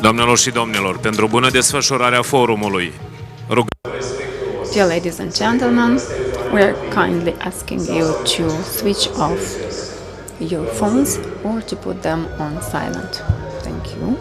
Doamnelor și domnilor, pentru bună desfășurare a forumului, Dear ladies and gentlemen, we are kindly asking you to switch off your phones or to put them on silent. Thank you.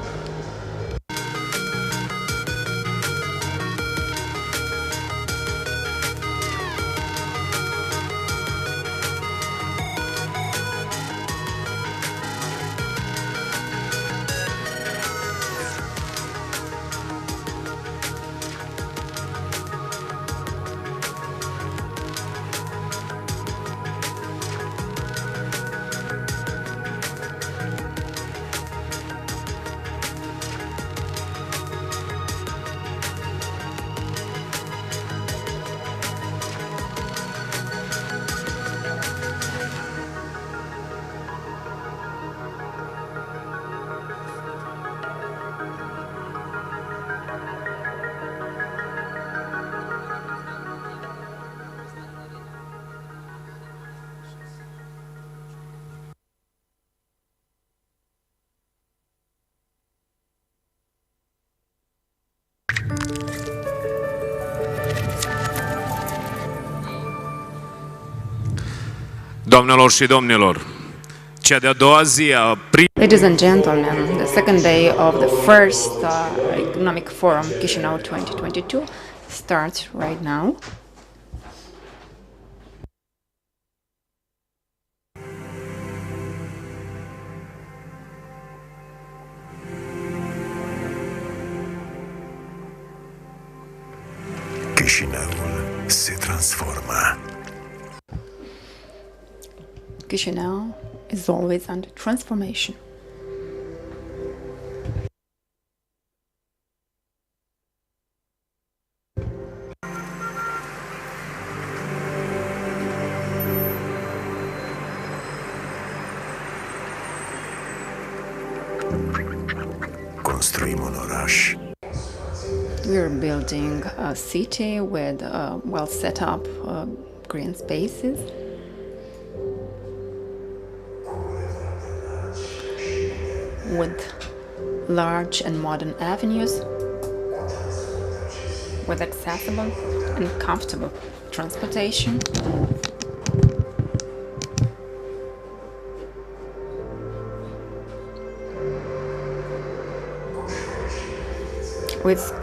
Doamnelor și domnilor, cea de-a doua zi a Ladies and gentlemen, the second day of the first Economic Forum Chișinău 2022 starts right now. Chișinăul se transformă. Chișinău is always under transformation. Construim un oraș. We are building a city with well set up green spaces. With large and modern avenues, with accessible and comfortable transportation, with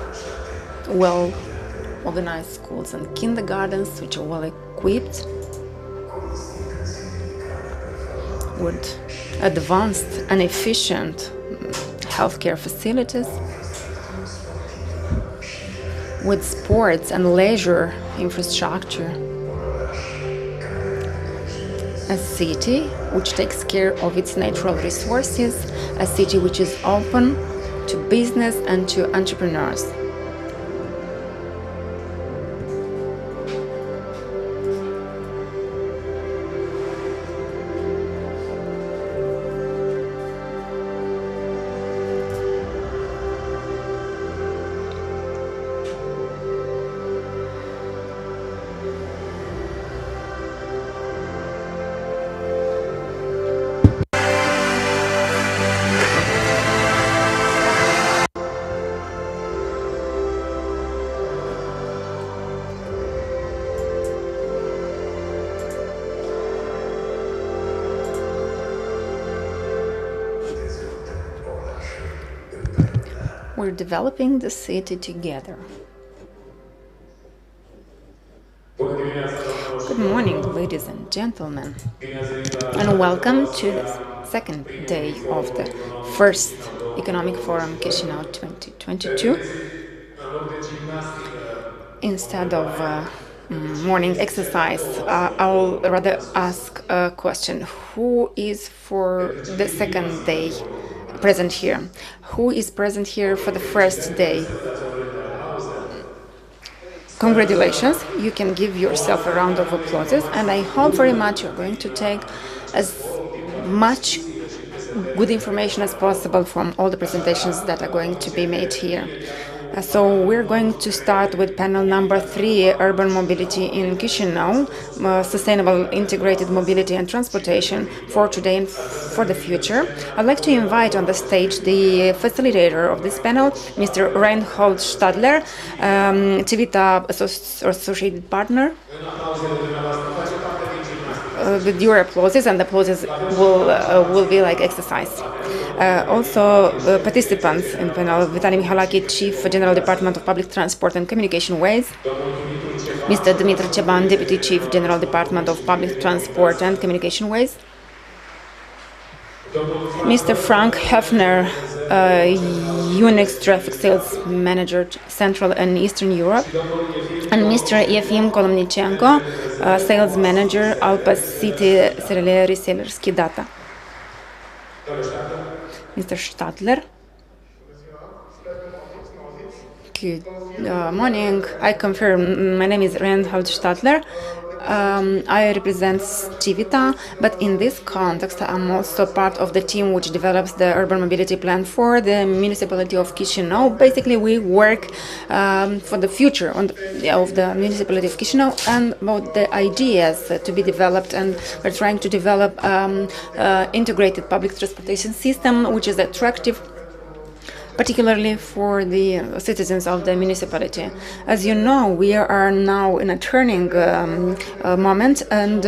well-organized schools and kindergartens which are well equipped, with advanced and efficient healthcare facilities, with sports and leisure infrastructure. A city which takes care of its natural resources, a city which is open to business and to entrepreneurs. We're developing the city together. Good morning, ladies and gentlemen, and welcome to the second day of the first Economic Forum Chișinău 2022. Instead of morning exercise, I'll rather ask a question. Who is for the second day present here? Who is present here for the first day? Congratulations, you can give yourself a round of applause, and I hope very much you're going to take as much good information as possible from all the presentations that are going to be made here. So we're going to start with panel number 3, Urban Mobility in Chișinău, Sustainable Integrated Mobility and Transportation for today and for the future. I'd like to invite on the stage the facilitator of this panel, Mr. Reinhold Stadler, Civita Associated Partner. With your applauses, and the applauses will be like exercise. Also, participants in the panel: Vitaly Mihalaki, Chief General Department of Public Transport and Communication Ways; Mr. Dmitry Ceban, Deputy Chief General Department of Public Transport and Communication Ways; Mr. Frank Hefner, Unix Traffic Sales Manager, Central and Eastern Europe; and Mr. Efim Kolomnichenko, Sales Manager, Alpa City Resellerski Data. Mr. Stadler. Good morning. I confirm, my name is Reinhold Stadler. I represent Civita, but in this context, I'm also part of the team which develops the urban mobility plan for the municipality of Chișinău. Basically, we work for the future of the municipality of Chișinău and about the ideas to be developed, and we're trying to develop integrated public transportation system which is attractive, particularly for the citizens of the municipality. As you know, we are now in a turning moment, and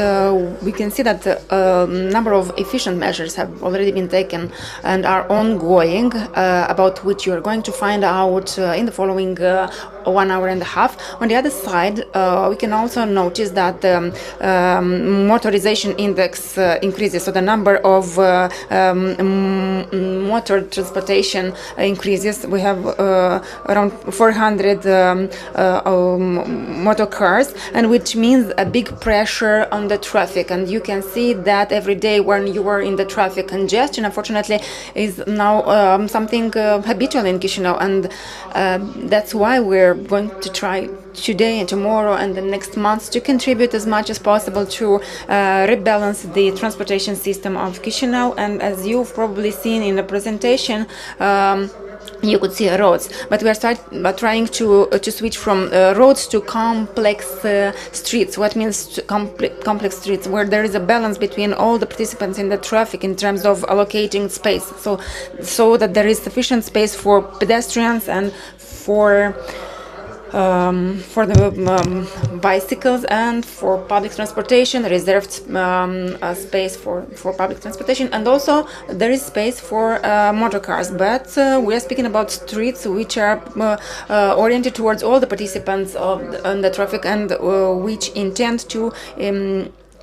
we can see that a number of efficient measures have already been taken and are ongoing, about which you are going to find out in the following 1 hour and a half. On the other side, we can also notice that the motorization index increases, so the number of motor transportation increases. We have around 400 motor cars, and which means a big pressure on the traffic. And you can see that every day when you are in the traffic congestion, unfortunately, is now something habitual in Chișinău, and that's why we're going to try today and tomorrow and the next months to contribute as much as possible to rebalance the transportation system of Chișinău. And as you've probably seen in the presentation, you could see roads, but we are trying to switch from roads to complex streets. What means complex streets? Where there is a balance between all the participants in the traffic in terms of allocating space, so that there is sufficient space for pedestrians and for the bicycles and for public transportation, reserved space for public transportation, and also there is space for motor cars. But we are speaking about streets which are oriented towards all the participants on the traffic, and which intend to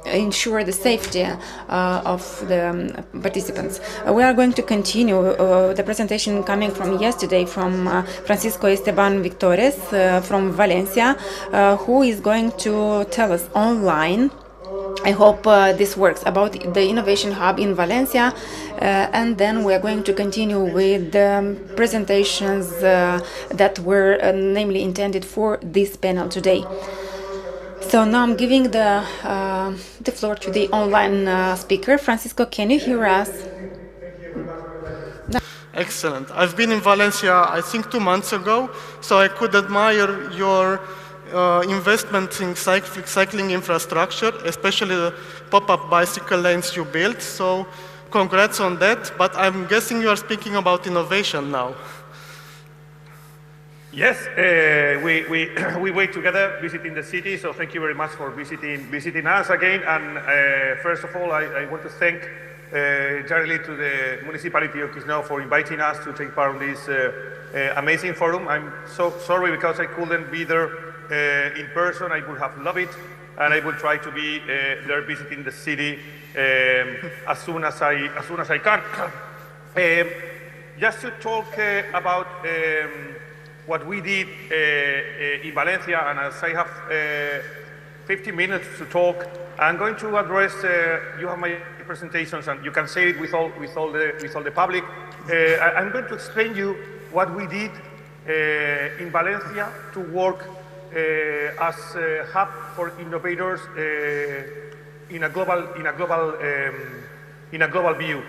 ensure the safety of the participants. We are going to continue the presentation coming from yesterday from Francisco Esteban Victores from Valencia, who is going to tell us online, I hope this works, about the Innovation Hub in Valencia, and then we are going to continue with the presentations that were namely intended for this panel today. So now I'm giving the floor to the online speaker. Francisco, can you hear us? Excellent. I've been in Valencia, I think 2 months ago, so I could admire your investment in cycling infrastructure, especially the pop-up bicycle lanes you built. So congrats on that, but I'm guessing you are speaking about innovation now. Yes, we wait together visiting the city, so thank you very much for visiting us again. And first of all, I want to thank generally to the municipality of Chișinău for inviting us to take part in this amazing forum. I'm so sorry because I couldn't be there in person. I would have loved it, and I will try to be there visiting the city as soon as I can. Just to talk about what we did in Valencia, and as I have 15 minutes to talk, I'm going to address. You have my presentations, and you can say it with all the public. I'm going to explain you what we did in Valencia to work as a hub for innovators in a global view.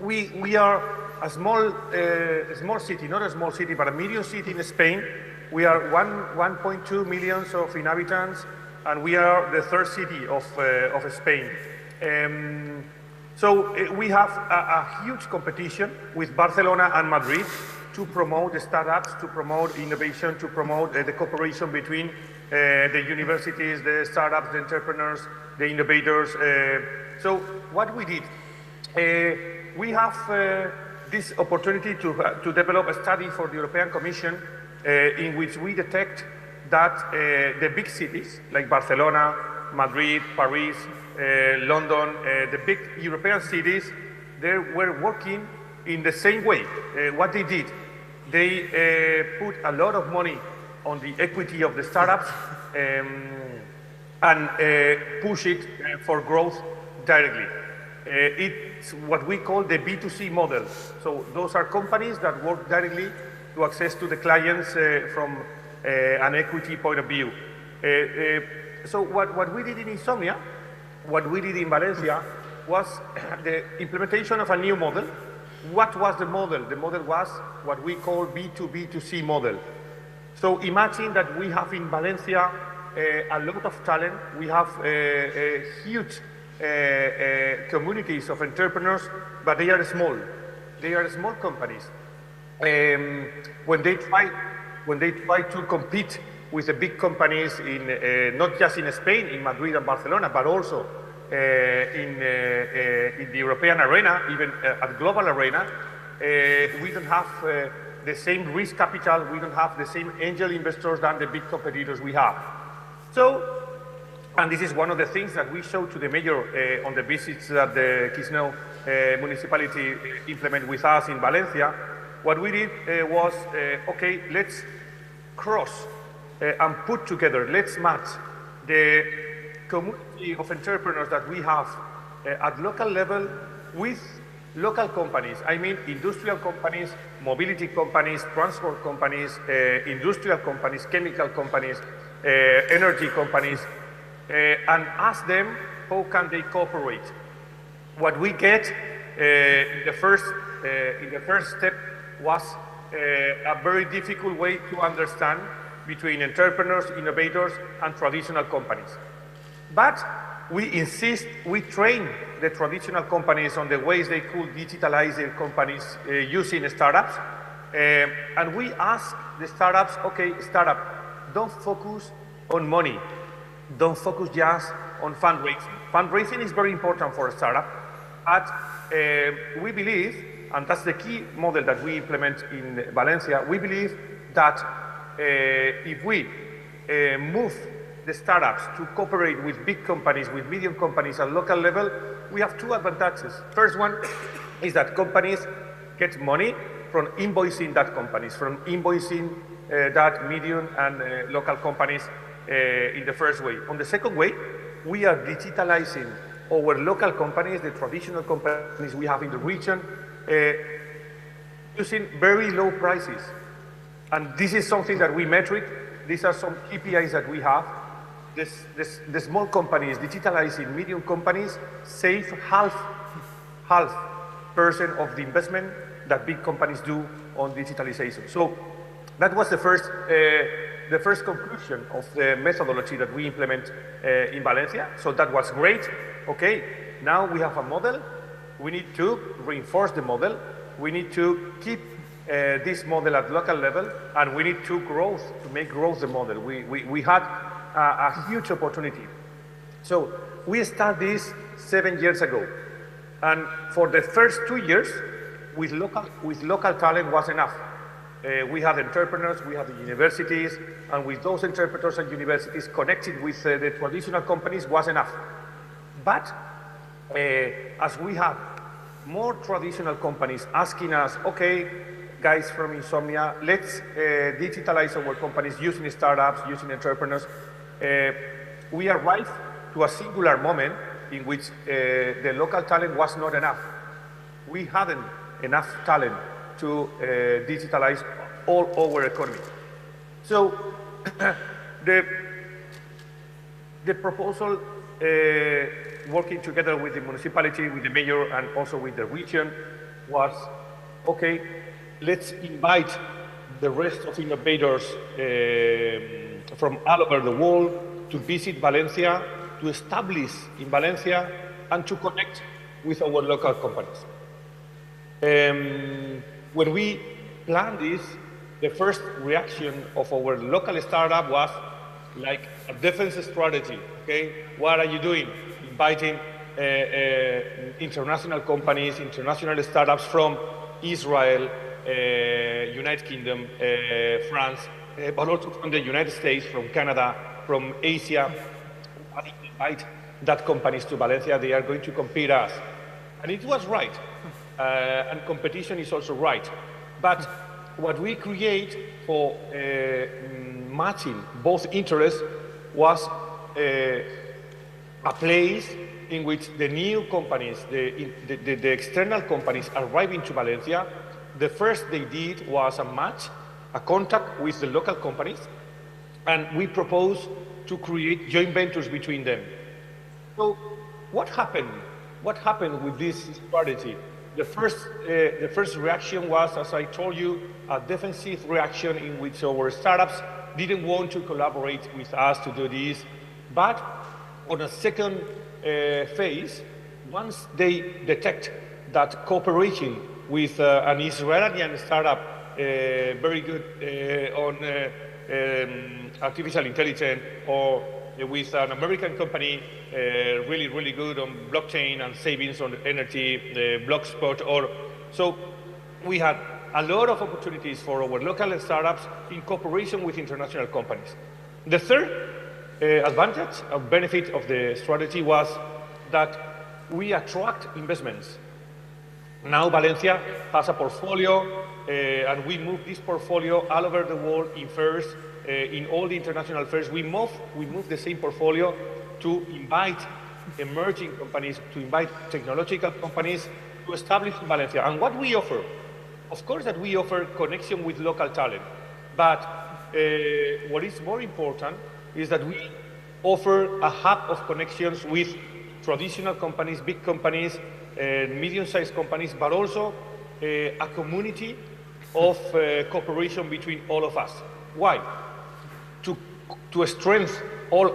We are a small city, not a small city, but a medium city in Spain. We are 1.2 million of inhabitants, and we are the third city of Spain. We have a huge competition with Barcelona and Madrid to promote the startups, to promote innovation, to promote the cooperation between the universities, the startups, the entrepreneurs, the innovators. So what we did, we have this opportunity to develop a study for the European Commission in which we detect that the big cities like Barcelona, Madrid, Paris, London, the big European cities, they were working in the same way. What they did, they put a lot of money on the equity of the startups and push it for growth directly. It's what we call the B2C model. So those are companies that work directly to access to the clients from an equity point of view. So what we did in Insomnia, what we did in Valencia, was the implementation of a new model. What was the model? The model was what we call B2B2C model. So imagine that we have in Valencia a lot of talent. We have huge communities of entrepreneurs, but they are small. They are small companies. When they try to compete with the big companies in not just in Spain, in Madrid and Barcelona, but also in the European arena, even at global arena, we don't have the same risk capital, we don't have the same angel investors than the big competitors we have. So, and this is one of the things that we show to the mayor on the visits that the Chișinău municipality implement with us in Valencia. What we did was, okay, let's cross and put together, let's match the community of entrepreneurs that we have at local level with local companies. I mean industrial companies, mobility companies, transport companies, industrial companies, chemical companies, energy companies, and ask them how can they cooperate. What we get in the first step was a very difficult way to understand between entrepreneurs, innovators, and traditional companies. But we insist, we train the traditional companies on the ways they could digitalize their companies using startups. And we ask the startups, okay, startup, don't focus on money. Don't focus just on fundraising. Fundraising is very important for a startup, but we believe, and that's the key model that we implement in Valencia, we believe that if we move the startups to cooperate with big companies, with medium companies at local level, we have two advantages. First one is that companies get money from invoicing that companies, from invoicing that medium and local companies in the first way. On the second way, we are digitalizing our local companies, the traditional companies we have in the region, using very low prices. And this is something that we metric. These are some KPIs that we have. The small companies digitalizing medium companies save half % of the investment that big companies do on digitalization. So that was the first conclusion of the methodology that we implement in Valencia. So that was great. Okay, now we have a model. We need to reinforce the model. We need to keep this model at local level, and we need to make growth the model. We had a huge opportunity. So we started this 7 years ago. And for the first 2 years, with local talent was enough. We had entrepreneurs, we had the universities, and with those entrepreneurs and universities connected with the traditional companies was enough. But as we have more traditional companies asking us, okay, guys from Insomnia, let's digitalize our companies using startups, using entrepreneurs, we arrived to a singular moment in which the local talent was not enough. We hadn't enough talent to digitalize all our economy. So the proposal, working together with the municipality, with the mayor, and also with the region, was okay, let's invite the rest of innovators from all over the world to visit Valencia, to establish in Valencia, and to connect with our local companies. When we planned this, the first reaction of our local startup was like a defense strategy, okay? What are you doing? Inviting international companies, international startups from Israel, United Kingdom, France, but also from the United States, from Canada, from Asia. Invite that companies to Valencia, they are going to compete us. And it was right. And competition is also right. But what we create for matching both interests was a place in which the new companies, the external companies arriving to Valencia, the first they did was a match, a contact with the local companies, and we proposed to create joint ventures between them. So what happened? What happened with this strategy? The first reaction was, as I told you, a defensive reaction in which our startups didn't want to collaborate with us to do this. But on a second phase, once they detect that cooperating with an Israeli startup very good on artificial intelligence, or with an American company really, really good on blockchain and savings on energy, Blockspot, or so we had a lot of opportunities for our local startups in cooperation with international companies. The third advantage or benefit of the strategy was that we attract investments. Now Valencia has a portfolio, and we move this portfolio all over the world in fairs, in all the international fairs. We move the same portfolio to invite emerging companies, to invite technological companies to establish in Valencia. And what we offer, of course that we offer connection with local talent, but what is more important is that we offer a hub of connections with traditional companies, big companies, medium-sized companies, but also a community of cooperation between all of us. Why? To strengthen all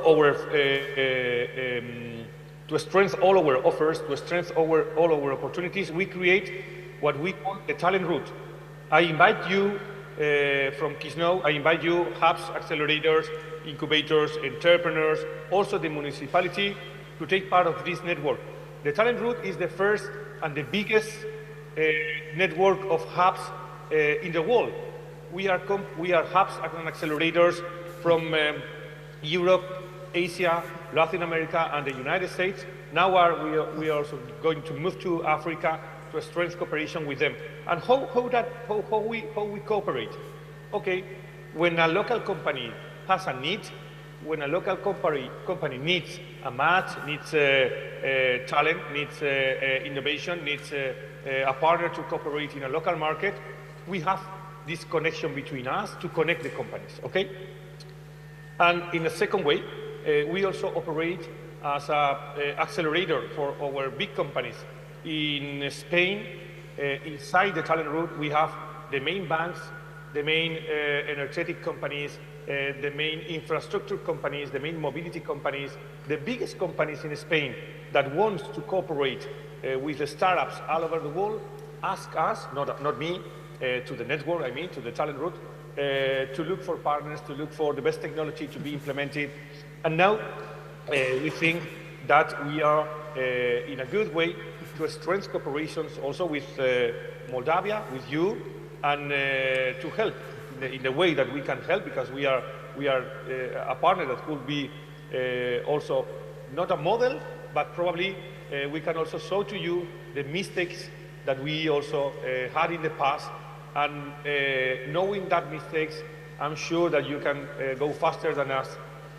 our offers, to strengthen all our opportunities, we create what we call the talent route. I invite you from Chișinău, I invite you hubs, accelerators, incubators, entrepreneurs, also the municipality to take part of this network. The talent route is the first and the biggest network of hubs in the world. We are hubs and accelerators from Europe, Asia, Latin America, and the United States. Now we are also going to move to Africa to strengthen cooperation with them. And how we cooperate? Okay, when a local company has a need, when a local company needs a match, needs talent, needs innovation, needs a partner to cooperate in a local market, we have this connection between us to connect the companies, okay? And in a second way, we also operate as an accelerator for our big companies. In Spain, inside the talent route, we have the main banks, the main energetic companies, the main infrastructure companies, the main mobility companies, the biggest companies in Spain that want to cooperate with the startups all over the world, ask us, not me, to the network, I mean, to the talent route, to look for partners, to look for the best technology to be implemented. And now we think that we are in a good way to strengthen cooperations also with Moldavia, with you, and to help in the way that we can help, because we are a partner that could be also not a model, but probably we can also show to you the mistakes that we also had in the past. And knowing that mistakes, I'm sure that you can go faster than us.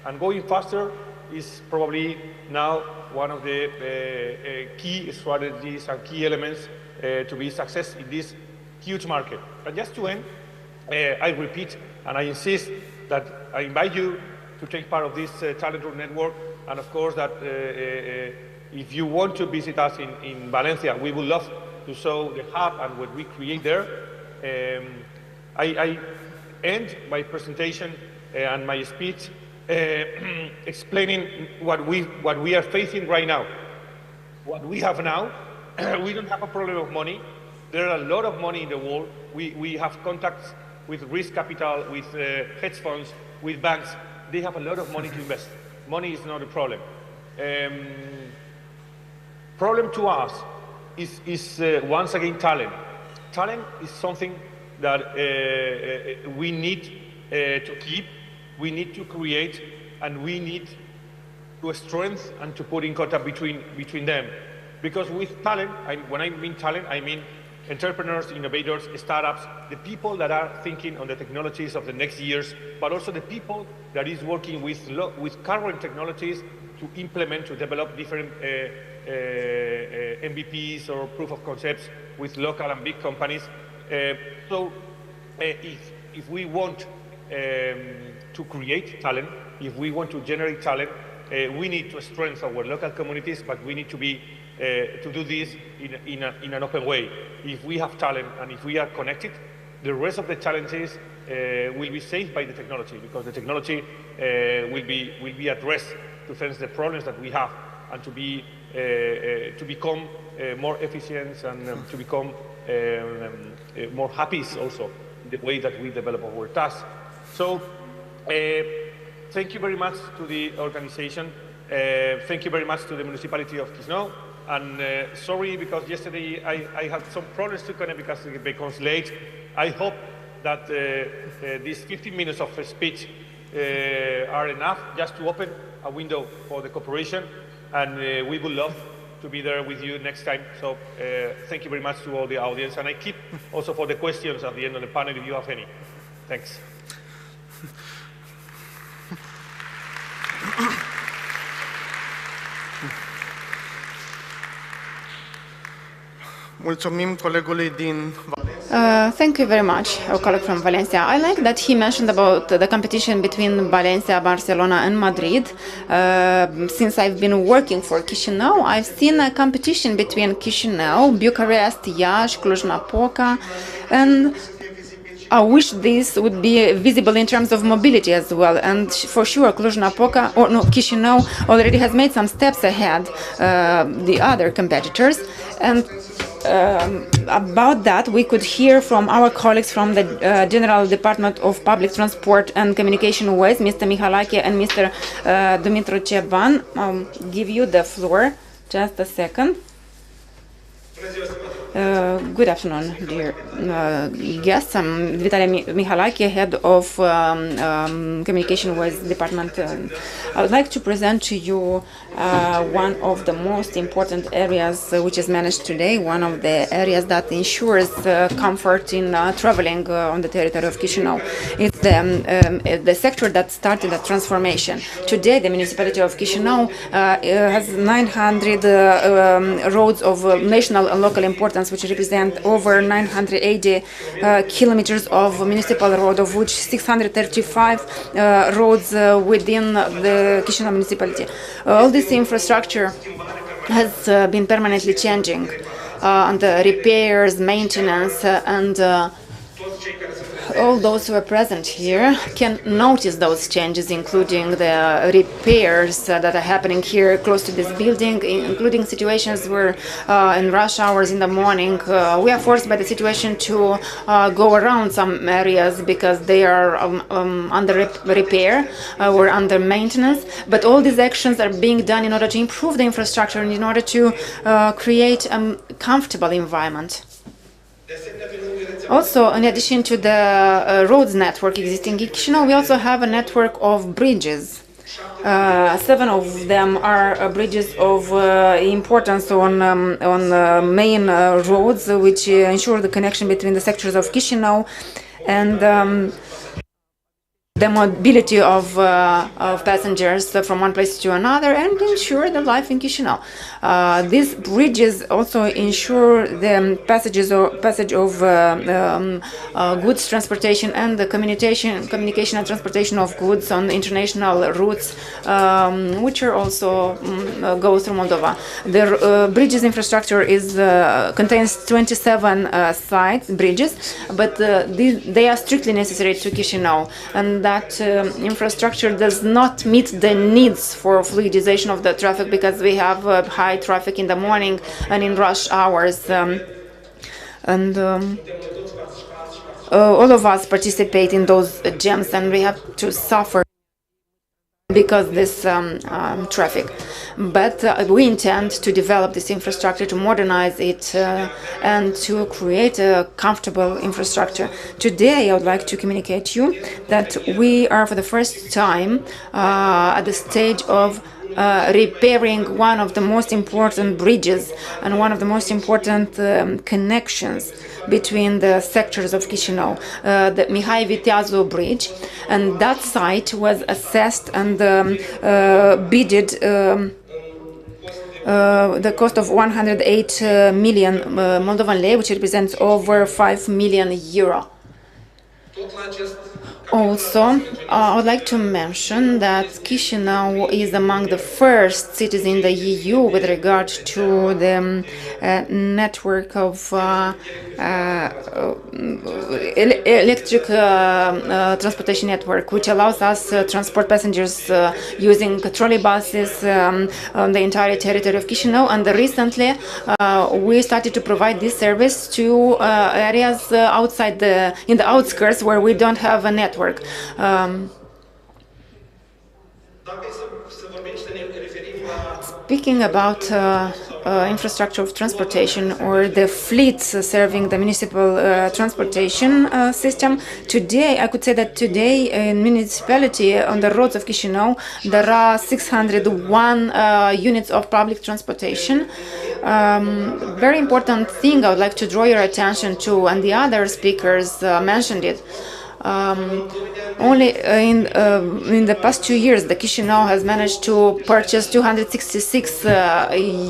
And going faster is probably now one of the key strategies and key elements to be success in this huge market. And just to end, I repeat and I insist that I invite you to take part of this talent route network. And of course that if you want to visit us in Valencia, we would love to show the hub and what we create there. I end my presentation and my speech explaining what we are facing right now. What we have now, we don't have a problem of money. There are a lot of money in the world. We have contacts with risk capital, with hedge funds, with banks. They have a lot of money to invest. Money is not a problem. Problem to us is once again talent. Talent is something that we need to keep, we need to create, and we need to strengthen and to put in contact between them. Because with talent, when I mean talent, I mean entrepreneurs, innovators, startups, the people that are thinking on the technologies of the next years, but also the people that is working with current technologies to implement, to develop different MVPs or proof of concepts with local and big companies. So if we want to create talent, if we want to generate talent, we need to strengthen our local communities, but we need to be to do this in an open way. If we have talent and if we are connected, the rest of the challenges will be saved by the technology, because the technology will be addressed to face the problems that we have and to become more efficient and to become more happy also in the way that we develop our tasks. So thank you very much to the organization. Thank you very much to the municipality of Chișinău. And sorry, because yesterday I had some problems to connect because it becomes late. I hope that these 15 minutes of speech are enough just to open a window for the cooperation. And we would love to be there with you next time. So thank you very much to all the audience. And I keep also for the questions at the end of the panel if you have any. Thanks. Mulțumim colegului din Valencia. Thank you very much, our colleague from Valencia. I like that he mentioned about the competition between Valencia, Barcelona and Madrid. Since I've been working for Chișinău, I've seen a competition between Chișinău, Bucharest, Iași, Cluj-Napoca, and I wish this would be visible in terms of mobility as well. And for sure, Cluj-Napoca, or no, Chișinău already has made some steps ahead the other competitors. And about that, we could hear from our colleagues from the General Department of Public Transport and Communication Ways, Mr. Mihalache and Mr. Dumitru Ceban. I'll give you the floor. Just a second. Good afternoon, dear guests. I'm Vitalia Mihalache, head of Communication Ways Department. I would like to present to you one of the most important areas which is managed today, one of the areas that ensures comfort in traveling on the territory of Chișinău. It's the sector that started the transformation. Today, the municipality of Chișinău has 900 roads of national and local importance, which represent over 980 kilometers of municipal road, of which 635 roads within the Chișinău municipality. All this infrastructure has been permanently changing, and the repairs, maintenance, and all those who are present here can notice those changes, including the repairs that are happening here close to this building, including situations where in rush hours in the morning we are forced by the situation to go around some areas because they are under repair or under maintenance. But all these actions are being done in order to improve the infrastructure and in order to create a comfortable environment. Also, in addition to the roads network existing in Chișinău, we also have a network of bridges. 7 of them are bridges of importance on main roads, which ensure the connection between the sectors of Chișinău and the mobility of passengers from one place to another and ensure the life in Chișinău. These bridges also ensure the passage of goods transportation and the communication and transportation of goods on international routes, which are also go through Moldova. The bridges infrastructure contains 27 bridges, but they are strictly necessary to Chișinău, and that infrastructure does not meet the needs for fluidization of the traffic because we have high traffic in the morning and in rush hours. All of us participate in those jams, and we have to suffer because this traffic. But we intend to develop this infrastructure, to modernize it, and to create a comfortable infrastructure. Today, I would like to communicate to you that we are for the first time at the stage of repairing one of the most important bridges and one of the most important connections between the sectors of Chișinău, the Mihai Viteazu Bridge, and that site was assessed and bidded the cost of 108 million Moldovan lei, which represents over 5 million euro. Also, I would like to mention that Chișinău is among the first cities in the EU with regard to the network of electric transportation network, which allows us to transport passengers using trolleybuses on the entire territory of Chișinău. And recently, we started to provide this service to areas outside in the outskirts where we don't have a network. Speaking about infrastructure of transportation or the fleets serving the municipal transportation system, today I could say that today in municipality on the roads of Chișinău there are 601 units of public transportation. Very important thing I would like to draw your attention to, and the other speakers mentioned it. Only in the past 2 years, the Chișinău has managed to purchase 266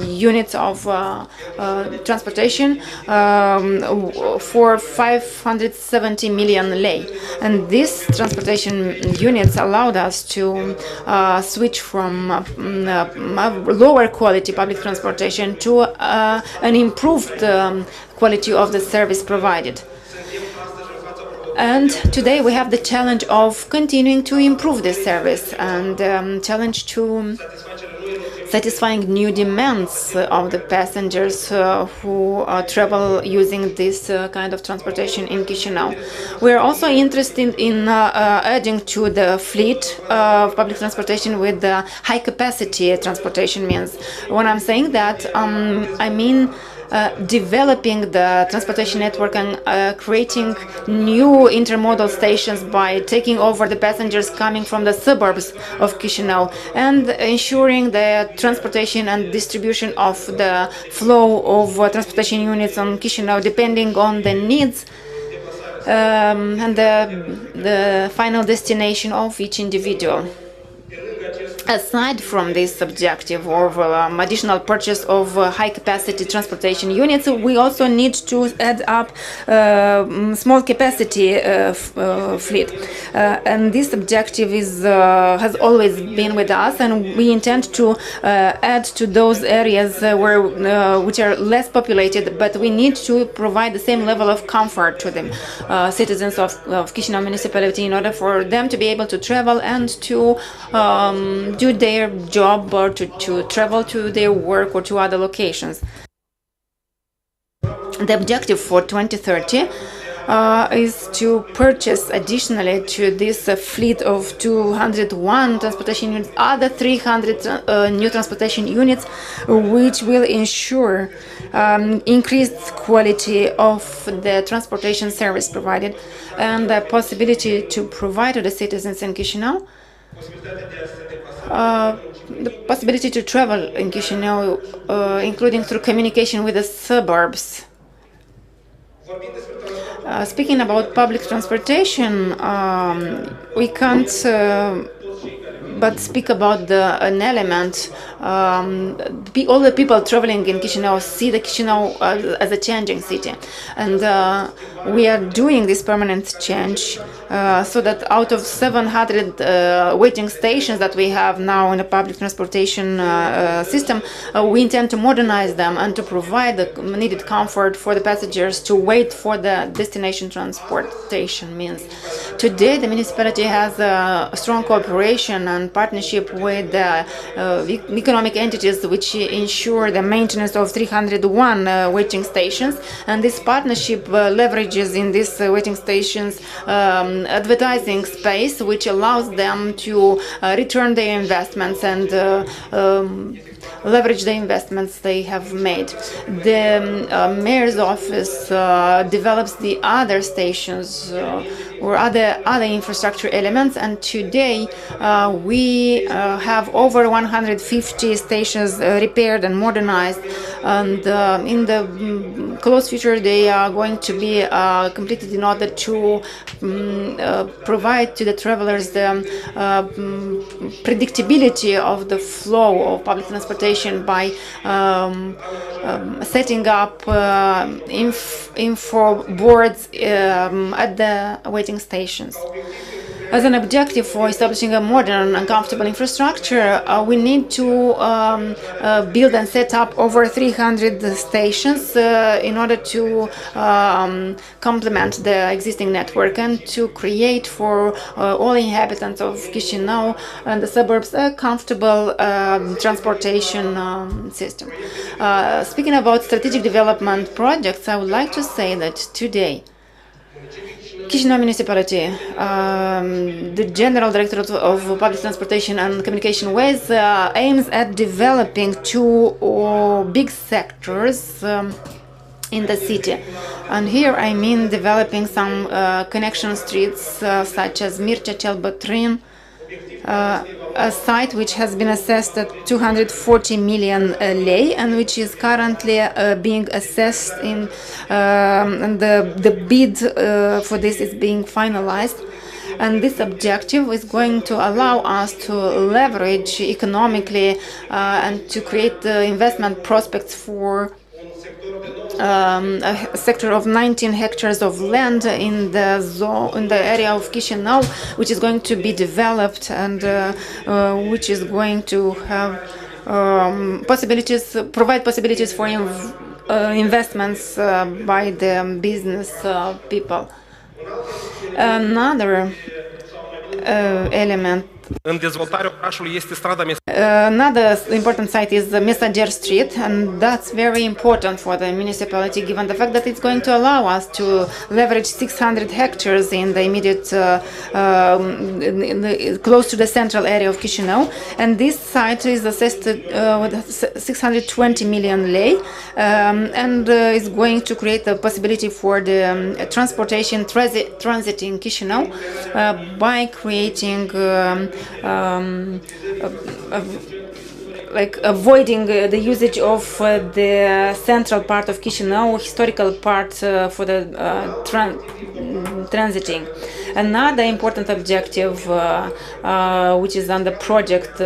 units of transportation for 570 million lei. And these transportation units allowed us to switch from lower quality public transportation to an improved quality of the service provided. And today we have the challenge of continuing to improve this service and challenge to satisfying new demands of the passengers who travel using this kind of transportation in Chișinău. We are also interested in adding to the fleet of public transportation with the high-capacity transportation means. When I'm saying that, I mean developing the transportation network and creating new intermodal stations by taking over the passengers coming from the suburbs of Chișinău and ensuring the transportation and distribution of the flow of transportation units on Chișinău depending on the needs and the final destination of each individual. Aside from this objective of additional purchase of high-capacity transportation units, we also need to add up small capacity fleet. And this objective has always been with us, and we intend to add to those areas which are less populated, but we need to provide the same level of comfort to the citizens of Chișinău municipality in order for them to be able to travel and to do their job or to travel to their work or to other locations. The objective for 2030 is to purchase additionally to this fleet of 201 transportation units, other 300 new transportation units, which will ensure increased quality of the transportation service provided and the possibility to provide to the citizens in Chișinău the possibility to travel in Chișinău, including through communication with the suburbs. Speaking about public transportation, we can't but speak about an element. All the people traveling in Chișinău see the Chișinău as a changing city, and we are doing this permanent change so that out of 700 waiting stations that we have now in the public transportation system, we intend to modernize them and to provide the needed comfort for the passengers to wait for the destination transportation means. Today, the municipality has a strong cooperation and partnership with economic entities which ensure the maintenance of 301 waiting stations, and this partnership leverages in these waiting stations advertising space, which allows them to return their investments and leverage the investments they have made. The mayor's office develops the other stations or other infrastructure elements, and today we have over 150 stations repaired and modernized, and in the close future they are going to be completed in order to provide to the travelers the predictability of the flow of public transportation by setting up info boards at the waiting stations. As an objective for establishing a modern and comfortable infrastructure, we need to build and set up over 300 stations in order to complement the existing network and to create for all inhabitants of Chișinău and the suburbs a comfortable transportation system. Speaking about strategic development projects, I would like to say that today Chișinău Municipality, the General Directorate of Public Transportation and Communication Ways, aims at developing two big sectors in the city. And here I mean developing some connection streets such as Mircea cel Bătrân, a site which has been assessed at 240 million lei and which is currently being assessed in and the bid for this is being finalized. And this objective is going to allow us to leverage economically and to create investment prospects for a sector of 19 hectares of land in the area of Chișinău, which is going to be developed and which is going to have provide possibilities for investments by the business people. Another element. În dezvoltarea orașului este strada Another important site is the Mesager Street, and that's very important for the municipality given the fact that it's going to allow us to leverage 600 hectares in the immediate close to the central area of Chișinău, and this site is assessed with 620 million lei and is going to create a possibility for the transportation transit in Chișinău by creating like avoiding the usage of the central part of Chișinău, historical part for the transiting. Another important objective which is on the project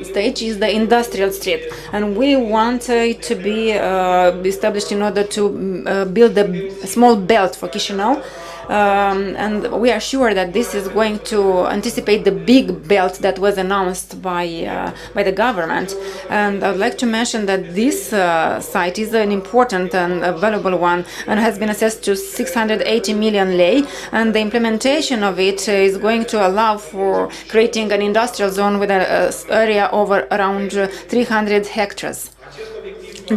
stage is the industrial street, and we want it to be established in order to build a small belt for Chișinău. And we are sure that this is going to anticipate the big belt that was announced by the government. And I would like to mention that this site is an important and a valuable one and has been assessed to 680 million lei. And the implementation of it is going to allow for creating an industrial zone with an area over around 300 hectares.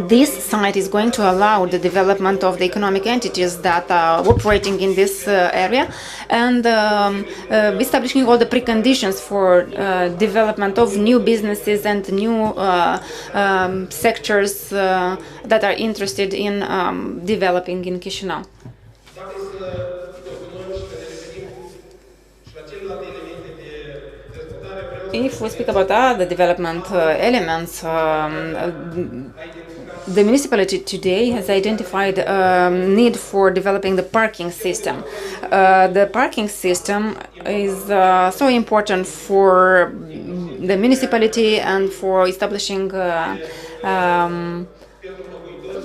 This site is going to allow the development of the economic entities that are operating in this area and establishing all the preconditions for development of new businesses and new sectors that are interested in developing in Chișinău. If we speak about other development elements, the municipality today has identified a need for developing the parking system. The parking system is so important for the municipality and for establishing the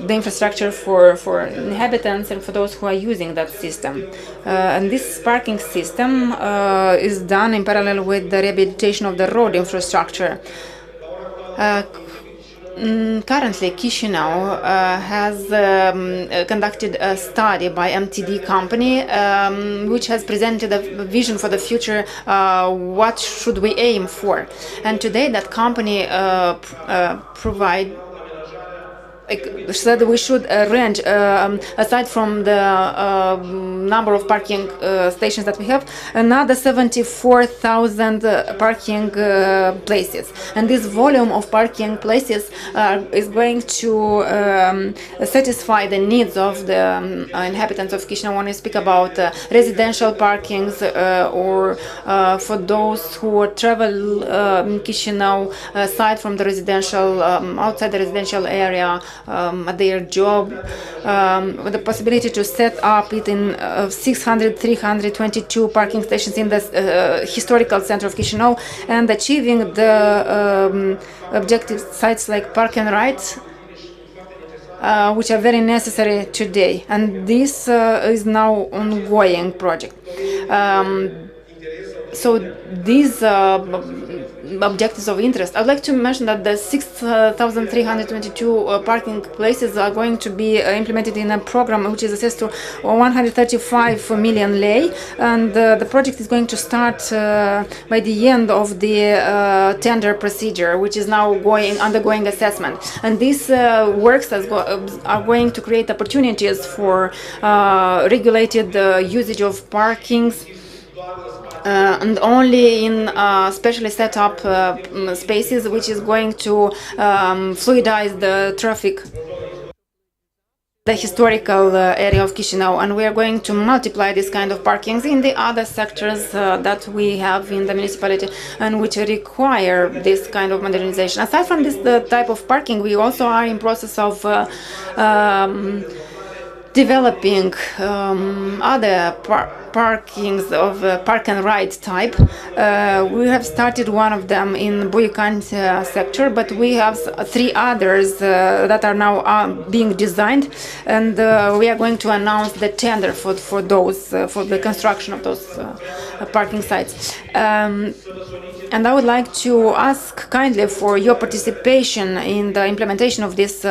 infrastructure for inhabitants and for those who are using that system. And this parking system is done in parallel with the rehabilitation of the road infrastructure. Currently, Chișinău has conducted a study by MTD company, which has presented a vision for the future. What should we aim for? And today, that company said we should arrange, aside from the number of parking stations that we have, another 74,000 parking places. And this volume of parking places is going to satisfy the needs of the inhabitants of Chișinău when we speak about residential parkings or for those who travel in Chișinău aside from the residential, outside the residential area, at their job, with the possibility to set up it in 322 parking stations in the historical center of Chișinău, and achieving the objective sites like park and rides, which are very necessary today. And this is now ongoing project. So these objectives of interest, I'd like to mention that the 6,322 parking places are going to be implemented in a program which is assessed to 135 million lei, and the project is going to start by the end of the tender procedure, which is now undergoing assessment. And these works are going to create opportunities for regulated usage of parkings, and only in specially set up spaces, which is going to fluidize the traffic, the historical area of Chișinău. And we are going to multiply this kind of parkings in the other sectors that we have in the municipality and which require this kind of modernization. Aside from this type of parking, we also are in process of developing other parkings of park and ride type. We have started one of them in Buican sector, but we have 3 others that are now being designed, and we are going to announce the tender for those for the construction of those parking sites. And I would like to ask kindly for your participation in the implementation of these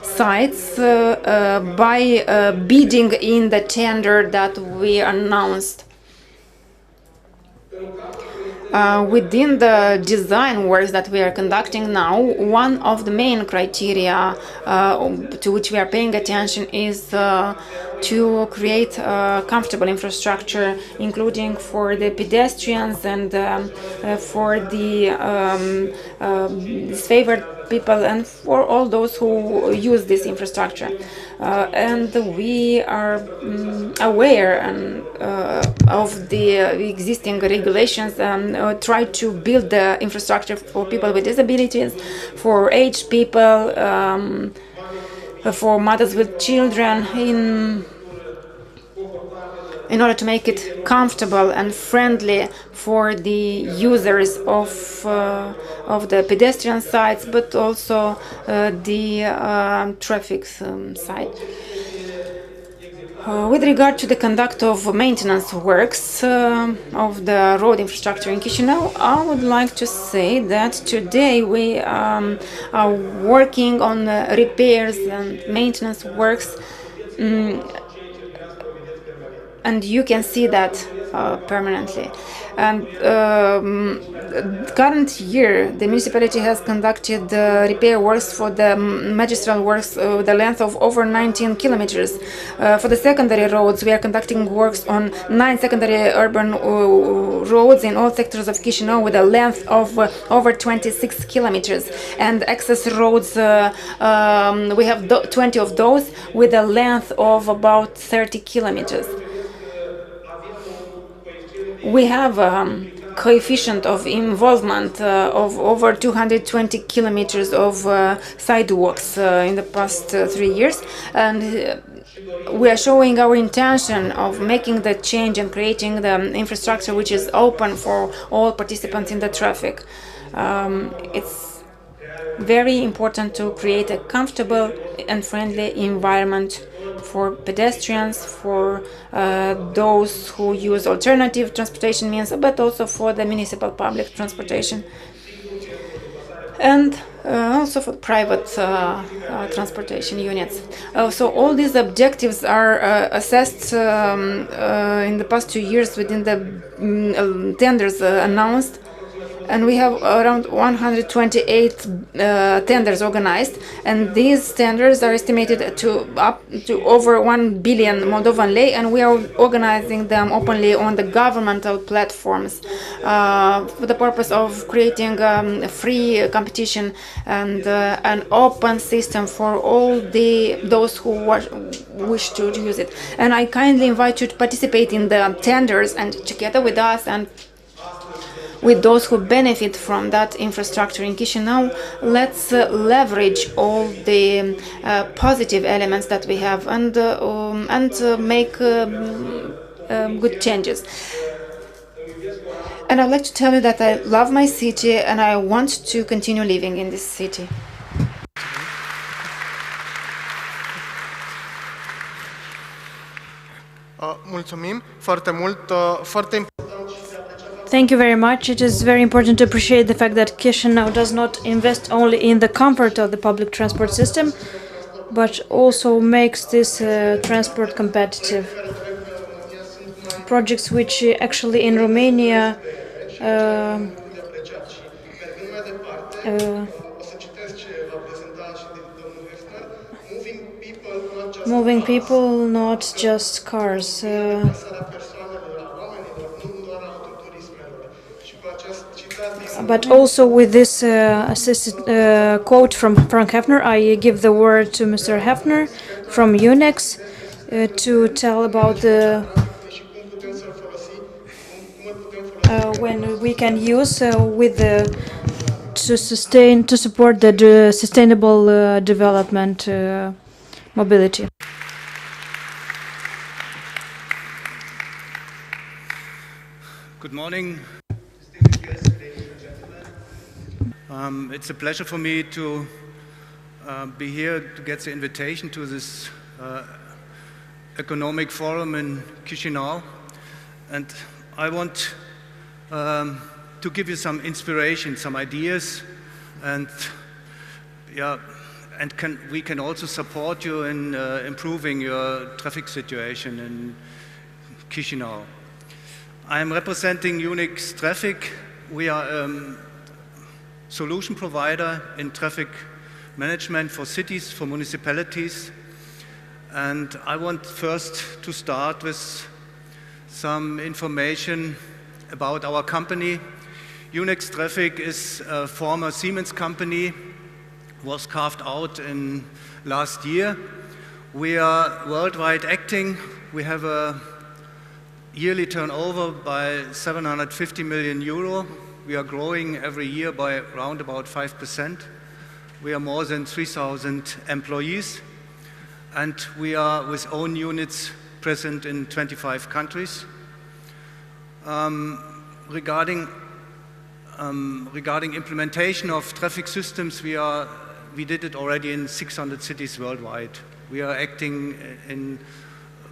sites by bidding in the tender that we announced. Within the design works that we are conducting now, one of the main criteria to which we are paying attention is to create a comfortable infrastructure, including for the pedestrians and for the disfavored people and for all those who use this infrastructure. And we are aware of the existing regulations and try to build the infrastructure for people with disabilities, for aged people, for mothers with children, in order to make it comfortable and friendly for the users of the pedestrian sites, but also the traffic side. With regard to the conduct of maintenance works of the road infrastructure in Chișinău, I would like to say that today we are working on repairs and maintenance works, and you can see that permanently. And current year, the municipality has conducted repair works for the magistral works with a length of over 19 kilometers. For the secondary roads, we are conducting works on 9 secondary urban roads in all sectors of Chișinău with a length of over 26 kilometers. And access roads, we have 20 of those with a length of about 30 kilometers. We have coefficient of involvement of over 220 kilometers of sidewalks in the past 3 years, and we are showing our intention of making the change and creating the infrastructure which is open for all participants in the traffic. It's very important to create a comfortable and friendly environment for pedestrians, for those who use alternative transportation means, but also for the municipal public transportation, and also for private transportation units. So all these objectives are assessed in the past 2 years within the tenders announced, and we have around 128 tenders organized, and these tenders are estimated to up to over 1 billion Moldovan lei, and we are organizing them openly on the governmental platforms for the purpose of creating a free competition and an open system for all those who wish to use it. And I kindly invite you to participate in the tenders and together with us and with those who benefit from that infrastructure in Chișinău, let's leverage all the positive elements that we have and make good changes. And I'd like to tell you that I love my city and I want to continue living in this city. Mulțumim foarte mult, foarte important. Thank you very much. It is very important to appreciate the fact that Chișinău does not invest only in the comfort of the public transport system, but also makes this transport competitive. Projects which actually in Romania moving people, not just cars. But also with this quote from Frank Hefner, I give the word to Mr. Hefner from UNEX to tell about the when we can use with the to support the sustainable development mobility. Good morning. It's a pleasure for me to be here to get the invitation to this economic forum in Chișinău, and I want to give you some inspiration, some ideas, and we can also support you in improving your traffic situation in Chișinău. I am representing Unix Traffic. We are solution provider in traffic management for cities, for municipalities. And I want first to start with some information about our company. Unix Traffic is a former Siemens company, was carved out in last year. We are worldwide acting. We have a yearly turnover by 750 million euro. We are growing every year by around about 5%. We are more than 3,000 employees, and we are with own units present in 25 countries. Regarding implementation of traffic systems, we did it already in 600 cities worldwide. We are acting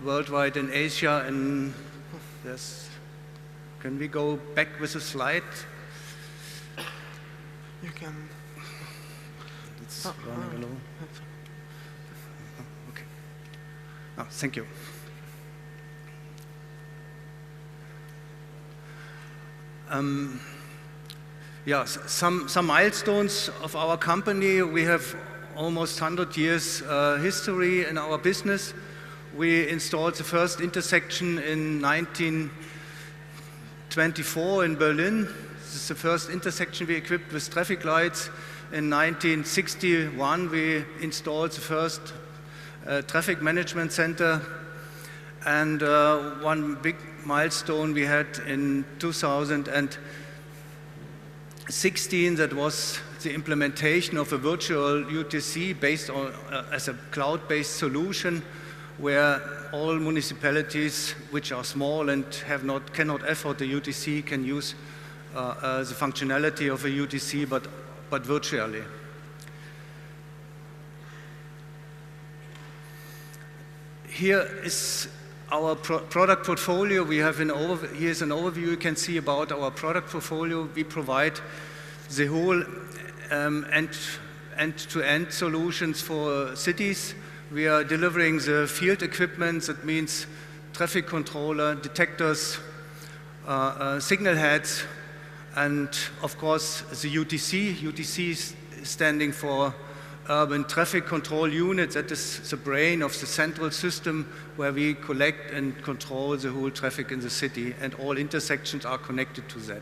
worldwide in Asia, and yes. Can we go back with a slide? You can. It's running along. Okay. Oh, thank you. Some milestones of our company. We have almost 100 years history in our business. We installed the first intersection in 1924 in Berlin. This is the first intersection we equipped with traffic lights. In 1961, we installed the first traffic management center. And one big milestone we had in 2016, that was the implementation of a virtual UTC based on as a cloud-based solution, where all municipalities which are small and cannot afford the UTC can use the functionality of a UTC, but virtually. Here is our product portfolio. We have here's an overview you can see about our product portfolio. We provide the whole end-to-end solutions for cities. We are delivering the field equipment, that means traffic controller, detectors, signal heads, and of course the UTC. UTC is standing for Urban Traffic Control Unit. That is the brain of the central system where we collect and control the whole traffic in the city, and all intersections are connected to that.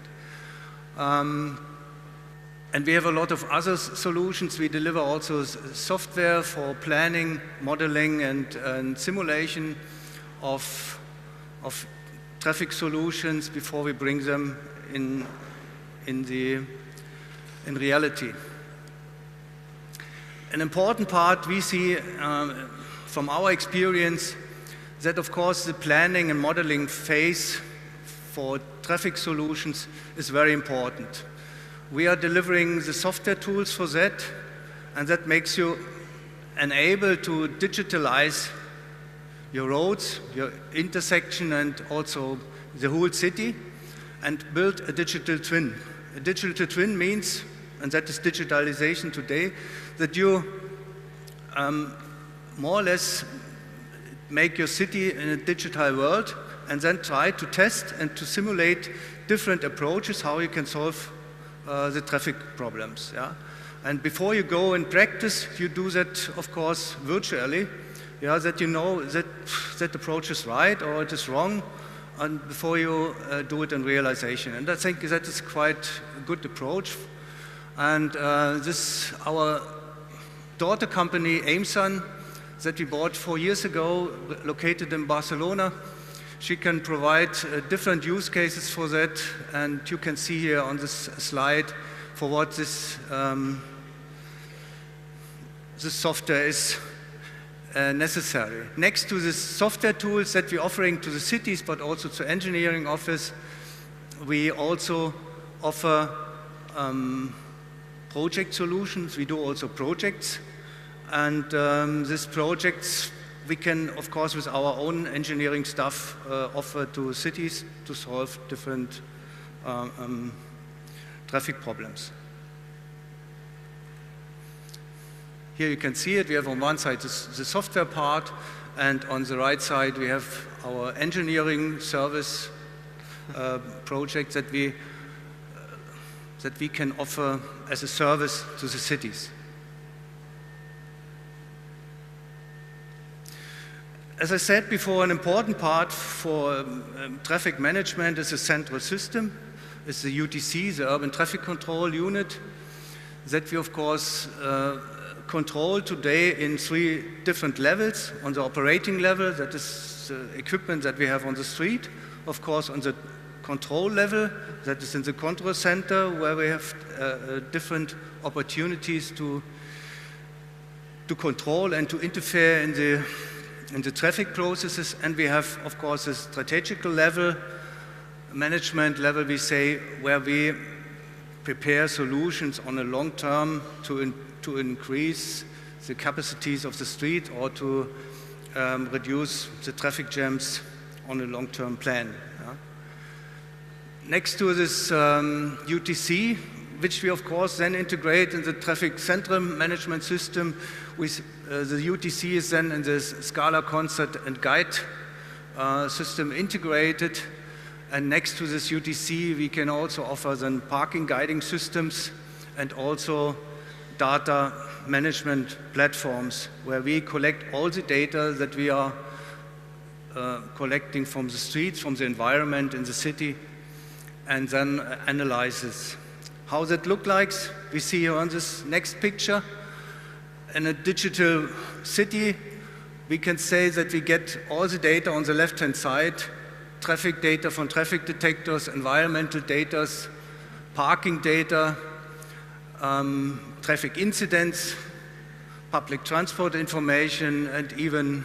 And we have a lot of other solutions. We deliver also software for planning, modeling, and simulation of traffic solutions before we bring them in reality. An important part we see from our experience that, of course, the planning and modeling phase for traffic solutions is very important. We are delivering the software tools for that, and that makes you able to digitalize your roads, your intersection, and also the whole city, and build a digital twin. A digital twin means, and that is digitalization today, that you more or less make your city in a digital world and then try to test and to simulate different approaches how you can solve the traffic problems. Yeah? And before you go and practice, you do that, of course, virtually, yeah, that you know that approach is right or it is wrong, and before you do it in realization. And I think that is quite a good approach. And our daughter company, Aimsun, that we bought 4 years ago, located in Barcelona, she can provide different use cases for that, and you can see here on this slide for what this software is necessary. Next to the software tools that we're offering to the cities, but also to engineering office, we also offer project solutions. We do also projects, and these projects we can, of course, with our own engineering staff, offer to cities to solve different traffic problems. Here you can see it. We have on one side the software part, and on the right side we have our engineering service project that we can offer as a service to the cities. As I said before, an important part for traffic management is a central system. It's the UTC, the Urban Traffic Control Unit, that we, of course, control today in 3 different levels. On the operating level, that is the equipment that we have on the street. Of course, on the control level, that is in the control center, where we have different opportunities to control and to interfere in the traffic processes. And we have, of course, a strategical level, management level, we say, where we prepare solutions on a long term to increase the capacities of the street or to reduce the traffic jams on a long-term plan. Yeah. Next to this UTC, which we of course then integrate in the traffic central management system, with the UTC is then in the SCADA concert and guide system integrated. And next to this UTC, we can also offer then parking guiding systems and also data management platforms, where we collect all the data that we are collecting from the streets, from the environment in the city, and then analyzes. How that look like, we see here on this next picture. In a digital city, we can say that we get all the data on the left-hand side, traffic data from traffic detectors, environmental data, parking data, traffic incidents, public transport information, and even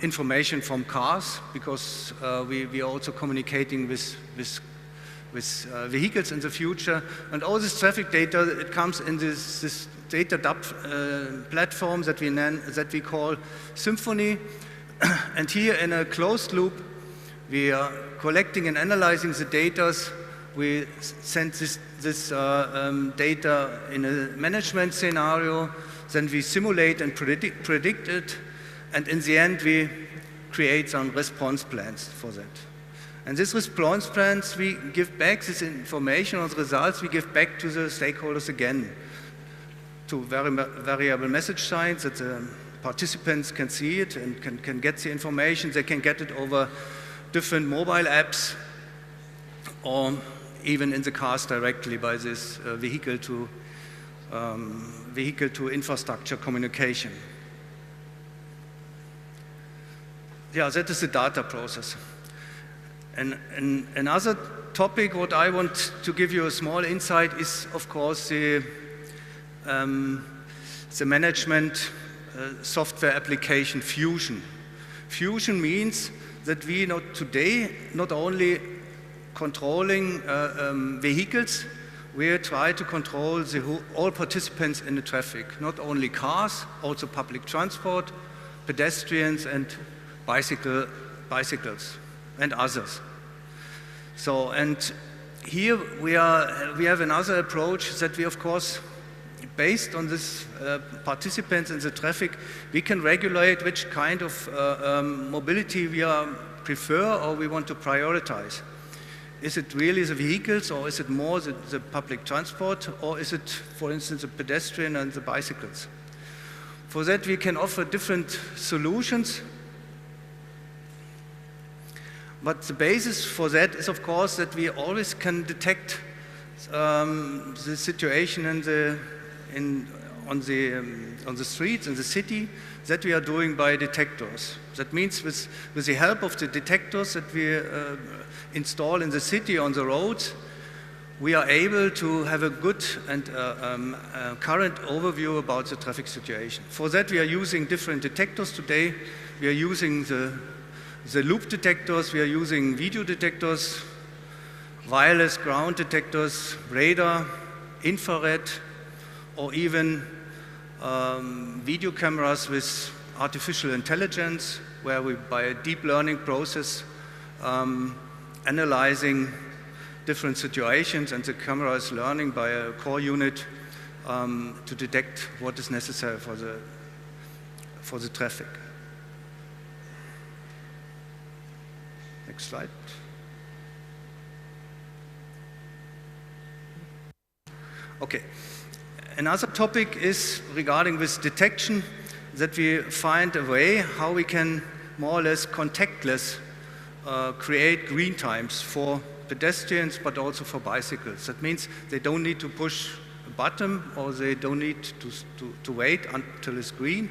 information from cars, because we are also communicating with vehicles in the future. And all this traffic data, it comes in this data platform that we call Symphony. And here in a closed loop, we are collecting and analyzing the data. We send this data in a management scenario, then we simulate and predict it, and in the end we create some response plans for that. And these response plans, we give back this information on the results, we give back to the stakeholders again, to variable message signs that the participants can see it and can get the information. They can get it over different mobile apps or even in the cars directly by this vehicle to infrastructure communication. Yeah, that is the data process. And another topic what I want to give you a small insight is, of course, the management software application Fusion. Fusion means that we not only controlling vehicles, we try to control all participants in the traffic, not only cars, also public transport, pedestrians, and bicycles, and others. So, and here we have another approach that we, of course, based on this participants in the traffic, we can regulate which kind of mobility we prefer or we want to prioritize. Is it really the vehicles, or is it more the public transport, or is it, for instance, the pedestrian and the bicycles? For that, we can offer different solutions. But the basis for that is, of course, that we always can detect the situation on the streets in the city that we are doing by detectors. That means with the help of the detectors that we install in the city on the roads, we are able to have a good and current overview about the traffic situation. For that, we are using different detectors today. We are using the loop detectors, we are using video detectors, wireless ground detectors, radar, infrared, or even video cameras with artificial intelligence, where we, by a deep learning process, analyzing different situations, and the camera is learning by a core unit to detect what is necessary for the traffic. Next slide. Okay. Another topic is regarding this detection, that we find a way how we can more or less contactless create green times for pedestrians, but also for bicycles. That means they don't need to push a button, or they don't need to wait until it's green.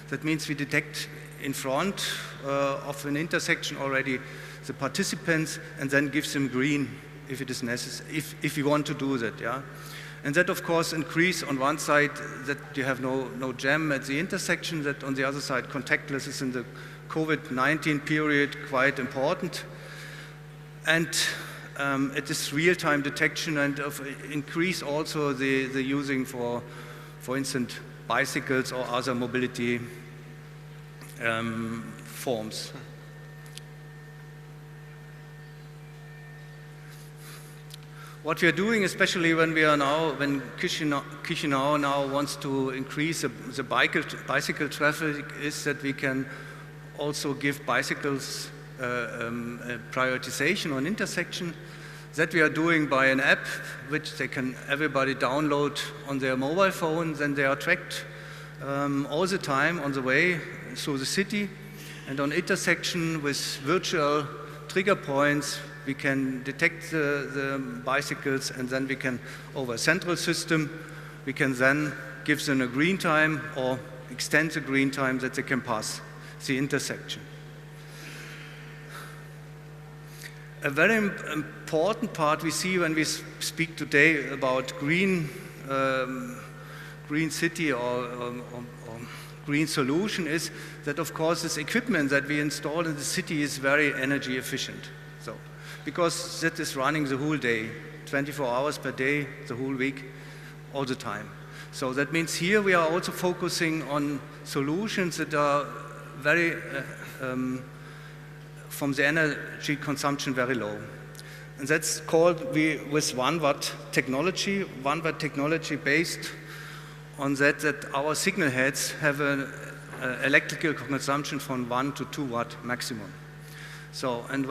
That means we detect in front of an intersection already the participants, and then gives them green if it is necessary, if you want to do that, yeah. And that, of course, increase on one side that you have no jam at the intersection, that on the other side contactless is in the COVID-19 period quite important. And it is real-time detection, and increase also the using for instance, bicycles or other mobility forms. What we are doing, especially when Chișinău now wants to increase the bicycle traffic, is that we can also give bicycles prioritization on intersection. That we are doing by an app, which everybody download on their mobile phone. Then they are tracked all the time on the way through the city, and on intersection with virtual trigger points, we can detect the bicycles, and then we can, over a central system, we can then give them a green time, or extend the green time that they can pass the intersection. A very important part we see when we speak today about green city or green solution is that, of course, this equipment that we install in the city is very energy efficient. So, because that is running the whole day, 24 hours per day, the whole week, all the time. So that means here we are also focusing on solutions that are very, from the energy consumption, very low. And that's called with 1 watt technology based on that our signal heads have an electrical consumption from 1 to 2 watt maximum. So, and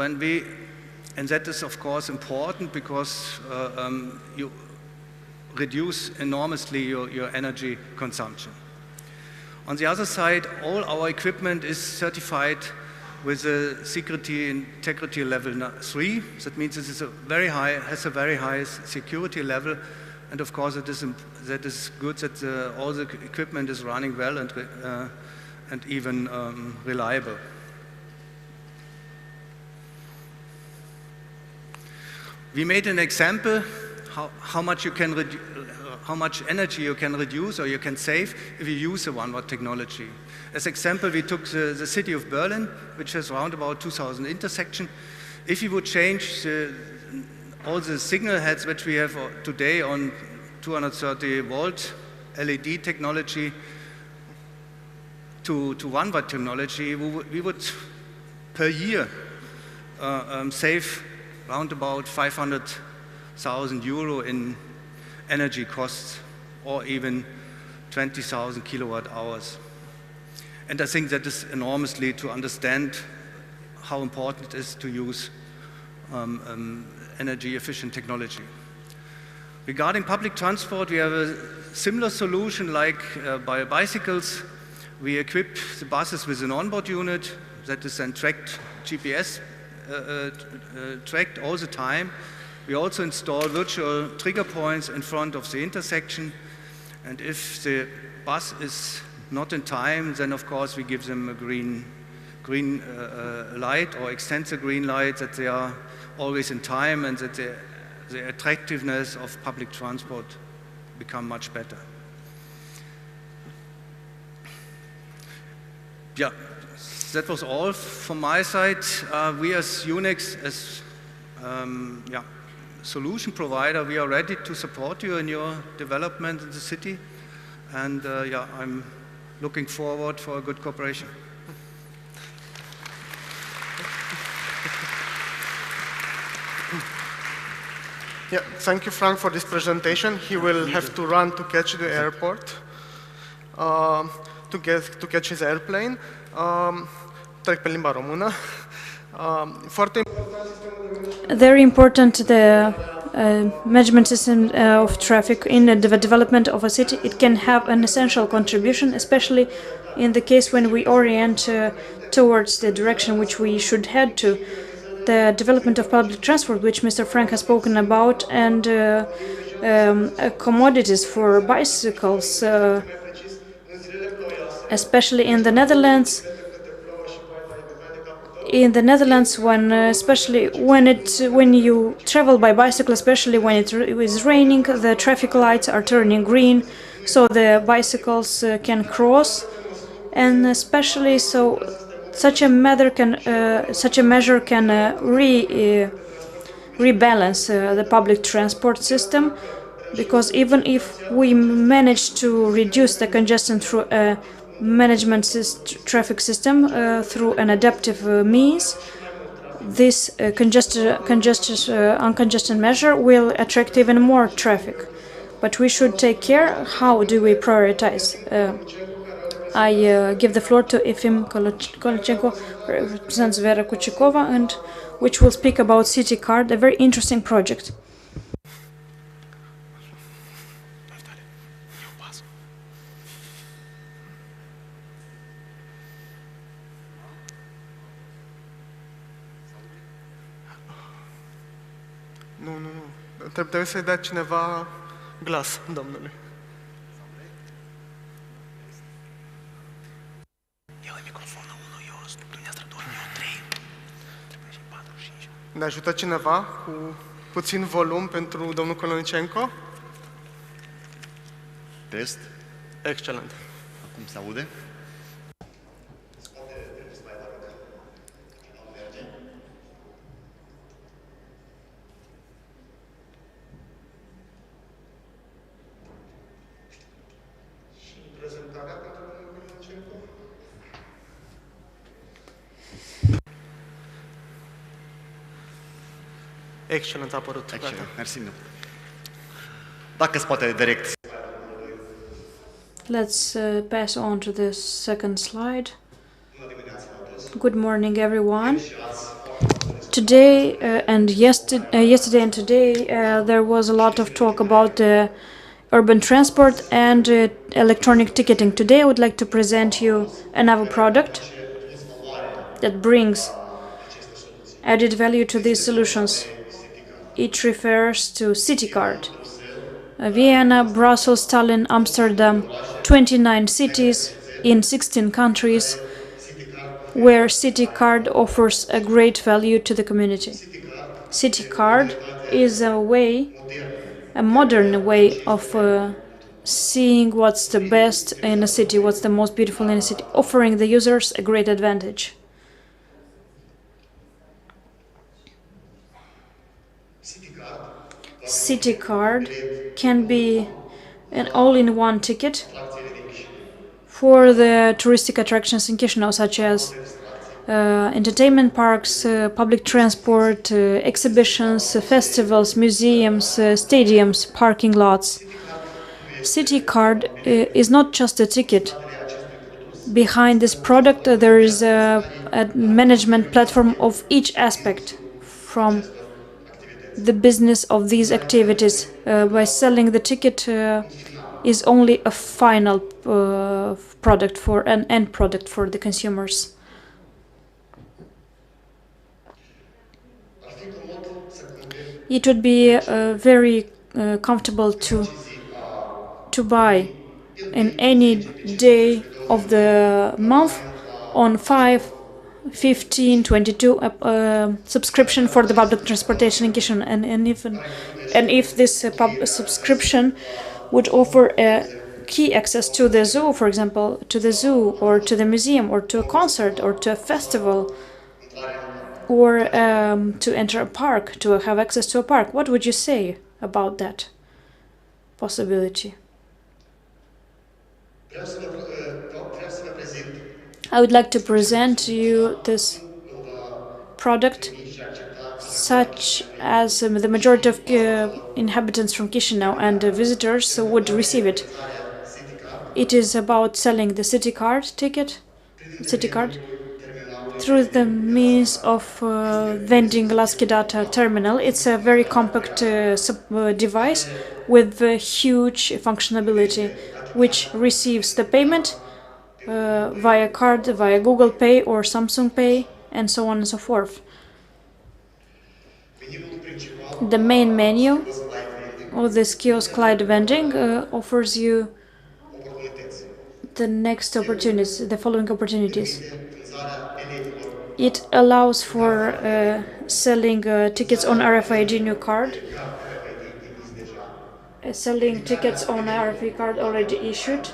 that is of course important because you reduce enormously your energy consumption. On the other side, all our equipment is certified with a security integrity level 3. That means it is has a very high security level, and of course that is good that all the equipment is running well and even reliable. We made an example how much energy you can reduce or you can save if you use a 1 watt technology. As example, we took the city of Berlin, which has around about 2,000 intersections. If you would change all the signal heads which we have today on 230 volt LED technology to 1 watt technology, we would per year save around about 500,000 euro in energy costs, or even 20,000 kilowatt hours. And I think that is enormously to understand how important it is to use energy efficient technology. Regarding public transport, we have a similar solution like by bicycles. We equip the buses with an onboard unit that is then tracked, GPS tracked all the time. We also install virtual trigger points in front of the intersection, and if the bus is not in time, then of course we give them a green light or extend the green light that they are always in time and that the attractiveness of public transport become much better. Yeah, that was all from my side. We as Unix, as solution provider, we are ready to support you in your development in the city, and I'm looking forward for a good cooperation. Yeah, thank you, Frank, for this presentation. He will have to run to catch the airport, to catch his airplane. Trec pe limba română. Very important, the management system of traffic in the development of a city. It can have an essential contribution, especially in the case when we orient towards the direction which we should head to. The development of public transport, which Mr. Frank has spoken about, and commodities for bicycles, especially in the Netherlands. In the Netherlands, especially when you travel by bicycle, especially when it is raining, the traffic lights are turning green, so the bicycles can cross, and especially so such a measure can rebalance the public transport system, because even if we manage to reduce the congestion through a traffic system through an adaptive means, this uncongestion measure will attract even more traffic. But we should take care how do we prioritize. I give the floor to Efim Kolichenko, represents Vera Kuchikova, and which will speak about City Card, a very interesting project. Nu. Trebuie să-i dea cineva glas, domnului. Ne ajută cineva cu puțin volum pentru domnul Kolonicenko? Test. Excelent. Acum se aude? Excelent a apărut. Excelent, mersi mult. Dacă se poate direct. Let's pass on to the second slide. Good morning, everyone. Today yesterday and today there was a lot of talk about urban transport and electronic ticketing. Today I would like to present you another product that brings added value to these solutions. It refers to City Card. Vienna, Brussels, Tallinn, Amsterdam, 29 cities in 16 countries where City Card offers a great value to the community. City Card is a modern way of seeing what's the best in a city, what's the most beautiful in a city, offering the users a great advantage. City Card can be an all-in-one ticket for the touristic attractions in Chișinău, such as entertainment parks, public transport, exhibitions, festivals, museums, stadiums, parking lots. City Card is not just a ticket. Behind this product there is a management platform of each aspect from the business of these activities. By selling the ticket is only a final product for an end product for the consumers. It would be very comfortable to buy in any day of the month on 5, 15, 22 subscription for the public transportation in Chișinău, and if this subscription would offer a key access to the zoo, for example, to the zoo or to the museum or to a concert or to a festival, or to enter a park, to have access to a park, what would you say about that possibility? I would like to present to you this product, such as the majority of inhabitants from Chișinău and visitors would receive it. It is about selling the City Card ticket, City Card, through the means of vending Lasky Data terminal. It's a very compact device with huge functionality, which receives the payment via card, via Google Pay or Samsung Pay, and so on and so forth. The main menu of this kiosk light vending offers you the next opportunities, the following opportunities. It allows for selling tickets on RFID new card, selling tickets on RFID card already issued,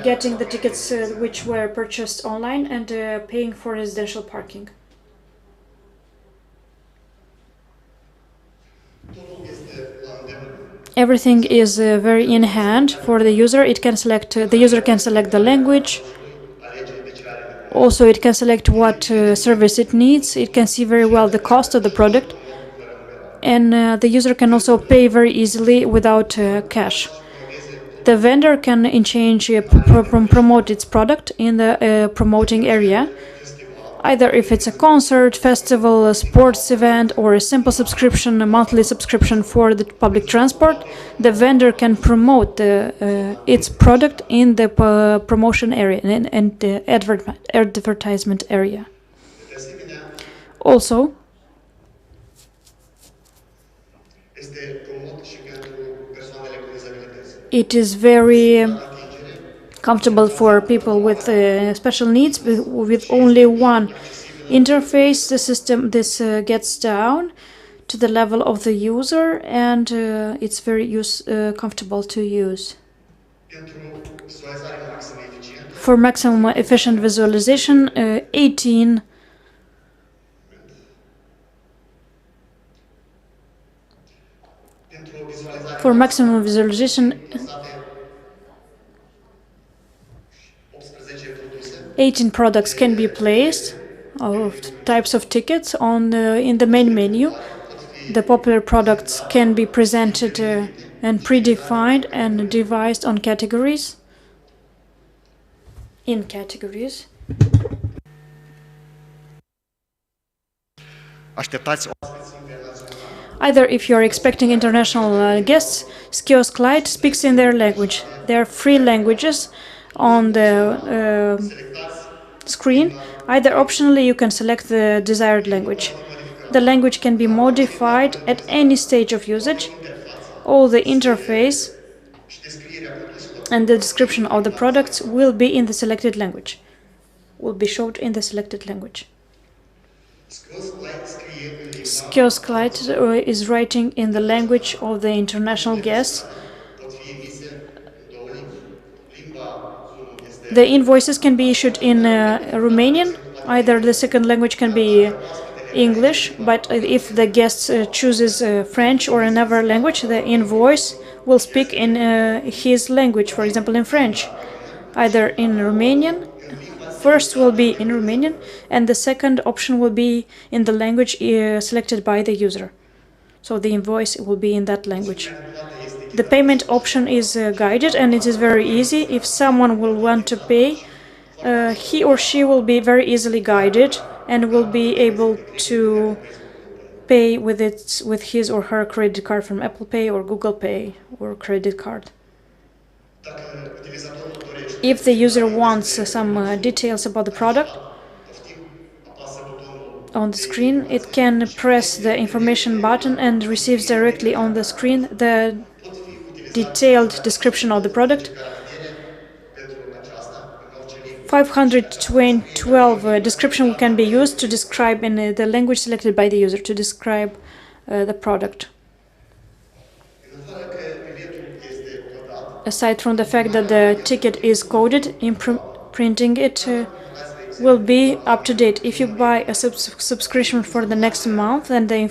getting the tickets which were purchased online, and paying for residential parking. Everything is very in hand for the user. It can select the user can select the language. Also, it can select what service it needs. It can see very well the cost of the product, and the user can also pay very easily without cash. The vendor can in change promote its product in the promoting area, either if it's a concert, festival, a sports event, or a simple subscription, a monthly subscription for the public transport. The vendor can promote its product in the promotion area and the advertisement area. Also, it is very comfortable for people with special needs, with only one interface, the system gets down to the level of the user, and it's very comfortable to use. For maximum efficient visualization, 18 for maximum visualization, 18 products can be placed, of types of tickets in the main menu. The popular products can be presented and predefined and devised on categories. In categories. Either if you are expecting international guests, Kiosk Lite speaks in their language. There are 3 languages on the screen. Either optionally you can select the desired language. The language can be modified at any stage of usage. All the interface and the description of the products will be in the selected language. Will be showed in the selected language. Kiosk Lite is writing in the language of the international guests. The invoices can be issued in Romanian. Either the second language can be English, but if the guest chooses French or another language, the invoice will speak in his language, for example in French. Either in Romanian, first will be in Romanian, and the second option will be in the language selected by the user. So the invoice will be in that language. The payment option is guided, and it is very easy. If someone will want to pay, he or she will be very easily guided and will be able to pay with his or her credit card from Apple Pay or Google Pay or credit card. If the user wants some details about the product on the screen, it can press the information button and receives directly on the screen the detailed description of the product. 512 description can be used to describe in the language selected by the user to describe the product. Aside from the fact that the ticket is coded, printing it will be up to date. If you buy a subscription for the next month, then the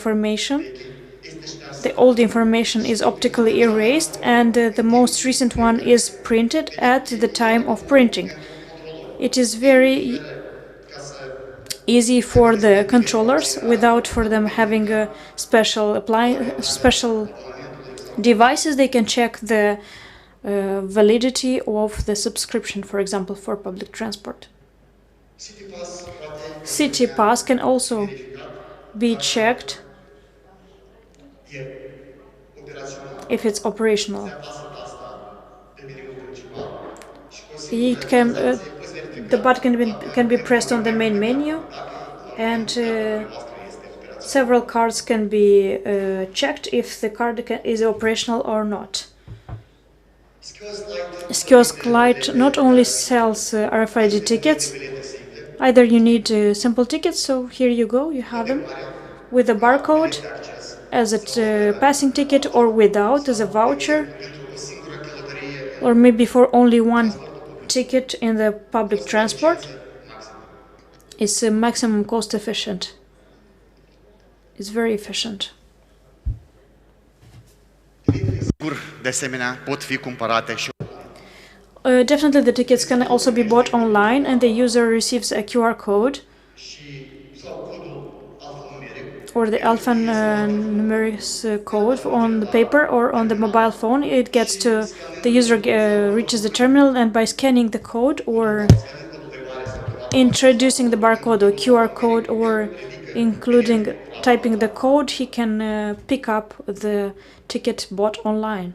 old information is optically erased, and the most recent one is printed at the time of printing. It is very easy for the controllers, without for them having a special devices. They can check the validity of the subscription, for example, for public transport. City Pass can also be checked if it's operational. It can the button can be pressed on the main menu, and several cards can be checked if the card is operational or not. Kiosk Lite not only sells RFID tickets. Either you need simple tickets, so here you go, you have them with a barcode as a passing ticket, or without as a voucher, or maybe for only one ticket in the public transport. It's maximum cost efficient. It's very efficient. Definitely the tickets can also be bought online, and the user receives a QR code or the alphanumeric code on the paper or on the mobile phone. It gets to the user reaches the terminal, and by scanning the code or introducing the barcode or QR code or typing the code, he can pick up the ticket bought online.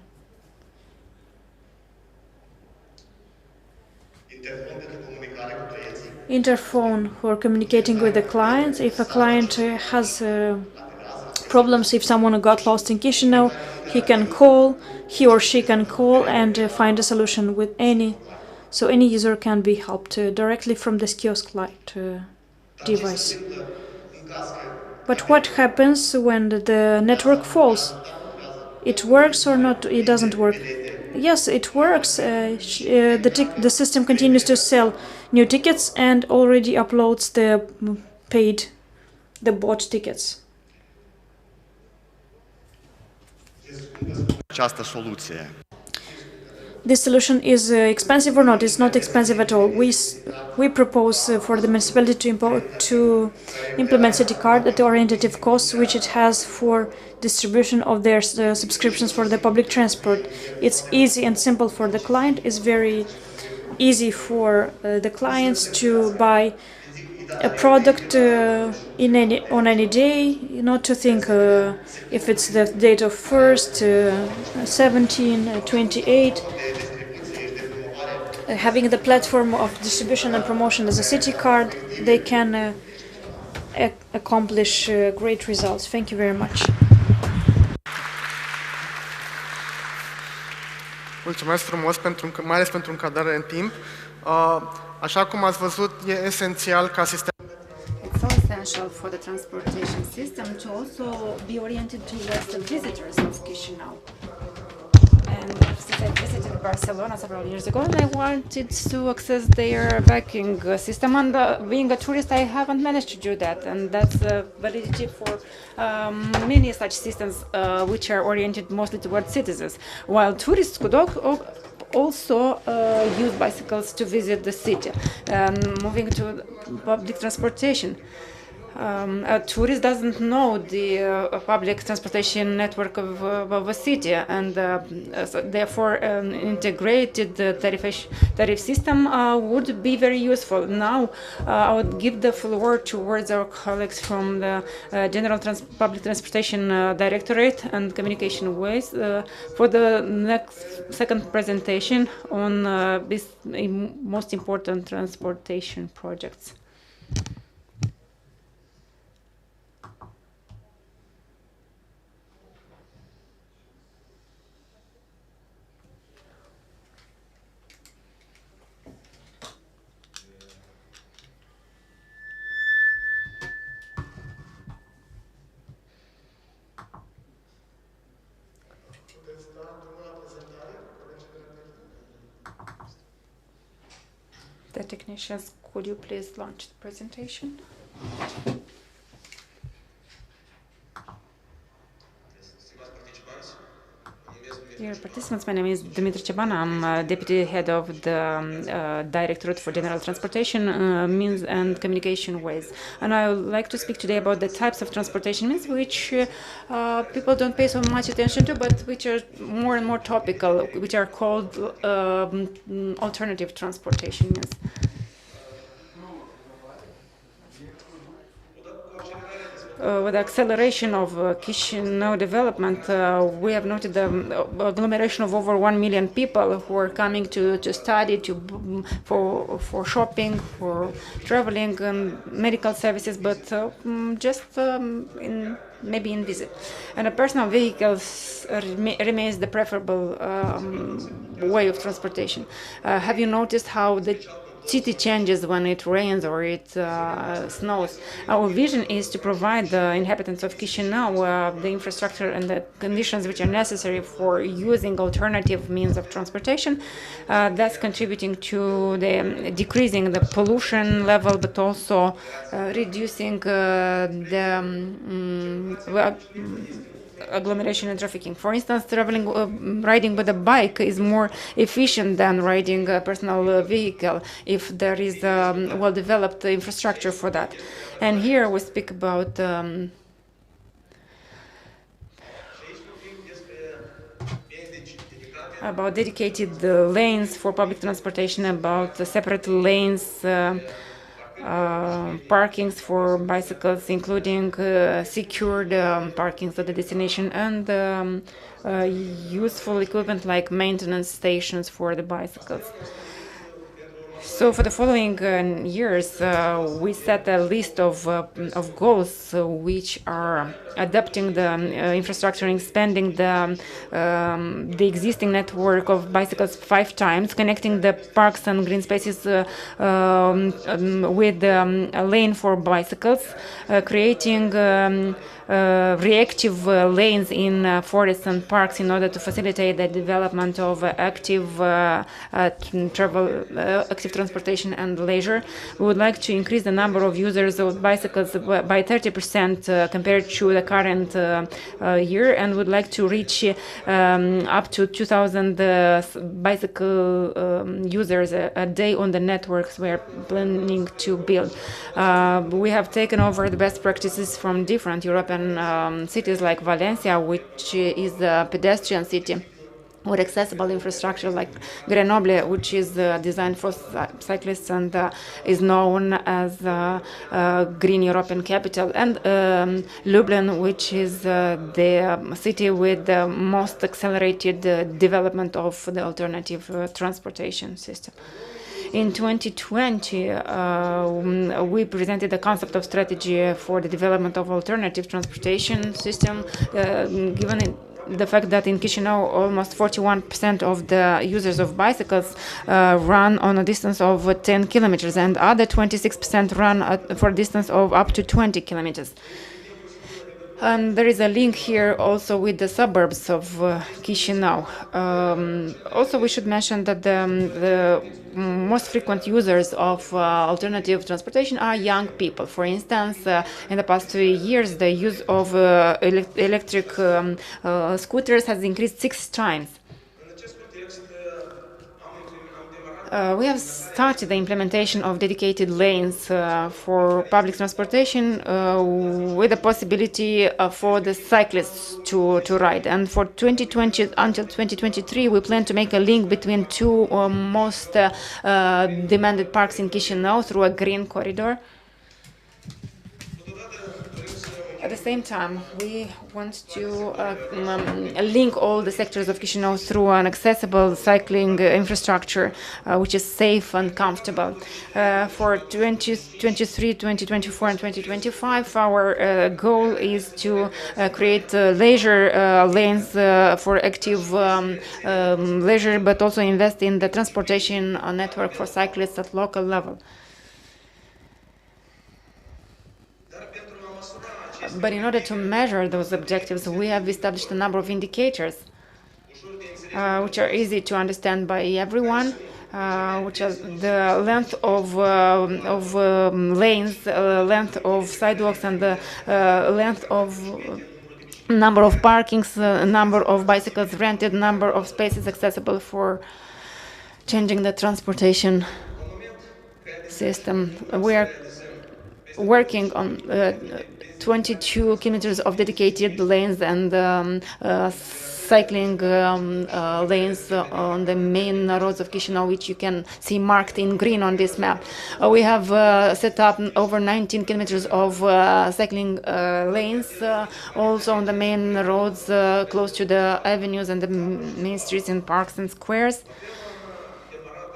Interphone for communicating with the clients. If a client has problems, if someone got lost in Chișinău, he or she can call and find a solution with any user can be helped directly from this Kiosk Lite device. But what happens when the network falls? It works or not? It doesn't work. Yes, it works. The system continues to sell new tickets and already uploads the bought tickets. Această soluție. This solution is expensive or not? It's not expensive at all. We propose for the municipality to implement city card at the orientative costs which it has for distribution of their subscriptions for the public transport. It's easy and simple for the client. It's very easy for the clients to buy a product on any day, not to think if it's the date of 1st, 17, 28. Having the platform of distribution and promotion as a city card, they can accomplish great results. Thank you very much. Mulțumesc frumos, mai ales pentru încadrare în timp. Așa cum ați văzut, e esențial ca sistemul. It's so essential for the transportation system to also be oriented towards the visitors of Chișinău. And since I visited Barcelona several years ago, and I wanted to access their banking system, and being a tourist, I haven't managed to do that, and that's validity for many such systems which are oriented mostly towards citizens, while tourists could also use bicycles to visit the city. Moving to public transportation. A tourist doesn't know the public transportation network of a city, and so therefore integrated tariff system would be very useful. Now I would give the floor towards our colleagues from the General Public Transportation Directorate and Communication Ways for the second presentation on these most important transportation projects. The technicians, could you please launch the presentation? Dear participants, my name is Dmitry Chaban. I'm Deputy Head of the Directorate for General Transportation Means and Communication Ways. And I would like to speak today about the types of transportation means which people don't pay so much attention to, but which are more and more topical, which are called alternative transportation means. With the acceleration of Chișinău development, we have noted the agglomeration of over 1 million people who are coming to study, for shopping, for traveling, and medical services, but just maybe in visit. And a personal vehicle remains the preferable way of transportation. Have you noticed how the city changes when it rains or it snows? Our vision is to provide the inhabitants of Chișinău the infrastructure and the conditions which are necessary for using alternative means of transportation, thus contributing to the decreasing the pollution level, but also reducing the agglomeration and trafficking. For instance, riding with a bike is more efficient than riding a personal vehicle if there is a well-developed infrastructure for that. And here we speak about dedicated lanes for public transportation, about separate lanes, parkings for bicycles, including secured parkings at the destination, and useful equipment like maintenance stations for the bicycles. So for the following years, we set a list of goals which are adapting the infrastructure and expanding the existing network of bicycles 5 times, connecting the parks and green spaces with a lane for bicycles, creating reactive lanes in forests and parks in order to facilitate the development of active transportation and leisure. We would like to increase the number of users of bicycles by 30% compared to the current year, and would like to reach up to 2,000 bicycle users a day on the networks we are planning to build. We have taken over the best practices from different European cities like Valencia, which is a pedestrian city with accessible infrastructure, like Grenoble, which is designed for cyclists and is known as Green European Capital, and Lublin, which is the city with the most accelerated development of the alternative transportation system. In 2020, we presented the concept of strategy for the development of alternative transportation system, given the fact that in Chișinău, almost 41% of the users of bicycles run on a distance of 10 kilometers, and other 26% run for a distance of up to 20 kilometers. There is a link here also with the suburbs of Chișinău. Also, we should mention that the most frequent users of alternative transportation are young people. For instance, in the past 2 years, the use of electric scooters has increased 6 times. We have started the implementation of dedicated lanes for public transportation with the possibility for the cyclists to ride. And for 2020 until 2023, we plan to make a link between 2 most demanded parks in Chișinău through a green corridor. At the same time, we want to link all the sectors of Chișinău through an accessible cycling infrastructure, which is safe and comfortable. For 2023, 2024, and 2025, our goal is to create leisure lanes for active leisure, but also invest in the transportation network for cyclists at local level. But in order to measure those objectives, we have established a number of indicators which are easy to understand by everyone, which are the length of lanes, length of sidewalks, and the length of number of parkings, number of bicycles rented, number of spaces accessible for changing the transportation system. We are working on 22 kilometers of dedicated lanes and cycling lanes on the main roads of Chișinău, which you can see marked in green on this map. We have set up over 19 kilometers of cycling lanes, also on the main roads close to the avenues and the main streets in parks and squares.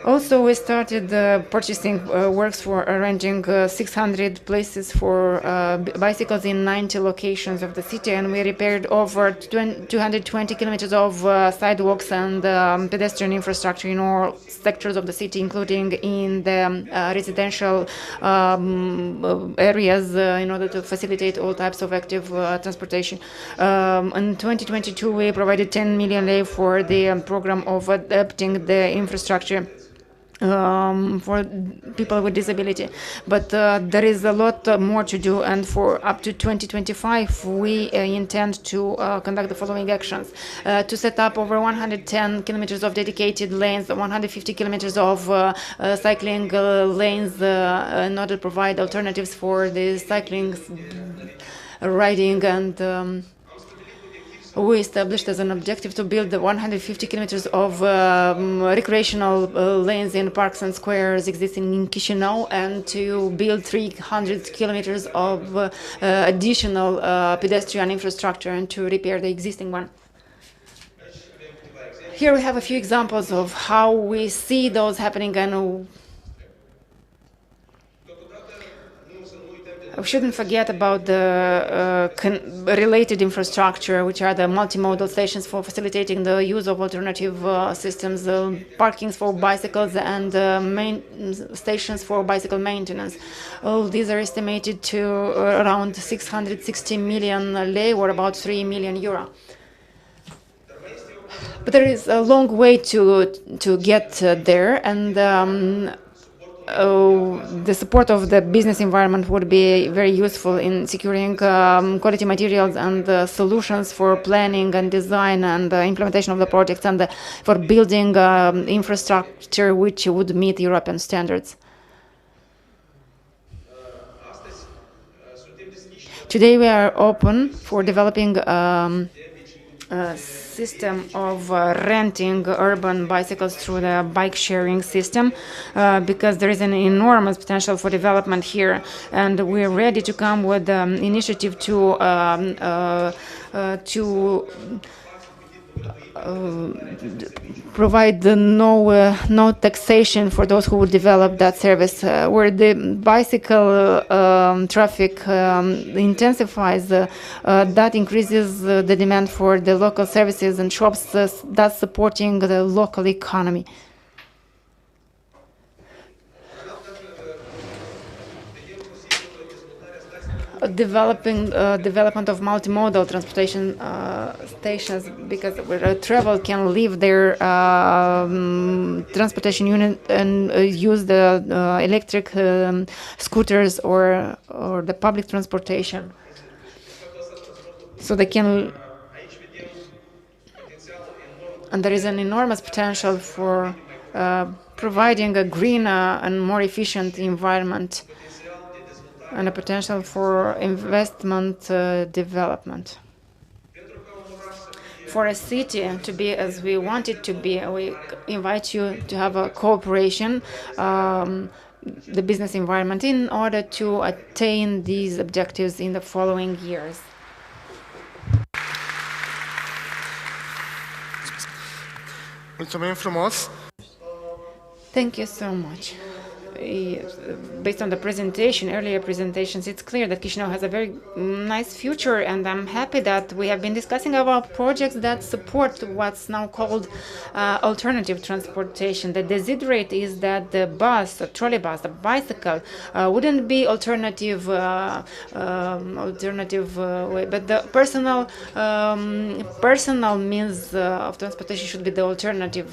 Also, we started purchasing works for arranging 600 places for bicycles in 90 locations of the city, and we repaired over 220 kilometers of sidewalks and pedestrian infrastructure in all sectors of the city, including in the residential areas, in order to facilitate all types of active transportation. In 2022, we provided 10 million lei for the program of adapting the infrastructure for people with disability, but there is a lot more to do, and for up to 2025 we intend to conduct the following actions: to set up over 110 kilometers of dedicated lanes, 150 kilometers of cycling lanes in order to provide alternatives for the cycling, riding, and we established as an objective to build the 150 kilometers of recreational lanes in parks and squares existing in Chișinău, and to build 300 kilometers of additional pedestrian infrastructure and to repair the existing one. Here we have a few examples of how we see those happening and We shouldn't forget about the related infrastructure, which are the multimodal stations for facilitating the use of alternative systems, parkings for bicycles, and main stations for bicycle maintenance. All these are estimated to around 660 million lei, or about 3 million euro. But there is a long way to get there, and the support of the business environment would be very useful in securing quality materials and solutions for planning and design and implementation of the projects, and for building infrastructure which would meet European standards. Today we are open for developing a system of renting urban bicycles through the bike sharing system, because there is an enormous potential for development here, and we're ready to come with an initiative to provide no taxation for those who would develop that service. Where the bicycle traffic intensifies, that increases the demand for the local services and shops, thus supporting the local economy. Development of multimodal transportation stations, because where travel can leave their transportation unit and use the electric scooters or the public transportation, so they can. And there is an enormous potential for providing a greener and more efficient environment, and a potential for investment development. For a city to be as we want it to be, we invite you to have a cooperation, the business environment, in order to attain these objectives in the following years. Mulțumim frumos. Thank you so much. Based on the earlier presentations, it's clear that Chișinău has a very nice future, and I'm happy that we have been discussing about projects that support what's now called alternative transportation. The desiderate is that the bus, the trolley bus, the bicycle wouldn't be alternative way, but the personal means of transportation should be the alternative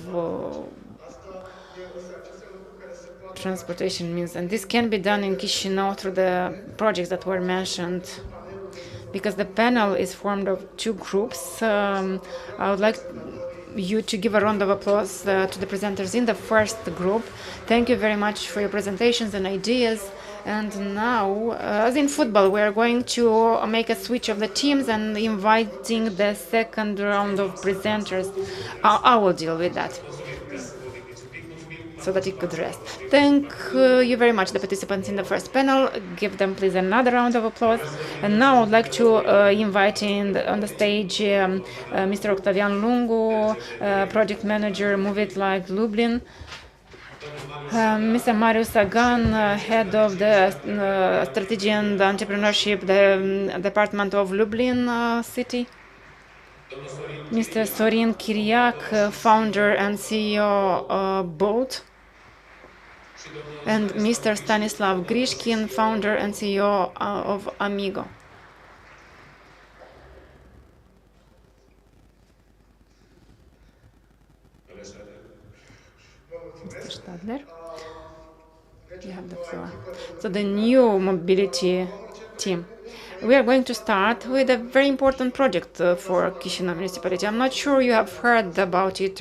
transportation means, and this can be done in Chișinău through the projects that were mentioned. Because the panel is formed of two groups, I would like you to give a round of applause to the presenters in the first group. Thank you very much for your presentations and ideas. And now, as in football, we are going to make a switch of the teams and inviting the second round of presenters. I will deal with that, so that it could rest. Thank you very much, the participants in the first panel. Give them please another round of applause. And now I would like to invite on the stage Mr. Octavian Lungu, project manager, Move It Like Lublin. Mr. Marius Sagan, head of the strategy and entrepreneurship, the department of Lublin city. Mr. Sorin Chiriac, founder and CEO Bolt. And Mr. Stanislav Grishkin, founder and CEO of Amigo. Mr. Stadler, you have the floor. So the new mobility team. We are going to start with a very important project for Chișinău municipality. I'm not sure you have heard about it.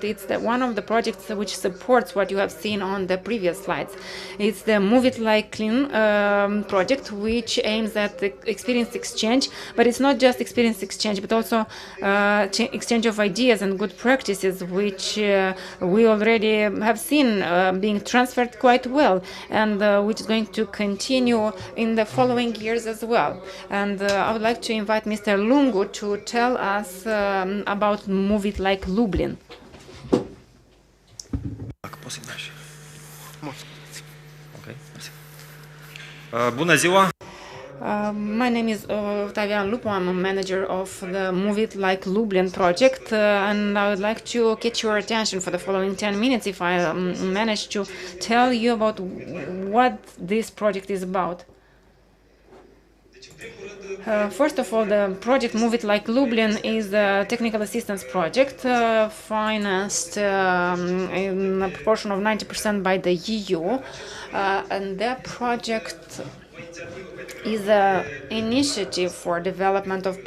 It's one of the projects which supports what you have seen on the previous slides. It's the Move It Like Clean project, which aims at experience exchange, but it's not just experience exchange, but also exchange of ideas and good practices, which we already have seen being transferred quite well, and which is going to continue in the following years as well. And I would like to invite Mr. Lungu to tell us about Move It Like Lublin. Bună ziua! My name is Octavian Lupo. I'm a manager of the Move It Like Lublin project, and I would like to get your attention for the following 10 minutes if I manage to tell you about what this project is about. First of all, the project Move It Like Lublin is a technical assistance project financed in a proportion of 90% by the EU, and that project is an initiative for development of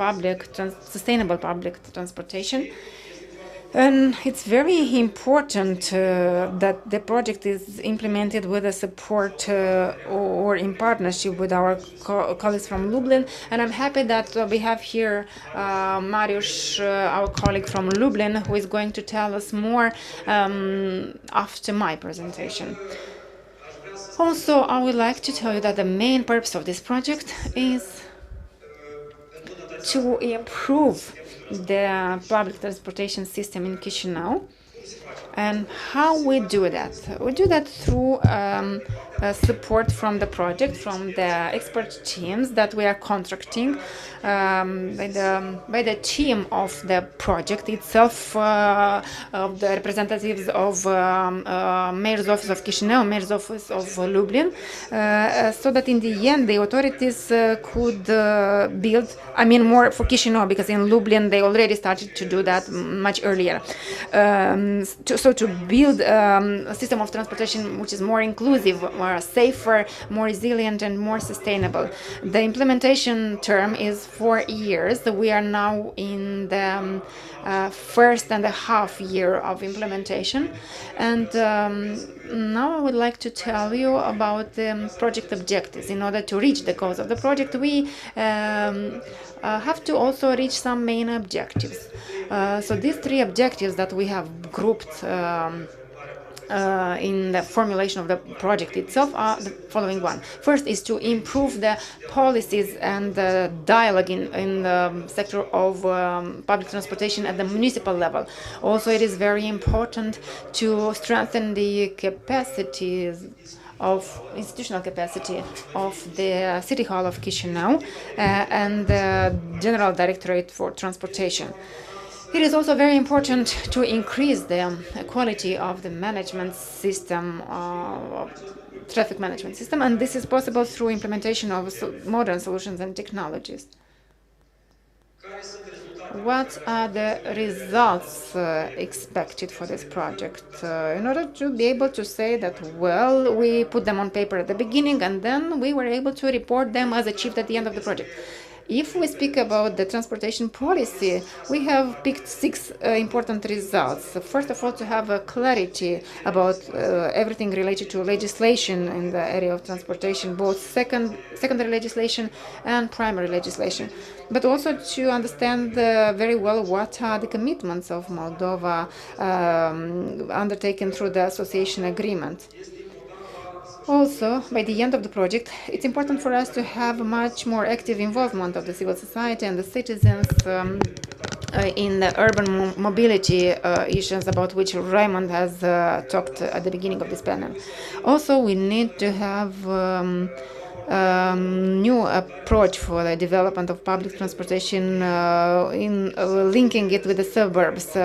sustainable public transportation. And it's very important that the project is implemented with the support or in partnership with our colleagues from Lublin. And I'm happy that we have here Mariusz, our colleague from Lublin, who is going to tell us more after my presentation. Also, I would like to tell you that the main purpose of this project is to improve the public transportation system in Chișinău. And how we do that? We do that through support from the project, from the expert teams that we are contracting by the team of the project itself, of the representatives of Mayor's Office of Chișinău, Mayor's Office of Lublin, so that in the end the authorities could build, I mean more for Chișinău, because in Lublin they already started to do that much earlier. So to build a system of transportation which is more inclusive, more safer, more resilient and more sustainable. The implementation term is 4 years. We are now in the first and a half year of implementation, and now I would like to tell you about the project objectives. In order to reach the goals of the project, we have to also reach some main objectives. So these 3 objectives that we have grouped in the formulation of the project itself are the following one. First is to improve the policies and the dialogue in the sector of public transportation at the municipal level. Also, it is very important to strengthen the capacities of institutional capacity of the City Hall of Chișinău and the General Directorate for Transportation. It is also very important to increase the quality of the management system, traffic management system, and this is possible through implementation of modern solutions and technologies. What are the results expected for this project? In order to be able to say that, well, we put them on paper at the beginning and then we were able to report them as achieved at the end of the project. If we speak about the transportation policy, we have picked 6 important results. First of all, to have a clarity about everything related to legislation in the area of transportation, both secondary legislation and primary legislation, but also to understand very well what are the commitments of Moldova undertaken through the association agreement. Also, by the end of the project, it's important for us to have much more active involvement of the civil society and the citizens in the urban mobility issues about which Raymond has talked at the beginning of this panel. Also, we need to have new approach for the development of public transportation in linking it with the suburbs.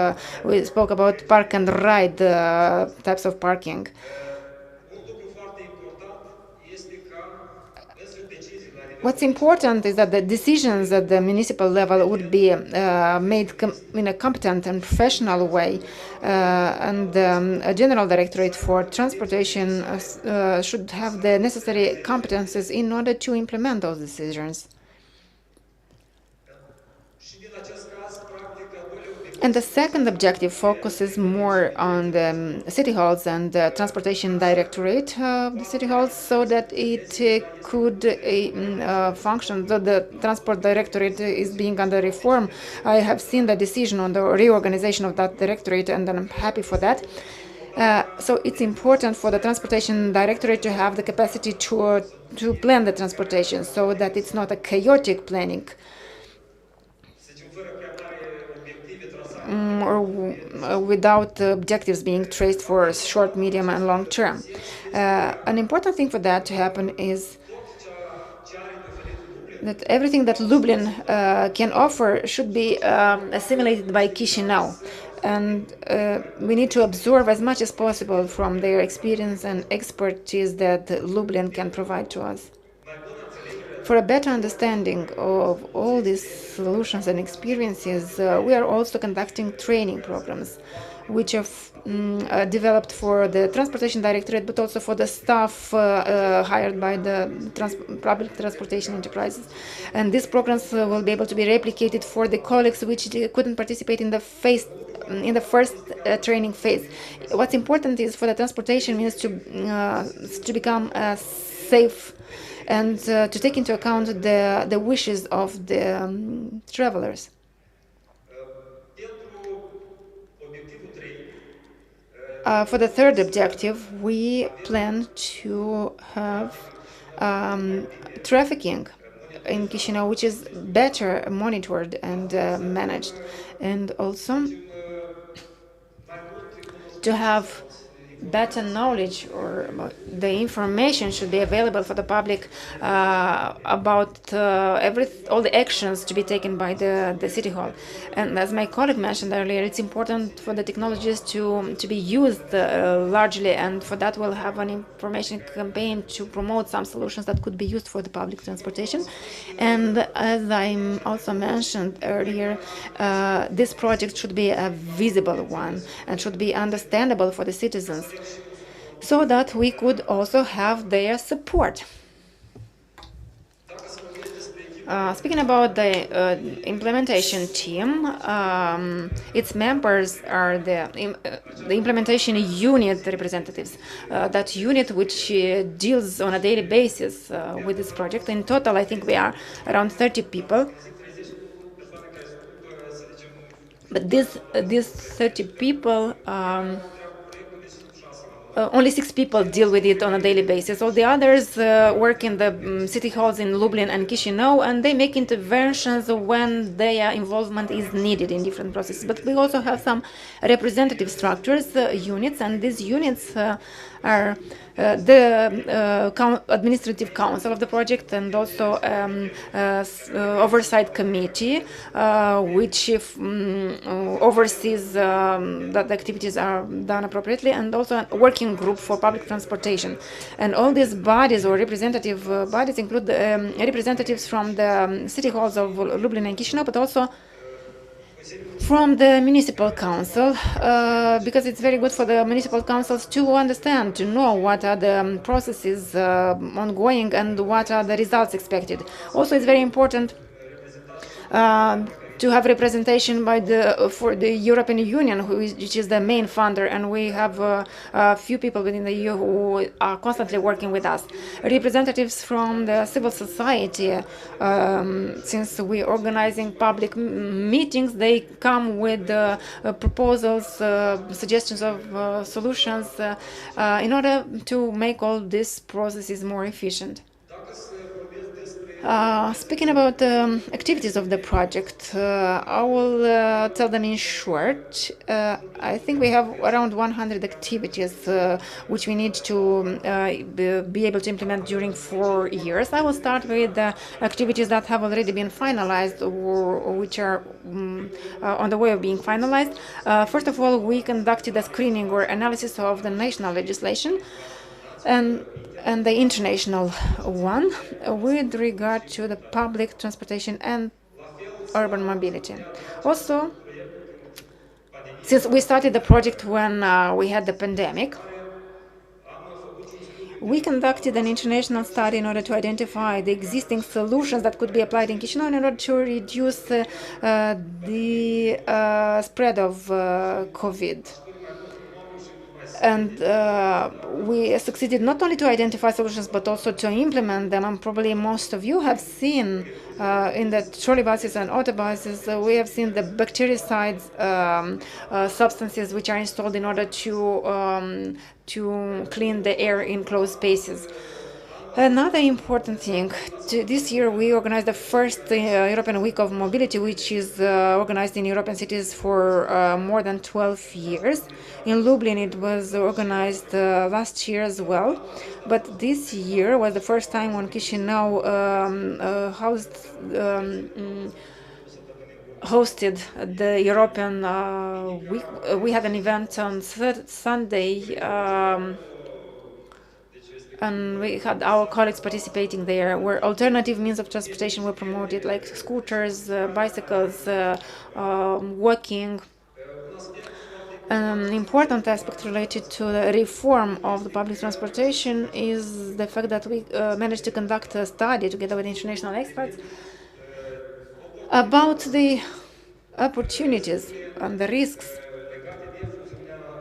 We spoke about park and ride types of parking. What's important is that the decisions at the municipal level would be made in a competent and professional way, and a General Directorate for Transportation should have the necessary competences in order to implement those decisions. And the second objective focuses more on the city halls and the transportation directorate of the city halls, so that it could function. The transport directorate is being under reform. I have seen the decision on the reorganization of that directorate, and I'm happy for that. So it's important for the transportation directorate to have the capacity to plan the transportation, so that it's not a chaotic planning. Or without objectives being traced for short, medium and long term. An important thing for that to happen is that everything that Lublin can offer should be assimilated by Chișinău. And we need to absorb as much as possible from their experience and expertise that Lublin can provide to us. For a better understanding of all these solutions and experiences, we are also conducting training programs, which are developed for the Transportation Directorate, but also for the staff hired by the public transportation enterprises. And these programs will be able to be replicated for the colleagues which couldn't participate in the first training phase. What's important is for the transportation means to become safe and to take into account the wishes of the travelers. For the third objective, we plan to have trafficking in Chișinău, which is better monitored and managed, and also to have better knowledge, or the information should be available for the public about all the actions to be taken by the City Hall. And as my colleague mentioned earlier, it's important for the technologies to be used largely, and for that we'll have an information campaign to promote some solutions that could be used for the public transportation. And as I also mentioned earlier, this project should be a visible one and should be understandable for the citizens, so that we could also have their support. Speaking about the implementation team, its members are the implementation unit representatives. That unit which deals on a daily basis with this project. In total, I think we are around 30 people. But these 30 people, only 6 people deal with it on a daily basis. All the others work in the city halls in Lublin and Chișinău, and they make interventions when their involvement is needed in different processes. But we also have some representative structures, units, and these units are the administrative council of the project, and also oversight committee, which oversees that the activities are done appropriately, and also a working group for public transportation. And all these bodies or representative bodies include representatives from the city halls of Lublin and Chișinău, but also from the municipal council, because it's very good for the municipal councils to understand, to know what are the processes ongoing and what are the results expected. Also, it's very important to have representation by for the European Union, which is the main funder, and we have a few people within the EU who are constantly working with us. Representatives from the civil society, since we're organizing public meetings, they come with proposals, suggestions of solutions in order to make all these processes more efficient. Speaking about the activities of the project, I will tell them in short. I think we have around 100 activities which we need to be able to implement during 4 years. I will start with the activities that have already been finalized or which are on the way of being finalized. First of all, we conducted a screening or analysis of the national legislation and the international one with regard to the public transportation and urban mobility. Also, since we started the project when we had the pandemic, we conducted an international study in order to identify the existing solutions that could be applied in Chișinău in order to reduce the spread of COVID. And we succeeded not only to identify solutions, but also to implement them. And probably most of you have seen in the trolley buses and autobuses, we have seen the bactericides substances which are installed in order to clean the air in closed spaces. Another important thing, this year we organized the first European Week of Mobility, which is organized in European cities for more than 12 years. In Lublin it was organized last year as well, but this year was the first time when Chișinău hosted the European Week. We had an event on Sunday, and we had our colleagues participating there, where alternative means of transportation were promoted, like scooters, bicycles, walking. An important aspect related to the reform of the public transportation is the fact that we managed to conduct a study together with international experts about the opportunities and the risks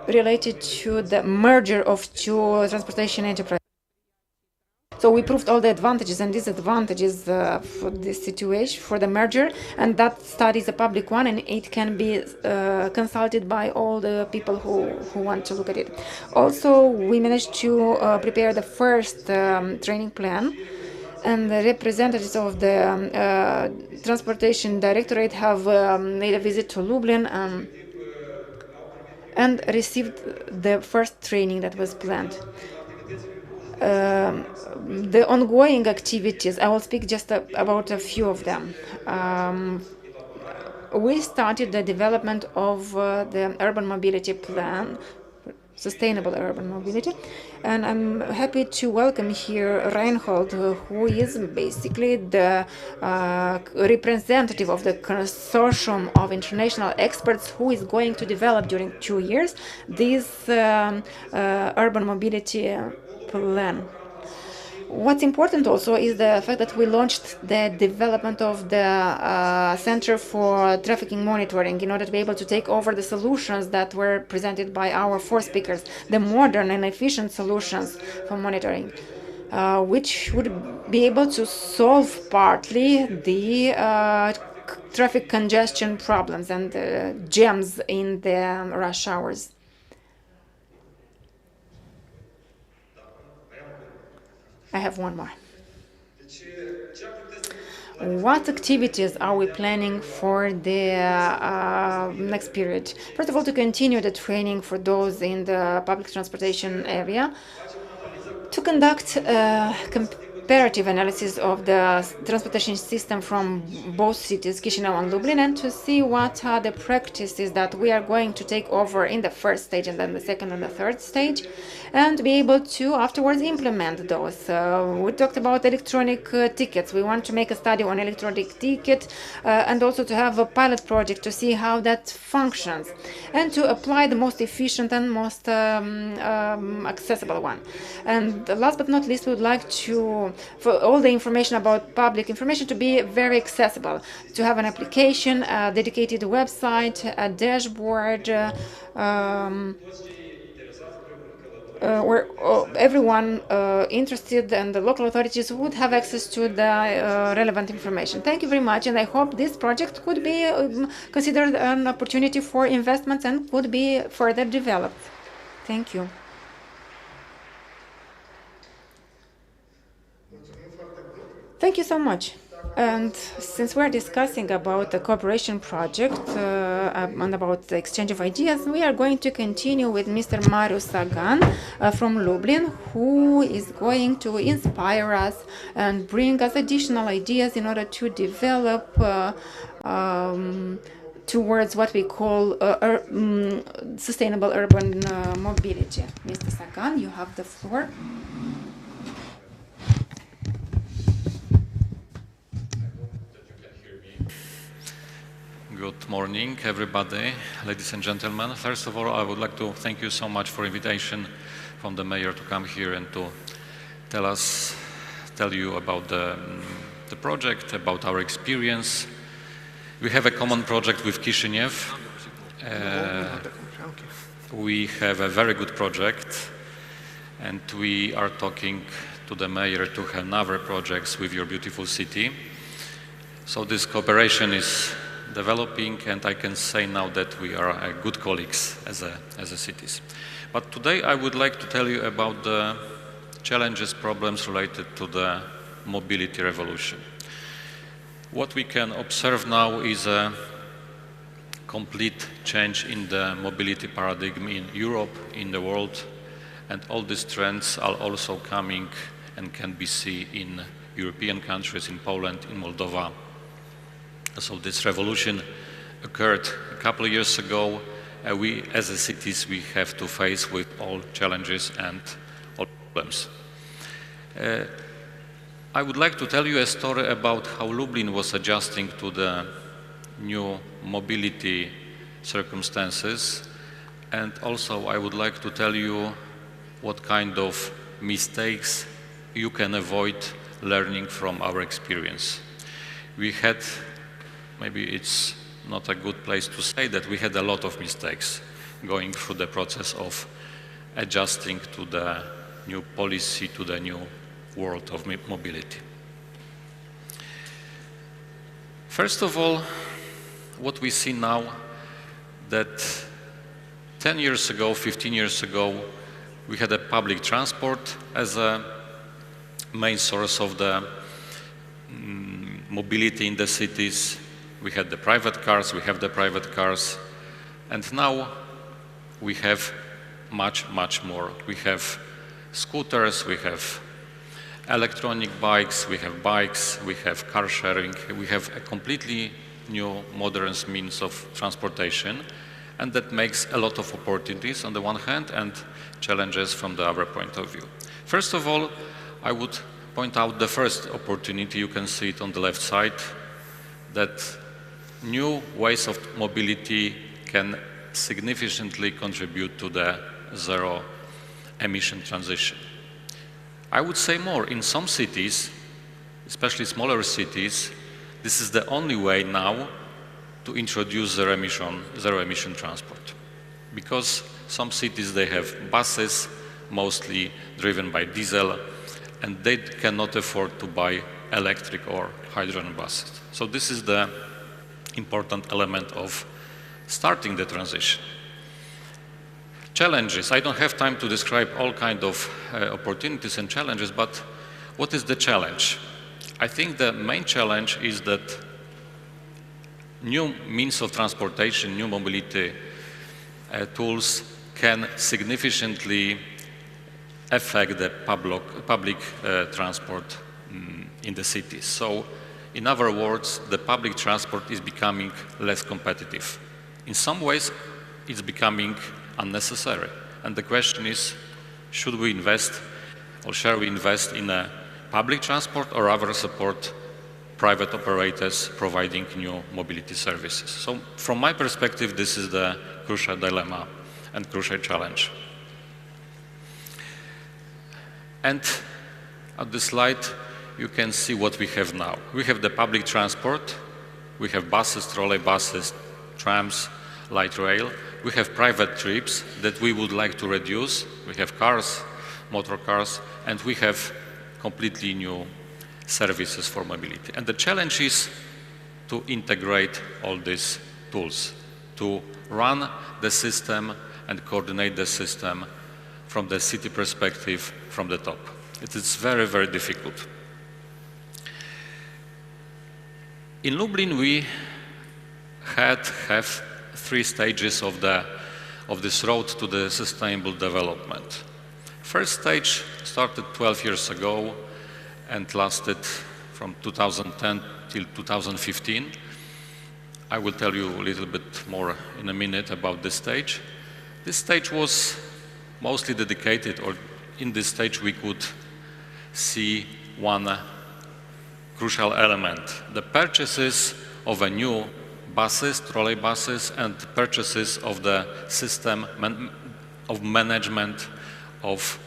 related to the merger of two transportation enterprises. So we proved all the advantages and disadvantages for this situation, for the merger, and that study is a public one, and it can be consulted by all the people who want to look at it. Also, we managed to prepare the first training plan, and the representatives of the Transportation Directorate have made a visit to Lublin and received the first training that was planned. The ongoing activities, I will speak just about a few of them. We started the development of the urban mobility plan, sustainable urban mobility, and I'm happy to welcome here Reinhold, who is basically the representative of the consortium of international experts who is going to develop during 2 years this urban mobility plan. What's important also is the fact that we launched the development of the Center for Trafficking Monitoring in order to be able to take over the solutions that were presented by our 4 speakers, the modern and efficient solutions for monitoring, which would be able to solve partly the traffic congestion problems and jams in the rush hours. I have one more. What activities are we planning for the next period? First of all, to continue the training for those in the public transportation area, to conduct comparative analysis of the transportation system from both cities, Chișinău and Lublin, and to see what are the practices that we are going to take over in the first stage and then the second and the third stage, and be able to afterwards implement those. We talked about electronic tickets. We want to make a study on electronic ticket and also to have a pilot project to see how that functions and to apply the most efficient and most accessible one. And last but not least, we would like to, for all the information about public information to be very accessible, to have an application, a dedicated website, a dashboard, where everyone interested and the local authorities would have access to the relevant information. Thank you very much, and I hope this project could be considered an opportunity for investments and could be further developed. Thank you. Thank you so much. And since we're discussing about the cooperation project and about the exchange of ideas, we are going to continue with Mr. Marius Sagan from Lublin, who is going to inspire us and bring us additional ideas in order to develop towards what we call sustainable urban mobility. Mr. Sagan, you have the floor. Good morning, everybody, ladies and gentlemen. First of all, I would like to thank you so much for invitation from the mayor to come here and to tell you about the project, about our experience. We have a common project with Chișinău. We have a very good project, and we are talking to the mayor to have other projects with your beautiful city. So this cooperation is developing, and I can say now that we are good colleagues as a cities. But today I would like to tell you about the challenges, problems related to the mobility revolution. What we can observe now is a complete change in the mobility paradigm in Europe, in the world, and all these trends are also coming and can be seen in European countries, in Poland, in Moldova. So this revolution occurred a couple of years ago. We, as a cities, we have to face with all challenges and all problems. I would like to tell you a story about how Lublin was adjusting to the new mobility circumstances, and also I would like to tell you what kind of mistakes you can avoid learning from our experience. We had, maybe it's not a good place to say that, we had a lot of mistakes going through the process of adjusting to the new policy, to the new world of mobility. First of all, what we see now, that 10 years ago, 15 years ago, we had a public transport as a main source of the mobility in the cities. We had the private cars, we have the private cars, and now we have much, much more. We have scooters, we have electronic bikes, we have car sharing, we have a completely new modern means of transportation, and that makes a lot of opportunities on the one hand and challenges from the other point of view. First of all, I would point out the first opportunity. You can see it on the left side, that new ways of mobility can significantly contribute to the zero emission transition. I would say more, in some cities, especially smaller cities, this is the only way now to introduce zero emission transport. Because some cities, they have buses, mostly driven by diesel, and they cannot afford to buy electric or hydrogen buses. So this is the important element of starting the transition. Challenges. I don't have time to describe all kinds of opportunities and challenges, but what is the challenge? I think the main challenge is that new means of transportation, new mobility tools can significantly affect the public transport in the cities. So, in other words, the public transport is becoming less competitive. In some ways, it's becoming unnecessary. And the question is, should we invest or shall we invest in a public transport or rather support private operators providing new mobility services? So from my perspective, this is the crucial dilemma and crucial challenge. And at this slide, you can see what we have now. We have the public transport, we have buses, trolley buses, trams, light rail. We have private trips that we would like to reduce. We have cars, motor cars, and we have completely new services for mobility. And the challenge is to integrate all these tools, to run the system and coordinate the system from the city perspective, from the top. It is very, very difficult. In Lublin, we have 3 stages of this road to the sustainable development. First stage started 12 years ago and lasted from 2010 till 2015. I will tell you a little bit more in a minute about this stage. This stage was mostly dedicated, or in this stage we could see one crucial element: the purchases of a new buses, trolley buses, and purchases of the system of management of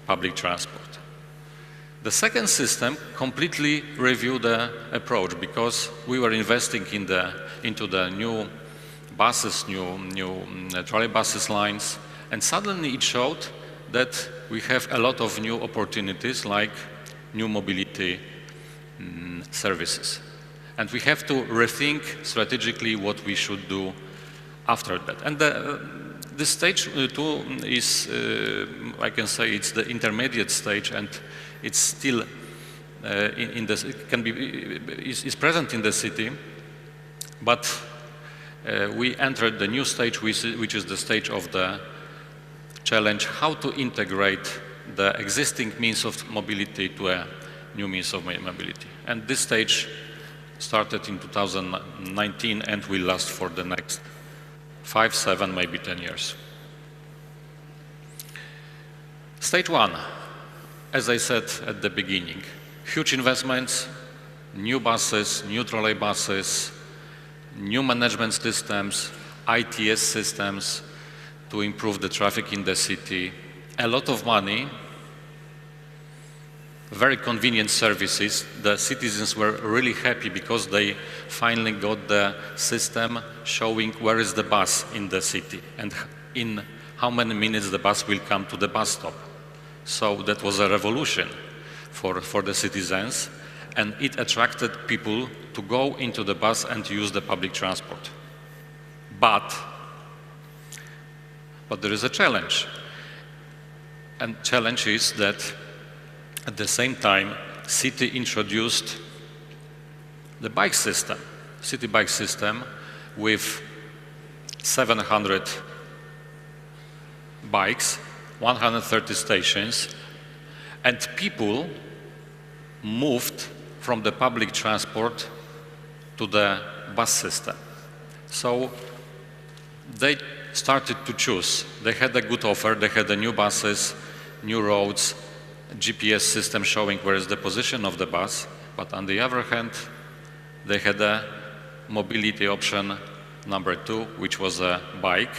public transport. The second system completely reviewed the approach, because we were investing into the new buses, new trolley buses lines, and suddenly it showed that we have a lot of new opportunities, like new mobility services. And we have to rethink strategically what we should do after that. And This stage 2 is, I can say, it's the intermediate stage, and it's still is present in the city, but we entered the new stage, which is the stage of the challenge, how to integrate the existing means of mobility to a new means of mobility. And this stage started in 2019 and will last for the next 5, 7, maybe 10 years. Stage 1, as I said at the beginning, huge investments, new buses, new trolley buses, new management systems, ITS systems to improve the traffic in the city, a lot of money, very convenient services. The citizens were really happy because they finally got the system showing where is the bus in the city and in how many minutes the bus will come to the bus stop. So that was a revolution for the citizens, and it attracted people to go into the bus and use the public transport. But there is a challenge. And challenge is that at the same time, city introduced the bike system, city bike system with 700 bikes, 130 stations, and people moved from the public transport to the bus system. So they started to choose. They had a good offer, they had the new buses, new roads, GPS system showing where is the position of the bus, but on the other hand, they had a mobility option number 2, which was a bike,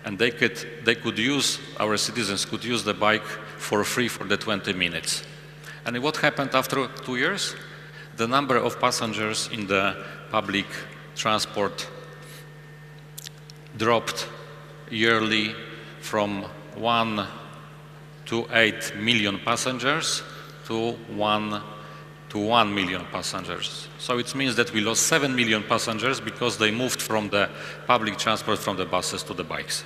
and they could use, our citizens could use the bike for free for the 20 minutes. And what happened after 2 years? The number of passengers in the public transport dropped yearly from 1.8 million passengers to 1 million passengers. So it means that we lost 7 million passengers because they moved from the public transport, from the buses to the bikes.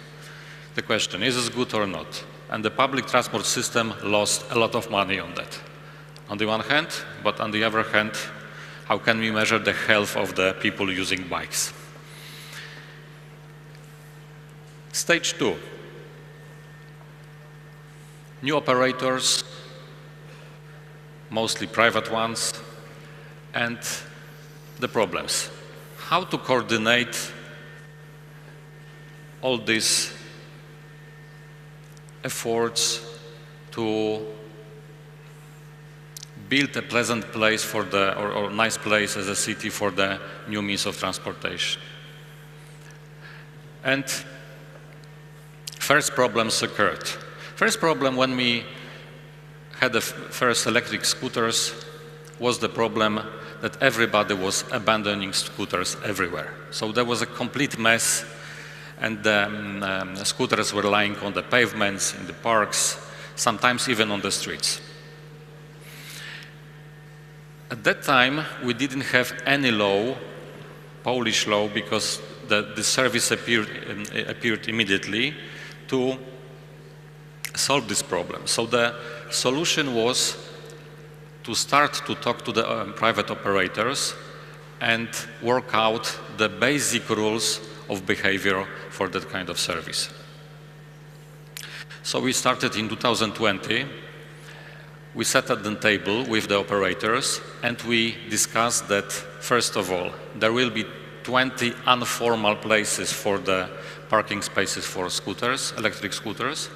The question, is this good or not? And the public transport system lost a lot of money on that. On the one hand, but on the other hand, how can we measure the health of the people using bikes? Stage 2. New operators, mostly private ones, and the problems. How to coordinate all these efforts to build a pleasant place for the, or nice place as a city for the new means of transportation. And first problems occurred. First problem when we had the first electric scooters was the problem that everybody was abandoning scooters everywhere. So there was a complete mess, and the scooters were lying on the pavements, in the parks, sometimes even on the streets. At that time, we didn't have any law, Polish law, because the service appeared immediately to solve this problem. So the solution was to start to talk to the private operators and work out the basic rules of behavior for that kind of service. So we started in 2020. We sat at the table with the operators and we discussed that, first of all, there will be 20 informal places for the parking spaces for scooters, electric scooters.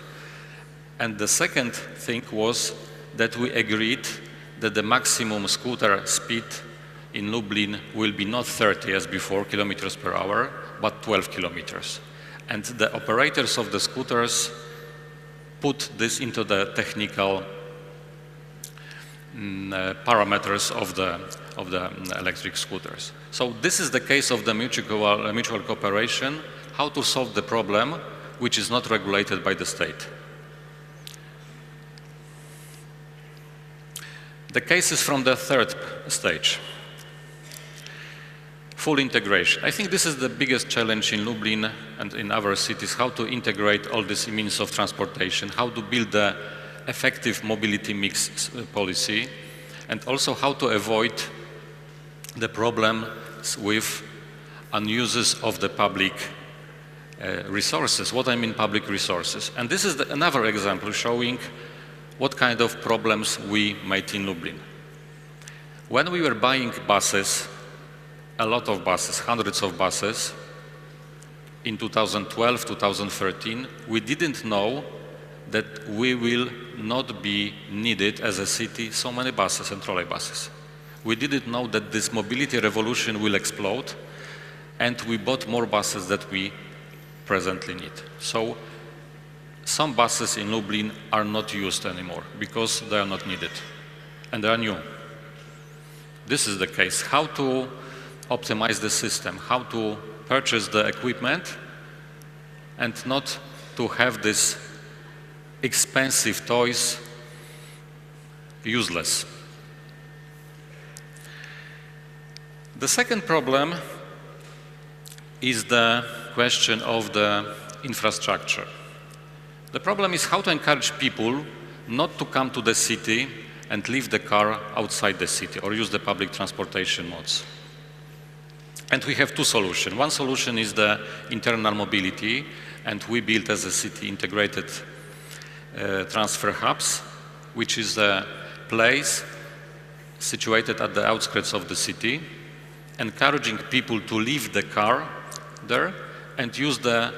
And the second thing was that we agreed that the maximum scooter speed in Lublin will be not 30 as before kilometers per hour, but 12 kilometers. And the operators of the scooters put this into the technical parameters of the electric scooters. So this is the case of the mutual cooperation, how to solve the problem which is not regulated by the state. The cases from the third stage. full integration. I think this is the biggest challenge in Lublin and in other cities, how to integrate all these means of transportation, how to build the effective mobility mix policy, and also how to avoid the problems with uses of the public resources. What I mean public resources. And this is another example showing what kind of problems we made in Lublin. When we were buying buses, a lot of buses, hundreds of buses, in 2012, 2013, we didn't know that we will not be needed as a city so many buses and trolley buses. We didn't know that this mobility revolution will explode, and we bought more buses that we presently need. So some buses in Lublin are not used anymore because they are not needed, and they are new. This is the case. How to optimize the system, how to purchase the equipment and not to have this expensive toys useless. The second problem is the question of the infrastructure. The problem is how to encourage people not to come to the city and leave the car outside the city or use the public transportation modes. And we have two solutions. One solution is the internal mobility, and we built as a city integrated transfer hubs, which is a place situated at the outskirts of the city, encouraging people to leave the car there and use the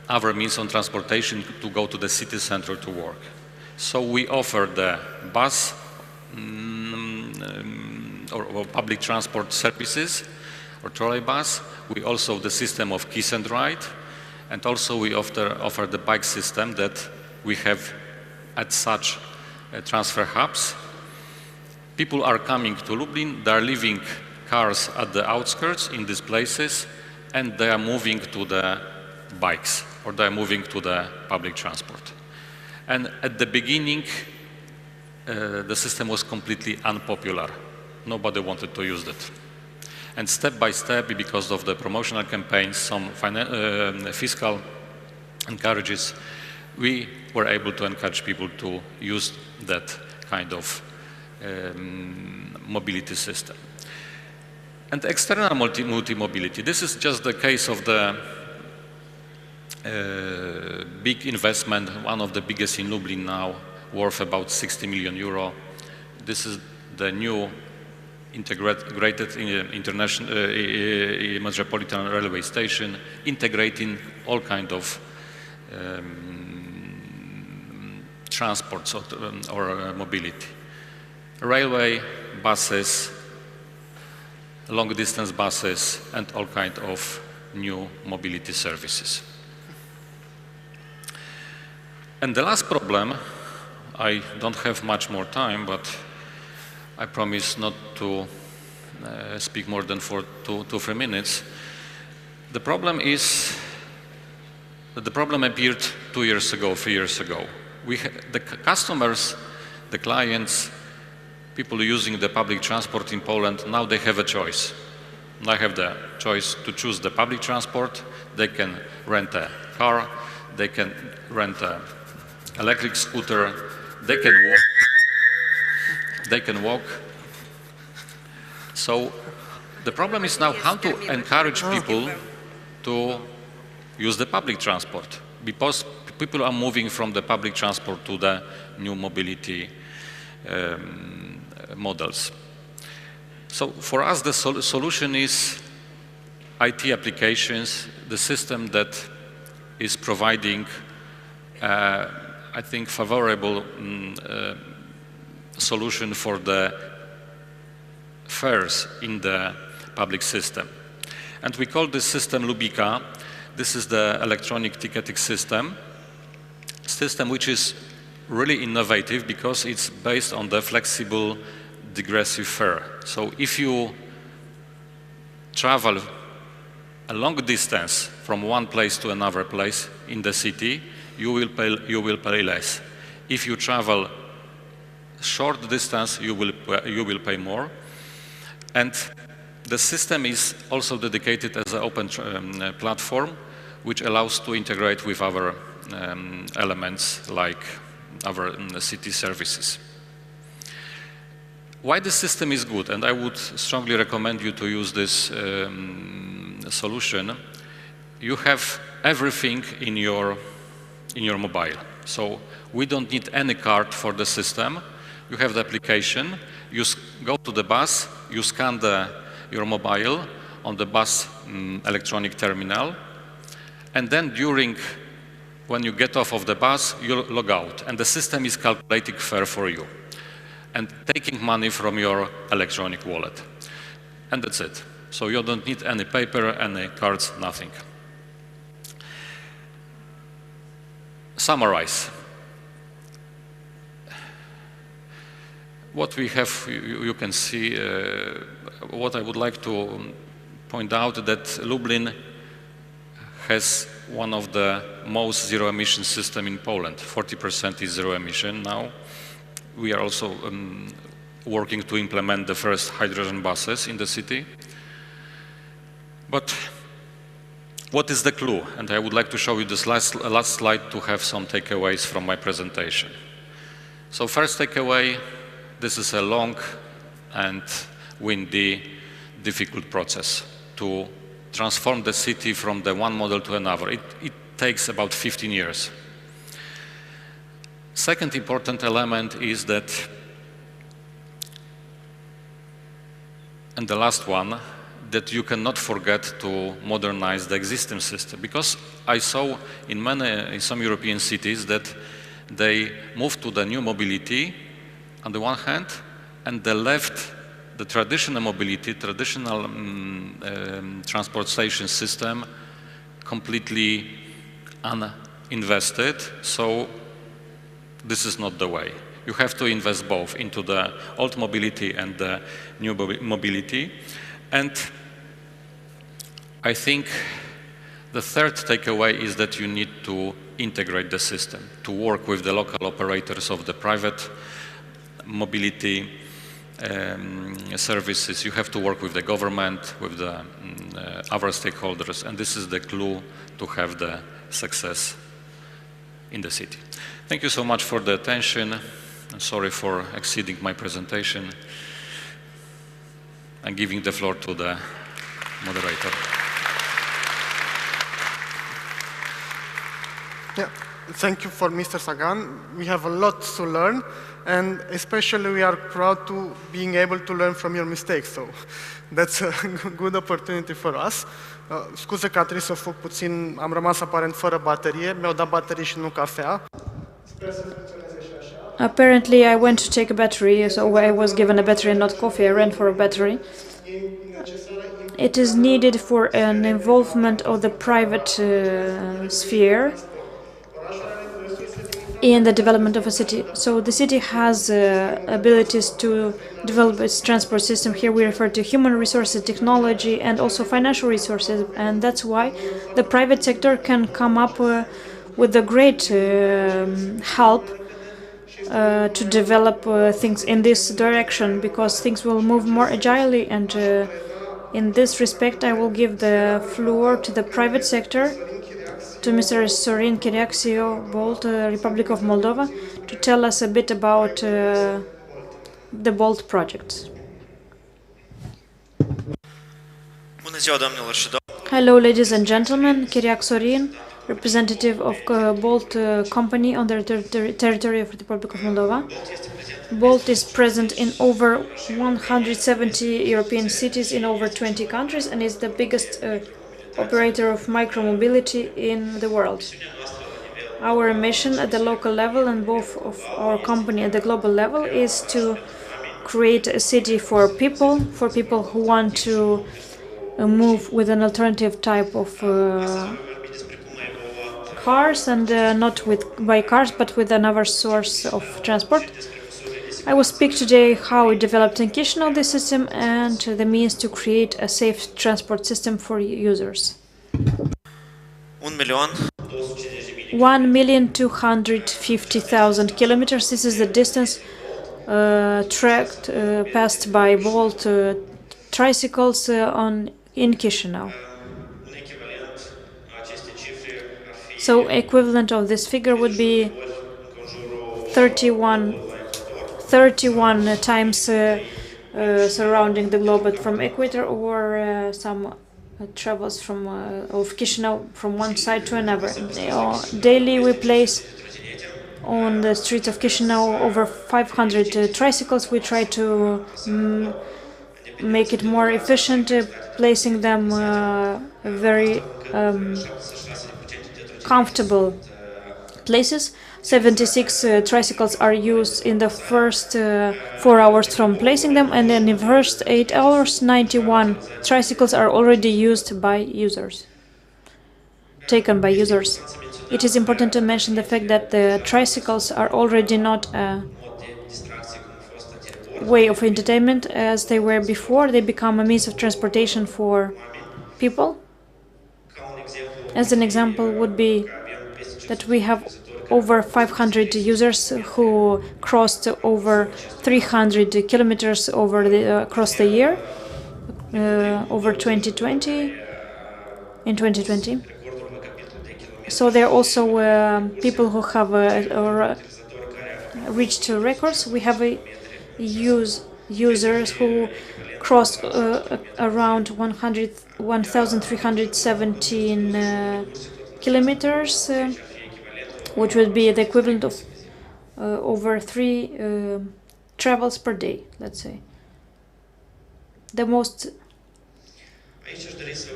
other means of transportation to go to the city center to work. So we offer the bus or public transport services or trolley bus. We also the system of kiss and ride, and also we offer the bike system that we have at such transfer hubs. People are coming to Lublin, they are leaving cars at the outskirts in these places, and they are moving to the bikes, or they are moving to the public transport. And at the beginning, the system was completely unpopular. Nobody wanted to use it. And step by step, because of the promotional campaigns, some fiscal encourages, we were able to encourage people to use that kind of mobility system. And external multi-mobility, this is just the case of the big investment, one of the biggest in Lublin now, worth about 60 million euro. This is the new integrated international metropolitan railway station, integrating all kinds of transports or mobility. Railway, buses, long-distance buses, and all kinds of new mobility services. And the last problem, I don't have much more time, but I promise not to speak more than for 2-3 minutes. The problem is that the problem appeared 2 years ago, 3 years ago. The customers, the clients, people using the public transport in Poland, now they have a choice. They have the choice to choose the public transport. They can rent a car, they can rent an electric scooter, they can walk. So the problem is now how to encourage people to use the public transport, because people are moving from the public transport to the new mobility models. So for us the solution is IT applications, the system that is providing I think favorable solution for the fares in the public system. And we call this system Lubika. This is the electronic ticketing system which is really innovative because it's based on the flexible digressive fare. So if you travel a long distance from one place to another place in the city, you will pay less. If you travel short distance, you will pay more. And The system is also dedicated as an open platform, which allows to integrate with other elements like our city services. Why the system is good, and I would strongly recommend you to use this solution. You have everything in your mobile. So we don't need any card for the system. You have the application, you go to the bus, you scan your mobile on the bus electronic terminal, and then when you get off of the bus, you log out, and the system is calculating fare for you and taking money from your electronic wallet. And that's it. So you don't need any paper, any cards, nothing. Summarize. What we have, you can see, what I would like to point out that Lublin has one of the most zero-emission systems in Poland. 40% is zero-emission now. We are also working to implement the first hydrogen buses in the city. But what is the clue? And I would like to show you this last slide to have some takeaways from my presentation. So first takeaway, this is a long and windy, difficult process to transform the city from the one model to another. It takes about 15 years. Second important element is that, and the last one, that you cannot forget to modernize the existing system. Because I saw in some European cities that they moved to the new mobility on the one hand, and they left the traditional mobility, traditional transportation system completely uninvested. So this is not the way. You have to invest both into the old mobility and the new mobility. And I think the third takeaway is that you need to integrate the system, to work with the local operators of the private mobility services. You have to work with the government, with the other stakeholders, and this is the clue to have the success in the city. Thank you so much for the attention. I'm sorry for exceeding my presentation. I'm giving the floor to the moderator. Yeah, thank you for Mr. Sagan. We have a lot to learn, and especially we are proud to being able to learn from your mistakes. So that's a good opportunity for us. Scuze că a trebuit să fac puțin, am rămas aparent fără baterie, mi-au dat baterii și nu cafea. Apparently, I went to take a battery, so I was given a battery and not coffee. I ran for a battery. It is needed for an involvement of the private sphere in the development of a city. So the city has abilities to develop its transport system. Here we refer to human resources, technology, and also financial resources. And that's why the private sector can come up with a great help to develop things in this direction, because things will move more agilely. And in this respect, I will give the floor to the private sector, to Mr. Sorin Chiriaxio, Bolt, Republic of Moldova, to tell us a bit about the Bolt project. Hello, ladies and gentlemen. Chiriac Sorin, representative of Bolt company on the territory of the Republic of Moldova. Bolt is present in over 170 European cities in over 20 countries and is the biggest operator of micromobility in the world. Our mission at the local level and both of our company at the global level is to create a city for people who want to move with an alternative type of cars and not by cars but with another source of transport. I will speak today how we developed in Chișinău this system and the means to create a safe transport system for users. 1,250,000 kilometers. This is the distance tracked passed by Bolt tricycles in Chișinău. So equivalent of this figure would be 31 times surrounding the globe, but from equator, or some travels from of Chișinău from one side to another. Daily we place on the streets of Chișinău over 500 tricycles. We try to make it more efficient, placing them very comfortable places. 76 tricycles are used in the first 4 hours from placing them, and then in the first 8 hours, 91 tricycles are already used by users, taken by users. It is important to mention the fact that the tricycles are already not a way of entertainment as they were before. They become a means of transportation for people. As an example would be that we have over 500 users who crossed over 300 kilometers across the year, over 2020, in 2020. So there are also people who have reached records. We have users who crossed around 1,317 kilometers, which would be the equivalent of over 3 travels per day, let's say.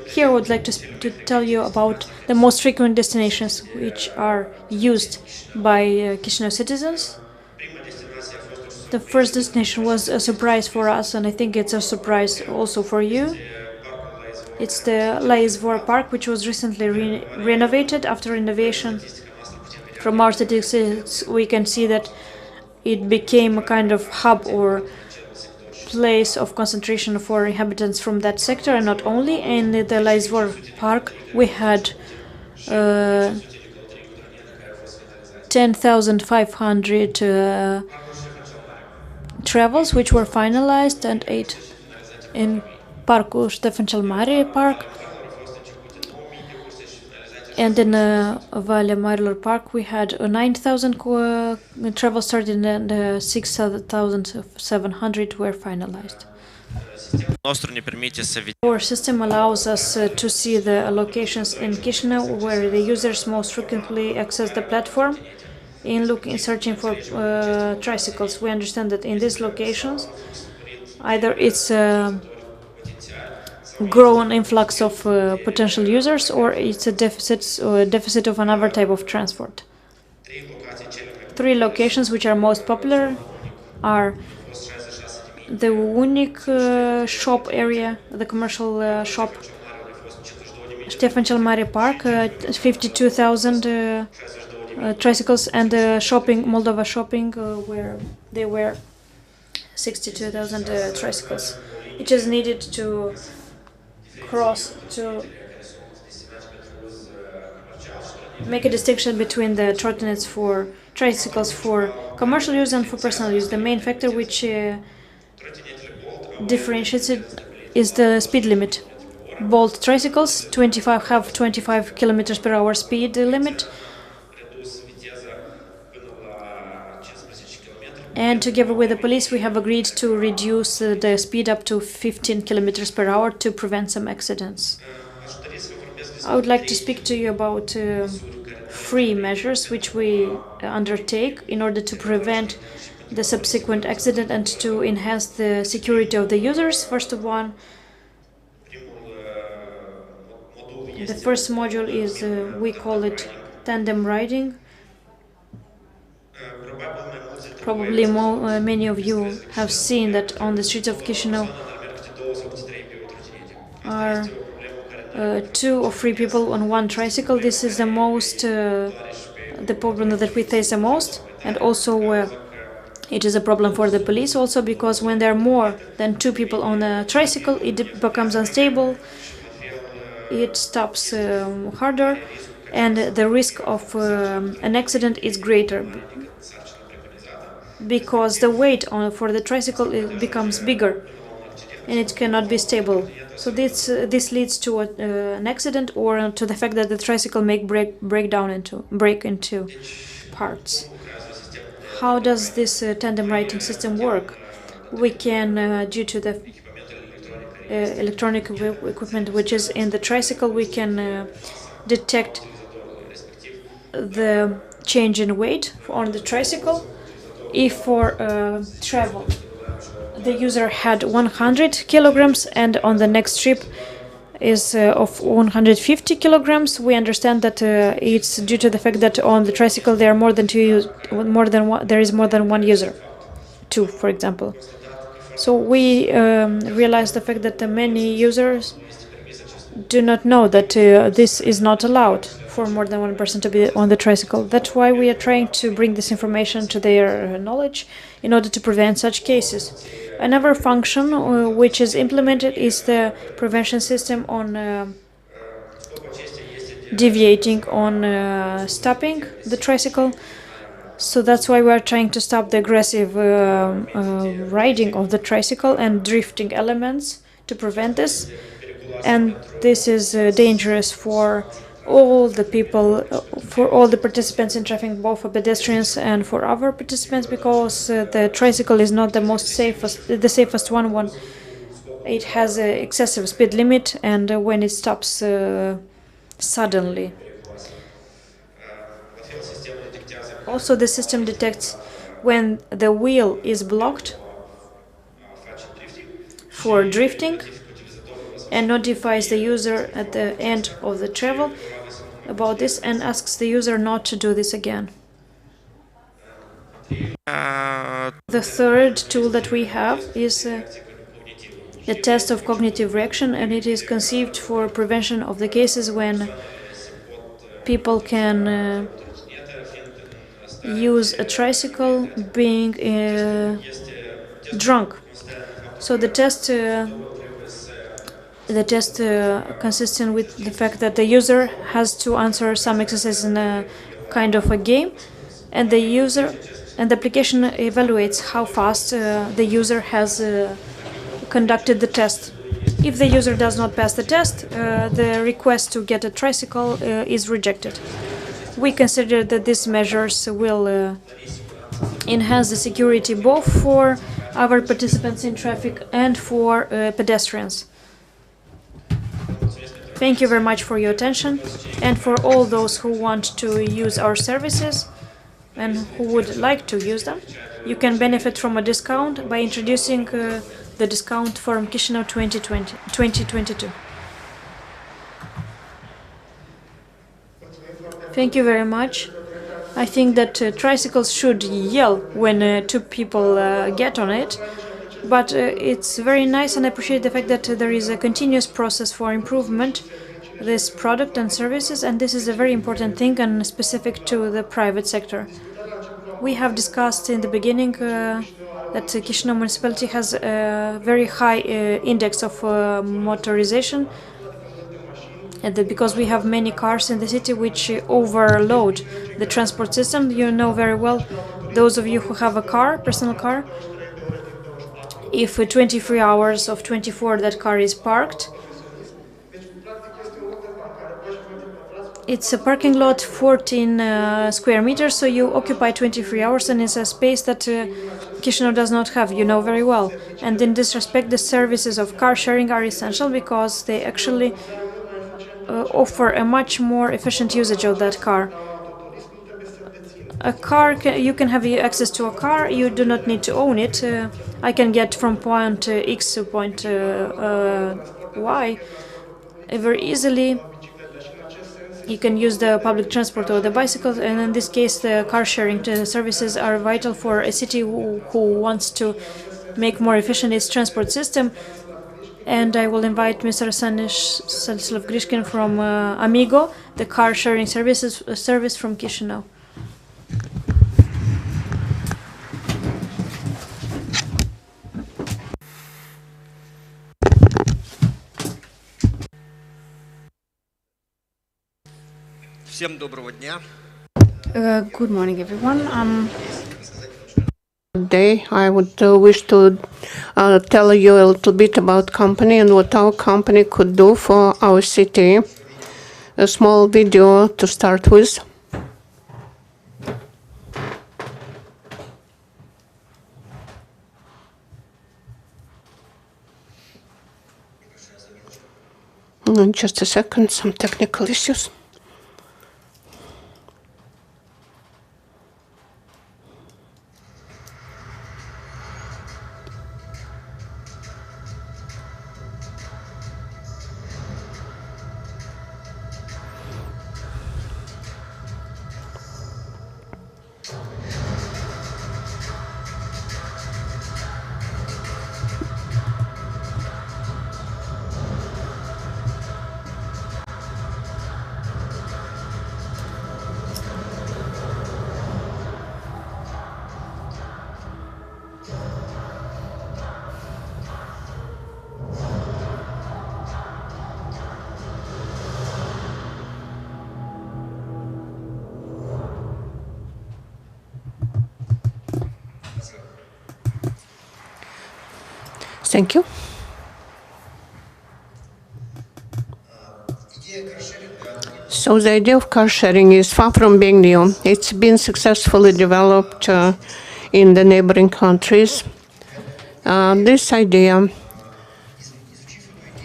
Here I would like to tell you about the most frequent destinations which are used by Chișinău citizens. The first destination was a surprise for us, and I think it's a surprise also for you. It's the La Izvor Park, which was recently renovated. After renovation, from our statistics, we can see that it became a kind of hub or place of concentration for inhabitants from that sector, and not only. In the La Izvor Park, we had 10,500 travels which were finalized, and 8 in Parcul Ștefan cel Mare Park. And in Valea Marilor Park, we had 9,000 travels started, and 6,700 were finalized. Our system allows us to see the locations in Chișinău where the users most frequently access the platform in searching for tricycles. We understand that in these locations, either it's a grown influx of potential users, or it's a deficit of another type of transport. 3 locations which are most popular are the Unic shop area, the commercial shop, Ștefan cel Mare Park, 52,000 tricycles, and Moldova shopping, where there were 62,000 tricycles. It is needed to make a distinction between the trottinets for tricycles for commercial use and for personal use. The main factor which differentiates it is the speed limit. Bolt tricycles have 25 kilometers per hour speed limit, and together with the police we have agreed to reduce the speed up to 15 kilometers per hour to prevent some accidents. I would like to speak to you about 3 measures which we undertake in order to prevent the subsequent accident and to enhance the security of the users. First of all, the first module is, we call it tandem riding. Probably many of you have seen that on the streets of Chișinău are 2 or 3 people on one tricycle. This is the problem that we face the most, and also it is a problem for the police also, because when there are more than 2 people on a tricycle, it becomes unstable, it stops harder, and the risk of an accident is greater, because the weight for the tricycle becomes bigger. and it cannot be stable. So this leads to an accident or to the fact that the tricycle may break into parts. How does this tandem righting system work? We can, due to the electronic equipment which is in the tricycle, we can detect the change in weight on the tricycle. If for travel the user had 100 kilograms and on the next trip is of 150 kilograms, we understand that it's due to the fact that on the tricycle there are there is more than one user, two, for example. So we realize the fact that many users do not know that this is not allowed for more than one person to be on the tricycle. That's why we are trying to bring this information to their knowledge in order to prevent such cases. Another function which is implemented is the prevention system on deviating, on stopping the tricycle. So that's why we are trying to stop the aggressive riding of the tricycle and drifting elements to prevent this. And this is dangerous for all the people, for all the participants in traffic, both for pedestrians and for other participants, because the tricycle is not the safest one. It has an excessive speed limit, and when it stops suddenly. Also, the system detects when the wheel is blocked for drifting and notifies the user at the end of the travel about this and asks the user not to do this again. The third tool that we have is the test of cognitive reaction, and it is conceived for prevention of the cases when people can use a tricycle being drunk. So the test consistent with the fact that the user has to answer some exercise in a kind of a game, and the application evaluates how fast the user has conducted the test. If the user does not pass the test, the request to get a tricycle is rejected. We consider that these measures will enhance the security both for our participants in traffic and for pedestrians. Thank you very much for your attention, and for all those who want to use our services and who would like to use them, you can benefit from a discount by introducing the discount from Chișinău 2022. Thank you very much. I think that tricycles should yell when two people get on it, but it's very nice, and I appreciate the fact that there is a continuous process for improvement this product and services, and this is a very important thing and specific to the private sector. We have discussed in the beginning that Chișinău municipality has a very high index of motorization, and because we have many cars in the city which overload the transport system. You know very well, those of you who have a car, personal car, if 23 hours of 24 that car is parked, it's a parking lot 14 square meters, so you occupy 23 hours, and it's a space that Chișinău does not have, you know very well. And in this respect, the services of car sharing are essential because they actually offer a much more efficient usage of that car. A car, you can have access to a car, you do not need to own it. I can get from point X to point Y very easily. You can use the public transport or the bicycle, and in this case the car sharing services are vital for a city who wants to make more efficient its transport system. And I will invite Mr. Stanislav Grishkin from Amigo, the car sharing service from Chișinău. Всем доброго дня. Good morning, everyone. Today, I would wish to tell you a little bit about company and what our company could do for our city. A small video to start with. Just a second, some technical issues. Thank you. So the idea of car sharing is far from being new. It's been successfully developed in the neighboring countries. This idea,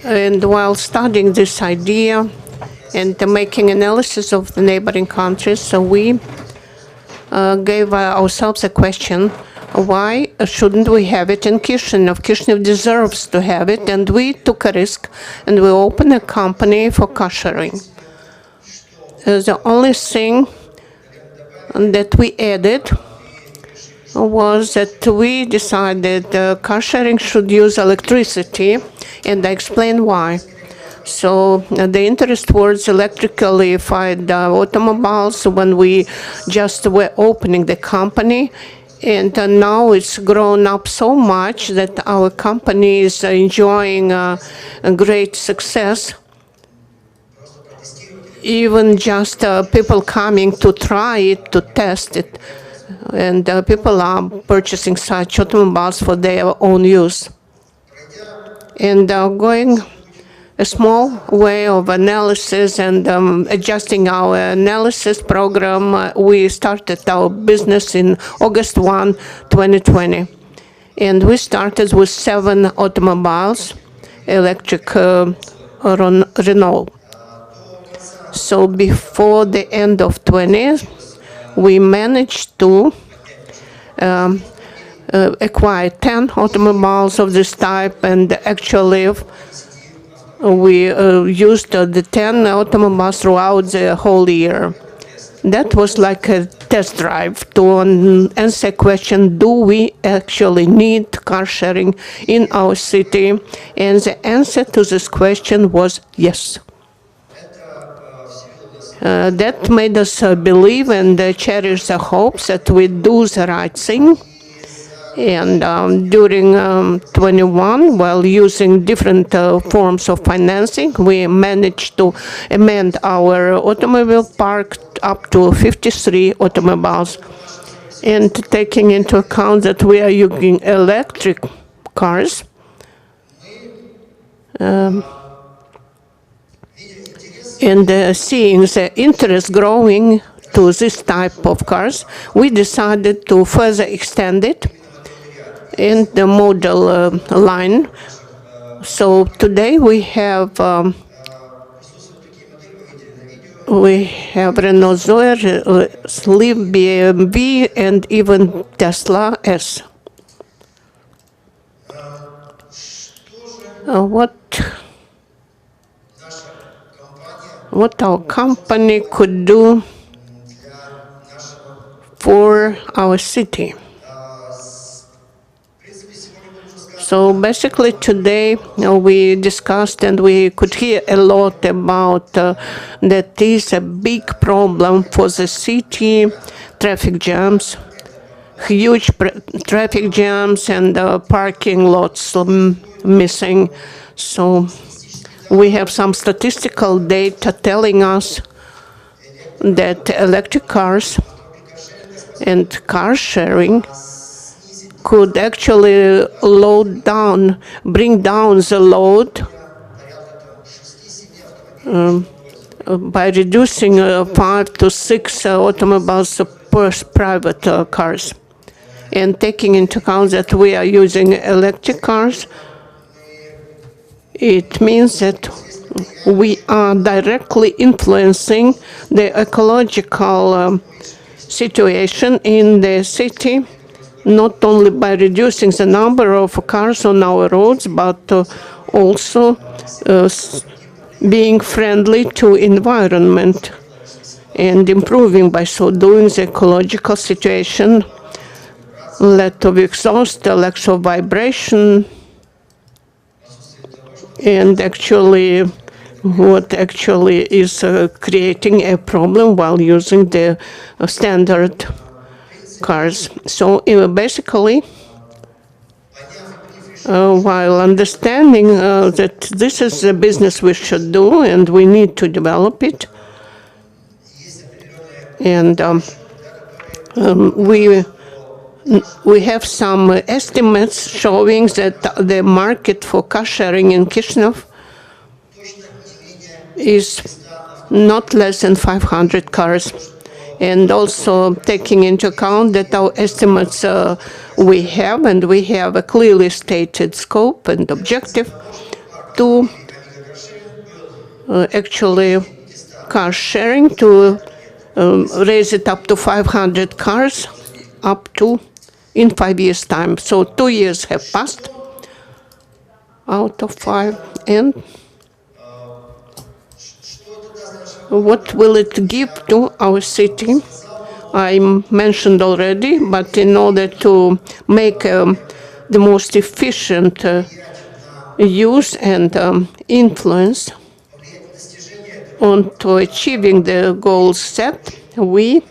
and while studying this idea and making analysis of the neighboring countries, so we gave ourselves a question. Why shouldn't we have it in Chișinău? Chișinău deserves to have it, and we took a risk and we opened a company for car sharing. The only thing that we added was that we decided car sharing should use electricity, and I explain why. So the interest towards electrically-fired automobiles when we just were opening the company, and now it's grown up so much that our company is enjoying a great success. Even just people coming to try it, to test it, and people are purchasing such automobiles for their own use. And going a small way of analysis and adjusting our analysis program, we started our business in August 1, 2020. And we started with 7 automobiles, electric Renault. So before the end of 20, we managed to acquire 10 automobiles of this type, and actually we used the 10 automobiles throughout the whole year. That was like a test drive to answer a question, do we actually need car sharing in our city? And the answer to this question was yes. That made us believe and cherish the hopes that we do the right thing. And during 21, while using different forms of financing, we managed to amend our automobile park up to 53 automobiles. And taking into account that we are using electric cars, and seeing the interest growing to this type of cars, we decided to further extend it in the model line. So today we have Renault Zoe, Leaf, BMW, and even Tesla S. What our company could do for our city. So basically today we discussed and we could hear a lot about that is a big problem for the city, traffic jams, huge traffic jams and parking lots missing. So we have some statistical data telling us that electric cars and car sharing could actually bring down the load by reducing 5 to 6 automobiles per private cars. And taking into account that we are using electric cars, it means that we are directly influencing the ecological situation in the city, not only by reducing the number of cars on our roads, but also being friendly to environment and improving by so doing the ecological situation, lack of exhaust, lack of vibration, and actually what actually is creating a problem while using the standard cars. So basically, while understanding that this is a business we should do and we need to develop it, and we have some estimates showing that the market for car sharing in Chișinău is not less than 500 cars. And also taking into account that our estimates we have a clearly stated scope and objective to actually car sharing, to raise it up to 500 cars up to in 5 years' time. So 2 years have passed out of 5, and what will it give to our city? I mentioned already, but in order to make the most efficient use and influence on to achieving the goals set, we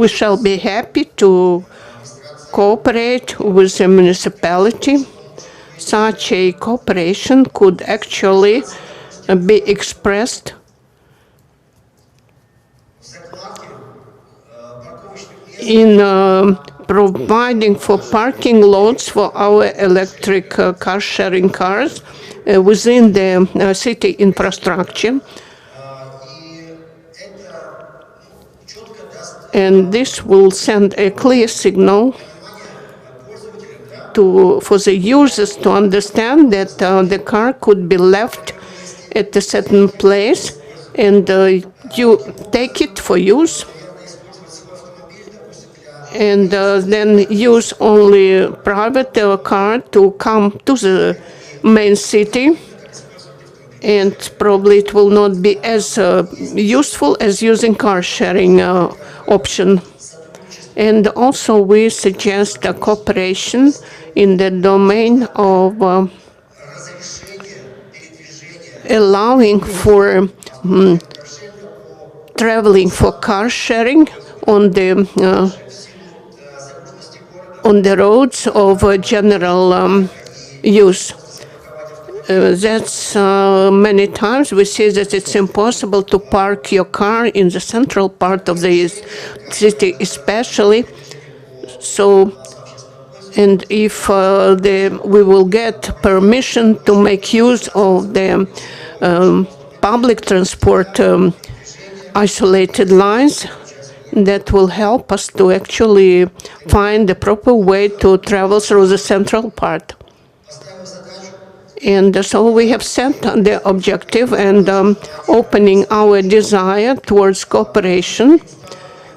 shall be happy to cooperate with the municipality. Such a cooperation could actually be expressed in providing for parking lots for our electric car sharing cars within the city infrastructure. And this will send a clear signal for the users to understand that the car could be left at a certain place and you take it for use, and then use only private car to come to the main city, and probably it will not be as useful as using car sharing option. And also we suggest a cooperation in the domain of allowing for traveling for car sharing on the roads of general use. That's many times we see that it's impossible to park your car in the central part of the city, especially. So, and if we will get permission to make use of the public transport isolated lines, that will help us to actually find the proper way to travel through the central part. And so we have set the objective and opening our desire towards cooperation.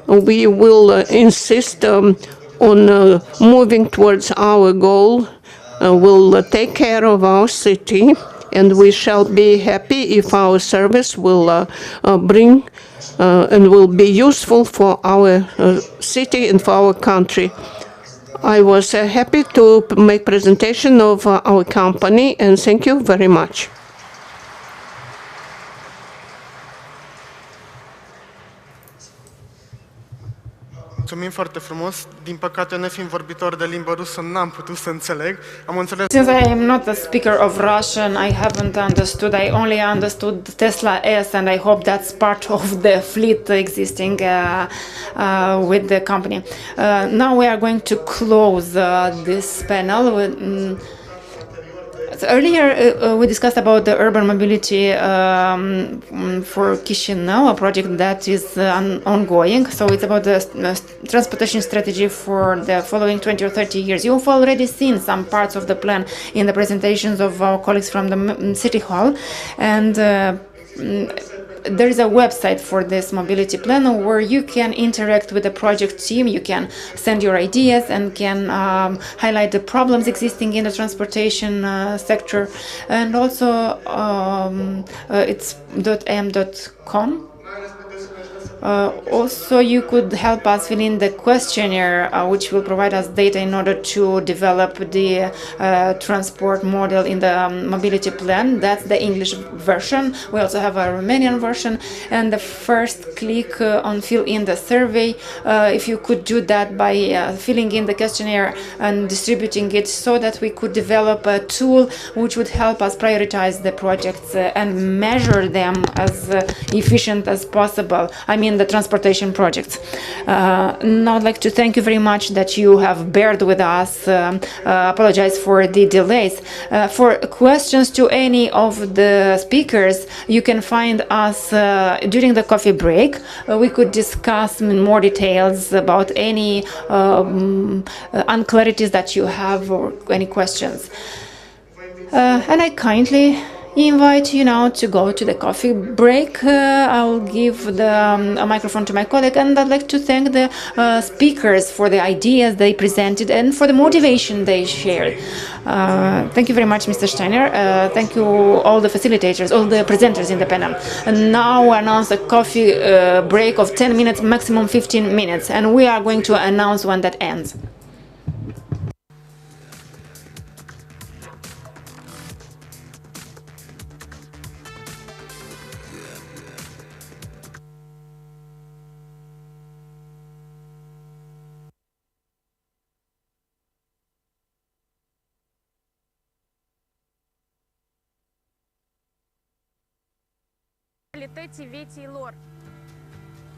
We will insist on moving towards our goal. We'll take care of our city, and we shall be happy if our service will bring and will be useful for our city and for our country. I was happy to make presentation of our company, and thank you very much. Mulțumim foarte frumos. Din păcate, nefiind vorbitor de limbă rusă, n-am putut să înțeleg. Am înțeles. Since I am not a speaker of Russian, I haven't understood. I only understood Tesla S, and I hope that's part of the fleet existing with the company. Now we are going to close this panel. Earlier, we discussed about the urban mobility for Chișinău, a project that is ongoing. So it's about the transportation strategy for the following 20 or 30 years. You've already seen some parts of the plan in the presentations of our colleagues from the City Hall. And there is a website for this mobility plan where you can interact with the project team, you can send your ideas and can highlight the problems existing in the transportation sector, and also it's .am.com. Also, you could help us fill in the questionnaire, which will provide us data in order to develop the transport model in the mobility plan. That's the English version. We also have a Romanian version. And the first click on fill in the survey, if you could do that by filling in the questionnaire and distributing it so that we could develop a tool which would help us prioritize the projects and measure them as efficient as possible. I mean, the transportation projects. Now I'd like to thank you very much that you have bared with us. Apologize for the delays. For questions to any of the speakers, you can find us during the coffee break. We could discuss in more details about any unclarities that you have or any questions. And I kindly invite you now to go to the coffee break. I'll give the microphone to my colleague, and I'd like to thank the speakers for the ideas they presented and for the motivation they shared. Thank you very much, Mr. Steiner. Thank you all the facilitators, all the presenters in the panel. And now we announce a coffee break of 10 minutes, maximum 15 minutes, and we are going to announce when that ends. Vieții lor.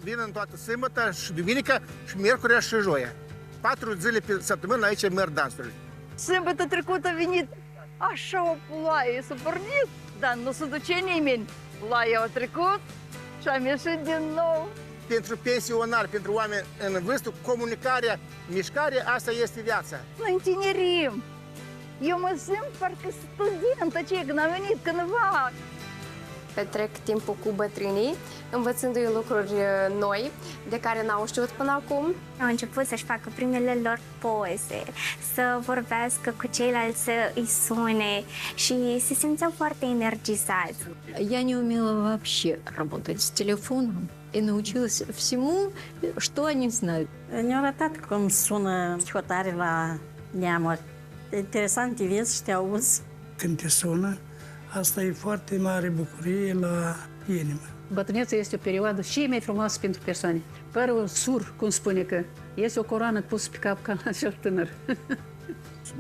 Vin în toată sâmbătă și duminică și miercurea și joia. 4 zile pe săptămână aici merg dansurile. Sâmbătă trecută a venit așa o ploaie, s-a pornit, dar nu se duce nimeni. Ploaia a trecut și am ieșit din nou. Pentru pensionari, pentru oameni în vârstă, comunicarea, mișcarea, asta este viața. Noi întinerim. Eu mă simt parcă studentă, ce când am venit cândva. Petrec timpul cu bătrânii, învățându-i lucruri noi, de care n-au știut până acum. Au început să-și facă primele lor poze, să vorbească cu ceilalți, să îi sune și se simțeau foarte energizați. Я не умела вообще работать с телефоном и научилась всему, что они знают. Ne-au arătat cum sună hotare la neamuri. Interesante vieți și te auzi. Când te sună, asta e foarte mare bucurie la inimă. Bătrânețea este o perioadă cea mai frumoasă pentru persoane. Părul sur, cum spune că este o coroană pusă pe cap ca la cel tânăr.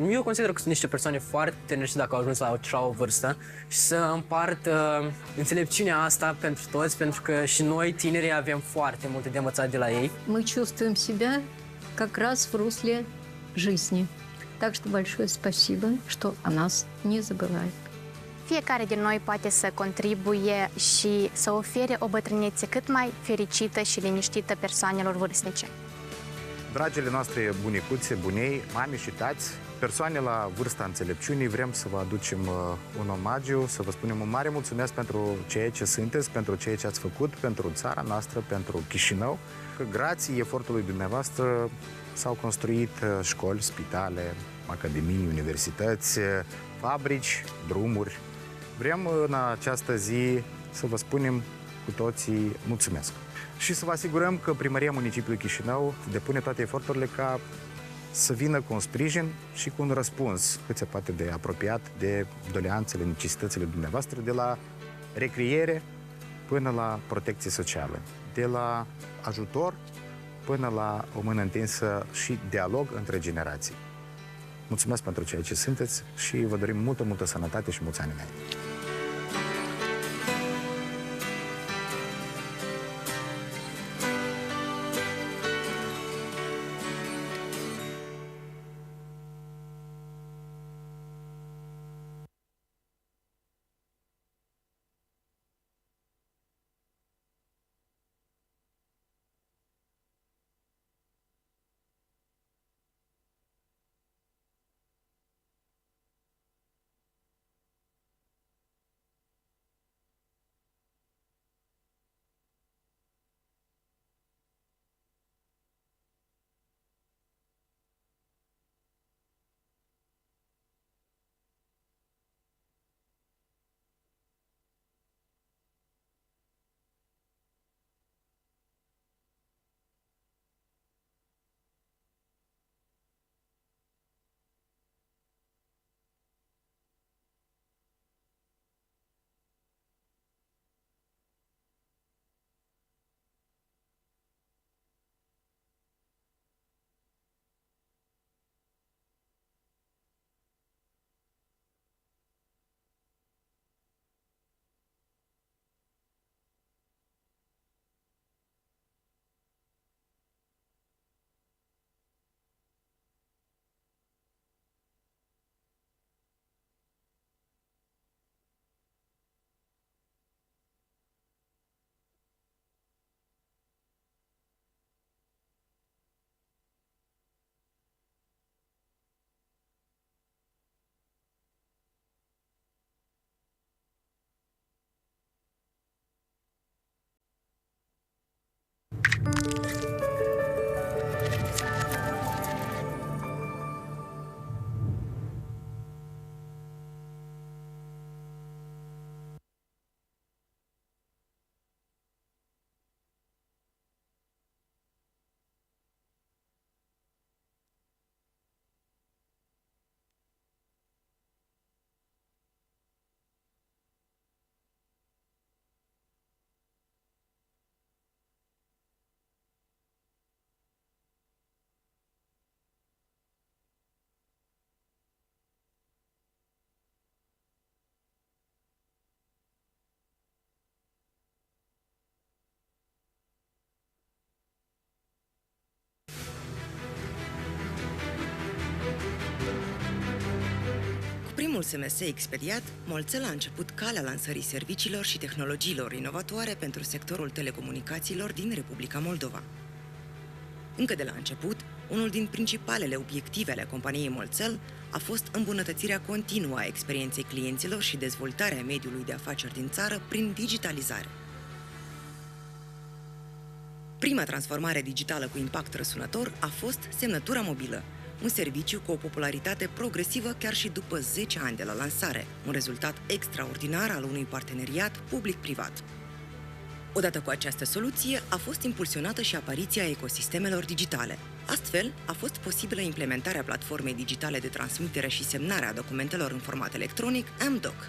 Eu consider că sunt niște persoane foarte tânăre și dacă au ajuns la așa o vârstă și să împartă înțelepciunea asta pentru toți, pentru că și noi, tinerii, avem foarte multe de învățat de la ei. Мы чувствуем себя как раз в русле жизни. Так что большое спасибо, что о нас не забывают. Fiecare din noi poate să contribuie și să ofere o bătrânețe cât mai fericită și liniștită persoanelor vârstnice. Dragile noastre bunicuțe, bunei, mame și tați, persoane la vârsta înțelepciunii, vrem să vă aducem un omagiu, să vă spunem un mare mulțumesc pentru ceea ce sunteți, pentru ceea ce ați făcut, pentru țara noastră, pentru Chișinău, că grație efortului dumneavoastră s-au construit școli, spitale, academii, universități, fabrici, drumuri. Vrem în această zi să vă spunem cu toții mulțumesc și să vă asigurăm că Primăria Municipiului Chișinău depune toate eforturile ca să vină cu un sprijin și cu un răspuns cât se poate de apropiat de doleanțele, necesitățile dumneavoastră, de la recriere până la protecție socială, de la ajutor până la o mână întinsă și dialog între generații. Mulțumesc pentru ceea ce sunteți și vă dorim multă, multă sănătate și mulți ani înainte. Primul SMS expediat, Molțel a început calea lansării serviciilor și tehnologiilor inovatoare pentru sectorul telecomunicațiilor din Republica Moldova. Încă de la început, unul din principalele obiective ale companiei Molțel a fost îmbunătățirea continuă a experienței clienților și dezvoltarea mediului de afaceri din țară prin digitalizare. Prima transformare digitală cu impact răsunător a fost semnătura mobilă, un serviciu cu o popularitate progresivă chiar și după 10 ani de la lansare, un rezultat extraordinar al unui parteneriat public-privat. Odată cu această soluție, a fost impulsionată și apariția ecosistemelor digitale. Astfel, a fost posibilă implementarea platformei digitale de transmitere și semnare a documentelor în format electronic, mDoc.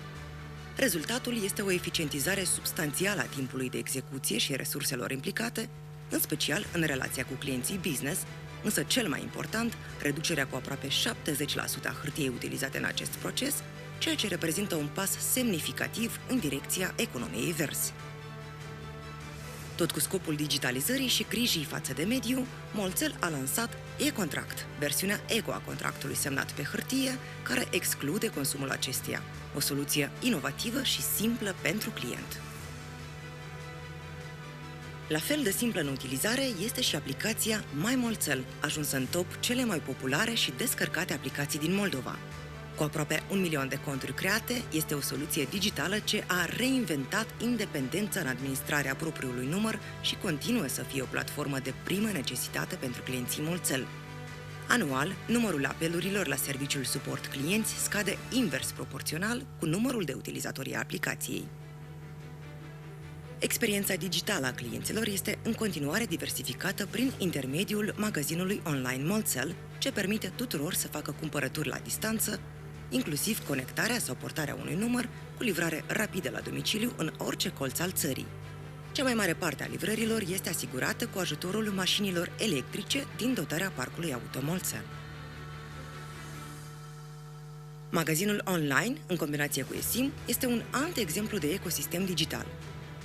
Rezultatul este o eficientizare substanțială a timpului de execuție și resurselor implicate, în special în relația cu clienții business, însă cel mai important, reducerea cu aproape 70% a hârtiei utilizate în acest proces, ceea ce reprezintă un pas semnificativ în direcția economiei verzi. Tot cu scopul digitalizării și grijii față de mediu, Molțel a lansat e-contract, versiunea Ego a contractului semnat pe hârtie, care exclude consumul acesteia, o soluție inovativă și simplă pentru client. La fel de simplă în utilizare este și aplicația My Molțel, ajunsă în top cele mai populare și descărcate aplicații din Moldova. Cu aproape 1 milion de conturi create, este o soluție digitală ce a reinventat independența în administrarea propriului număr și continuă să fie o platformă de primă necesitate pentru clienții Molțel. Anual, numărul apelurilor la serviciul suport clienți scade invers proporțional cu numărul de utilizatori a aplicației. Experiența digitală a clienților este în continuare diversificată prin intermediul magazinului online Molțel, ce permite tuturor să facă cumpărături la distanță, inclusiv conectarea sau portarea unui număr cu livrare rapidă la domiciliu în orice colț al țării. Cea mai mare parte a livrărilor este asigurată cu ajutorul mașinilor electrice din dotarea parcului auto molțean. Magazinul online, în combinație cu eSIM, este un alt exemplu de ecosistem digital.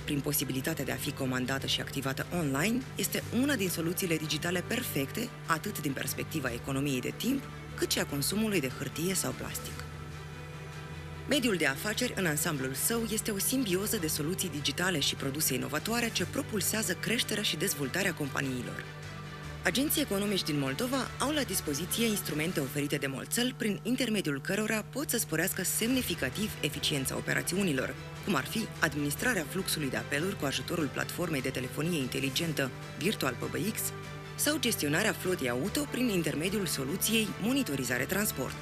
Prin posibilitatea de a fi comandată și activată online, este una din soluțiile digitale perfecte, atât din perspectiva economiei de timp, cât și a consumului de hârtie sau plastic. Mediul de afaceri, în ansamblul său, este o simbioză de soluții digitale și produse inovatoare ce propulsează creșterea și dezvoltarea companiilor. Agenții economici din Moldova au la dispoziție instrumente oferite de Molțăl, prin intermediul cărora pot să sporească semnificativ eficiența operațiunilor, cum ar fi administrarea fluxului de apeluri cu ajutorul platformei de telefonie inteligentă Virtual PBX sau gestionarea flotei auto prin intermediul soluției Monitorizare Transport.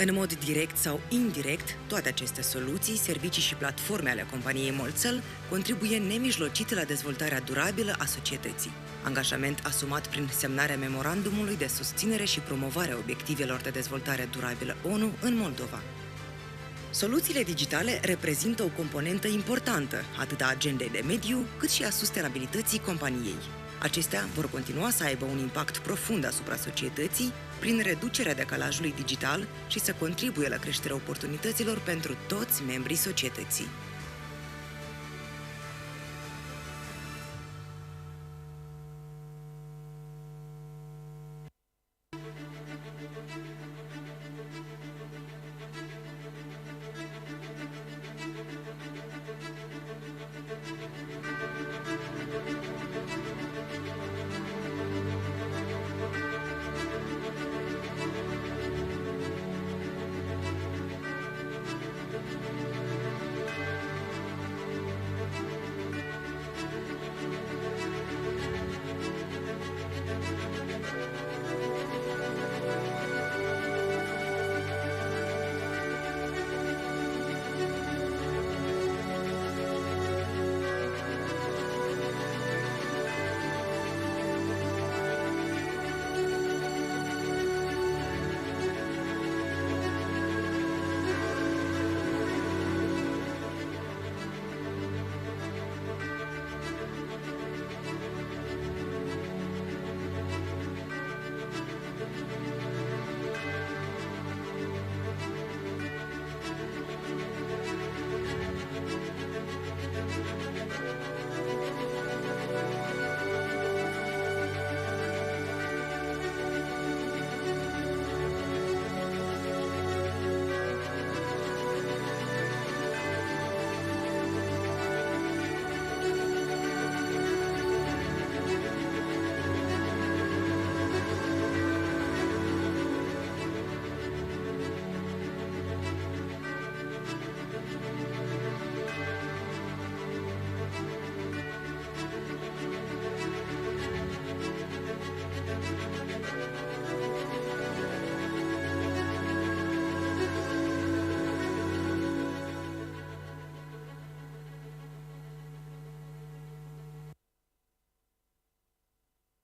În mod direct sau indirect, toate aceste soluții, servicii și platforme ale companiei Molțăl contribuie nemijlocit la dezvoltarea durabilă a societății. Angajament asumat prin semnarea memorandumului de susținere și promovare a obiectivelor de dezvoltare durabilă ONU în Moldova. Soluțiile digitale reprezintă o componentă importantă atât a agendei de mediu, cât și a sustenabilității companiei. Acestea vor continua să aibă un impact profund asupra societății prin reducerea decalajului digital și să contribuie la creșterea oportunităților pentru toți membrii societății.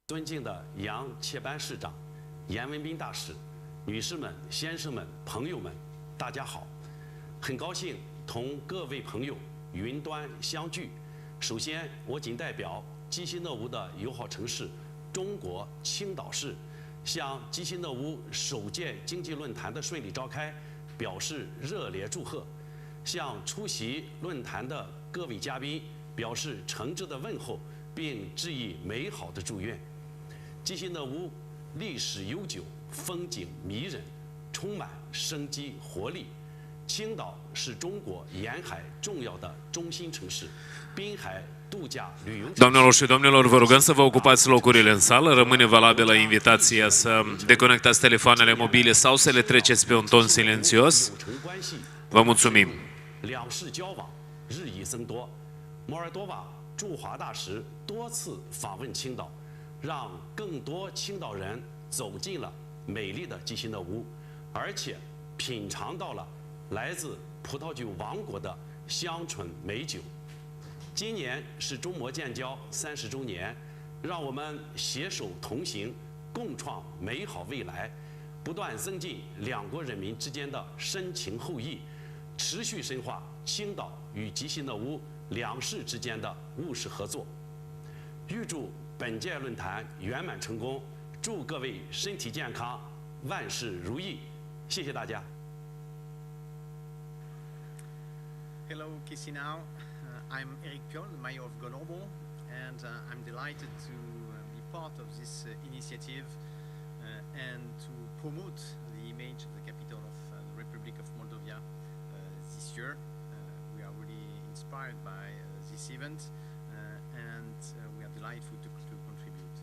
尊敬的杨切班市长、严文斌大使、女士们、先生们、朋友们，大家好！很高兴同各位朋友云端相聚。首先，我谨代表基辛诺乌的友好城市中国青岛市，向基辛诺乌首届经济论坛的顺利召开表示热烈祝贺，向出席论坛的各位嘉宾表示诚挚的问候，并致以美好的祝愿。基辛诺乌历史悠久，风景迷人，充满生机活力。青岛是中国沿海重要的中心城市，滨海度假旅游。 Doamnelor și domnilor, vă rugăm să vă ocupați locurile în sală. Rămâne valabilă invitația să deconectați telefoanele mobile sau să le treceți pe un ton silențios. Vă mulțumim. 两市交往日益增多，摩尔多瓦驻华大使多次访问青岛，让更多青岛人走进了美丽的基辛诺乌，而且品尝到了来自葡萄酒王国的香醇美酒。今年是中摩建交30周年，让我们携手同行，共创美好未来，不断增进两国人民之间的深情厚谊，持续深化青岛与基辛诺乌两市之间的务实合作。预祝本届论坛圆满成功，祝各位身体健康，万事如意。谢谢大家。Hello, Chișinău. I'm Eric Piolle, the mayor of Grenoble, and I'm delighted to be part of this initiative and to promote the image of the capital of the Republic of Moldova this year. We are really inspired by this event and we are delightful to contribute.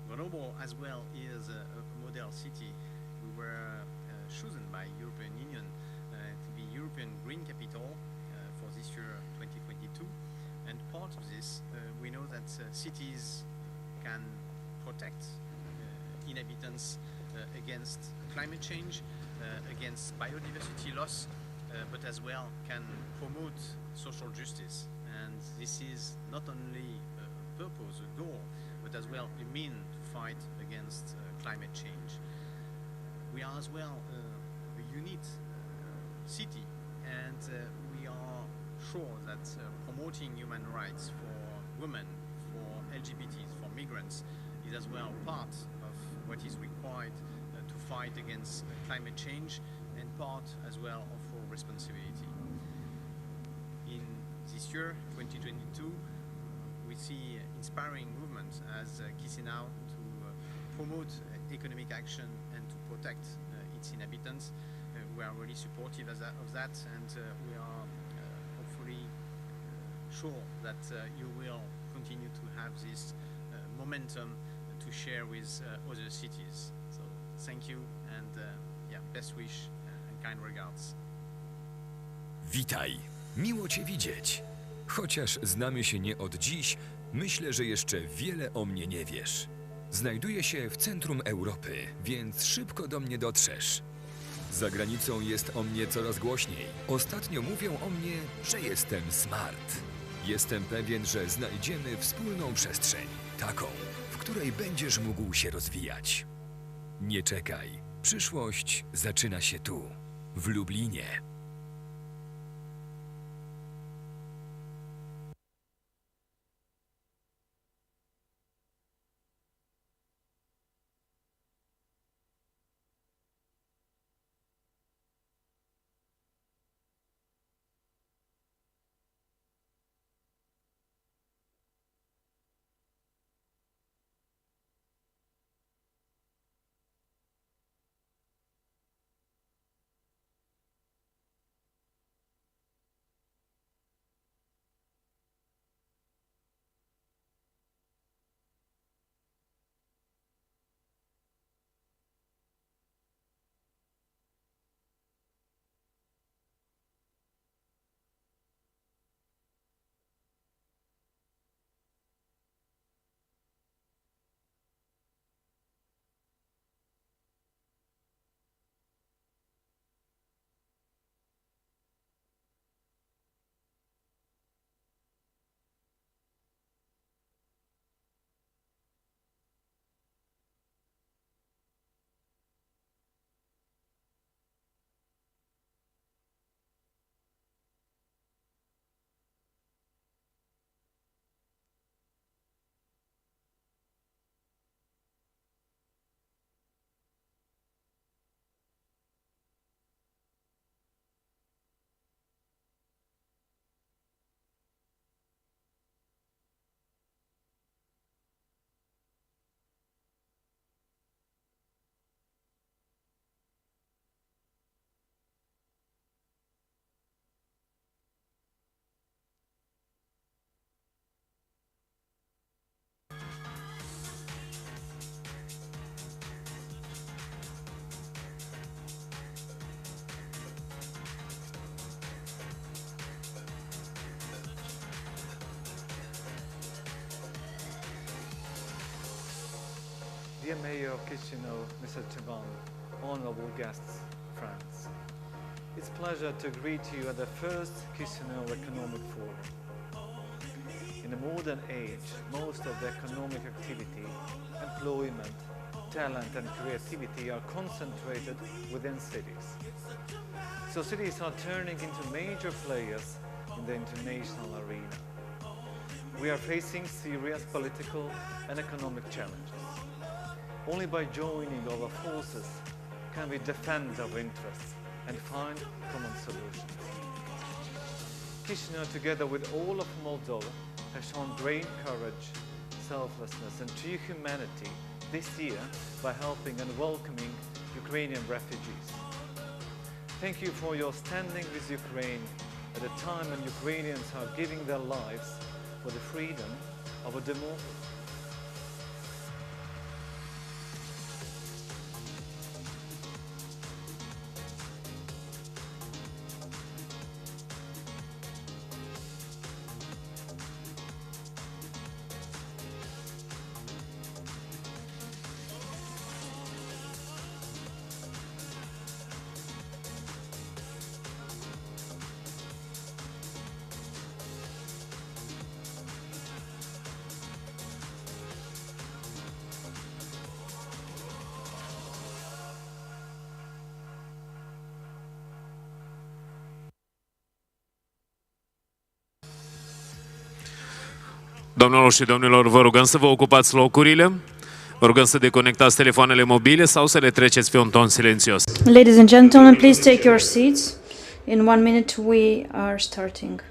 Grenoble as well is a model city. We were chosen by European Union to be European Green Capital for this year 2022, and part of this we know that cities can protect inhabitants against climate change, against biodiversity loss, but as well can promote social justice. And this is not only a purpose, a goal, but as well a mean to fight against climate change. We are as well a unique city, and we are sure that promoting human rights for women, for LGBTs, for migrants is as well part of what is required to fight against climate change and part as well of our responsibility. In this year, 2022, we see inspiring movements as Chișinău to promote economic action and to protect its inhabitants. We are really supportive of that, and we are hopefully sure that you will continue to have this momentum to share with other cities. So thank you, and yeah, best wish and kind regards. Witaj, miło Cię widzieć. Chociaż znamy się nie od dziś, myślę, że jeszcze wiele o mnie nie wiesz. Znajduję się w centrum Europy, więc szybko do mnie dotrzesz. Za granicą jest o mnie coraz głośniej. Ostatnio mówią o mnie, że jestem smart. Jestem pewien, że znajdziemy wspólną przestrzeń, taką, w której będziesz mógł się rozwijać. Nie czekaj, przyszłość zaczyna się tu, w Lublinie. Dear Mayor of Chișinău, Mr. Chaban, honorable guests, friends. It's a pleasure to greet you at the first Chișinău Economic Forum. In the modern age, most of the economic activity, employment, talent and creativity are concentrated within cities. So cities are turning into major players in the international arena. We are facing serious political and economic challenges. Only by joining our forces can we defend our interests and find common solutions. Chișinău, together with all of Moldova, has shown great courage, selflessness and true humanity this year by helping and welcoming Ukrainian refugees. Thank you for your standing with Ukraine at a time when Ukrainians are giving their lives for the freedom of a democracy. Doamnelor și domnilor, vă rugăm să vă ocupați locurile, vă rugăm să deconectați telefoanele mobile sau să le treceți pe un ton silențios. Ladies and gentlemen, please take your seats. In 1 minute we are starting.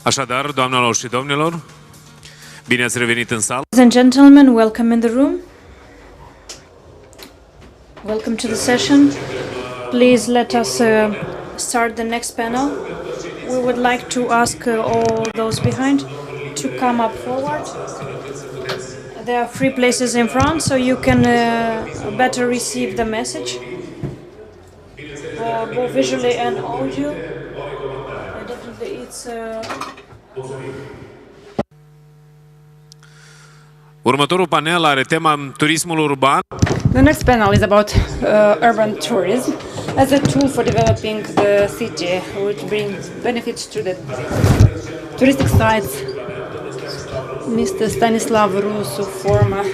Așadar, doamnelor și domnilor, bine ați revenit în sală. Ladies and gentlemen, welcome in the room. Welcome to the session. Please let us start the next panel. We would like to ask all those behind to come up forward. There are 3 places in front, so you can better receive the message, both visually and audio. Definitely, it's. Următorul panel are tema turismul urban. The next panel is about urban tourism as a tool for developing the city, which brings benefits to the touristic sites. Mr. Stanislav Rusu, former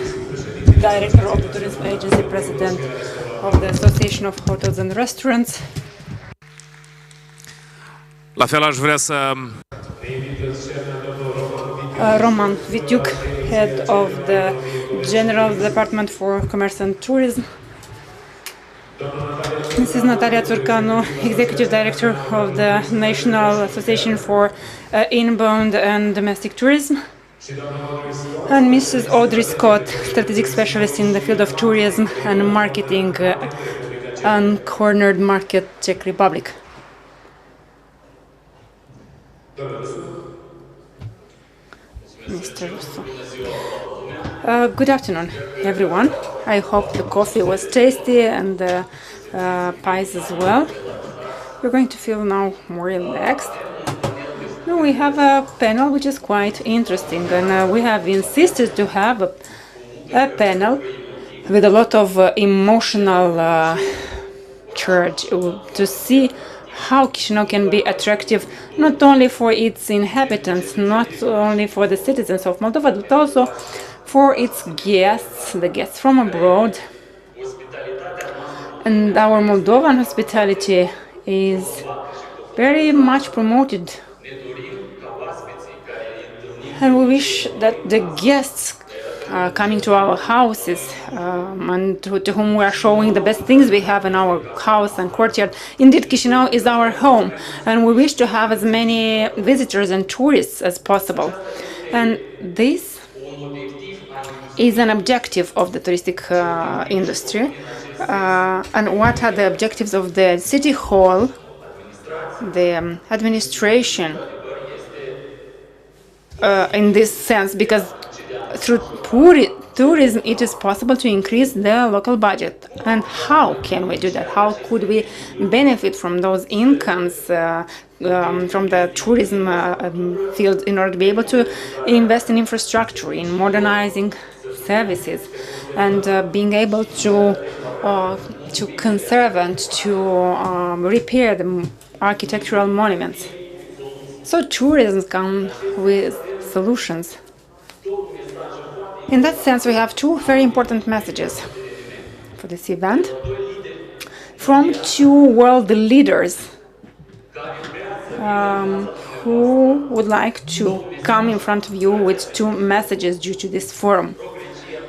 director of the tourism agency, president of the Association of Hotels and Restaurants. La fel aș vrea să Roman Vitiuk, head of the General Department for Commerce and Tourism. Mrs. Natalia Turcanu, Executive Director of the National Association for Inbound and Domestic Tourism. And Mrs. Audrey Scott, Strategic Specialist in the field of tourism and marketing and Cornered Market, Czech Republic. Mr. Russo. Good afternoon, everyone. I hope the coffee was tasty and the pies as well. You're going to feel now more relaxed. Now we have a panel which is quite interesting, and we have insisted to have a panel with a lot of emotional charge to see how Chișinău can be attractive not only for its inhabitants, not only for the citizens of Moldova, but also for its guests, the guests from abroad. And our Moldovan hospitality is very much promoted. And we wish that the guests coming to our houses and to whom we are showing the best things we have in our house and courtyard. Indeed, Chișinău is our home, and we wish to have as many visitors and tourists as possible. And this is an objective of the touristic industry. And what are the objectives of the city hall, the administration, in this sense? Because through tourism it is possible to increase the local budget. And how can we do that? How could we benefit from those incomes from the tourism field in order to be able to invest in infrastructure, in modernizing services, and being able to conserve and to repair the architectural monuments? So tourism comes with solutions. In that sense, we have two very important messages for this event from two world leaders who would like to come in front of you with two messages due to this forum.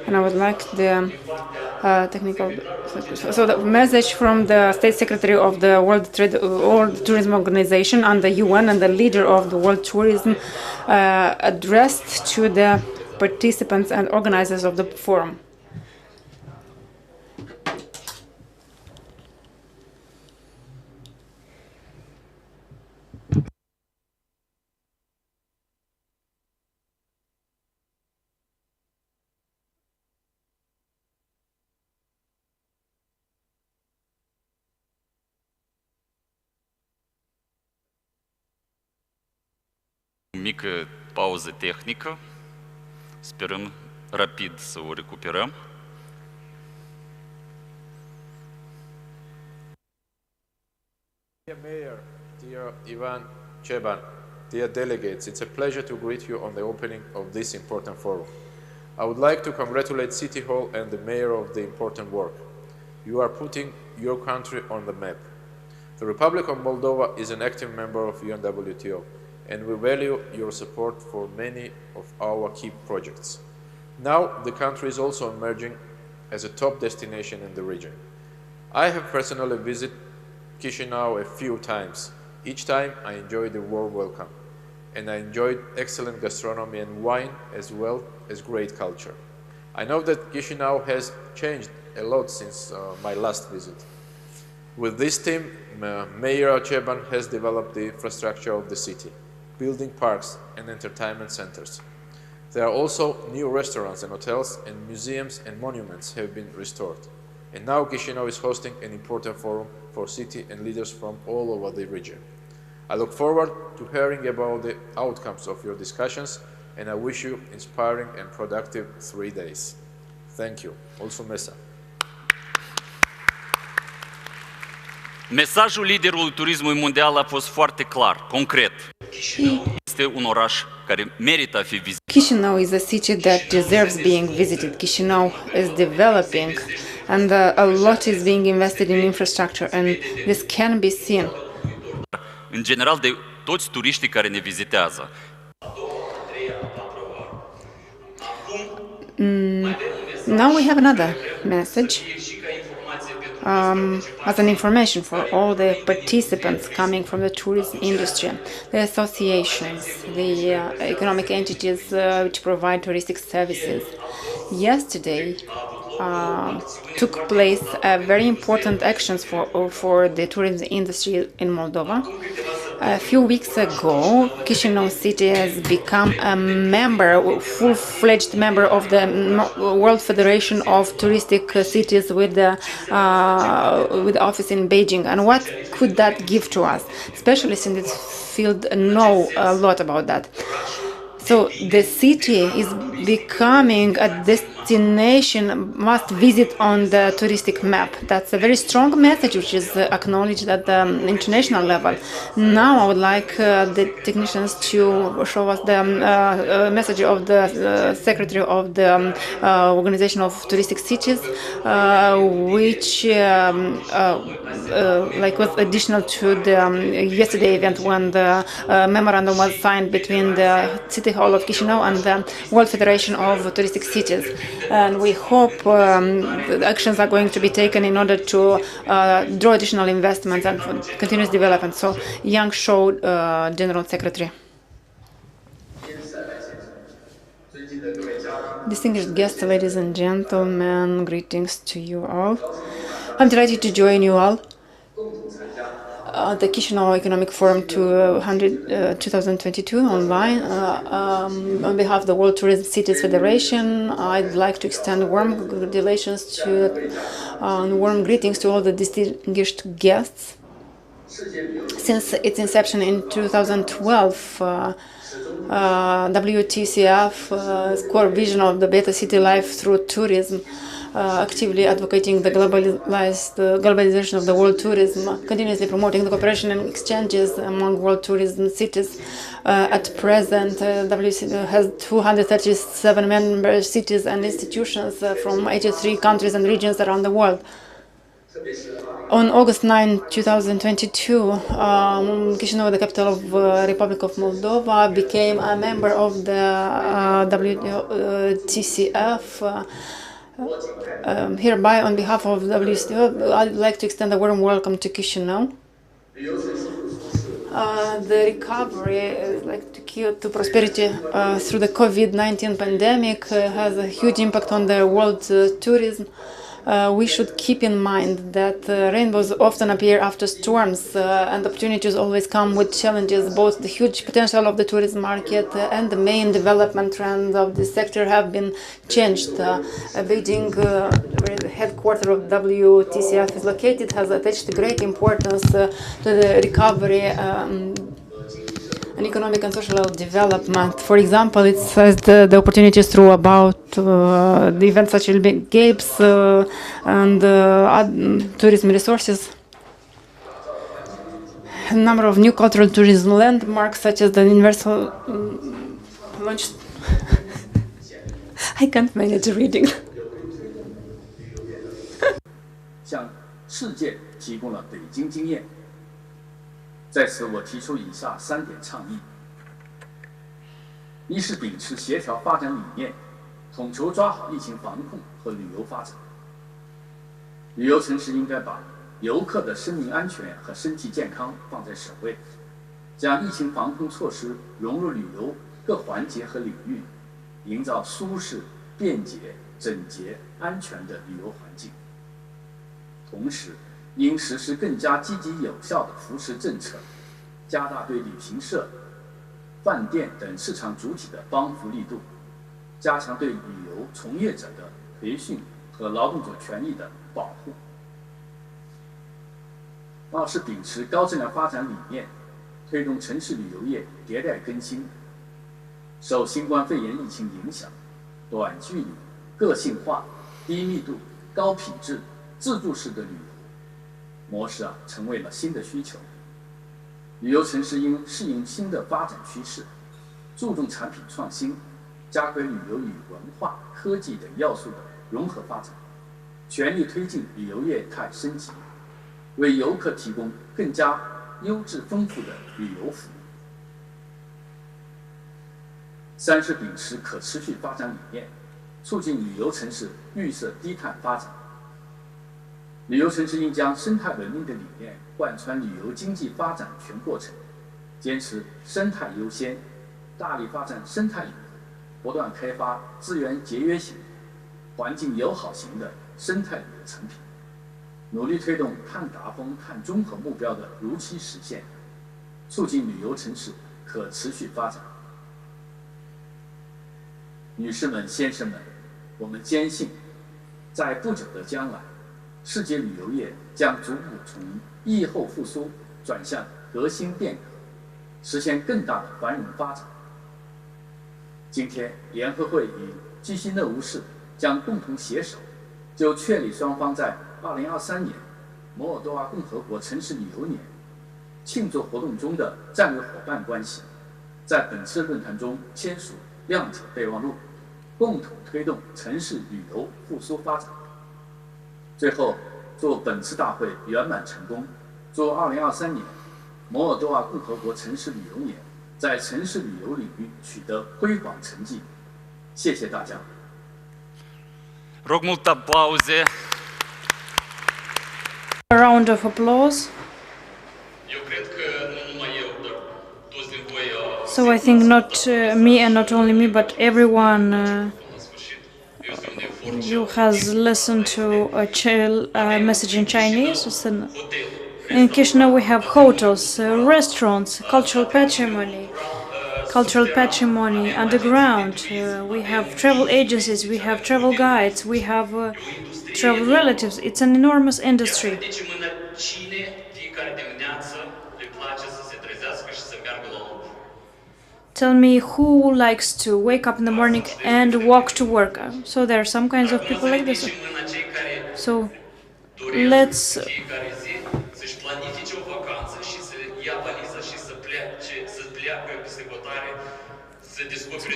And I would like the technical... So the message from the State Secretary of the World Tourism Organization and the UN and the leader of the World Tourism addressed to the participants and organizers of the forum. Mică pauză tehnică. Sperăm rapid să o recuperăm. Dear Mayor, dear Ivan Cheban, dear delegates, it's a pleasure to greet you on the opening of this important forum. I would like to congratulate City Hall and the Mayor of the important work. You are putting your country on the map. The Republic of Moldova is an active member of UNWTO, and we value your support for many of our key projects. Now, the country is also emerging as a top destination in the region. I have personally visited Chișinău a few times. Each time I enjoyed the warm welcome, and I enjoyed excellent gastronomy and wine as well as great culture. I know that Chișinău has changed a lot since my last visit. With this team, Mayor Cheban has developed the infrastructure of the city, building parks and entertainment centers. There are also new restaurants and hotels, and museums and monuments have been restored. And now Chișinău is hosting an important forum for city and leaders from all over the region. I look forward to hearing about the outcomes of your discussions, and I wish you inspiring and productive 3 days. Thank you. Mulțumesc. Mesajul liderului turismului mondial a fost foarte clar, concret. Este un oraș care merită a fi vizitat. Chișinău is a city that deserves being visited. Chișinău is developing, and a lot is being invested in infrastructure, and this can be seen. În general, de toți turiștii care ne vizitează. Now we have another message as an information for all the participants coming from the tourism industry, the associations, the economic entities which provide touristic services. Yesterday took place very important actions for the tourism industry in Moldova. A few weeks ago, Chișinău city has become a member, full-fledged member of the World Federation of Touristic Cities with office in Beijing. And what could that give to us? Specialists in this field know a lot about that. So the city is becoming a destination must visit on the touristic map. That's a very strong message, which is acknowledged at the international level. Now I would like the technicians to show us the message of the Secretary of the Organization of Touristic Cities, which was additional to the yesterday event when the memorandum was signed between the City Hall of Chișinău and the World Federation of Touristic Cities. And we hope the actions are going to be taken in order to draw additional investments and continuous development. So, Yang Shou, General Secretary. Distinguished guests, ladies and gentlemen, greetings to you all. I'm delighted to join you all the Chișinău Economic Forum 2022 online. On behalf of the World Tourism Cities Federation, I'd like to extend warm congratulations warm greetings to all the distinguished guests. Since its inception in 2012, WTCF's core vision of the better city life through tourism, actively advocating the globalization of the world tourism, continuously promoting the cooperation and exchanges among world tourism cities. At present, WTCF has 237 member cities and institutions from 83 countries and regions around the world. On August 9, 2022, Chișinău, the capital of Republic of Moldova, became a member of the WTCF. Hereby, on behalf of WTCF, I'd like to extend a warm welcome to Chișinău. The recovery, like the key to prosperity through the COVID-19 pandemic, has a huge impact on the world tourism. We should keep in mind that rainbows often appear after storms, and opportunities always come with challenges. Both the huge potential of the tourism market and the main development trends of this sector have been changed. Beijing, where the headquarters of WTCF is located, has attached great importance to the recovery and economic and social development. For example, it has the opportunities through about the events such as games and tourism resources. A number of new cultural tourism landmarks such as the Universal launch. I can't manage reading. 向世界提供了北京经验。在此，我提出以下3点倡议：一是秉持协调发展理念，统筹抓好疫情防控和旅游发展。旅游城市应该把游客的生命安全和身体健康放在首位，将疫情防控措施融入旅游各环节和领域，营造舒适、便捷、整洁、安全的旅游环境。同时，应实施更加积极有效的扶持政策，加大对旅行社、饭店等市场主体的帮扶力度，加强对旅游从业者的培训和劳动者权益的保护。二是秉持高质量发展理念，推动城市旅游业迭代更新。受新冠肺炎疫情影响，短距离、个性化、低密度、高品质、自助式的旅游模式成为了新的需求。旅游城市应适应新的发展趋势，注重产品创新，加快旅游与文化、科技等要素的融合发展，全力推进旅游业态升级，为游客提供更加优质丰富的旅游服务。三是秉持可持续发展理念，促进旅游城市绿色低碳发展。旅游城市应将生态文明的理念贯穿旅游经济发展全过程，坚持生态优先，大力发展生态旅游，不断开发资源节约型、环境友好型的生态旅游产品，努力推动碳达峰、碳中和目标的如期实现，促进旅游城市可持续发展。女士们、先生们，我们坚信，在不久的将来，世界旅游业将逐步从疫后复苏转向革新变革，实现更大的繁荣发展。今天，联合会与基辛讷乌市将共同携手，就确立双方在2023年摩尔多瓦共和国城市旅游年庆祝活动中的战略伙伴关系，在本次论坛中签署谅解备忘录，共同推动城市旅游复苏发展。最后，祝本次大会圆满成功，祝2023年摩尔多瓦共和国城市旅游年在城市旅游领域取得辉煌成绩。谢谢大家。Rog multe aplauze. A round of applause. So I think not me and not only me, but everyone who has listened to a message in Chinese. In Chișinău we have hotels, restaurants, cultural patrimony underground. We have travel agencies, we have travel guides, we have travel relatives. It's an enormous industry. Tell me who likes to wake up in the morning and walk to work. So there are some kinds of people like this. So let's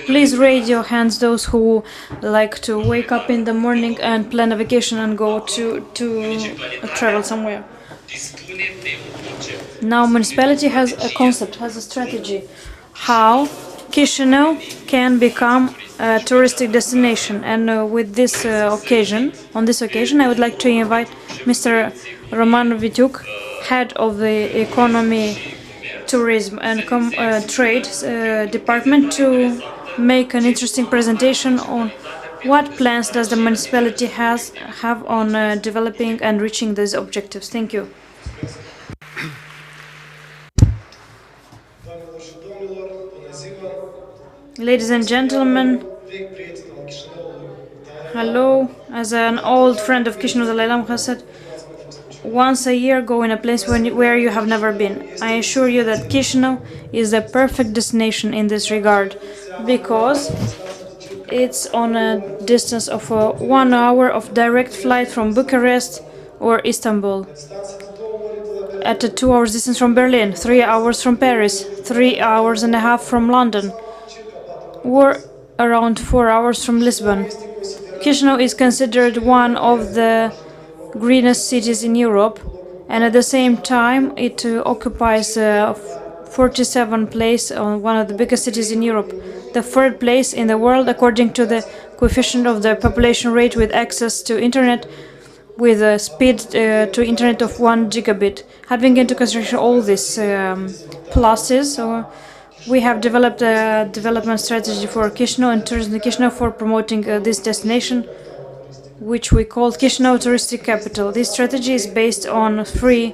please raise your hands, those who like to wake up in the morning and plan a vacation and go to travel somewhere. Now municipality has a concept, has a strategy, how Chișinău can become a touristic destination. And with this on this occasion, I would like to invite Mr. Roman Vitiuc, head of the Economy, Tourism and Trade Department, to make an interesting presentation on what plans does the municipality have on developing and reaching these objectives. Thank you. Ladies and gentlemen, hello. As an old friend of Chișinău, Dalai Lama has said, once a year go in a place where you have never been. I assure you that Chișinău is the perfect destination in this regard, because it's on a distance of 1 hour of direct flight from Bucharest or Istanbul, at a 2 hours distance from Berlin, 3 hours from Paris, 3 hours and a half from London, or around 4 hours from Lisbon. Chișinău is considered one of the greenest cities in Europe, and at the same time it occupies 47th place on one of the biggest cities in Europe, the 3rd place in the world according to the coefficient of the population rate with access to internet, with a speed to internet of 1 gigabit. Having into consideration all these pluses, we have developed a development strategy for Chișinău and tourism in Chișinău for promoting this destination, which we call Chișinău Touristic Capital. This strategy is based on 3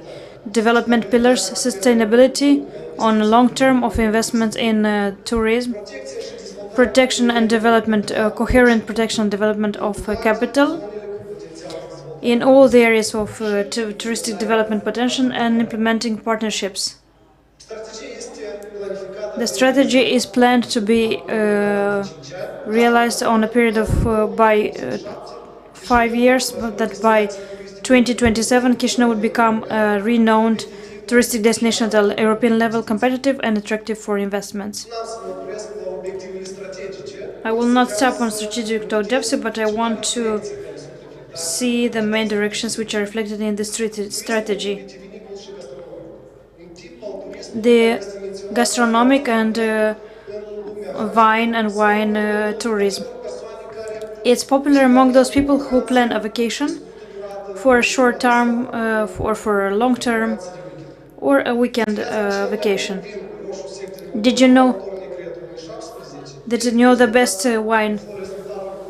development pillars: sustainability, on long term of investment in tourism, protection and development, coherent protection and development of capital in all the areas of touristic development potential, and implementing partnerships. The strategy is planned to be realized on a period of by 5 years, but that by 2027 Chișinău would become a renowned touristic destination at the European level, competitive and attractive for investments. I will not stop on strategic deficit, but I want to see the main directions which are reflected in the strategy. The gastronomic and wine tourism. It's popular among those people who plan a vacation for a short term, or for a long term, or a weekend vacation. Did you know the best wine,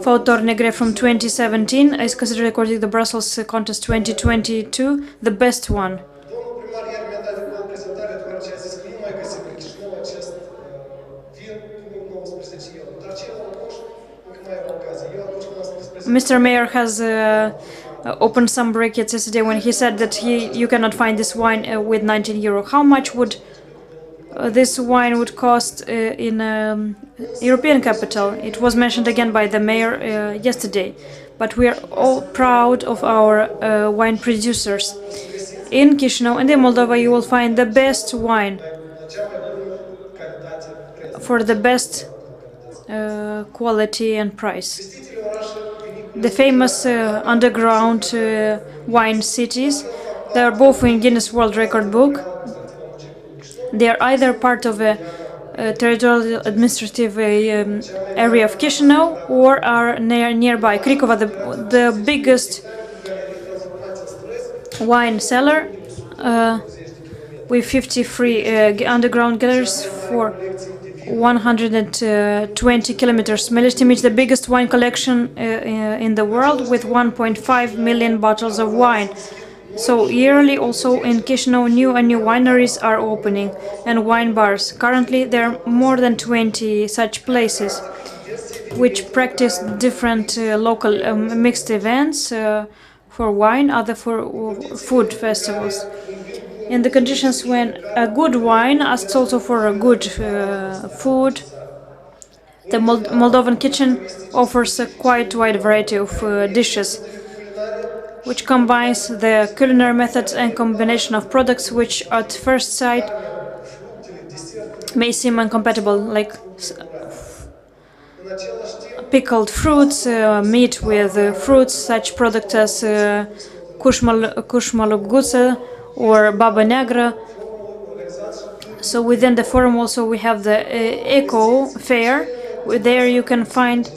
Fautor Negre from 2017, is considered, according to the Brussels contest 2022, the best one? Mr. Mayor has opened some brackets yesterday when he said that you cannot find this wine with 19 euro. How much would this wine would cost in European capital. It was mentioned again by the mayor yesterday. But we are all proud of our wine producers. In Chișinău and in Moldova you will find the best wine for the best quality and price. The famous underground wine cities, they are both in Guinness World Record Book. They are either part of a territorial administrative area of Chișinău or are nearby. Cricova, the biggest wine cellar with 53 underground galleries for 120 kilometers. Melistimic, the biggest wine collection in the world with 1.5 million bottles of wine. So yearly also in Chișinău new wineries are opening and wine bars. Currently there are more than 20 such places which practice different local mixed events for wine, other for food festivals. In the conditions when a good wine asks also for a good food, the Moldovan kitchen offers a quite wide variety of dishes, which combines the culinary methods and combination of products which at first sight may seem incompatible, like pickled fruits, meat with fruits, such products as kushmalugutsa or baba negra. So within the forum also we have the Eco Fair. There you can find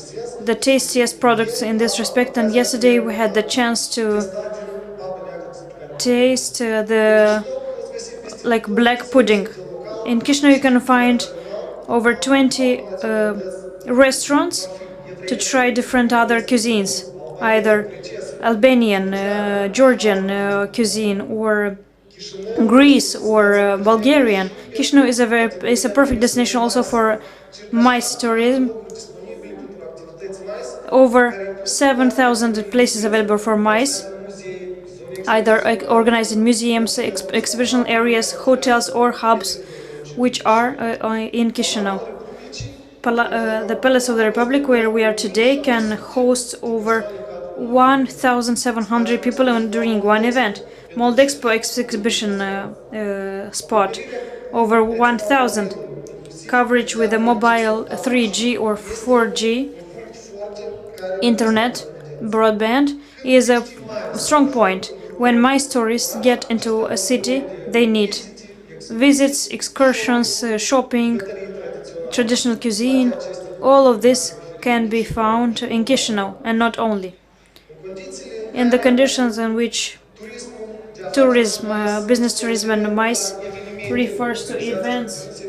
the tastiest products in this respect, and yesterday we had the chance to taste the black pudding. In Chișinău you can find over 20 restaurants to try different other cuisines, either Albanian, Georgian cuisine, or Greece or Bulgarian. Chișinău is a perfect destination also for mice tourism. Over 7,000 places available for mice, either organized in museums, exhibition areas, hotels or hubs, which are in Chișinău. The Palace of the Republic, where we are today, can host over 1,700 people during one event. Moldexpo exhibition spot, over 1,000. Coverage with a mobile 3G or 4G internet broadband is a strong point. When mice tourists get into a city, they need visits, excursions, shopping, traditional cuisine. All of this can be found in Chișinău, and not only. In the conditions in which tourism, business tourism and mice refers to events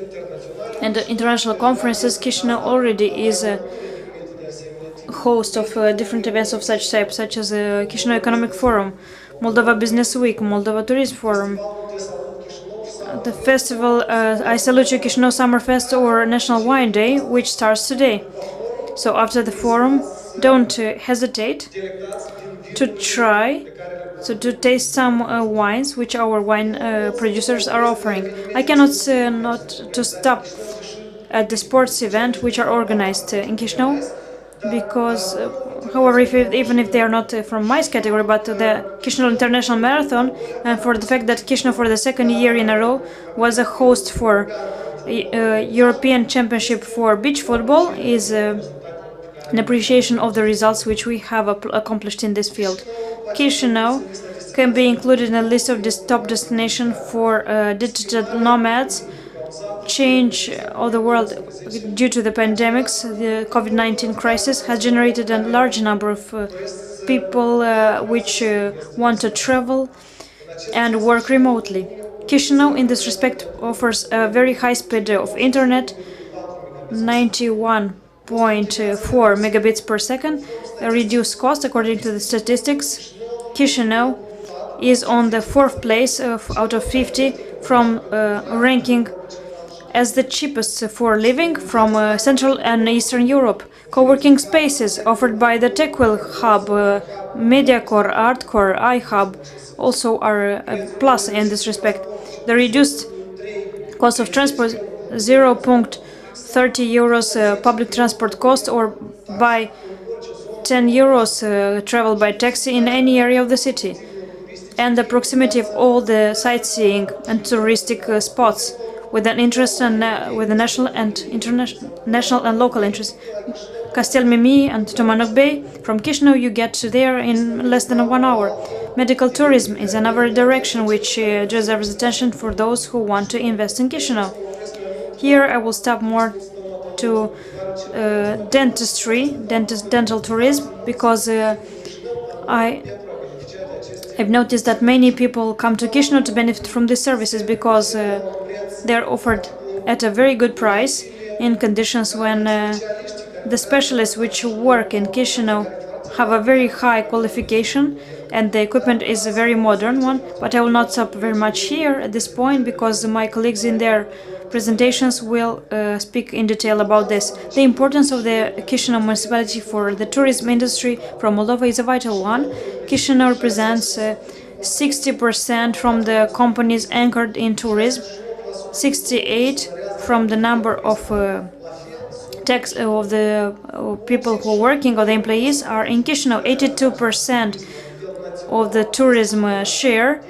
and international conferences, Chișinău already is a host of different events of such type, such as Chișinău Economic Forum, Moldova Business Week, Moldova Tourism Forum, the festival I Salute You Chișinău Summer Fest or National Wine Day, which starts today. So after the forum, don't hesitate to try, to taste some wines which our wine producers are offering. I cannot say not to stop at the sports event which are organized in Chișinău, because however, even if they are not from mice category, but the Chișinău International Marathon, and for the fact that Chișinău for the second year in a row was a host for European Championship for beach football, is an appreciation of the results which we have accomplished in this field. Chișinău can be included in a list of this top destination for digital nomads. Change of the world due to the pandemics, the COVID-19 crisis has generated a large number of people which want to travel and work remotely. Chișinău in this respect offers a very high speed of internet, 91.4 megabits per second, a reduced cost according to the statistics. Chișinău is on the 4th place out of 50 from ranking as the cheapest for living from Central and Eastern Europe. Co-working spaces offered by the TechWell Hub, MediaCore, ArtCore, iHub also are a plus in this respect. The reduced cost of transport 0.30 euros public transport cost, or by 10 euros travel by taxi in any area of the city. And the proximity of all the sightseeing and touristic spots with an interest and with a national and international and local interest. Castelmimi and Tomanok Bay, from Chișinău you get to there in less than 1 hour. Medical tourism is another direction which deserves attention for those who want to invest in Chișinău. Here I will stop more to dentistry, dental tourism, because I've noticed that many people come to Chișinău to benefit from these services because they are offered at a very good price in conditions when the specialists which work in Chișinău have a very high qualification and the equipment is a very modern one. But I will not stop very much here at this point because my colleagues in their presentations will speak in detail about this. The importance of the Chișinău municipality for the tourism industry from Moldova is a vital one. Chișinău represents 60% from the companies anchored in tourism, 68% from the number of people who are working or the employees are in Chișinău. 82% of the tourism share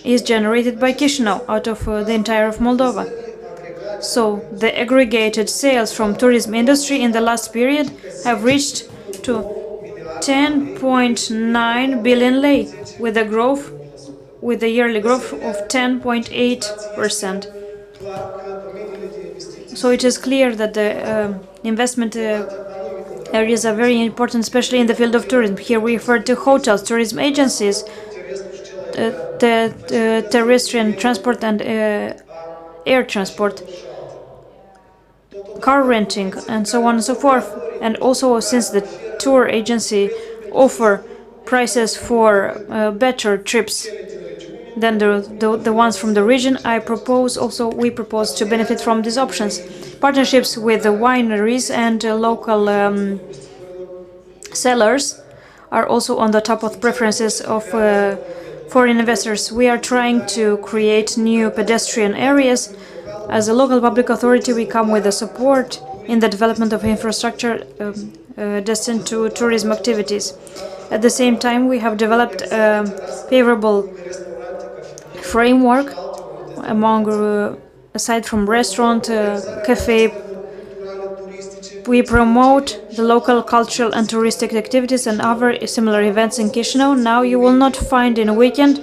is generated by Chișinău out of the entire of Moldova. So the aggregated sales from tourism industry in the last period have reached to 10.9 billion lei with a yearly growth of 10.8%. So it is clear that the investment areas are very important, especially in the field of tourism. Here we refer to hotels, tourism agencies, the terrestrial transport and air transport, car renting, and so on and so forth. And also, since the tour agency offer prices for better trips than the ones from the region, we propose to benefit from these options. Partnerships with the wineries and local sellers are also on the top of preferences of foreign investors. We are trying to create new pedestrian areas. As a local public authority, we come with the support in the development of infrastructure destined to tourism activities. At the same time, we have developed a favorable framework aside from restaurant, cafe. We promote the local cultural and touristic activities and other similar events in Chișinău. Now you will not find a weekend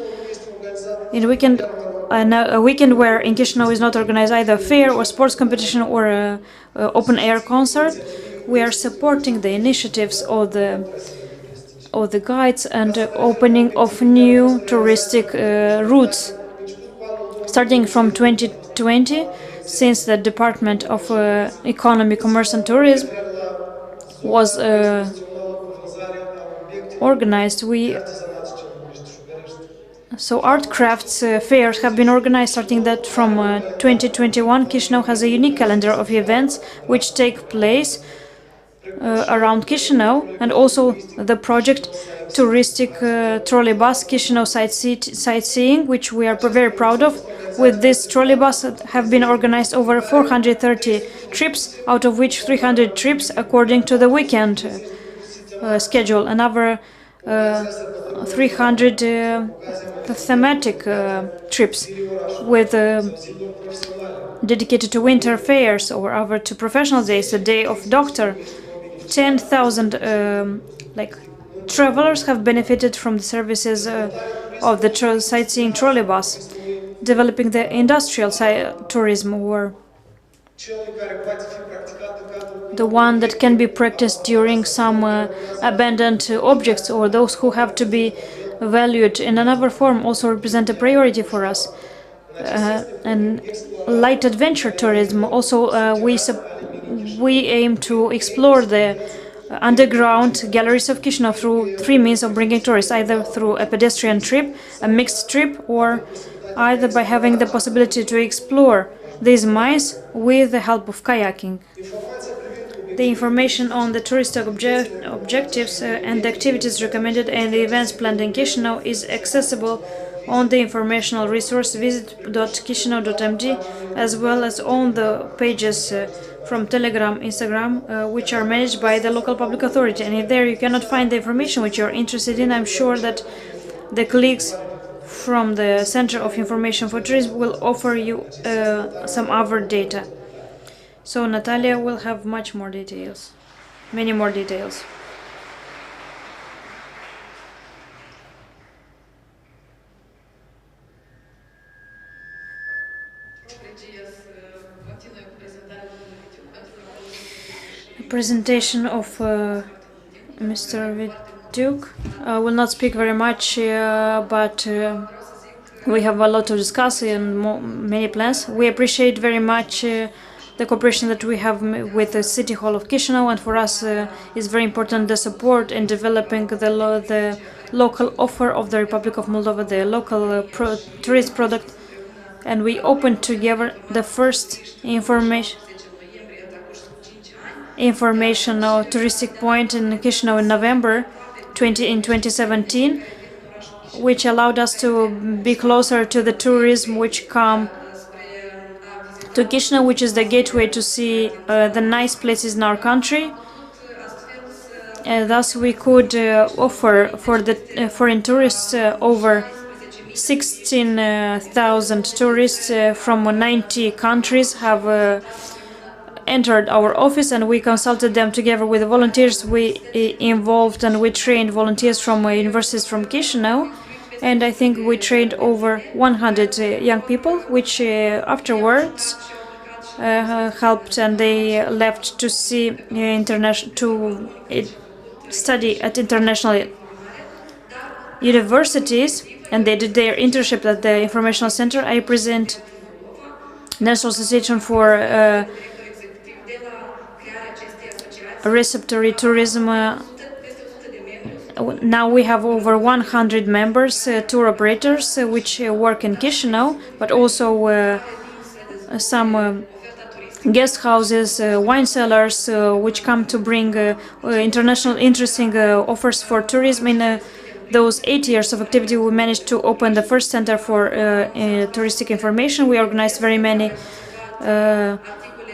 where in Chișinău is not organized either a fair or sports competition or a open air concert. We are supporting the initiatives of the guides and opening of new touristic routes. Starting from 2020, since the Department of Economy, Commerce and Tourism was organized, so art crafts fairs have been organized. Starting that from 2021, Chișinău has a unique calendar of events which take place around Chișinău, and also the project touristic trolley bus Chișinău sightseeing, which we are very proud of. With this trolley bus have been organized over 430 trips, out of which 300 trips according to the weekend schedule. Another 300 thematic trips with dedicated to winter fairs or other to professional days, the day of doctor. 10,000 travelers have benefited from the services of the sightseeing trolley bus. Developing the industrial tourism, or the one that can be practiced during some abandoned objects, or those who have to be valued in another form, also represent a priority for us. And light adventure tourism, also we aim to explore the underground galleries of Chișinău through 3 means of bringing tourists, either through a pedestrian trip, a mixed trip, or either by having the possibility to explore these mines with the help of kayaking. The information on the touristic objectives and the activities recommended and the events planned in Chișinău is accessible on the informational resource visit.chisinau.md, as well as on the pages from Telegram, Instagram, which are managed by the local public authority. And if there you cannot find the information which you're interested in, I'm sure that the colleagues from the Center of Information for Tourism will offer you some other data. So Natalia will have much more details, many more details. The presentation of Mr. Viduc. I will not speak very much, but we have a lot to discuss and many plans. We appreciate very much the cooperation that we have with the City Hall of Chișinău, and for us is very important the support in developing the local offer of the Republic of Moldova, the local tourist product. And we opened together the first informational touristic point in Chișinău in November 2017, which allowed us to be closer to the tourism which come to Chișinău, which is the gateway to see the nice places in our country. Thus we could offer for the foreign tourists over 16,000 tourists from 90 countries have entered our office, and we consulted them together with the volunteers. We involved and we trained volunteers from universities from Chișinău, and I think we trained over 100 young people, which afterwards helped, and they left to see study at international universities, and they did their internship at the informational center. I present National Association for Receptory Tourism. Now we have over 100 members, tour operators, which work in Chișinău, but also some guest houses, wine cellars, which come to bring international interesting offers for tourism. In those 8 years of activity, we managed to open the first center for touristic information. We organized very many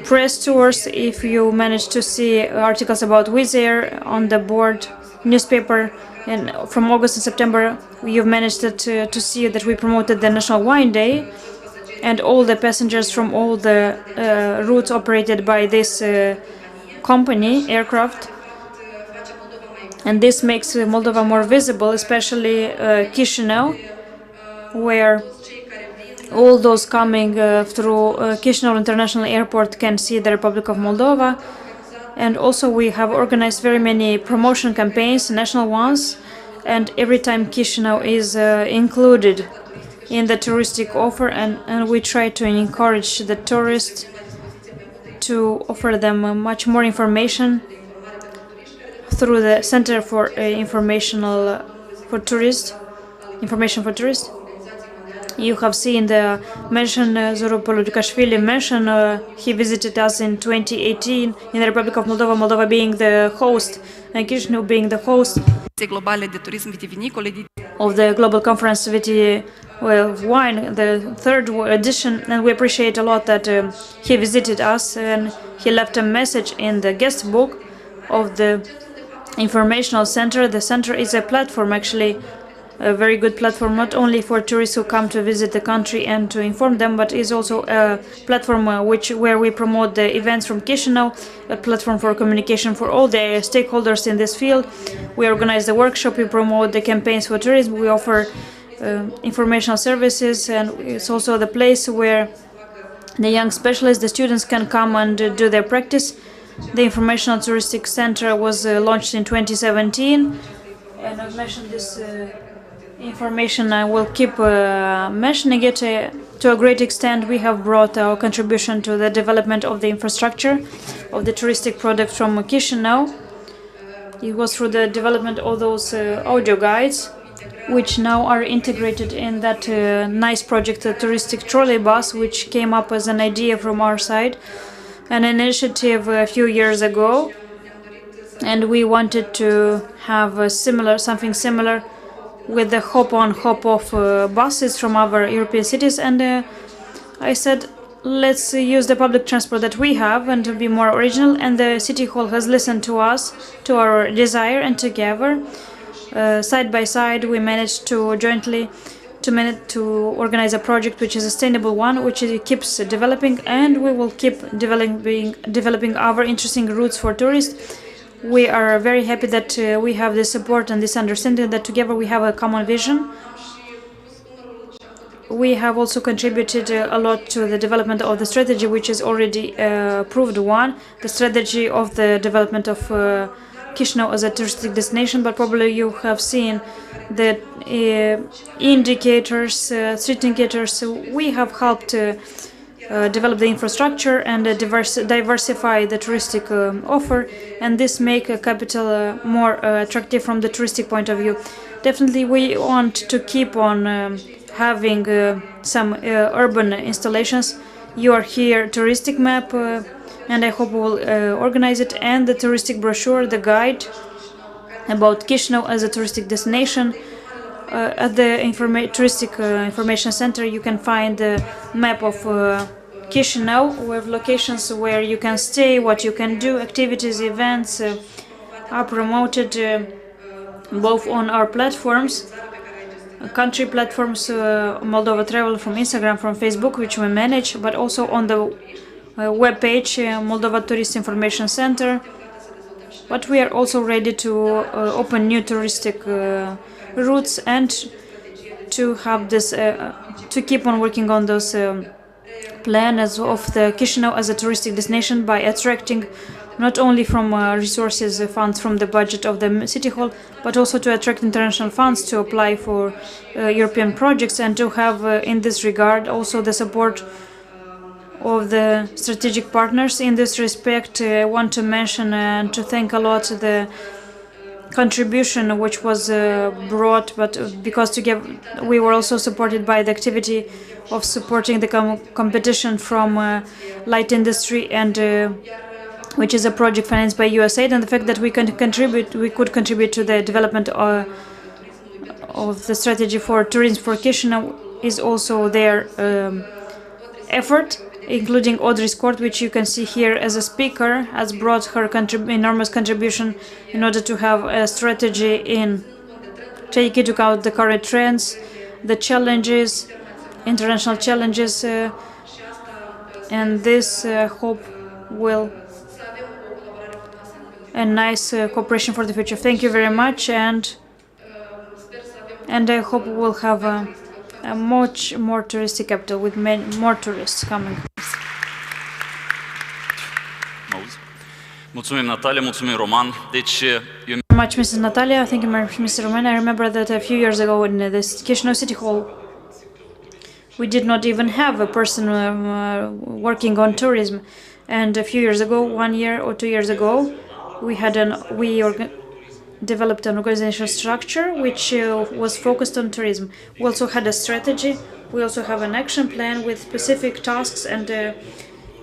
press tours. If you managed to see articles about Wizz Air on the board newspaper, and from August and September, you've managed to see that we promoted the National Wine Day, and all the passengers from all the routes operated by this company, aircraft. And this makes Moldova more visible, especially Chișinău, where all those coming through Chișinău International Airport can see the Republic of Moldova. And also we have organized very many promotion campaigns, national ones, and every time Chișinău is included in the touristic offer, and we try to encourage the tourists to offer them much more information through the Center for Information for Tourists. You have seen the mention Zoru Poludukashvili mentioned he visited us in 2018 in the Republic of Moldova, Moldova being the host and Chișinău being the host of the Global Conference of Wine, the third edition, and we appreciate a lot that he visited us and he left a message in the guest book of the informational center. The center is a platform, actually a very good platform, not only for tourists who come to visit the country and to inform them, but is also a platform where we promote the events from Chișinău, a platform for communication for all the stakeholders in this field. We organize the workshop, we promote the campaigns for tourism, we offer informational services, and it's also the place where the young specialists, the students, can come and do their practice. The Informational Touristic Center was launched in 2017, and I've mentioned this information. I will keep mentioning it. To a great extent, we have brought our contribution to the development of the infrastructure of the touristic product from Chișinău. It was through the development of those audio guides, which now are integrated in that nice project, the touristic trolley bus, which came up as an idea from our side, an initiative a few years ago, and we wanted to have something similar with the hop-on, hop-off buses from other European cities, and I said, let's use the public transport that we have and to be more original, and the City Hall has listened to us, to our desire, and together, side by side, we managed to jointly to organize a project which is a sustainable one, which keeps developing, and we will keep developing other interesting routes for tourists. We are very happy that we have this support and this understanding that together we have a common vision. We have also contributed a lot to the development of the strategy, which is already proved one, the strategy of the development of Chișinău as a touristic destination, but probably you have seen the indicators, street indicators. We have helped develop the infrastructure and diversify the touristic offer, and this make a capital more attractive from the touristic point of view. Definitely we want to keep on having some urban installations. You are here touristic map, and I hope we will organize it, and the touristic brochure, the guide about Chișinău as a touristic destination. At the touristic information center you can find the map of Chișinău with locations where you can stay, what you can do, activities, events are promoted both on our platforms, country platforms, Moldova Travel from Instagram, from Facebook, which we manage, but also on the web page, Moldova Tourist Information Center. But we are also ready to open new touristic routes and to have this, to keep on working on those plans of the Chișinău as a touristic destination by attracting not only from resources, funds from the budget of the City Hall, but also to attract international funds to apply for European projects, and to have in this regard also the support of the strategic partners. In this respect, I want to mention and to thank a lot the contribution which was brought, but because together we were also supported by the activity of supporting the competition from light industry, and which is a project financed by USAID, and the fact that we could contribute to the development of the strategy for tourism for Chișinău is also their effort, including Audrey's Court, which you can see here as a speaker, has brought her enormous contribution in order to have a strategy in take into account the current trends, the challenges, international challenges, and this hope will a nice cooperation for the future. Thank you very much, and I hope we'll have a much more touristic capital with more tourists coming. Mulțumim, Natalia, mulțumim, Roman. Deci, much, Mrs. Natalia. Thank you, Mr. Roman. I remember that a few years ago in this Chișinău City Hall, we did not even have a person working on tourism. And a few years ago, 1 year or 2 years ago, we developed an organizational structure which was focused on tourism. We also had a strategy. We also have an action plan with specific tasks, and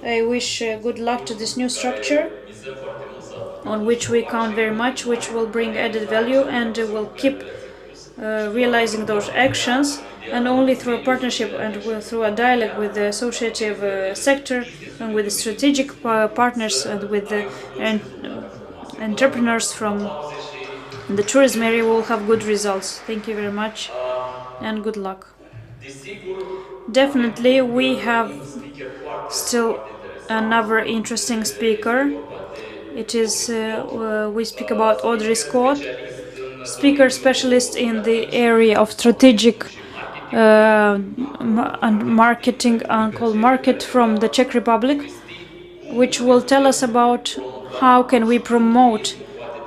I wish good luck to this new structure, on which we count very much, which will bring added value, and will keep realizing those actions, and only through a partnership and through a dialogue with the associative sector and with the strategic partners and with the entrepreneurs from the tourism area, will have good results. Thank you very much and good luck. Definitely we have still another interesting speaker. It is we speak about Audrey Scott, speaker specialist in the area of strategic marketing called market from the Czech Republic, which will tell us about how can we promote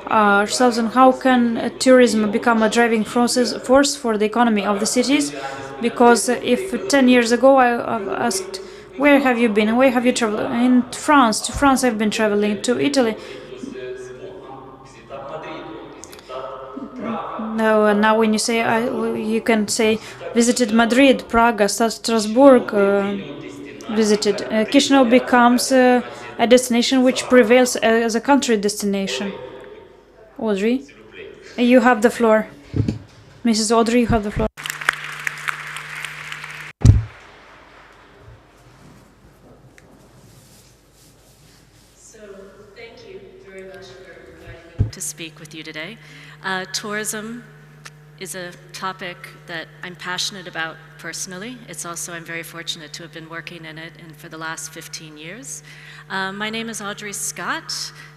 ourselves and how can tourism become a driving force for the economy of the cities. Because if 10 years ago I asked, where have you been, where have you traveled? In France. To France I've been traveling, to Italy. No, now when you say, you can say, visited Madrid, Prague, Strasbourg, visited. Chișinău becomes a destination which prevails as a country destination. Audrey, you have the floor. Mrs. Audrey, you have the floor. So, thank you very much for inviting me to speak with you today. Tourism is a topic that I'm passionate about personally. It's also, I'm very fortunate to have been working in it and for the last 15 years. My name is Audrey Scott.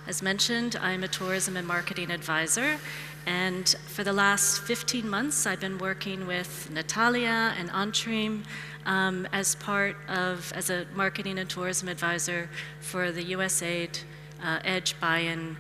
As mentioned, I'm a tourism and marketing advisor. And for the last 15 months, I've been working with Natalia and Antrim as a marketing and tourism advisor for the USAID EDGE buy-in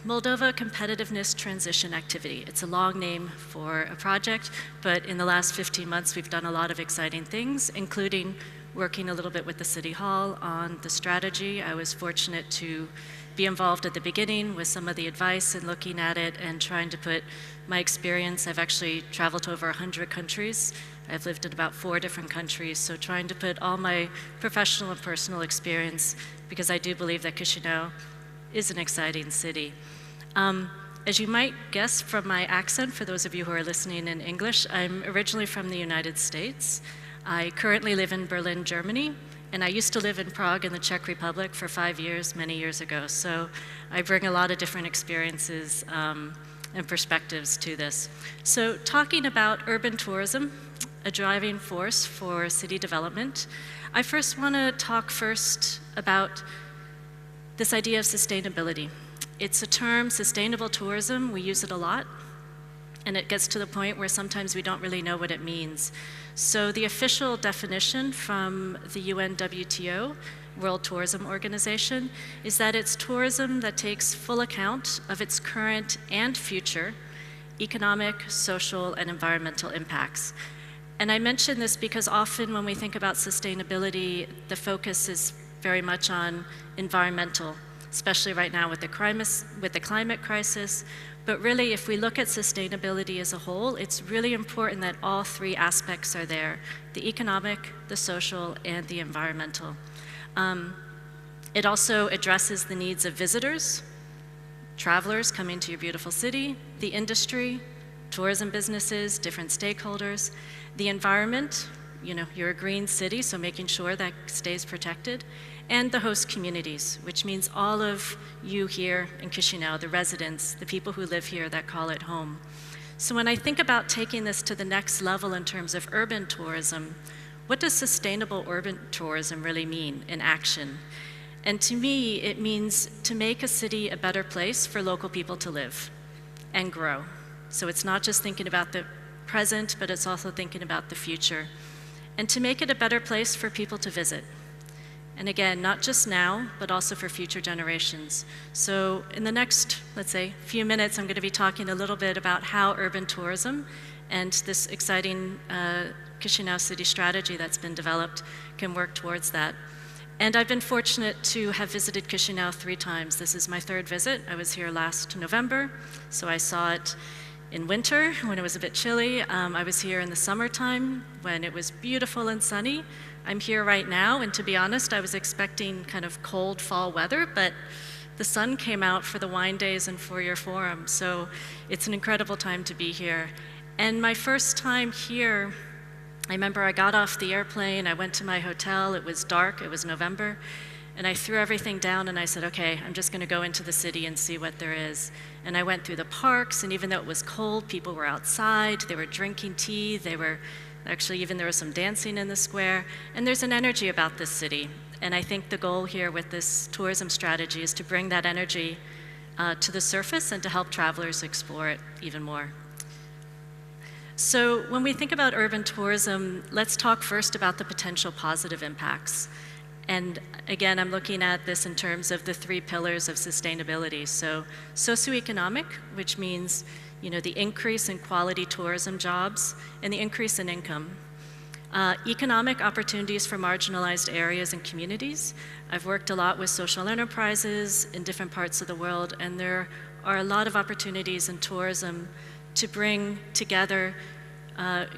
Moldova Competitiveness Transition Activity. It's a long name for a project, but in the last 15 months, we've done a lot of exciting things, including working a little bit with the City Hall on the strategy. I was fortunate to be involved at the beginning with some of the advice and looking at it and trying to put my experience. I've actually traveled to over 100 countries. I've lived in about 4 different countries, so trying to put all my professional and personal experience, because I do believe that Chișinău is an exciting city. As you might guess from my accent, for those of you who are listening in English, I'm originally from the United States. I currently live in Berlin, Germany, and I used to live in Prague in the Czech Republic for 5 years, many years ago. So I bring a lot of different experiences and perspectives to this. So talking about urban tourism, a driving force for city development, I first want to talk about this idea of sustainability. It's a term, sustainable tourism, we use it a lot, and it gets to the point where sometimes we don't really know what it means. So the official definition from the UN WTO, World Tourism Organization, is that it's tourism that takes full account of its current and future economic, social, and environmental impacts. And I mention this because often when we think about sustainability, the focus is very much on environmental, especially right now with the climate crisis. But really, if we look at sustainability as a whole, it's really important that all 3 aspects are there: the economic, the social, and the environmental. It also addresses the needs of visitors, travelers coming to your beautiful city, the industry, tourism businesses, different stakeholders, the environment, you're a green city, so making sure that stays protected, and the host communities, which means all of you here in Chișinău, the residents, the people who live here that call it home. So when I think about taking this to the next level in terms of urban tourism, what does sustainable urban tourism really mean in action? And to me, it means to make a city a better place for local people to live and grow. So it's not just thinking about the present, but it's also thinking about the future. And to make it a better place for people to visit. And again, not just now, but also for future generations. So in the next, let's say, few minutes, I'm going to be talking a little bit about how urban tourism and this exciting Chișinău city strategy that's been developed can work towards that. And I've been fortunate to have visited Chișinău 3 times. This is my 3rd visit. I was here last November, so I saw it in winter when it was a bit chilly. I was here in the summertime when it was beautiful and sunny. I'm here right now, and to be honest, I was expecting kind of cold fall weather, but the sun came out for the wine days and for your forum, so it's an incredible time to be here. And my first time here, I remember I got off the airplane, I went to my hotel, it was dark, it was November, and I threw everything down and I said, okay, I'm just gonna go into the city and see what there is. And I went through the parks, and even though it was cold, people were outside, they were drinking tea, actually, even there was some dancing in the square, and there's an energy about this city. And I think the goal here with this tourism strategy is to bring that energy to the surface and to help travelers explore it even more. So when we think about urban tourism, let's talk first about the potential positive impacts. And again, I'm looking at this in terms of the 3 pillars of sustainability. So socioeconomic, which means the increase in quality tourism jobs and the increase in income. Economic opportunities for marginalized areas and communities. I've worked a lot with social enterprises in different parts of the world, and there are a lot of opportunities in tourism to bring together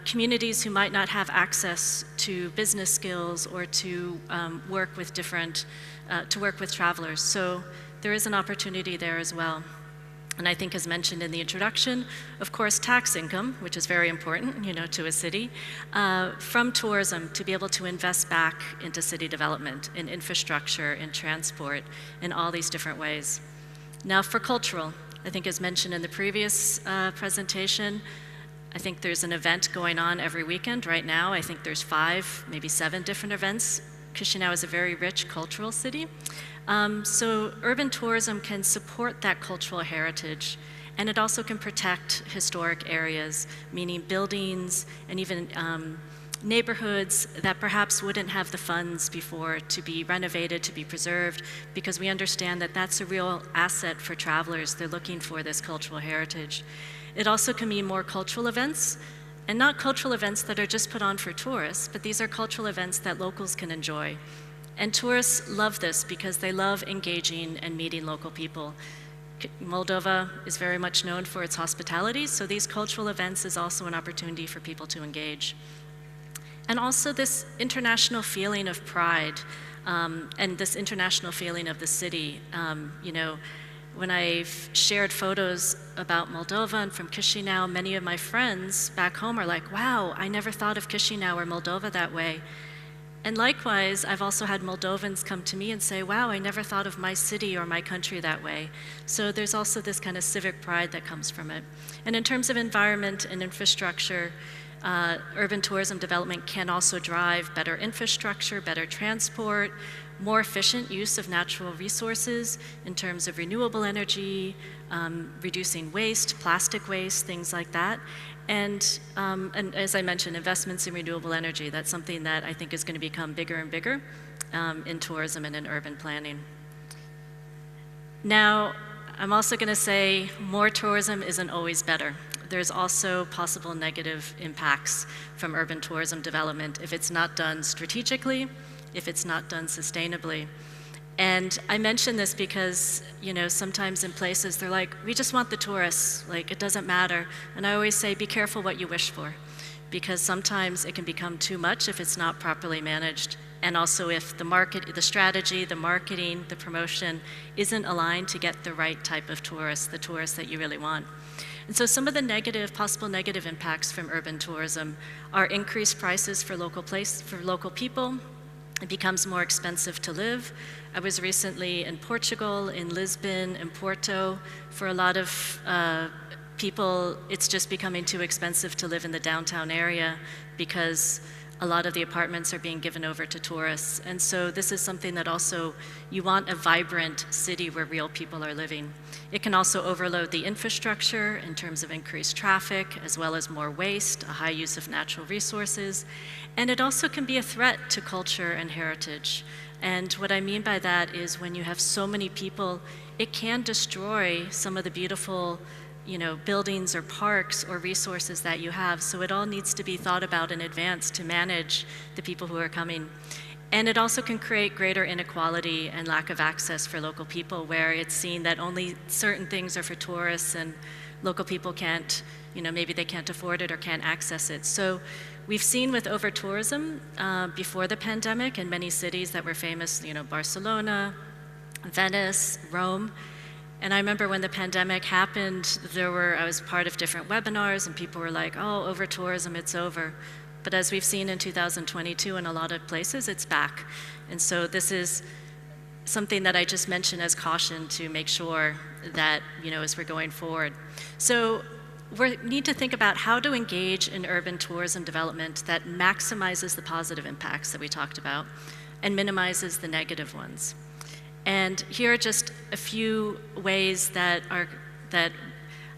communities who might not have access to business skills or to work with travelers. So there is an opportunity there as well. And I think as mentioned in the introduction, of course, tax income, which is very important, to a city, from tourism to be able to invest back into city development, in infrastructure, in transport, in all these different ways. Now for cultural, I think as mentioned in the previous presentation, I think there's an event going on every weekend right now. I think there's 5, maybe 7 different events. Chișinău is a very rich cultural city. So urban tourism can support that cultural heritage, and it also can protect historic areas, meaning buildings and even neighborhoods that perhaps wouldn't have the funds before to be renovated, to be preserved, because we understand that that's a real asset for travelers. They're looking for this cultural heritage. It also can mean more cultural events, and not cultural events that are just put on for tourists, but these are cultural events that locals can enjoy. And tourists love this because they love engaging and meeting local people. Moldova is very much known for its hospitality, so these cultural events is also an opportunity for people to engage. And also this international feeling of pride and this international feeling of the city. When I've shared photos about Moldova and from Chișinău, many of my friends back home are like, wow, I never thought of Chișinău or Moldova that way. And likewise, I've also had Moldovans come to me and say, wow, I never thought of my city or my country that way. So there's also this kind of civic pride that comes from it. And in terms of environment and infrastructure, urban tourism development can also drive better infrastructure, better transport, more efficient use of natural resources in terms of renewable energy, reducing waste, plastic waste, things like that. And as I mentioned, investments in renewable energy, that's something that I think is going to become bigger and bigger in tourism and in urban planning. Now, I'm also going to say more tourism isn't always better. There's also possible negative impacts from urban tourism development if it's not done strategically, if it's not done sustainably. And I mention this because, sometimes in places they're like, we just want the tourists, like it doesn't matter. And I always say, be careful what you wish for, because sometimes it can become too much if it's not properly managed. And also if the strategy, the marketing, the promotion isn't aligned to get the right type of tourists, the tourists that you really want. And so some of the possible negative impacts from urban tourism are increased prices for local people. It becomes more expensive to live. I was recently in Portugal, in Lisbon, in Porto. For a lot of people, it's just becoming too expensive to live in the downtown area because a lot of the apartments are being given over to tourists. And so this is something that also, you want a vibrant city where real people are living. It can also overload the infrastructure in terms of increased traffic, as well as more waste, a high use of natural resources. And it also can be a threat to culture and heritage. And what I mean by that is when you have so many people, it can destroy some of the beautiful buildings or parks or resources that you have. So it all needs to be thought about in advance to manage the people who are coming. And it also can create greater inequality and lack of access for local people, where it's seen that only certain things are for tourists and local people can't, maybe they can't afford it or can't access it. So we've seen with over-tourism before the pandemic in many cities that were famous, Barcelona, Venice, Rome. And I remember when the pandemic happened, I was part of different webinars and people were like, oh, over-tourism, it's over. But as we've seen in 2022 in a lot of places, it's back. And so this is something that I just mentioned as caution to make sure that, as we're going forward. So we need to think about how to engage in urban tourism development that maximizes the positive impacts that we talked about and minimizes the negative ones. And here are just a few ways that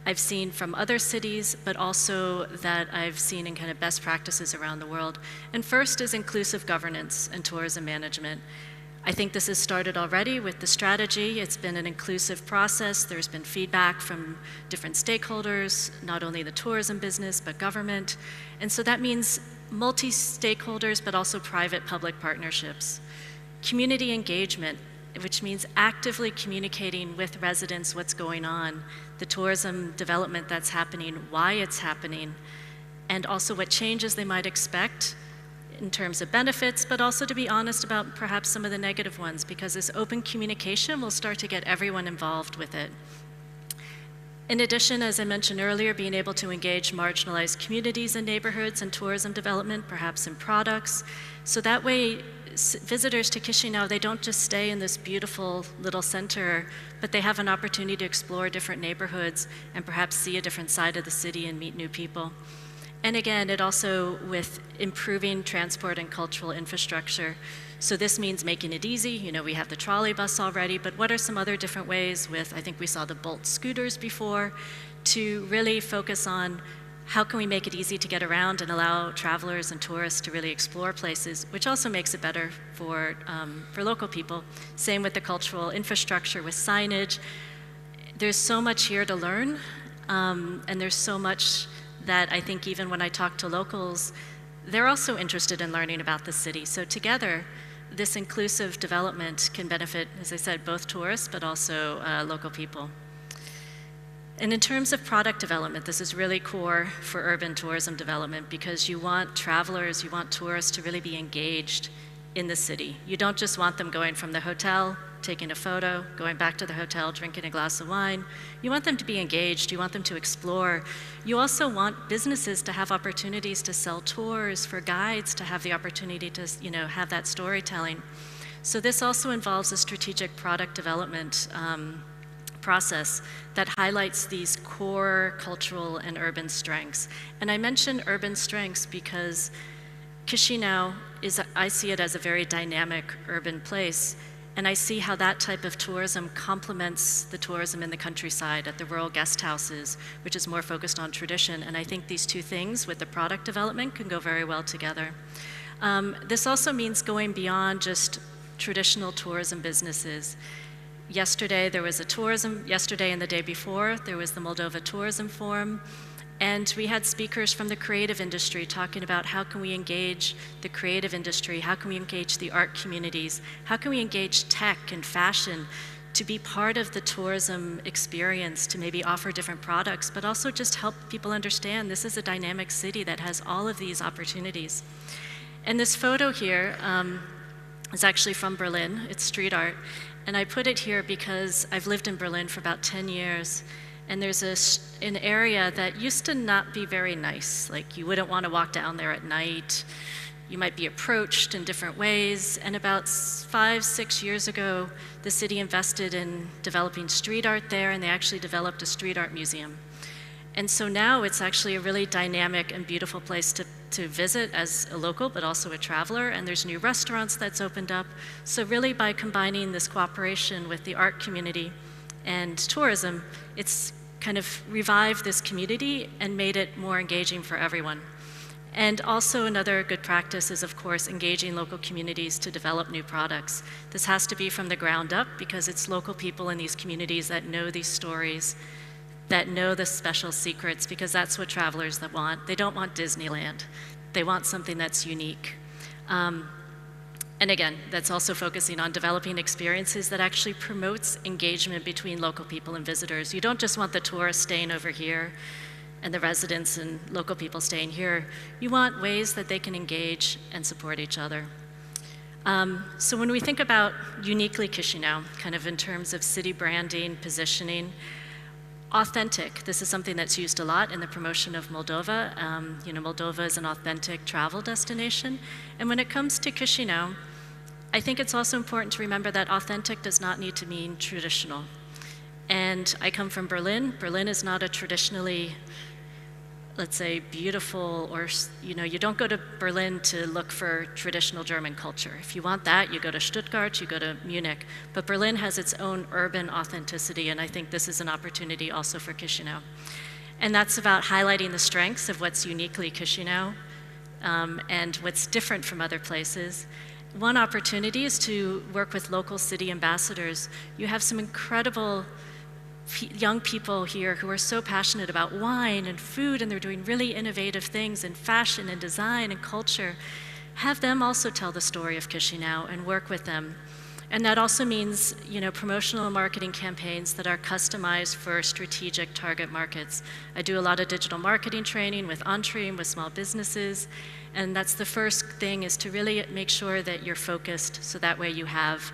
I've seen from other cities, but also that I've seen in kind of best practices around the world. And first is inclusive governance and tourism management. I think this has started already with the strategy. It's been an inclusive process. There's been feedback from different stakeholders, not only the tourism business, but government. And so that means multi-stakeholders, but also private-public partnerships. Community engagement, which means actively communicating with residents what's going on, the tourism development that's happening, why it's happening, and also what changes they might expect in terms of benefits, but also to be honest about perhaps some of the negative ones, because this open communication will start to get everyone involved with it. In addition, as I mentioned earlier, being able to engage marginalized communities and neighborhoods in tourism development, perhaps in products. So that way, visitors to Chișinău, they don't just stay in this beautiful little center, but they have an opportunity to explore different neighborhoods and perhaps see a different side of the city and meet new people. And again, it also with improving transport and cultural infrastructure. So this means making it easy. You know, we have the trolley bus already, but what are some other different ways with, I think we saw the Bolt scooters before, to really focus on how can we make it easy to get around and allow travelers and tourists to really explore places, which also makes it better for local people. Same with the cultural infrastructure with signage. There's so much here to learn, and there's so much that I think even when I talk to locals, they're also interested in learning about the city. So together, this inclusive development can benefit, as I said, both tourists, but also local people. And in terms of product development, this is really core for urban tourism development because you want travelers, you want tourists to really be engaged in the city. You don't just want them going from the hotel, taking a photo, going back to the hotel, drinking a glass of wine. You want them to be engaged, you want them to explore. You also want businesses to have opportunities to sell tours, for guides to have the opportunity to, you know, have that storytelling. So this also involves a strategic product development process that highlights these core cultural and urban strengths. And I mention urban strengths because Chișinău I see it as a very dynamic urban place, and I see how that type of tourism complements the tourism in the countryside at the rural guest houses, which is more focused on tradition. And I think these two things with the product development can go very well together. This also means going beyond just traditional tourism businesses. Yesterday there was yesterday and the day before, there was the Moldova Tourism Forum, and we had speakers from the creative industry talking about how can we engage the creative industry, how can we engage the art communities, how can we engage tech and fashion to be part of the tourism experience, to maybe offer different products, but also just help people understand this is a dynamic city that has all of these opportunities. And this photo here is actually from Berlin. It's street art. And I put it here because I've lived in Berlin for about 10 years. And there's an area that used to not be very nice. Like you wouldn't want to walk down there at night. You might be approached in different ways. And about 5-6 years ago, the city invested in developing street art there, and they actually developed a street art museum. And so now it's actually a really dynamic and beautiful place to visit as a local, but also a traveler, and there's new restaurants that's opened up. So really by combining this cooperation with the art community and tourism, it's kind of revived this community and made it more engaging for everyone. And also another good practice is, of course, engaging local communities to develop new products. This has to be from the ground up because it's local people in these communities that know these stories, that know the special secrets, because that's what travelers that want. They don't want Disneyland. They want something that's unique. And again, that's also focusing on developing experiences that actually promotes engagement between local people and visitors. You don't just want the tourists staying over here and the residents and local people staying here. You want ways that they can engage and support each other. So when we think about uniquely Chișinău, kind of in terms of city branding, positioning, authentic, this is something that's used a lot in the promotion of Moldova. You know, Moldova is an authentic travel destination. And when it comes to Chișinău, I think it's also important to remember that authentic does not need to mean traditional. And I come from Berlin. Berlin is not a traditionally, let's say, beautiful, or, you know, you don't go to Berlin to look for traditional German culture. If you want that, you go to Stuttgart, you go to Munich. But Berlin has its own urban authenticity, and I think this is an opportunity also for Chișinău. And that's about highlighting the strengths of what's uniquely Chișinău and what's different from other places. One opportunity is to work with local city ambassadors. You have some incredible young people here who are so passionate about wine and food, and they're doing really innovative things in fashion and design and culture. Have them also tell the story of Chișinău and work with them. And that also means, you know, promotional and marketing campaigns that are customized for strategic target markets. I do a lot of digital marketing training with Entrim, with small businesses, and that's the first thing, is to really make sure that you're focused, so that way you have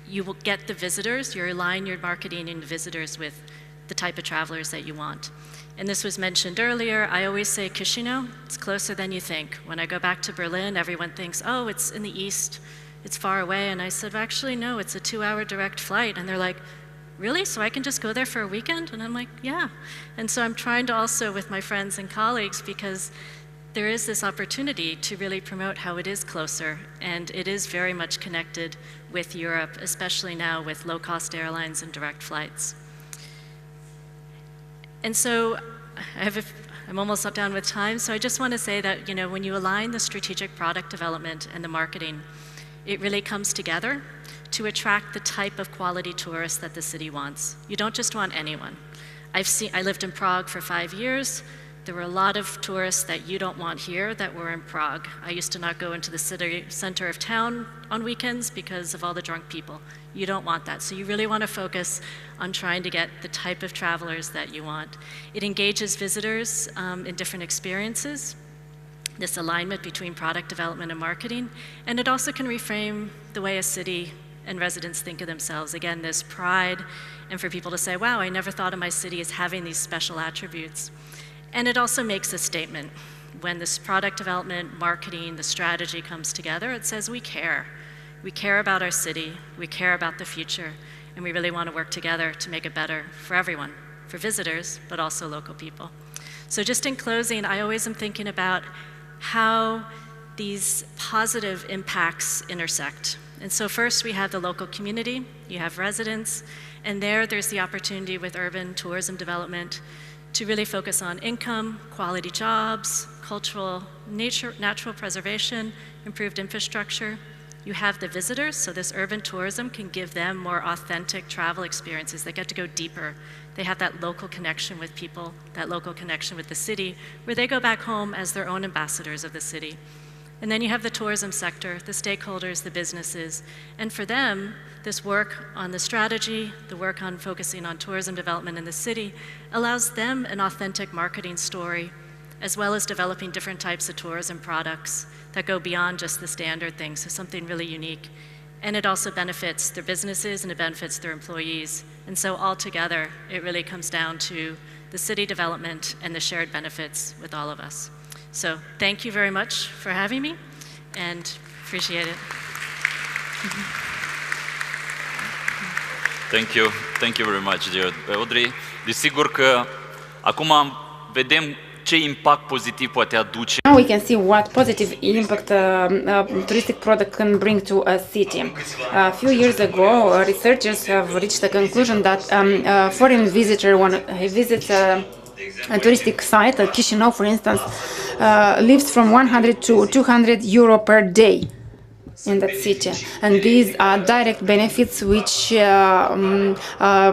you will get the visitors, you align your marketing and visitors with the type of travelers that you want. And this was mentioned earlier. I always say Chișinău, it's closer than you think. When I go back to Berlin, everyone thinks, oh, it's in the east, it's far away. And I said, well, actually, no, it's a 2-hour direct flight. And they're like, really? So I can just go there for a weekend? And I'm like, yeah. And so I'm trying to also, with my friends and colleagues, because there is this opportunity to really promote how it is closer, and it is very much connected with Europe, especially now with low-cost airlines and direct flights. And so I'm almost done with time, so I just want to say that, when you align the strategic product development and the marketing, it really comes together to attract the type of quality tourist that the city wants. You don't just want anyone. I lived in Prague for 5 years. There were a lot of tourists that you don't want here that were in Prague. I used to not go into the city center of town on weekends because of all the drunk people. You don't want that. So you really want to focus on trying to get the type of travelers that you want. It engages visitors in different experiences, this alignment between product development and marketing, and it also can reframe the way a city and residents think of themselves. Again, this pride, and for people to say, wow, I never thought of my city as having these special attributes. And it also makes a statement. When this product development, marketing, the strategy comes together, it says we care. We care about our city, we care about the future, and we really want to work together to make it better for everyone, for visitors, but also local people. So just in closing, I always am thinking about how these positive impacts intersect. And so first we have the local community, you have residents, and there's the opportunity with urban tourism development to really focus on income, quality jobs, cultural, natural preservation, improved infrastructure. You have the visitors, so this urban tourism can give them more authentic travel experiences. They get to go deeper. They have that local connection with people, that local connection with the city, where they go back home as their own ambassadors of the city. And then you have the tourism sector, the stakeholders, the businesses, and for them, this work on the strategy, the work on focusing on tourism development in the city, allows them an authentic marketing story, as well as developing different types of tourism products that go beyond just the standard things, so something really unique. And it also benefits their businesses and it benefits their employees. And so altogether, it really comes down to the city development and the shared benefits with all of us. So thank you very much for having me, and appreciate it. Thank you very much, dear Audrey. Desigur că acum vedem ce impact pozitiv poate aduce. Now we can see what positive impact a touristic product can bring to a city. A few years ago, researchers have reached the conclusion that a foreign visitor, when he visits a touristic site, Chișinău, for instance, lives from 100 to 200 euro per day in that city, and these are direct benefits which are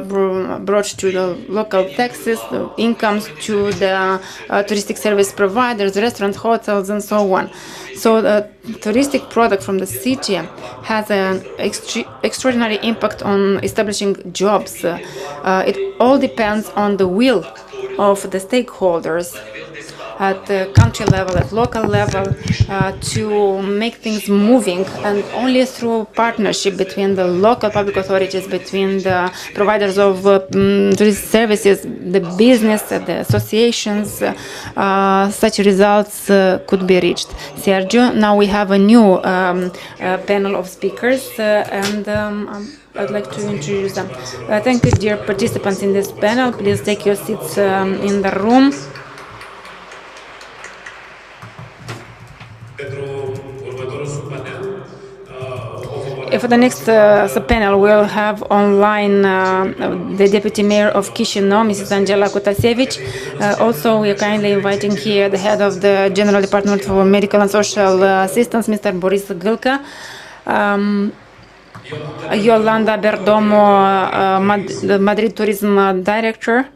brought to the local taxes, the incomes to the touristic service providers, restaurants, hotels, and so on. So the touristic product from the city has an extraordinary impact on establishing jobs. It all depends on the will of the stakeholders at the country level, at local level, to make things moving, and only through partnership between the local public authorities, between the providers of tourist services, the business, the associations, such results could be reached. Sergio, now we have a new panel of speakers, and I'd like to introduce them. Thank you, dear participants in this panel. Please take your seats in the room. For the next panel, we'll have online the Deputy Mayor of Chișinău, Mrs. Angela Kutasevich. Also, we are kindly inviting here the head of the General Department for Medical and Social Assistance, Mr. Boris Gâlcă, Yolanda Berdomo, the Madrid Tourism Director,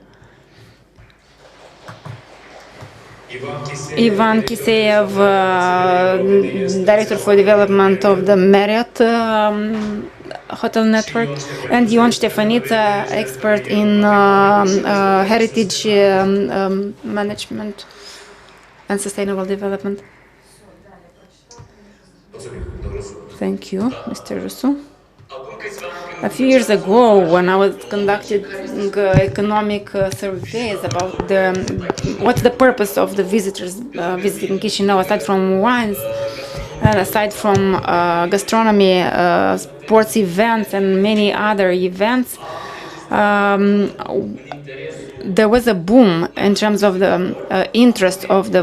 Ivan Kiseev, Director for Development of the Marriott Hotel Network, and Ion Ștefăniță, expert in heritage management and sustainable development. Thank you, Mr. Rusu. A few years ago, when I was conducting economic surveys about what's the purpose of the visitors visiting Chișinău, aside from wines, and aside from gastronomy, sports events, and many other events, there was a boom in terms of the interest of the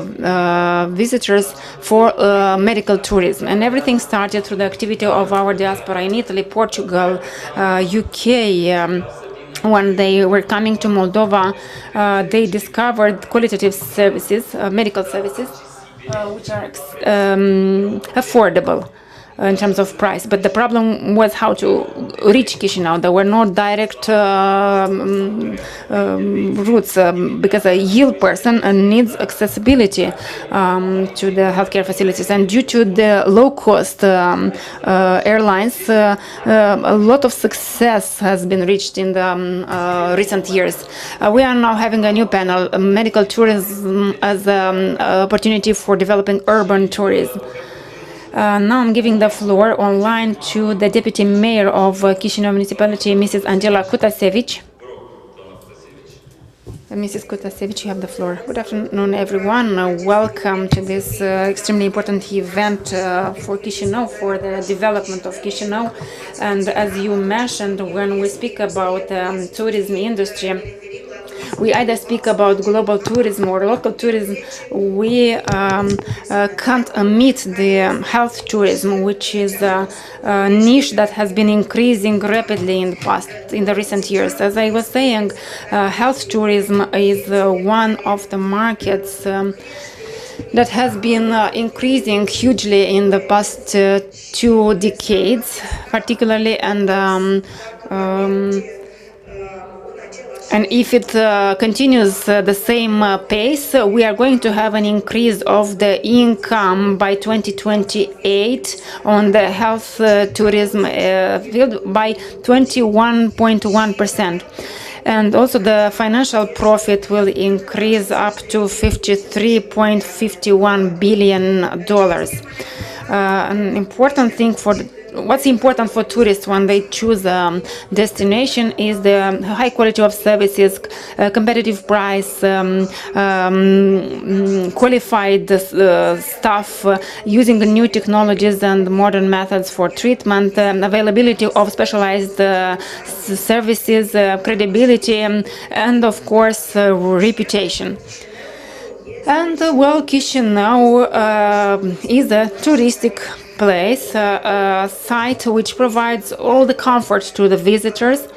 visitors for medical tourism, and everything started through the activity of our diaspora in Italy, Portugal, UK. When they were coming to Moldova, they discovered qualitative services, medical services, which are affordable in terms of price, but the problem was how to reach Chișinău. There were no direct routes because a ill person needs accessibility to the healthcare facilities, and due to the low-cost airlines, a lot of success has been reached in the recent years. We are now having a new panel, medical tourism as an opportunity for developing urban tourism. Now I'm giving the floor online to the Deputy Mayor of Chișinău Municipality, Mrs. Angela Kutasevici. Mrs. Kutasevici, you have the floor. Good afternoon, everyone. Welcome to this extremely important event for Chișinău, for the development of Chișinău. And as you mentioned, when we speak about tourism industry, we either speak about global tourism or local tourism. We can't omit the health tourism, which is a niche that has been increasing rapidly in the recent years. As I was saying, health tourism is one of the markets that has been increasing hugely in the past 2 decades, particularly, and if it continues the same pace, we are going to have an increase of the income by 2028 on the health tourism field by 21.1%. And also the financial profit will increase up to $53.51 billion. An important thing what's important for tourists when they choose a destination is the high quality of services, competitive price, qualified staff, using the new technologies and modern methods for treatment, availability of specialized services, credibility, and of course reputation. And well, Chișinău is a touristic place, a site which provides all the comfort to the visitors,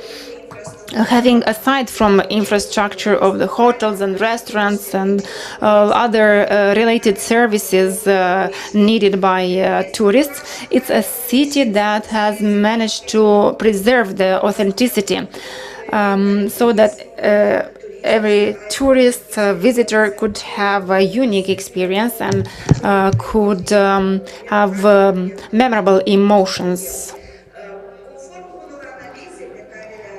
having, aside from infrastructure of the hotels and restaurants and other related services needed by tourists, it's a city that has managed to preserve the authenticity so that every tourist visitor could have a unique experience and could have memorable emotions.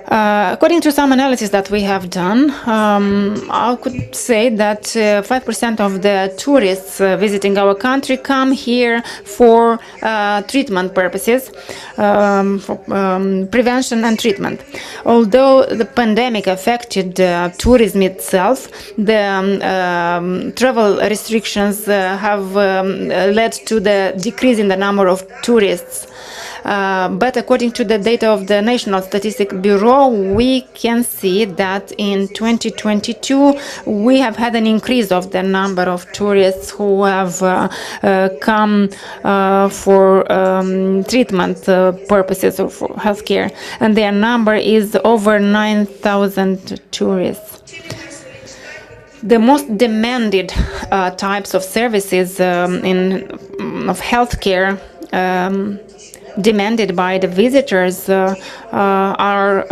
According to some analysis that we have done, I could say that 5% of the tourists visiting our country come here for treatment purposes, for prevention and treatment. Although the pandemic affected tourism itself, the travel restrictions have led to the decrease in the number of tourists. But according to the data of the National Statistics Bureau, we can see that in 2022 we have had an increase of the number of tourists who have come for treatment purposes or for healthcare, and their number is over 9,000 tourists. The most demanded types of services of healthcare demanded by the visitors are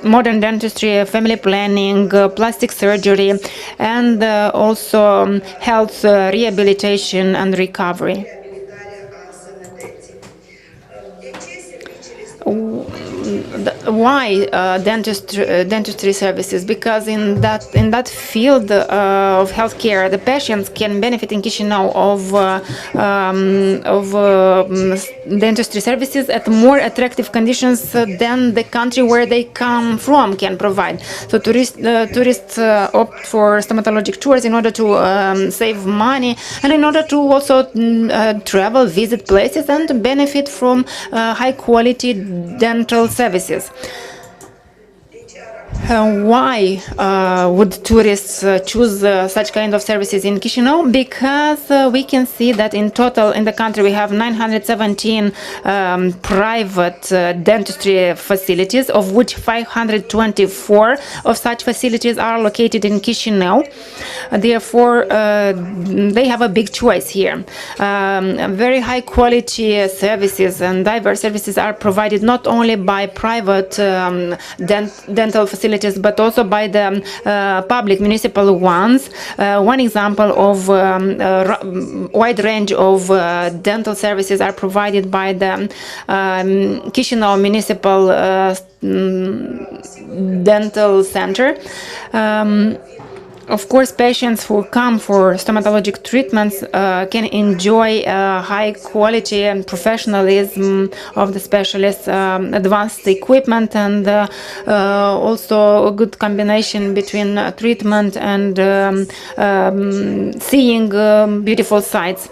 modern dentistry, family planning, plastic surgery, and also health rehabilitation and recovery. why dentistry services? Because in that field of healthcare, the patients can benefit in Chișinău of dentistry services at more attractive conditions than the country where they come from can provide. So tourists opt for stomatologic tours in order to save money and in order to also travel, visit places and benefit from high quality dental services. Why would tourists choose such kind of services in Chișinău? Because we can see that in total in the country we have 917 private dentistry facilities, of which 524 of such facilities are located in Chișinău. Therefore, they have a big choice here. Very high quality services and diverse services are provided not only by private dental facilities but also by the public municipal ones. One example of wide range of dental services are provided by the Chișinău Municipal Dental Center. Of course, patients who come for stomatologic treatments can enjoy high quality and professionalism of the specialists, advanced equipment, and also a good combination between treatment and seeing beautiful sights.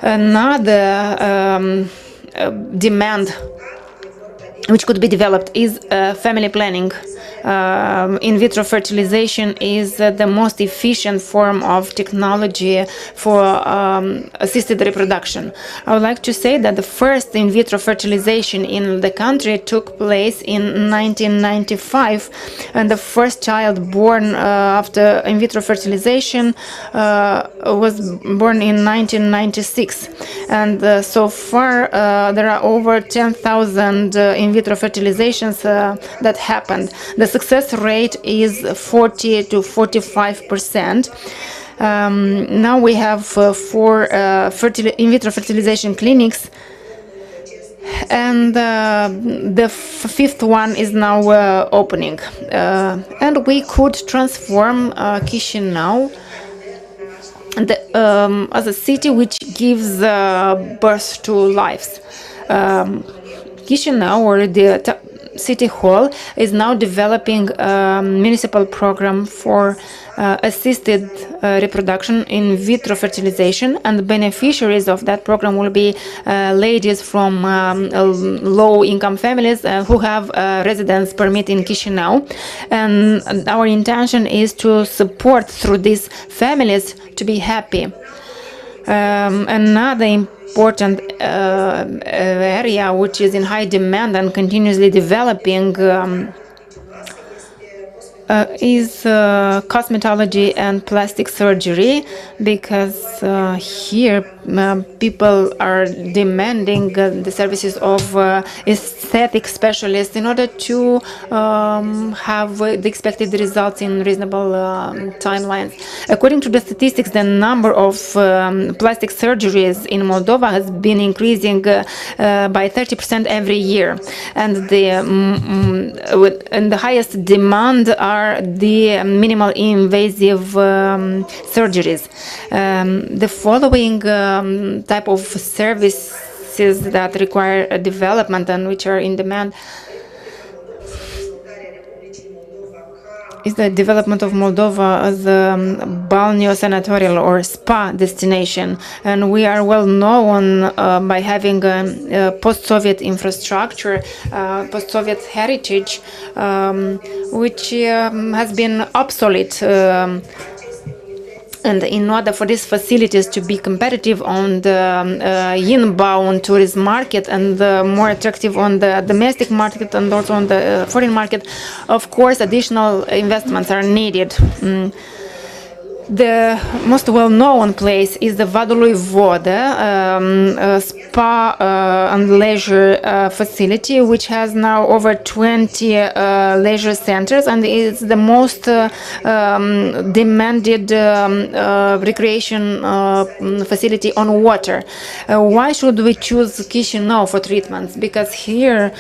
Another demand which could be developed is family planning. In vitro fertilization is the most efficient form of technology for assisted reproduction. I would like to say that the first in vitro fertilization in the country took place in 1995, and the first child born after in vitro fertilization was born in 1996. And so far there are over 10,000 in vitro fertilizations that happened. The success rate is 40 to 45%. Now we have 4 in vitro fertilization clinics, and the 5th one is now opening. And we could transform Chișinău as a city which gives birth to lives. Chișinău, or the City Hall, is now developing a municipal program for assisted reproduction in vitro fertilization, and the beneficiaries of that program will be ladies from low-income families who have a residence permit in Chișinău. And our intention is to support through these families to be happy. Another important area which is in high demand and continuously developing is cosmetology and plastic surgery, because here people are demanding the services of aesthetic specialists in order to have the expected results in reasonable timelines. According to the statistics, the number of plastic surgeries in Moldova has been increasing by 30% every year, and the highest demand are the minimal invasive surgeries. The following type of services that require development and which are in demand is the development of Moldova as a balneosanatorial or spa destination, and we are well known by having a post-Soviet infrastructure, post-Soviet heritage, which has been obsolete. And in order for these facilities to be competitive on the inbound tourism market and more attractive on the domestic market and also on the foreign market, of course, additional investments are needed. The most well-known place is the Vadului Vodă, spa and leisure facility, which has now over 20 leisure centers, and is the most demanded recreation facility on water. Why should we choose Chișinău for treatments? Because here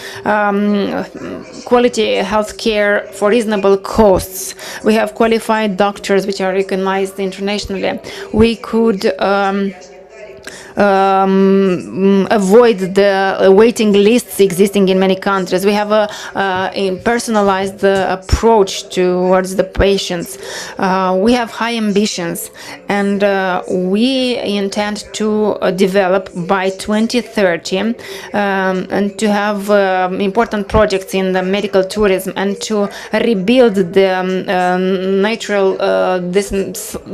quality health care for reasonable costs. We have qualified doctors which are recognized internationally. We could avoid the waiting lists existing in many countries. We have a personalized approach towards the patients. We have high ambitions, and we intend to develop by 2030 and to have important projects in the medical tourism and to rebuild the natural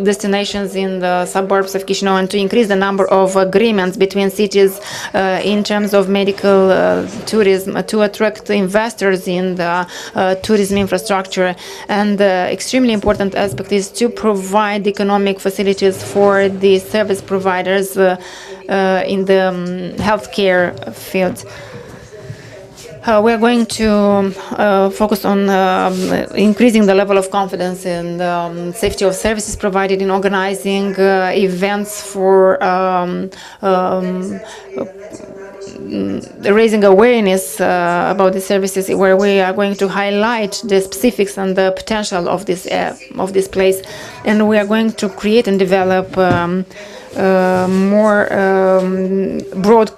destinations in the suburbs of Chișinău and to increase the number of agreements between cities in terms of medical tourism to attract investors in the tourism infrastructure. And the extremely important aspect is to provide economic facilities for the service providers in the healthcare field. We are going to focus on increasing the level of confidence in the safety of services provided in organizing events for raising awareness about the services, where we are going to highlight the specifics and the potential of this place, and we are going to create and develop more broad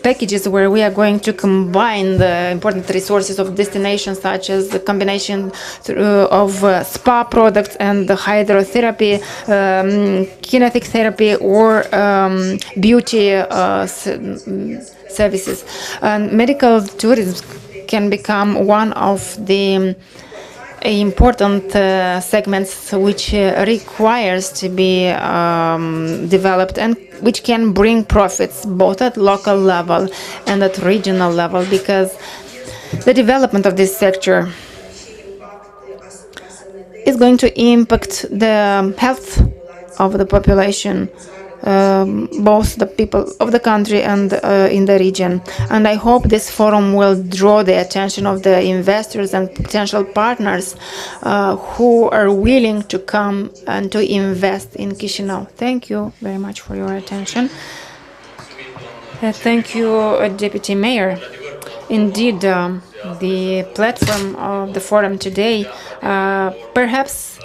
packages where we are going to combine the important resources of destinations, such as the combination of spa products and the hydrotherapy, kinetic therapy, or beauty services. Medical tourism can become one of the important segments which requires to be developed and which can bring profits both at local level and at regional level, because the development of this sector is going to impact the health of the population, both the people of the country and in the region. And I hope this forum will draw the attention of the investors and potential partners who are willing to come and to invest in Chișinău. Thank you very much for your attention. Thank you, Deputy Mayor. Indeed, the platform of the forum today perhaps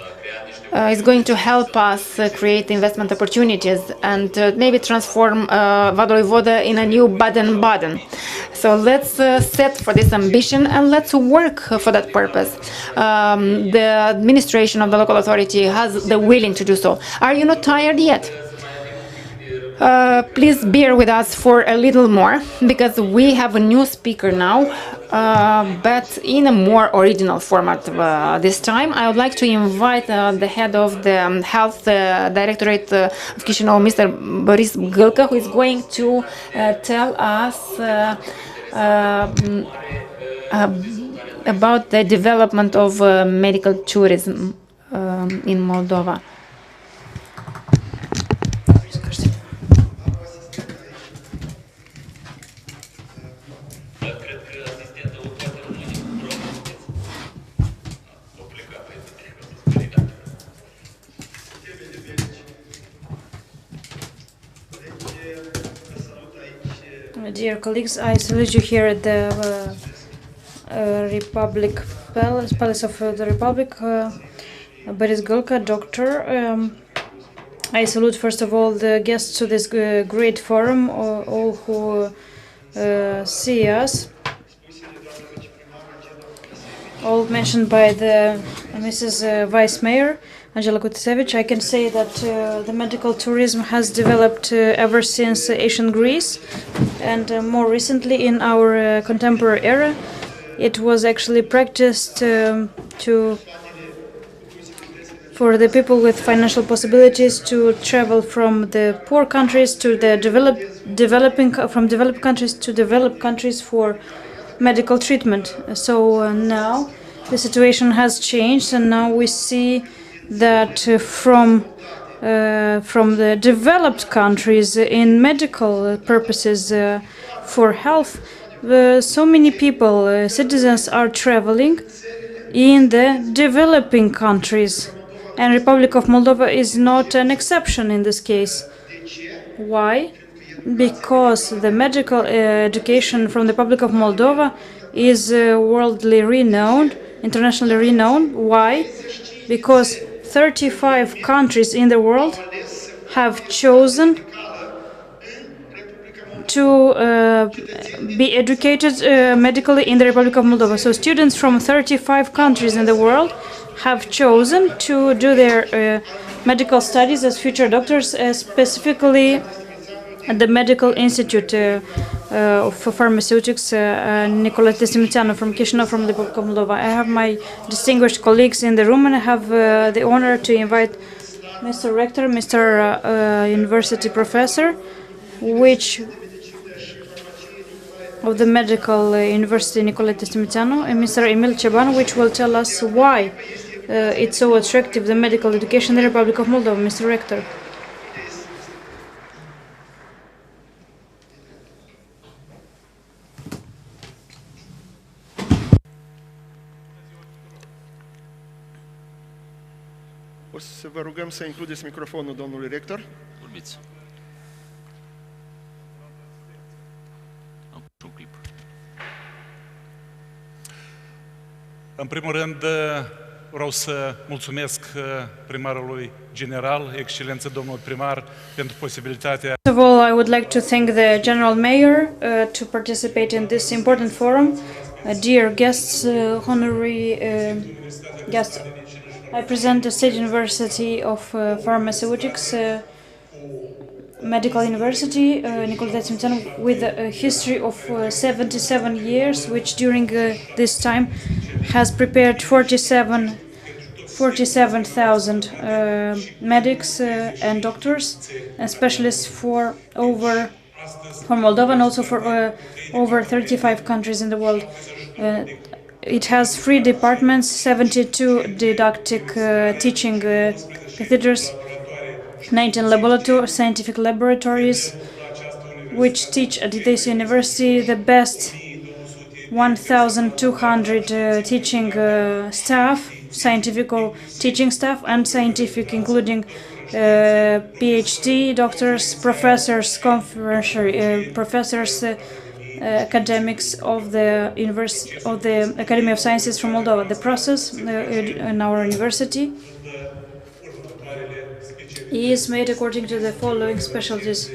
is going to help us create investment opportunities and maybe transform Vadoivoda in a new Baden-Baden. So let's set for this ambition and let's work for that purpose. The administration of the local authority has the willing to do so. Are you not tired yet? Please bear with us for a little more, because we have a new speaker now, but in a more original format this time. I would like to invite the head of the Health Directorate of Chișinău, Mr. Boris Gâlcă, who is going to tell us about the development of medical tourism in Moldova. Dear colleagues, I salute you here at the Republic Palace of the Republic. Boris Gâlcă, doctor. I salute first of all the guests to this great forum, all who see us. All mentioned by the Mrs. Vice Mayor Angela Kutisevich. I can say that the medical tourism has developed ever since ancient Greece, and more recently in our contemporary era. It was actually practiced for the people with financial possibilities to travel from the poor countries to the developing countries to developed countries for medical treatment. So now the situation has changed, and now we see that from from the developed countries in medical purposes for health. So many people, citizens, are traveling in the developing countries, and Republic of Moldova is not an exception in this case. Why? Because the medical education from the Republic of Moldova is worldly renowned, internationally renowned. Why? Because 35 countries in the world have chosen to be educated medically in the Republic of Moldova. So students from 35 countries in the world have chosen to do their medical studies as future doctors, specifically at the Medical Institute of Pharmaceutics, Nicolae Testimițeanu from Chișinău, from the Republic of Moldova. I have my distinguished colleagues in the room, and I have the honor to invite Mr. Rector, Mr. University Professor, which of the Medical University Nicolae Testimițeanu, and Mr. Emil Ceban, which will tell us why it's so attractive, the medical education in the Republic of Moldova. Mr. Rector. O să vă rugăm să includeți microfonul domnului rector. Vorbiți. În primul rând, vreau să mulțumesc primarului general, excelență domnul primar, pentru posibilitatea. First of all, I would like to thank the General Mayor to participate in this important forum. Dear guests, honorary guests, I present the State University of Pharmaceutics, Medical University, Nicolae Testimițeanu, with a history of 77 years, which during this time has prepared 47,000 medics and doctors and specialists for Moldova, and also for over 35 countries in the world. It has 3 departments, 72 didactic teaching cathedrals, 19 scientific laboratories, which teach at this university the best 1,200 teaching staff, scientific teaching staff, and scientific, including PhD doctors, professors, professors, academics of the Academy of Sciences from Moldova. The process in our university is made according to the following specialties: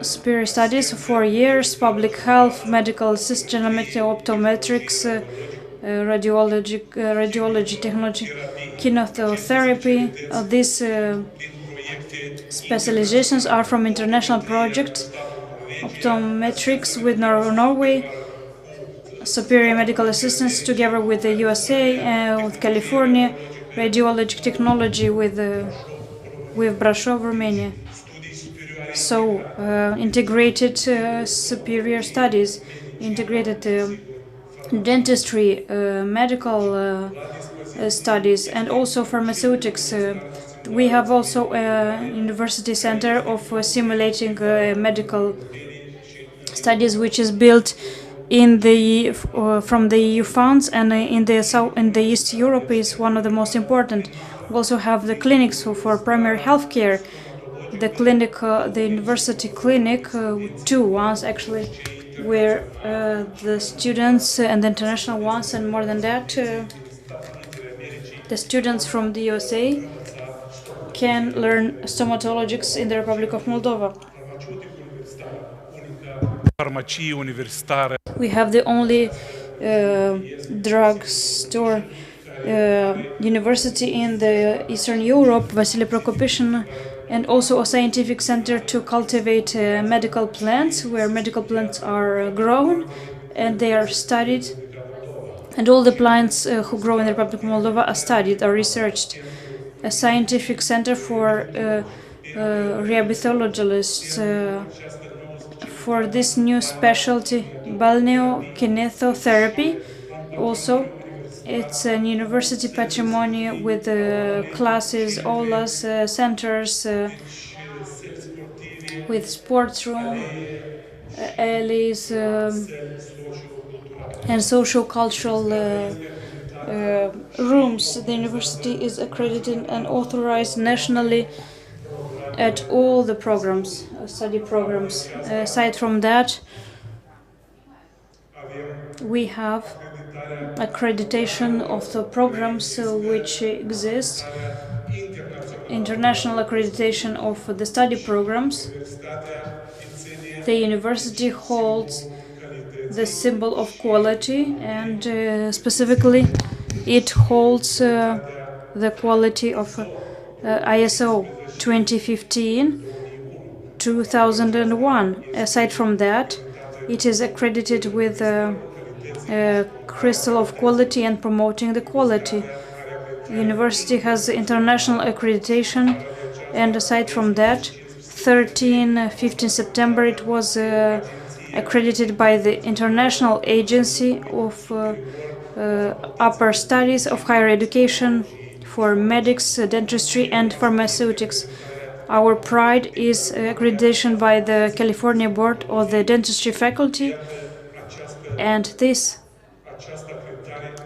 superior studies, 4 years, public health, medical assistant, optometrics, radiology technology, chemotherapy. These specializations are from international projects: optometrics with Norway, superior medical assistance together with the USA, with California, radiology technology with Brașov, Romania. So integrated superior studies, integrated dentistry, medical studies, and also pharmaceutics. We have also a university center of simulating medical studies, which is built in the from the EU funds, and in the East Europe is one of the most important. We also have the clinics for primary health care. The clinic, the university clinic, 2 ones actually, where the students and the international ones, and more than that, the students from the USA can learn stomatologics in the Republic of Moldova. We have the only drugstore university in the Eastern Europe, Vasile Prokopishin, and also a scientific center to cultivate medical plants, where medical plants are grown and they are studied, and all the plants who grow in the Republic of Moldova are studied, are researched. A scientific center for rehabilitologists for this new specialty, balneokinetotherapy, also It's an university patrimony with classes, aulas, centers, with sports room, alleys, and social-cultural rooms. The university is accredited and authorized nationally at all the programs, study programs. Aside from that, we have accreditation of the programs which exist, international accreditation of the study programs. The university holds the symbol of quality, and specifically it holds the quality of ISO 2015-2001. Aside from that, it is accredited with crystal of quality and promoting the quality. The university has international accreditation, and aside from that, 15 September it was accredited by the International Agency of Upper Studies of Higher Education for Medics, Dentistry and Pharmaceutics. Our pride is accreditation by the California Board of the Dentistry Faculty, and this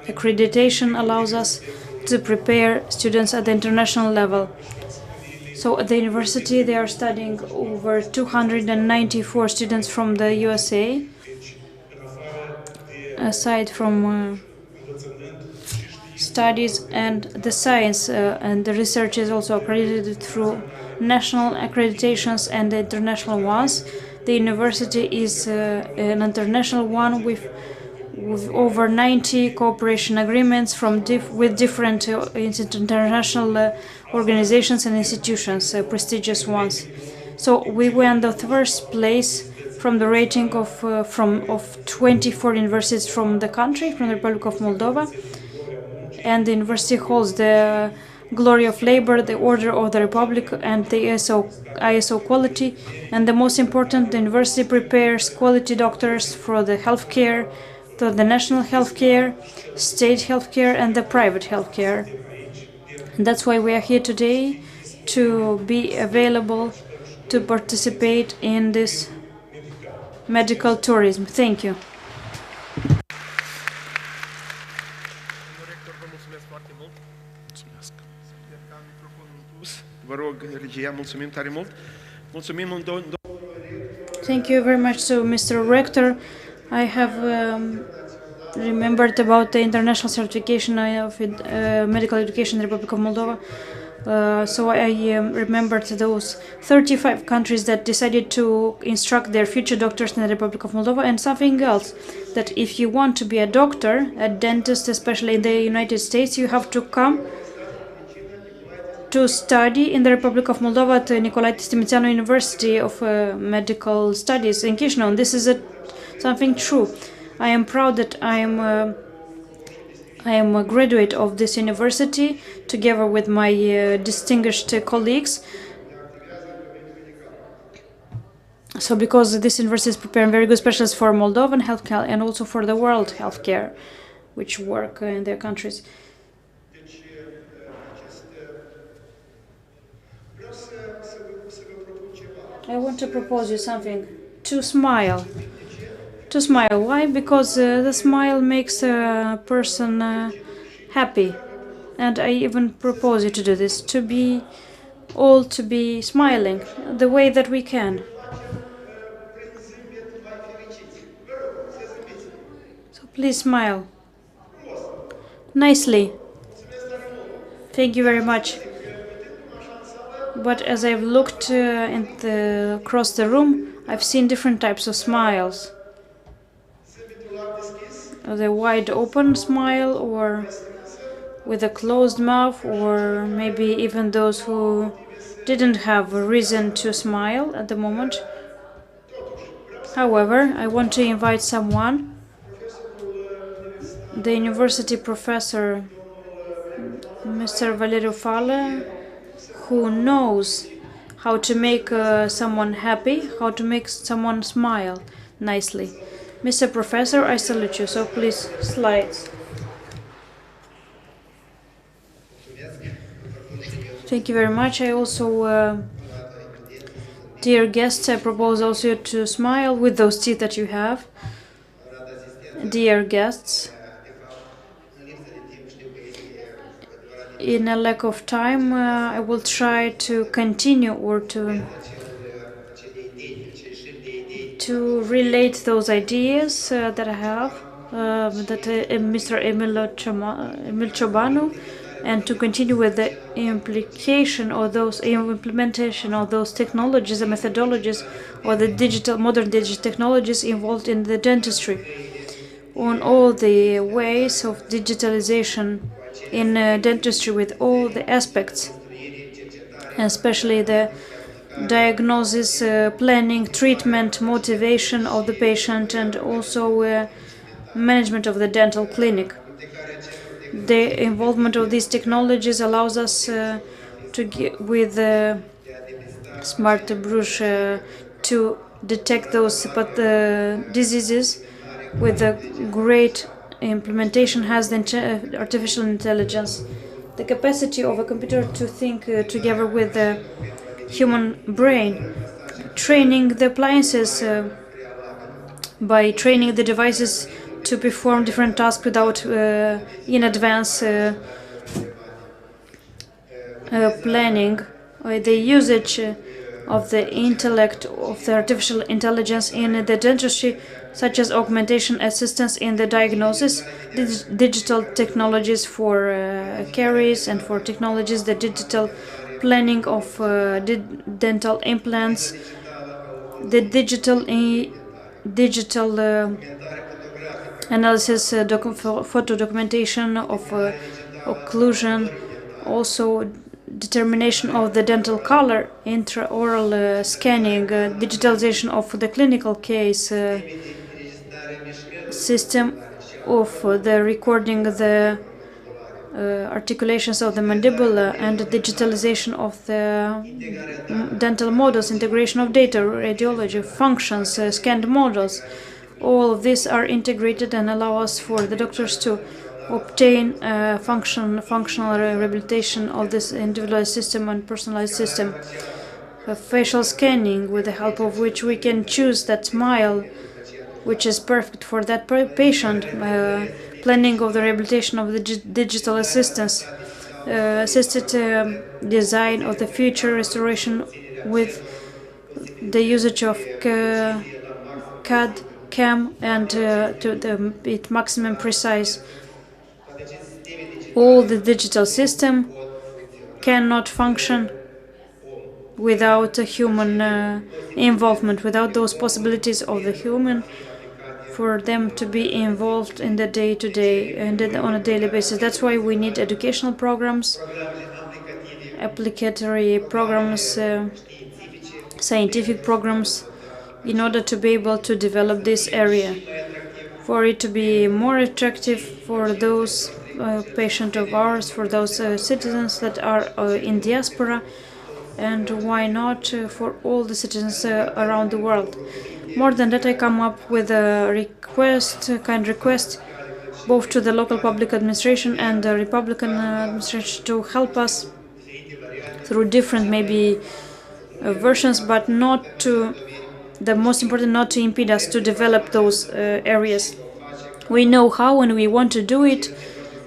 accreditation allows us to prepare students at the international level. So at the university they are studying over 294 students from the USA. Aside from studies and the science and the research is also accredited through national accreditations and international ones. The university is an international one with over 90 cooperation agreements with different international organizations and institutions, prestigious ones. So we won the first place from the rating of 24 universities from the country, from the Republic of Moldova, and the university holds the Glory of Labor, the Order of the Republic, and the ISO quality. And the most important, the university prepares quality doctors for the healthcare, for the national healthcare, state healthcare, and the private healthcare. And that's why we are here today, to be available to participate in this medical tourism. Thank you. Vă rog, regia, mulțumim tare mult. Mulțumim în Thank you very much to Mr. Rector. I have remembered about the international certification of medical education in the Republic of Moldova. So I remembered those 35 countries that decided to instruct their future doctors in the Republic of Moldova, and something else, that if you want to be a doctor, a dentist, especially in the United States, you have to come to study in the Republic of Moldova at Nicolae Timițeanu University of Medical Studies in Chișinău. And this is something true. I am proud that I am a graduate of this university, together with my distinguished colleagues. So because this university is preparing very good specialists for Moldovan healthcare and also for the world healthcare, which work in their countries. I want to propose you something. To smile. To smile. Why? Because the smile makes a person happy. And I even propose you to do this. To be smiling the way that we can. So please smile. Nicely. Thank you very much. But as I've looked across the room, I've seen different types of smiles. The wide open smile, or with a closed mouth, or maybe even those who didn't have a reason to smile at the moment. However, I want to invite someone, the university professor, Mr. Valeriu Fale, who knows how to make someone happy, how to make someone smile nicely. Mr. Professor, I salute you, so please, slides. Thank you very much. I also, dear guests, I propose also to smile with those teeth that you have. Dear guests, in a lack of time, I will try to continue or to relate those ideas that I have, that Mr. Emil Ciobanu, and to continue with the implementation of those technologies and methodologies or the modern digital technologies involved in the dentistry, on all the ways of digitalization in dentistry with all the aspects, especially the diagnosis, planning, treatment, motivation of the patient, and also management of the dental clinic. The involvement of these technologies allows us to with smart brush to detect those diseases. With a great implementation has the artificial intelligence, the capacity of a computer to think together with the human brain, training the appliances by training the devices to perform different tasks without in advance planning, the usage of the intellect of the artificial intelligence in the dentistry, such as augmentation assistance in the diagnosis, digital technologies for caries and for technologies, the digital planning of dental implants, the digital analysis, photo documentation of occlusion, also determination of the dental color, intraoral scanning, digitalization of the clinical case, system of the recording the articulations of the mandibula, and the digitalization of the dental models, integration of data, radiology, functions, scanned models. All of these are integrated and allow us for the doctors to obtain functional rehabilitation of this individualized system and personalized system. Facial scanning, with the help of which we can choose that smile which is perfect for that patient. Planning of the rehabilitation of the digital assistance, assisted design of the future restoration with the usage of CAD, CAM, and to it maximum precise. All the digital system cannot function without a human involvement, without those possibilities of the human for them to be involved in the day-to-day and on a daily basis. That's why we need educational programs, applicatory programs, scientific programs, in order to be able to develop this area, for it to be more attractive for those patients of ours, for those citizens that are in diaspora, and why not for all the citizens around the world. More than that, I come up with a request, kind request, both to the local public administration and the Republican administration to help us through different maybe versions, but not to, the most important, not to impede us to develop those areas. We know how and we want to do it,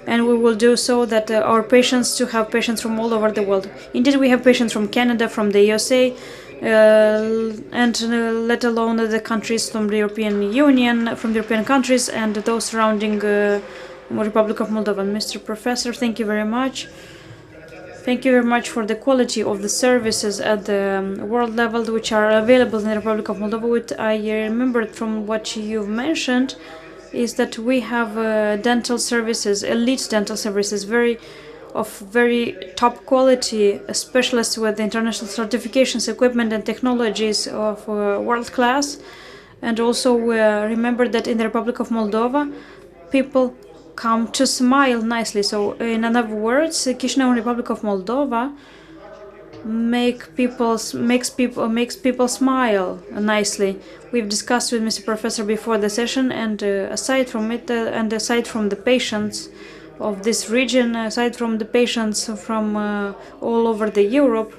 and we will do so that our patients, to have patients from all over the world. Indeed, we have patients from Canada, from the USA, and let alone the countries from the European Union, from the European countries, and those surrounding Republic of Moldova. Mr. Professor, thank you very much. Thank you very much for the quality of the services at the world level which are available in the Republic of Moldova. What I remembered from what you've mentioned is that we have dental services, elite dental services, very top quality, specialists with international certifications, equipment and technologies of world class. And also remember that in the Republic of Moldova, people come to smile nicely. So in other words, Chișinău and Republic of Moldova makes people smile nicely. We've discussed with Mr. Professor before the session, and aside from it, and aside from the patients of this region, aside from the patients from all over the Europe.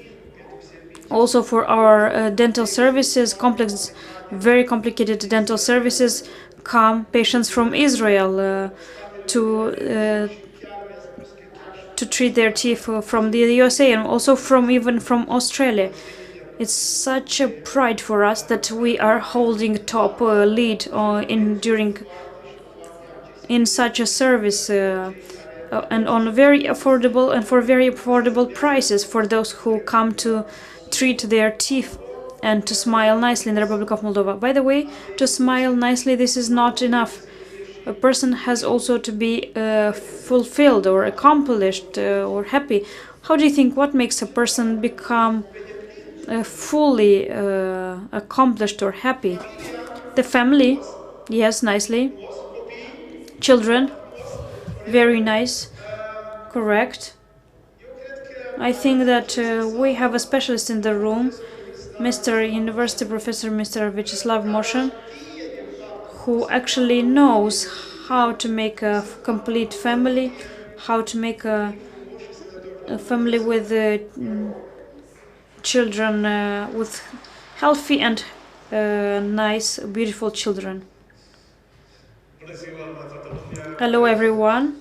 Also for our dental services, very complicated dental services, come patients from Israel to treat their teeth from the USA and also even from Australia. It's such a pride for us that we are holding top lead in such a service and on very affordable and for very affordable prices for those who come to treat their teeth and to smile nicely in the Republic of Moldova. By the way, to smile nicely, this is not enough. A person has also to be fulfilled or accomplished or happy. How do you think, what makes a person become fully accomplished or happy? The family, yes, nicely. Children, very nice, correct. I think that we have a specialist in the room, Mr. University Professor Mr. Vyacheslav Moshin, who actually knows how to make a complete family, how to make a family with children, with healthy and nice, beautiful children. Hello everyone.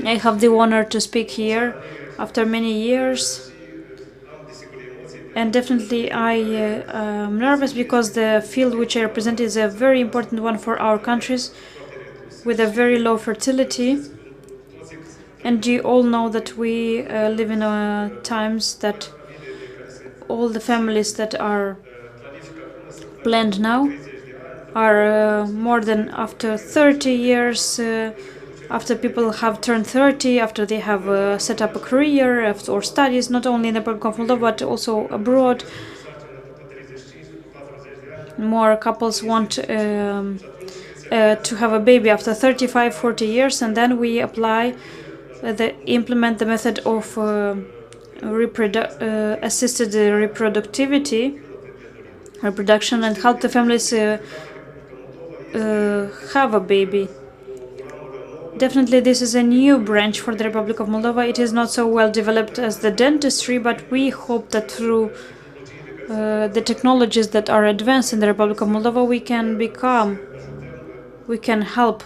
I have the honor to speak here after many years. And definitely I am nervous because the field which I represent is a very important one for our countries with a very low fertility. And you all know that we live in times that all the families that are planned now are more than after 30 years, after people have turned 30, after they have set up a career or studies, not only in the Republic of Moldova, but also abroad. More couples want to have a baby after 35, 40 years, and then we implement the method of assisted reproduction and help the families have a baby. Definitely this is a new branch for the Republic of Moldova. It is not so well developed as the dentistry, but we hope that through the technologies that are advanced in the Republic of Moldova, we can help.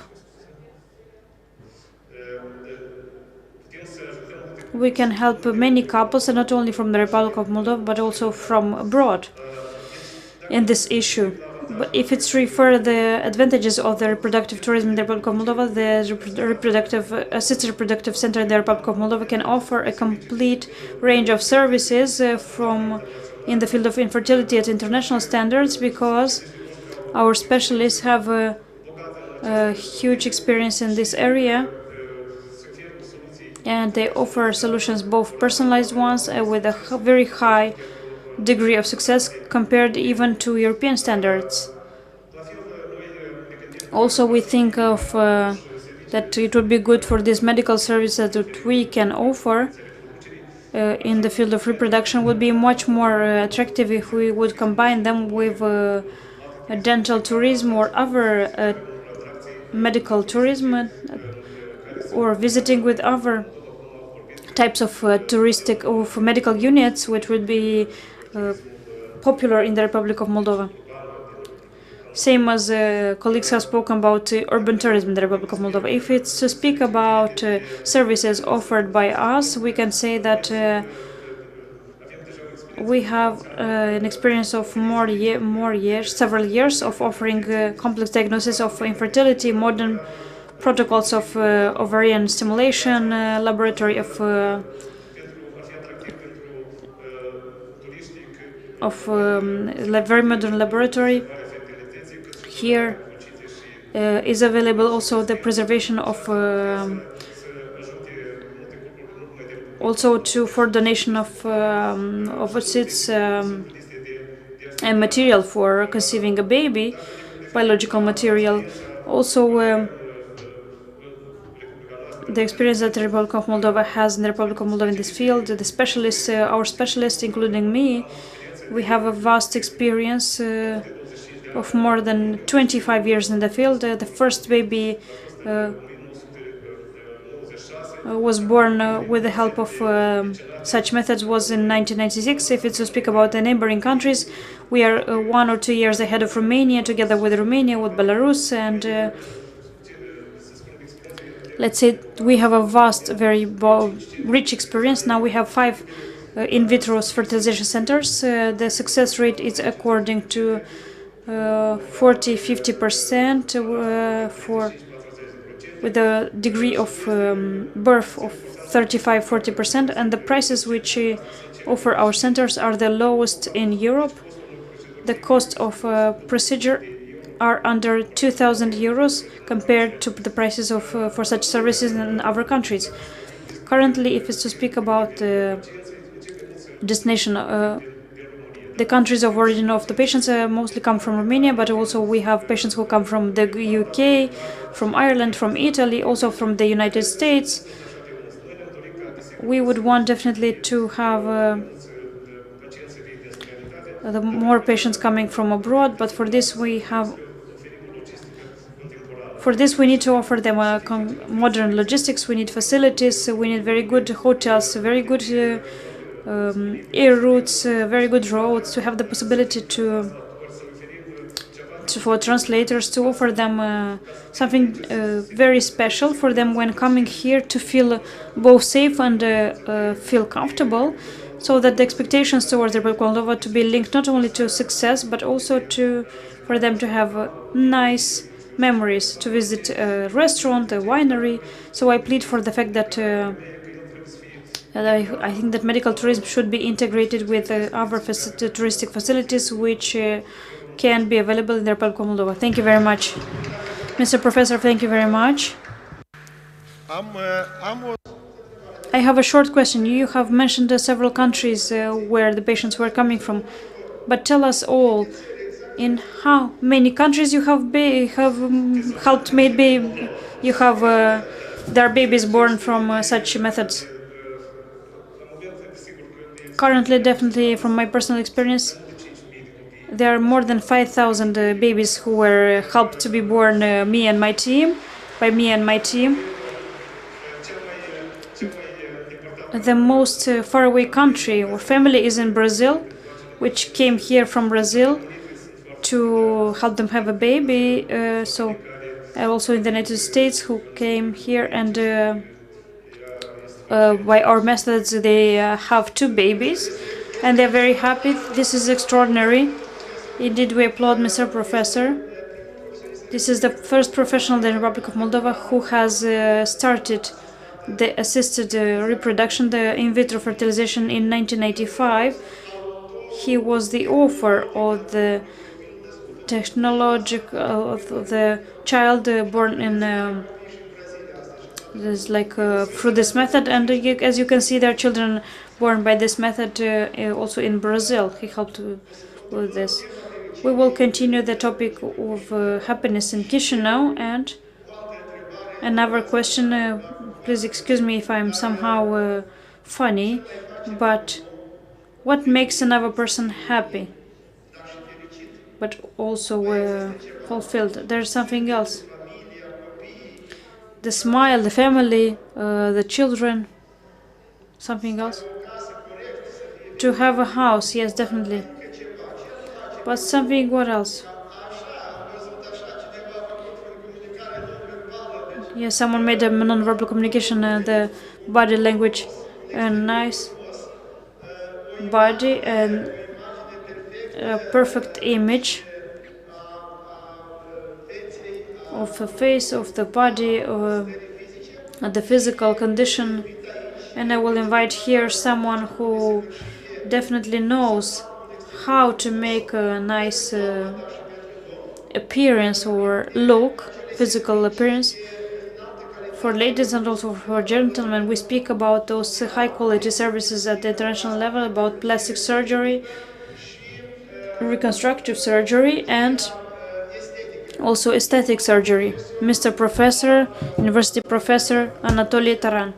We can help many couples, and not only from the Republic of Moldova, but also from abroad in this issue. But if it's refer the advantages of the reproductive tourism in the Republic of Moldova, the assisted reproductive center in the Republic of Moldova can offer a complete range of services in the field of infertility at international standards, because our specialists have a huge experience in this area, and they offer solutions, both personalized ones with a very high degree of success compared even to European standards. Also, we think of that it would be good for these medical services that we can offer in the field of reproduction would be much more attractive if we would combine them with dental tourism or other medical tourism or visiting with other types of medical units, which would be popular in the Republic of Moldova. Same as colleagues have spoken about urban tourism in the Republic of Moldova. If it's to speak about services offered by us, we can say that we have an experience of several years of offering complex diagnosis of infertility, modern protocols of ovarian stimulation, laboratory of very modern laboratory. Here is available also the preservation of for donation of ovocytes and material for conceiving a baby, biological material. Also the experience that the Republic of Moldova has in the Republic of Moldova in this field, the specialists, our specialists, including me, we have a vast experience of more than 25 years in the field. The first baby was born with the help of such methods was in 1996. If it's to speak about the neighboring countries, we are 1 or 2 years ahead of Romania, together with Romania, with Belarus, and let's say we have a vast, very rich experience. Now we have 5 in vitro fertilization centers. The success rate is according to 40-50% with a degree of birth of 35-40%, and the prices which offer our centers are the lowest in Europe. The cost of procedure are under 2,000 euros compared to the prices of for such services in other countries. Currently, if it's to speak about destination, the countries of origin of the patients mostly come from Romania, but also we have patients who come from the UK, from Ireland, from Italy, also from the United States. We would want definitely to have the more patients coming from abroad, but for this we need to offer them modern logistics. We need facilities. We need very good hotels, very good air routes, very good roads, to have the possibility for translators to offer them something very special for them when coming here, to feel both safe and feel comfortable, so that the expectations towards the Republic of Moldova to be linked not only to success but also for them to have nice memories, to visit a restaurant, a winery. So I plead for the fact that I think that medical tourism should be integrated with other touristic facilities which can be available in the Republic of Moldova. Thank you very much. Mr. Professor, thank you very much. I have a short question. You have mentioned several countries where the patients were coming from, but tell us all, in how many countries you have helped maybe you have their babies born from such methods? Currently, definitely from my personal experience, there are more than 5,000 babies who were helped to be born by me and my team. The most faraway country or family is in Brazil, which came here from Brazil to help them have a baby. So also in the United States, who came here, and by our methods they have 2 babies and they're very happy. This is extraordinary. Indeed, we applaud Mr. Professor. This is the first professional in the Republic of Moldova who has started the assisted reproduction, the in vitro fertilization, in 1985. He was the author of the technological of the child born in through this method, and as you can see, there are children born by this method also in Brazil. He helped with this. We will continue the topic of happiness in Chișinău. And another question, please excuse me if I'm somehow funny, but what makes another person happy but also fulfilled? There's something else. The smile, the family, the children, something else. To have a house, yes, definitely. But something, what else? Yes, someone made a non-verbal communication, the body language, a nice body and a perfect image of the face, of the body, the physical condition. And I will invite here someone who definitely knows how to make a nice appearance or look, physical appearance. For ladies and also for gentlemen, we speak about those high-quality services at the international level, about plastic surgery, reconstructive surgery, and also aesthetic surgery. Mr. Professor, University Professor Anatolie Taran,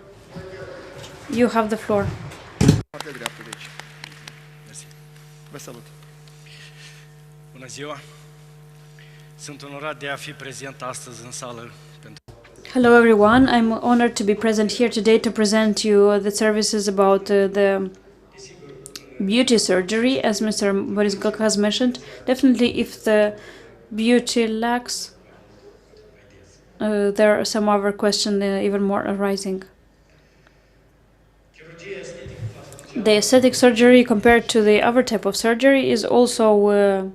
you have the floor. Vă salut! Bună ziua! Sunt onorat de a fi prezent astăzi în sală pentru... Hello everyone, I'm honored to be present here today to present you the services about the beauty surgery, as Mr. Boris Gok has mentioned. Definitely if the beauty lacks, there are some other questions even more arising. The aesthetic surgery compared to the other type of surgery is also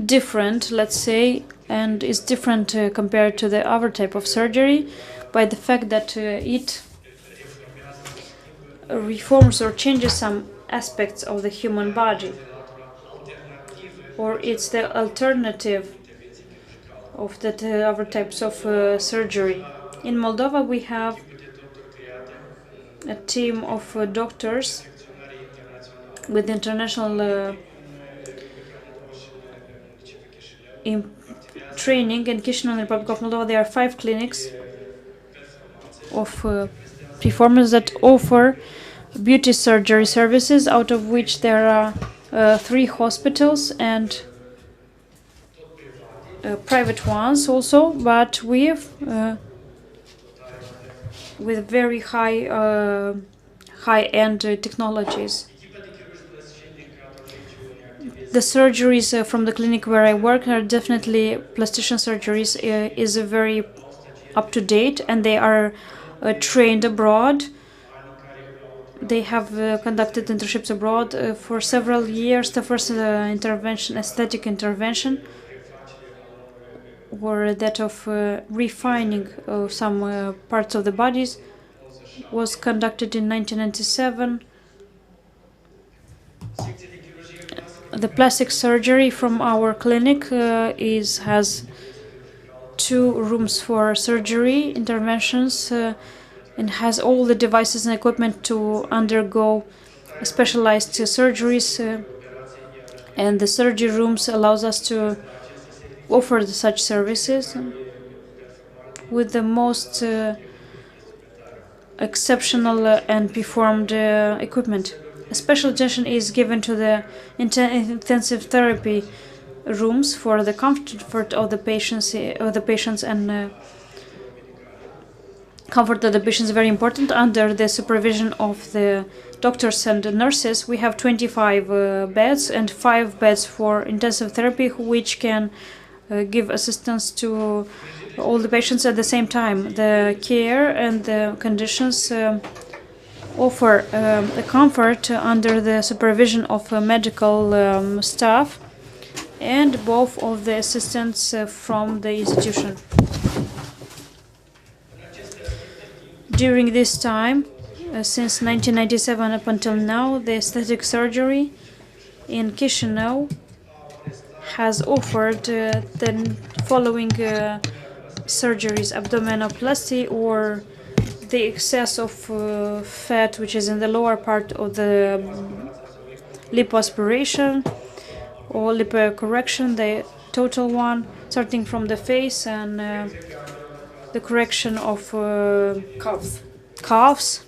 different, let's say, and is different compared to the other type of surgery by the fact that it reforms or changes some aspects of the human body, or it's the alternative of the other types of surgery. In Moldova we have a team of doctors with international training. In Chișinău, in the Republic of Moldova, there are 5 clinics of performers that offer beauty surgery services, out of which there are 3 hospitals and private ones also, but with very high-end technologies. The surgeries from the clinic where I work are definitely plastician surgeries, is very up-to-date, and they are trained abroad. They have conducted internships abroad for several years. The first intervention, aesthetic intervention, or that of refining some parts of the bodies, was conducted in 1997. The plastic surgery from our clinic has 2 rooms for surgery interventions and has all the devices and equipment to undergo specialized surgeries, and the surgery rooms allows us to offer such services with the most exceptional and performed equipment. Special attention is given to the intensive therapy rooms for the comfort of the patients, and comfort of the patients is very important. Under the supervision of the doctors and nurses, we have 25 beds and 5 beds for intensive therapy, which can give assistance to all the patients at the same time. The care and the conditions offer a comfort under the supervision of medical staff and both of the assistants from the institution. During this time, since 1997 up until now, the aesthetic surgery in Chișinău has offered the following surgeries: abdominoplasty, or the excess of fat which is in the lower part of the lipoaspiration, or lipocorrection, the total one, starting from the face, and the correction of calves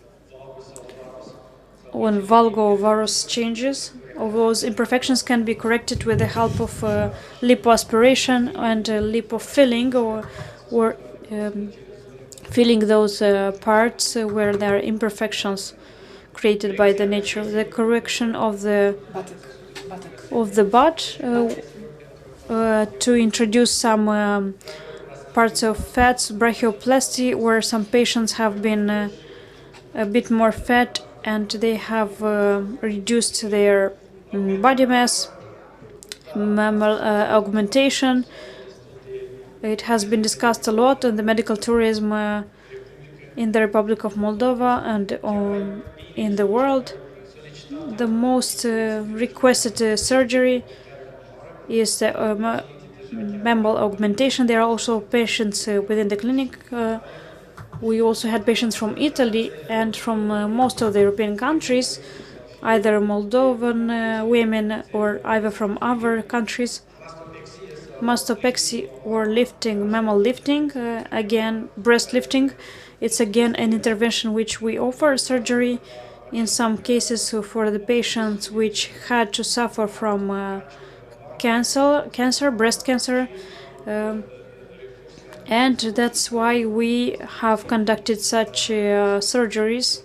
when vulgovarus changes. All those imperfections can be corrected with the help of lipoaspiration and lipofilling, or filling those parts where there are imperfections created by the nature. The correction of the butt to introduce some parts of fats, brachioplasty, where some patients have been a bit more fat and they have reduced their body mass, mammal augmentation. It has been discussed a lot in the medical tourism in the Republic of Moldova and in the world. The most requested surgery is the mammal augmentation. There are also patients within the clinic. We also had patients from Italy and from most of the European countries, either Moldovan women or either from other countries. Mastopexy, or lifting, mammal lifting, again breast lifting. It's again an intervention which we offer surgery in some cases for the patients which had to suffer from cancer, breast cancer, And that's why we have conducted such surgeries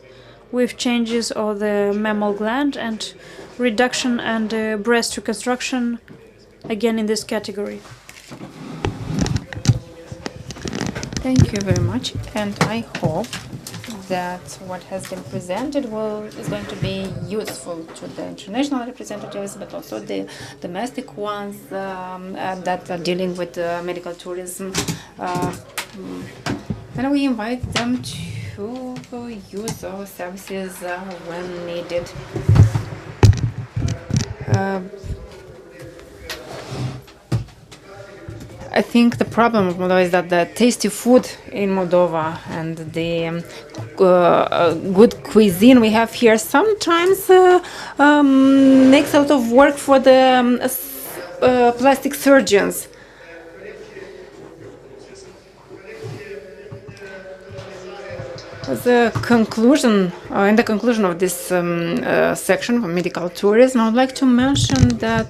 with changes of the mammal gland and reduction and breast reconstruction, again in this category. Thank you very much, and I hope that what has been presented is going to be useful to the international representatives, but also the domestic ones that are dealing with medical tourism. And we invite them to use our services when needed. I think the problem of Moldova is that the tasty food in Moldova and the good cuisine we have here sometimes makes a lot of work for the plastic surgeons. As a conclusion, in the conclusion of this section of medical tourism, I would like to mention that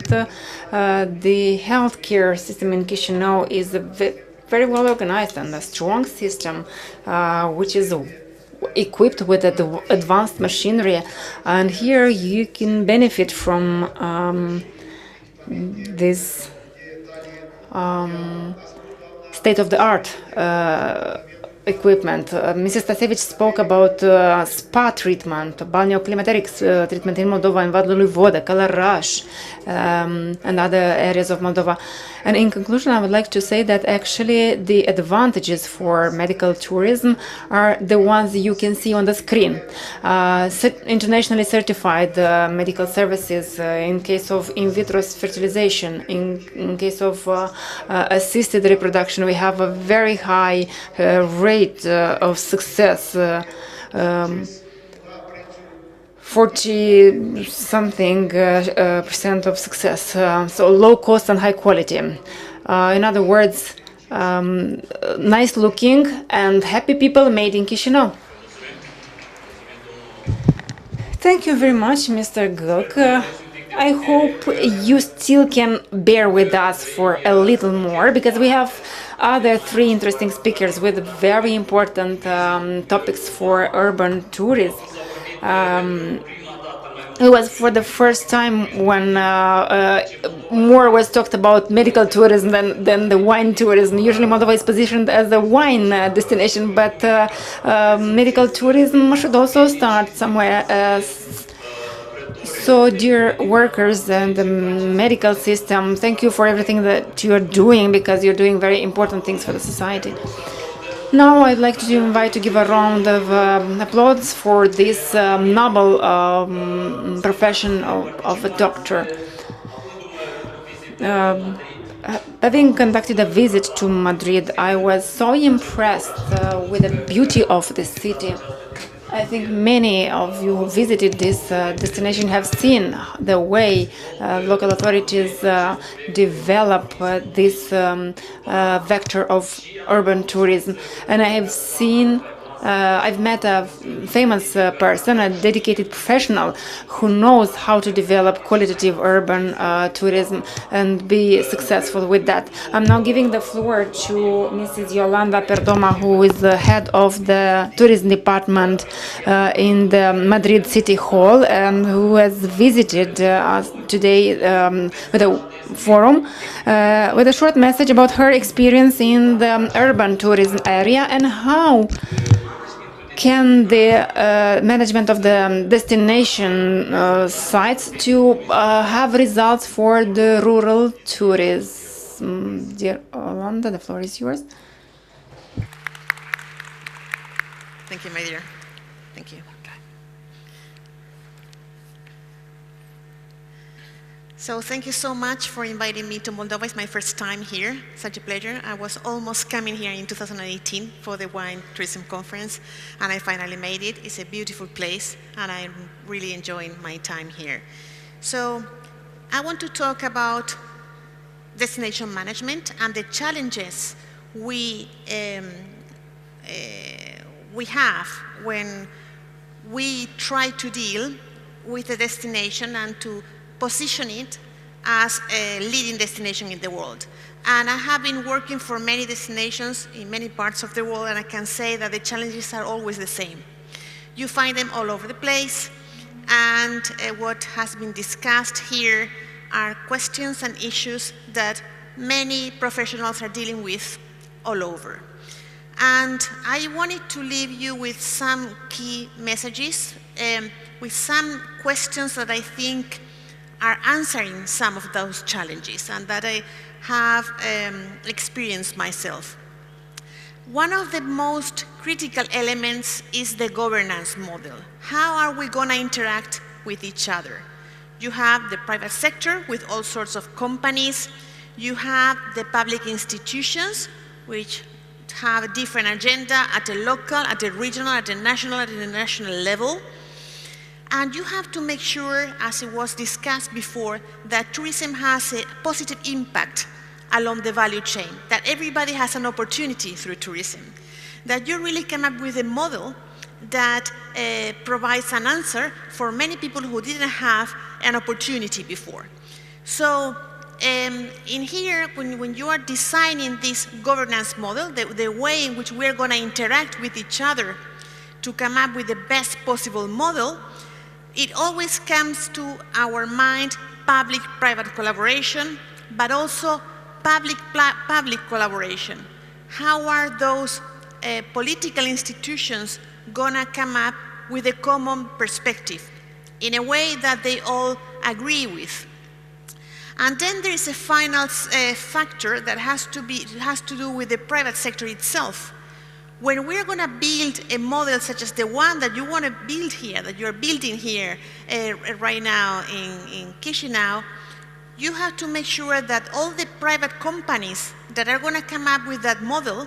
the healthcare system in Chișinău is very well organized and a strong system, which is equipped with advanced machinery, and here you can benefit from this state-of-the-art equipment. Mrs. Stasevich spoke about spa treatment, balneoclimateric treatment in Moldova, in Vadul lui Vodă, Călăraș, and other areas of Moldova. And in conclusion, I would like to say that actually the advantages for medical tourism are the ones you can see on the screen. Internationally certified medical services in case of in vitro fertilization, in case of assisted reproduction, we have a very high rate of success. 40-something percent of success, so low cost and high quality. In other words, nice looking and happy people made in Chișinău. Thank you very much, Mr. Gluck. I hope you still can bear with us for a little more, because we have other three interesting speakers with very important topics for urban tourism. It was for the first time when more was talked about medical tourism than the wine tourism. Usually Moldova is positioned as a wine destination, but medical tourism should also start somewhere. So, dear workers and the medical system, thank you for everything that you are doing, because you're doing very important things for the society. Now I'd like to invite to give a round of applause for this noble profession of a doctor. Having conducted a visit to Madrid, I was so impressed with the beauty of the city. I think many of you who visited this destination have seen the way local authorities develop this vector of urban tourism, and I have seen I've met a famous person, a dedicated professional who knows how to develop qualitative urban tourism and be successful with that. I'm now giving the floor to Mrs. Yolanda Perdoma, who is the head of the tourism department in the Madrid City Hall, and who has visited us today with a forum with a short message about her experience in the urban tourism area and how can the management of the destination sites to have results for the rural tourism. Dear Yolanda, the floor is yours. Thank you, my dear. Thank you. So thank you so much for inviting me to Moldova. It's my first time here. Such a pleasure. I was almost coming here in 2018 for the Wine Tourism Conference, and I finally made it. It's a beautiful place, and I'm really enjoying my time here. So I want to talk about destination management and the challenges we have when we try to deal with a destination and to position it as a leading destination in the world. And I have been working for many destinations in many parts of the world, and I can say that the challenges are always the same. You find them all over the place, and what has been discussed here are questions and issues that many professionals are dealing with all over. And I wanted to leave you with some key messages, with some questions that I think are answering some of those challenges and that I have experienced myself. One of the most critical elements is the governance model. How are we going to interact with each other? You have the private sector with all sorts of companies. You have the public institutions, which have a different agenda at a local, at a regional, at a national, at an international level. And you have to make sure, as it was discussed before, that tourism has a positive impact along the value chain, that everybody has an opportunity through tourism, that you really come up with a model that provides an answer for many people who didn't have an opportunity before. So in here, when you are designing this governance model, the way in which we're going to interact with each other to come up with the best possible model, it always comes to our mind public-private collaboration, but also public-public collaboration. How are those political institutions going to come up with a common perspective in a way that they all agree with? And then there is a final factor that has to do with the private sector itself. When we're going to build a model such as the one that you want to build here, that you're building here right now in Chișinău, you have to make sure that all the private companies that are going to come up with that model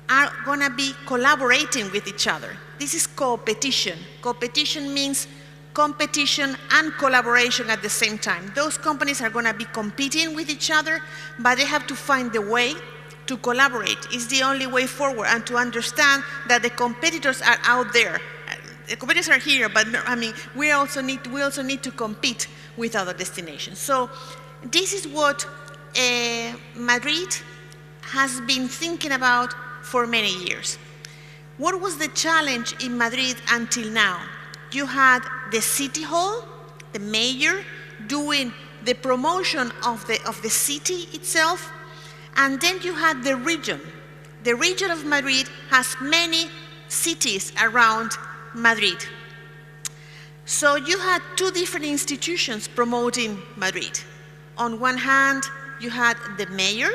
are going to be collaborating with each other. This is co-opetition. Co-opetition means competition and collaboration at the same time. Those companies are going to be competing with each other, but they have to find the way to collaborate. It's the only way forward, and to understand that the competitors are out there. The competitors are here, but I mean, we also need to compete with other destinations. So this is what Madrid has been thinking about for many years. What was the challenge in Madrid until now? You had the city hall, the mayor, doing the promotion of the city itself, and then you had the region. The region of Madrid has many cities around Madrid. So you had two different institutions promoting Madrid. On one hand, you had the mayor,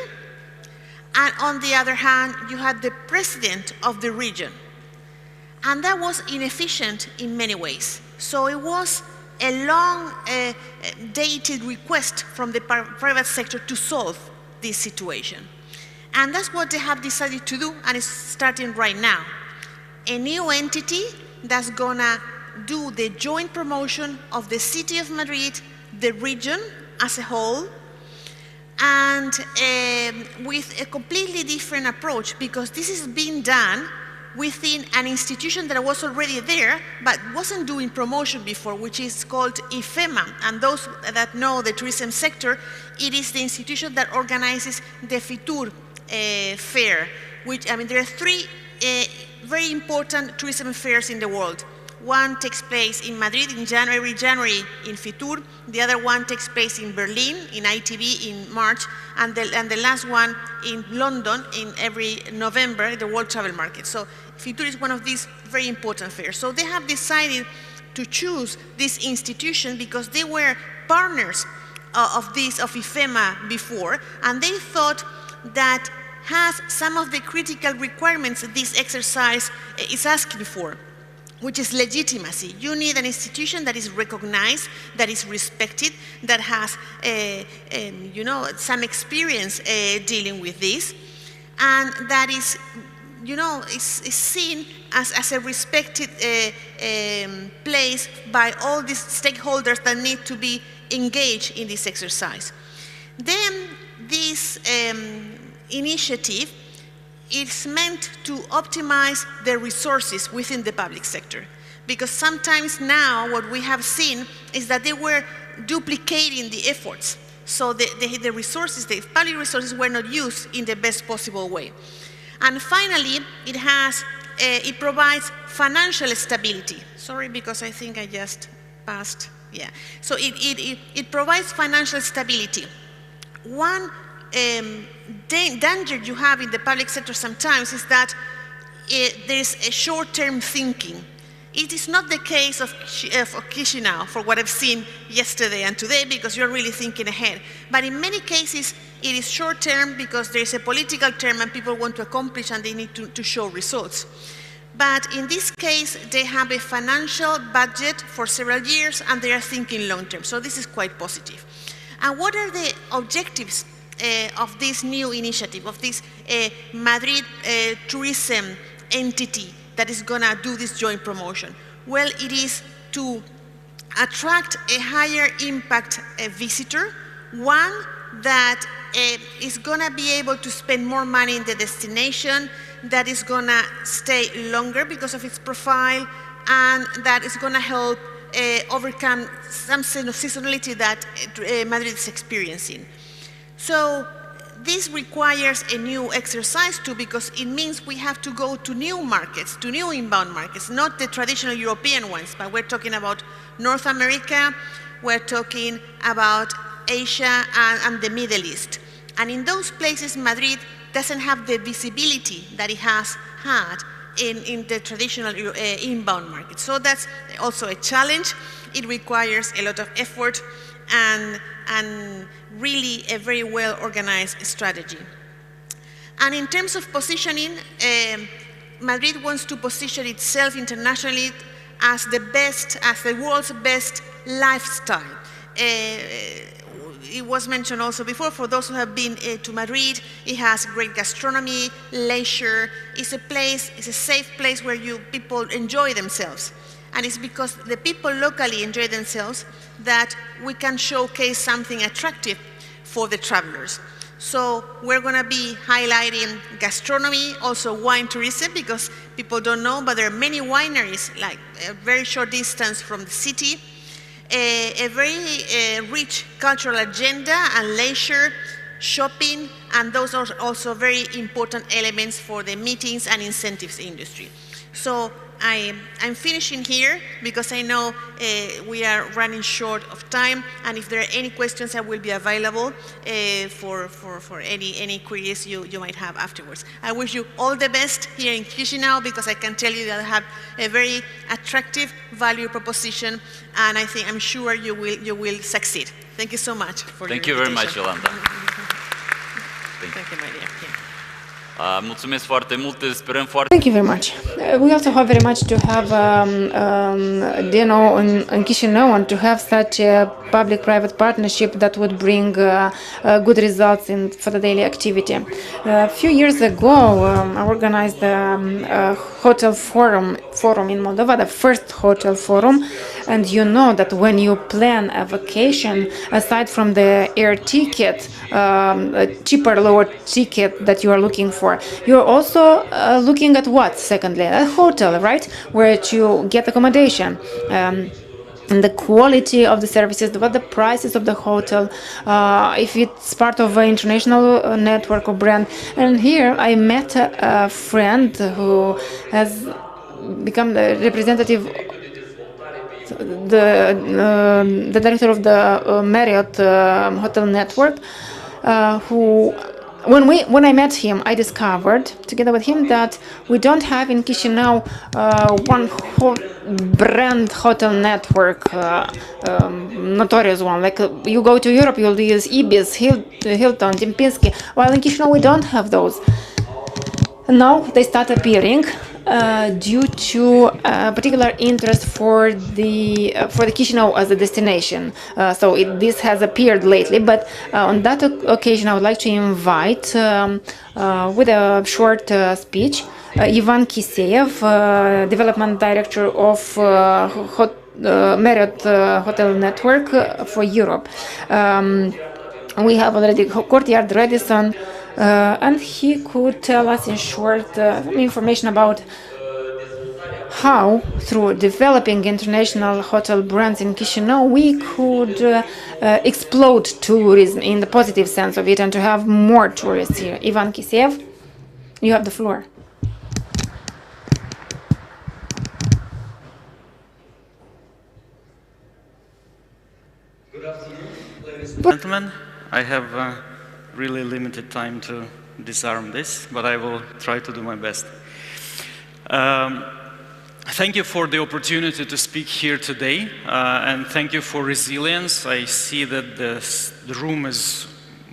and on the other hand, you had the president of the region. And that was inefficient in many ways. So it was a long dated request from the private sector to solve this situation. And that's what they have decided to do, and it's starting right now. A new entity that's gonna do the joint promotion of the city of Madrid, the region as a whole, and with a completely different approach, because this is being done within an institution that was already there but wasn't doing promotion before, which is called IFEMA. And those that know the tourism sector, it is the institution that organizes the Fitur fair, which, I mean, there are three very important tourism fairs in the world. One takes place in Madrid in January in Fitur. The other one takes place in Berlin, in ITB in March. And the last one in London in every November, the World Travel Market. So Fitur is one of these very important fairs. So they have decided to choose this institution because they were partners of IFEMA before, and they thought that has some of the critical requirements that this exercise is asking for, which is legitimacy. You need an institution that is recognized, that is respected, that has some experience dealing with this, and that is, is seen as a respected place by all these stakeholders that need to be engaged in this exercise. Then this initiative is meant to optimize the resources within the public sector. Because sometimes now what we have seen is that they were duplicating the efforts. So the resources, the public resources were not used in the best possible way. And finally, it provides financial stability. Sorry, because I think I just passed. Yeah. So it provides financial stability. One danger you have in the public sector sometimes is that there is a short-term thinking. It is not the case of Chișinău, for what I've seen yesterday and today, because you're really thinking ahead. But in many cases, it is short-term because there is a political term and people want to accomplish and they need to show results. But in this case, they have a financial budget for several years and they are thinking long-term. So this is quite positive. And what are the objectives of this new initiative, of this Madrid tourism entity that is going to do this joint promotion? Well, it is to attract a higher impact visitor, one that is going to be able to spend more money in the destination, that is going to stay longer because of its profile, and that is going to help overcome some seasonality that Madrid is experiencing. So this requires a new exercise too, because it means we have to go to new markets, to new inbound markets, not the traditional European ones, but we're talking about North America, we're talking about Asia and the Middle East. And in those places, Madrid doesn't have the visibility that it has had in the traditional inbound market. So that's also a challenge. It requires a lot of effort and really a very well-organized strategy. And in terms of positioning, Madrid wants to position itself internationally as the best, as the world's best lifestyle. It was mentioned also before, for those who have been to Madrid, it has great gastronomy, leisure. It's a place, it's a safe place where people enjoy themselves. And it's because the people locally enjoy themselves that we can showcase something attractive for the travelers. So we're going to be highlighting gastronomy, also wine tourism, because people don't know, but there are many wineries, like a very short distance from the city. A very rich cultural agenda and leisure, shopping, and those are also very important elements for the meetings and incentives industry. So I'm finishing here because I know we are running short of time, and if there are any questions, I will be available for any queries you might have afterwards. I wish you all the best here in Chișinău, because I can tell you that I have a very attractive value proposition, and I'm sure you will succeed. Thank you so much for your invitation. Thank you very much, Yolanda. Thank you, my dear. Mulțumesc foarte mult, sperăm foarte... Thank you very much. We also hope very much to have dinner in Chișinău and to have such a public-private partnership that would bring good results for the daily activity. A few years ago, I organized a hotel forum in Moldova, the first hotel forum, and you know that when you plan a vacation, aside from the air ticket, a cheaper, lower ticket that you are looking for, you're also looking at what, secondly? A hotel, right? Where you get accommodation. And the quality of the services, what the prices of the hotel, if it's part of an international network or brand. And here I met a friend who has become the representative, the director of the Marriott hotel network, who, when I met him, I discovered together with him that we don't have in Chișinău one brand hotel network, notorious one. Like you go to Europe, you'll use Ibis, Hilton, Kempinski, while in Chișinău we don't have those. Now they start appearing due to particular interest for the Chișinău as a destination. So this has appeared lately, but on that occasion I would like to invite with a short speech Ivan Kiseev, Development Director of Marriott Hotel Network for Europe. We have already Courtyard Radisson, and he could tell us in short information about how, through developing international hotel brands in Chișinău, we could explode tourism in the positive sense of it and to have more tourists here. Ivan Kisiev, you have the floor. Good afternoon, ladies and gentlemen. I have really limited time to disarm this, but I will try to do my best. Thank you for the opportunity to speak here today, and thank you for resilience. I see that the room is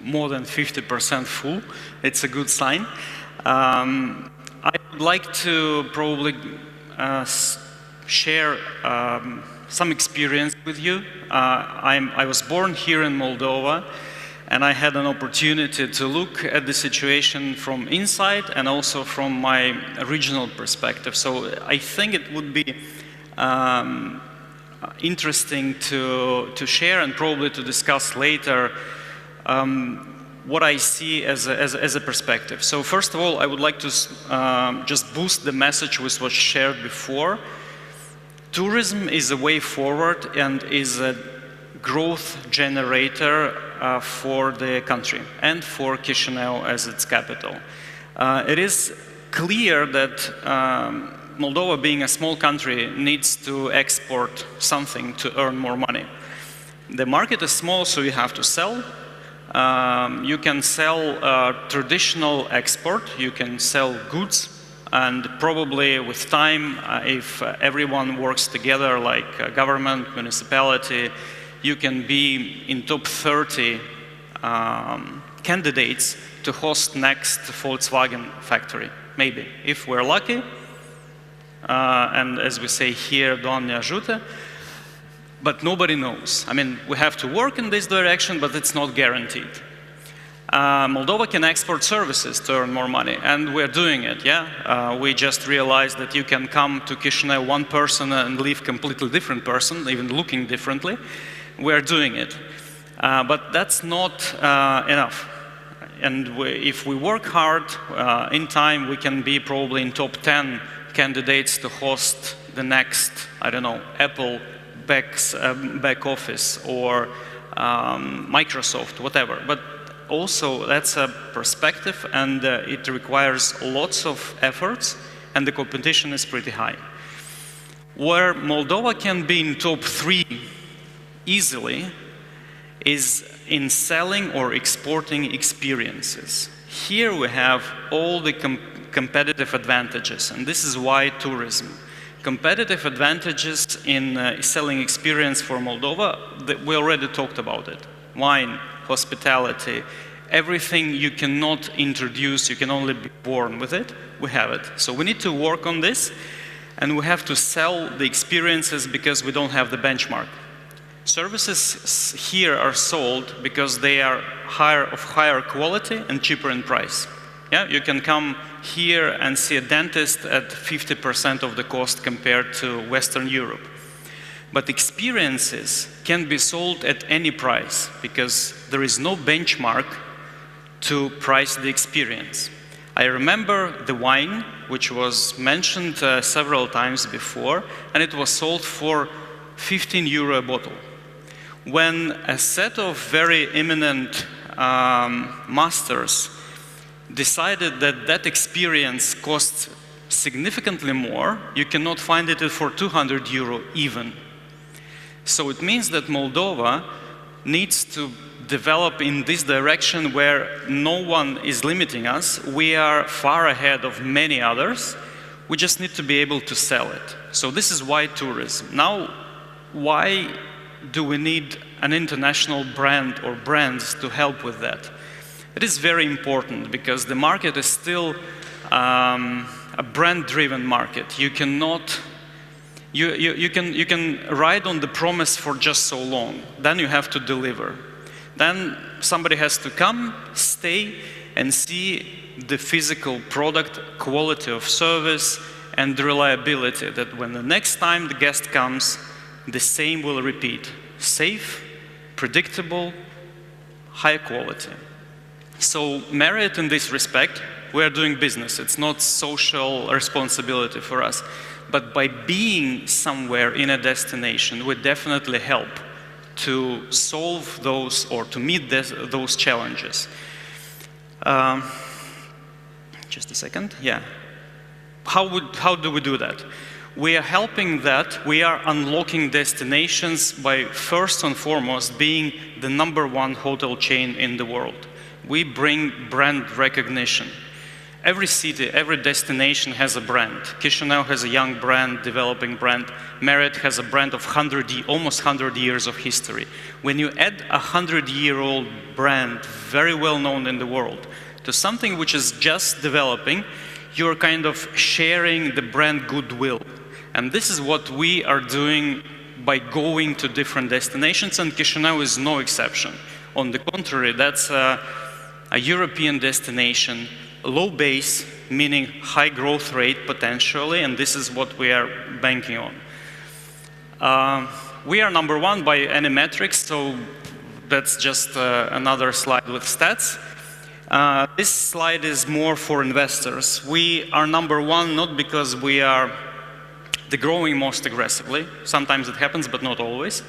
more than 50% full. It's a good sign. I would like to probably share some experience with you. I was born here in Moldova, and I had an opportunity to look at the situation from inside and also from my regional perspective. So I think it would be interesting to share and probably to discuss later what I see as a perspective. So first of all, I would like to just boost the message which was shared before. Tourism is a way forward and is a growth generator for the country and for Chișinău as its capital. It is clear that Moldova, being a small country, needs to export something to earn more money. The market is small, so you have to sell. You can sell traditional export, you can sell goods, and probably with time, if everyone works together like government, municipality, you can be in top 30 candidates to host next Volkswagen factory, maybe, if we're lucky. And as we say here, Doamne ajută, but nobody knows. I mean, we have to work in this direction, but it's not guaranteed. Moldova can export services to earn more money, and we're doing it, yeah? We just realized that you can come to Chișinău one person and leave completely different person, even looking differently. We're doing it. But that's not enough. And if we work hard, in time we can be probably in top 10 candidates to host the next, I don't know, Apple back office or Microsoft, whatever. But also that's a perspective, and it requires lots of efforts, and the competition is pretty high. Where Moldova can be in top 3 easily is in selling or exporting experiences. Here we have all the competitive advantages, and this is why tourism. Competitive advantages in selling experience for Moldova, we already talked about it. Wine, hospitality, everything you cannot introduce, you can only be born with it, we have it. So we need to work on this, and we have to sell the experiences because we don't have the benchmark. Services here are sold because they are of higher quality and cheaper in price. Yeah, you can come here and see a dentist at 50% of the cost compared to Western Europe. But experiences can be sold at any price because there is no benchmark to price the experience. I remember the wine, which was mentioned several times before, and it was sold for €15 a bottle. When a set of very eminent masters decided that that experience costs significantly more, you cannot find it for €200 even. So it means that Moldova needs to develop in this direction where no one is limiting us. We are far ahead of many others. We just need to be able to sell it. So this is why tourism. Now, why do we need an international brand or brands to help with that? It is very important because the market is still a brand-driven market. You cannot, you can ride on the promise for just so long. Then you have to deliver. Then somebody has to come, stay, and see the physical product, quality of service, and the reliability, that when the next time the guest comes, the same will repeat. Safe, predictable, high quality. So Marriott in this respect we are doing business. It's not social responsibility for us. But by being somewhere in a destination, we definitely help to solve those or to meet those challenges. Just a second, yeah. How do we do that? We are helping that, we are unlocking destinations by first and foremost being the #1 hotel chain in the world. We bring brand recognition. Every city, every destination has a brand. Chișinău has a young brand, developing brand. Marriott has a brand of almost 100 years of history. When you add a 100-year-old brand, very well known in the world, to something which is just developing, you're kind of sharing the brand goodwill. And this is what we are doing by going to different destinations, and Chișinău is no exception. On the contrary, that's a European destination, low base, meaning high growth rate potentially, and this is what we are banking on. We are #1 by any metrics, so that's just another slide with stats. This slide is more for investors. We are #1 not because we are the growing most aggressively. Sometimes it happens, but not always.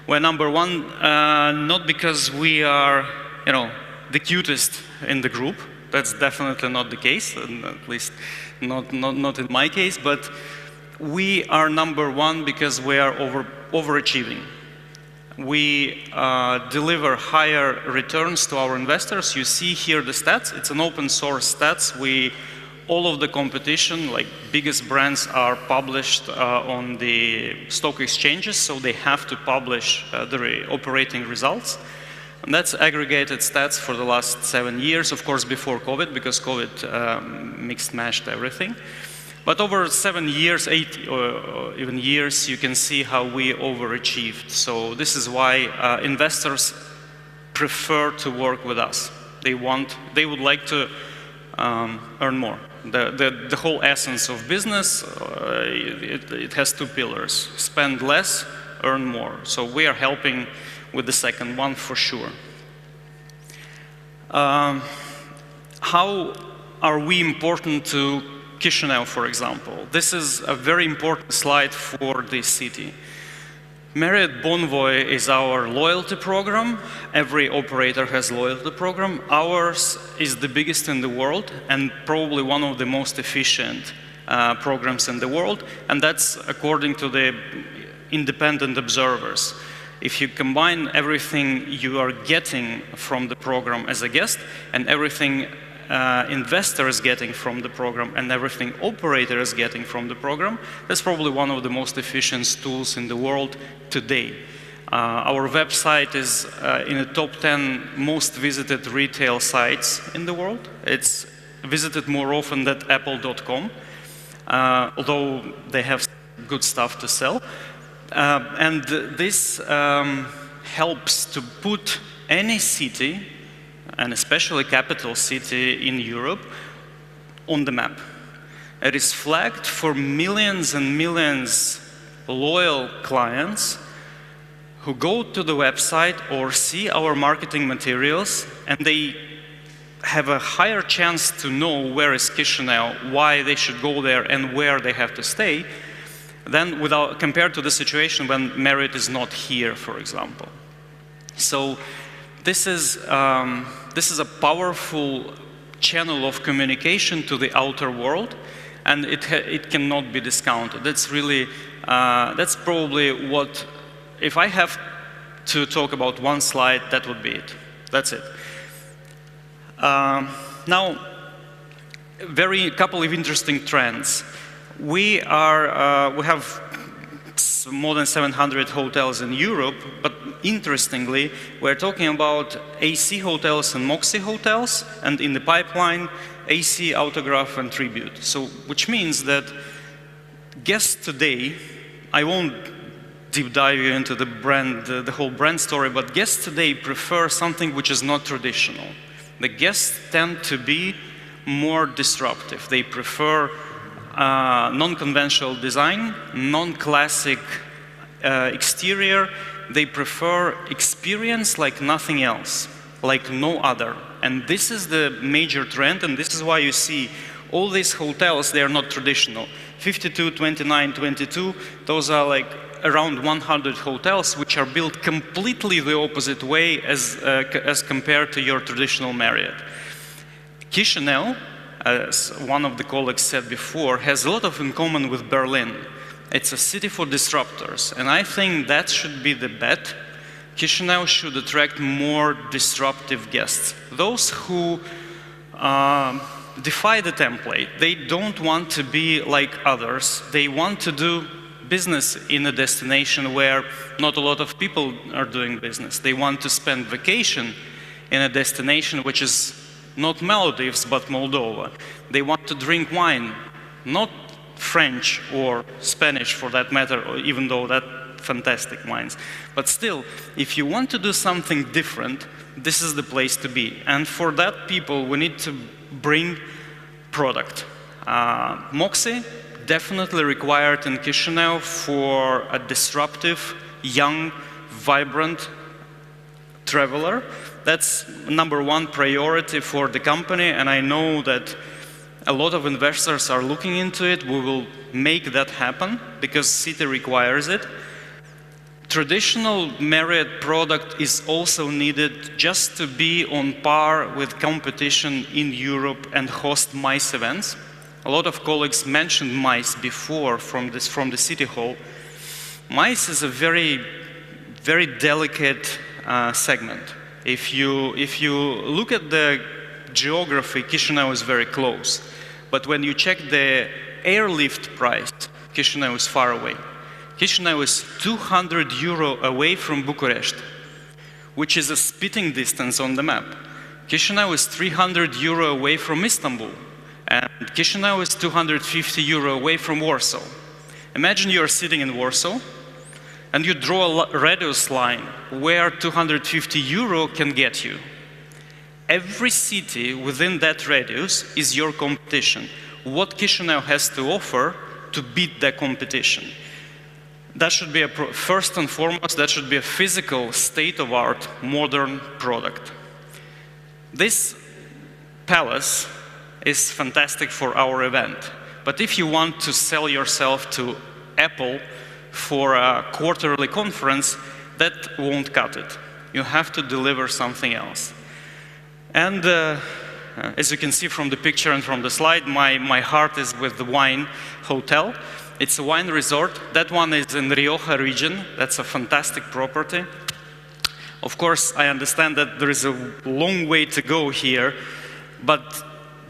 We're #1 not because we are, the cutest in the group. That's definitely not the case, at least not in my case. But we are #1 because we are overachieving. We deliver higher returns to our investors. You see here the stats. It's an open source stats. All of the competition, like biggest brands, are published on the stock exchanges, so they have to publish the operating results. And that's aggregated stats for the last 7 years, of course before COVID, because COVID mixed-mashed everything. But over 7 years, 8 or even years, you can see how we overachieved. So this is why investors prefer to work with us. They would like to earn more. The whole essence of business, it has 2 pillars: spend less, earn more. So we are helping with the second one for sure. How are we important to Chișinău, for example? This is a very important slide for this city. Marriott Bonvoy is our loyalty program. Every operator has a loyalty program. Ours is the biggest in the world and probably one of the most efficient programs in the world, and that's according to the independent observers. If you combine everything you are getting from the program as a guest and everything investor is getting from the program and everything operator is getting from the program, that's probably one of the most efficient tools in the world today. Our website is in the top 10 most visited retail sites in the world. It's visited more often than apple.com, although they have good stuff to sell. And this helps to put any city, and especially capital city in Europe, on the map. It is flagged for millions and millions loyal clients who go to the website or see our marketing materials, and they have a higher chance to know where is Chișinău, why they should go there, and where they have to stay, than compared to the situation when Marriott is not here, for example. So this is a powerful channel of communication to the outer world, and it cannot be discounted. That's really, that's probably what, if I have to talk about one slide, that would be it. That's it. Now, couple of interesting trends. We have more than 700 hotels in Europe, but interestingly, we're talking about AC hotels and Moxie hotels, and in the pipeline, AC, Autograph, and Tribute. So, which means that guests today, I won't deep dive into the brand, the whole brand story, but guests today prefer something which is not traditional. The guests tend to be more disruptive. They prefer non-conventional design, non-classic exterior. They prefer experience like nothing else, like no other. And this is the major trend, and this is why you see all these hotels, they are not traditional. 52, 29, 22, those are like around 100 hotels which are built completely the opposite way as compared to your traditional Marriott. Chișinău, as one of the colleagues said before, has a lot in common with Berlin. It's a city for disruptors, and I think that should be the bet. Chișinău should attract more disruptive guests. Those who defy the template. They don't want to be like others. They want to do business in a destination where not a lot of people are doing business. They want to spend vacation in a destination which is not Maldives, but Moldova. They want to drink wine, not French or Spanish for that matter, even though that fantastic wines. But still, if you want to do something different, this is the place to be. And for that people, we need to bring product. Moxie, definitely required in Chișinău for a disruptive, young, vibrant traveler. That's #1 priority for the company, and I know that a lot of investors are looking into it. We will make that happen because city requires it. Traditional Marriott product is also needed just to be on par with competition in Europe and host MICE events. A lot of colleagues mentioned MICE before from the City Hall. MICE is a very, very delicate segment. If you look at the geography, Chișinău is very close. But when you check the airlift price, Chișinău is far away. Chișinău is €200 away from Bucharest, which is a spitting distance on the map. Chișinău is €300 away from Istanbul, and Chișinău is €250 away from Warsaw. Imagine you are sitting in Warsaw, and you draw a radius line where €250 can get you. Every city within that radius is your competition. What Chișinău has to offer to beat that competition? That should be first and foremost, that should be a physical, state-of-art, modern product. This palace is fantastic for our event, but if you want to sell yourself to Apple for a quarterly conference, that won't cut it. You have to deliver something else. And as you can see from the picture and from the slide, my heart is with the Wine Hotel. It's a wine resort. That one is in Rioja region. That's a fantastic property. Of course, I understand that there is a long way to go here, but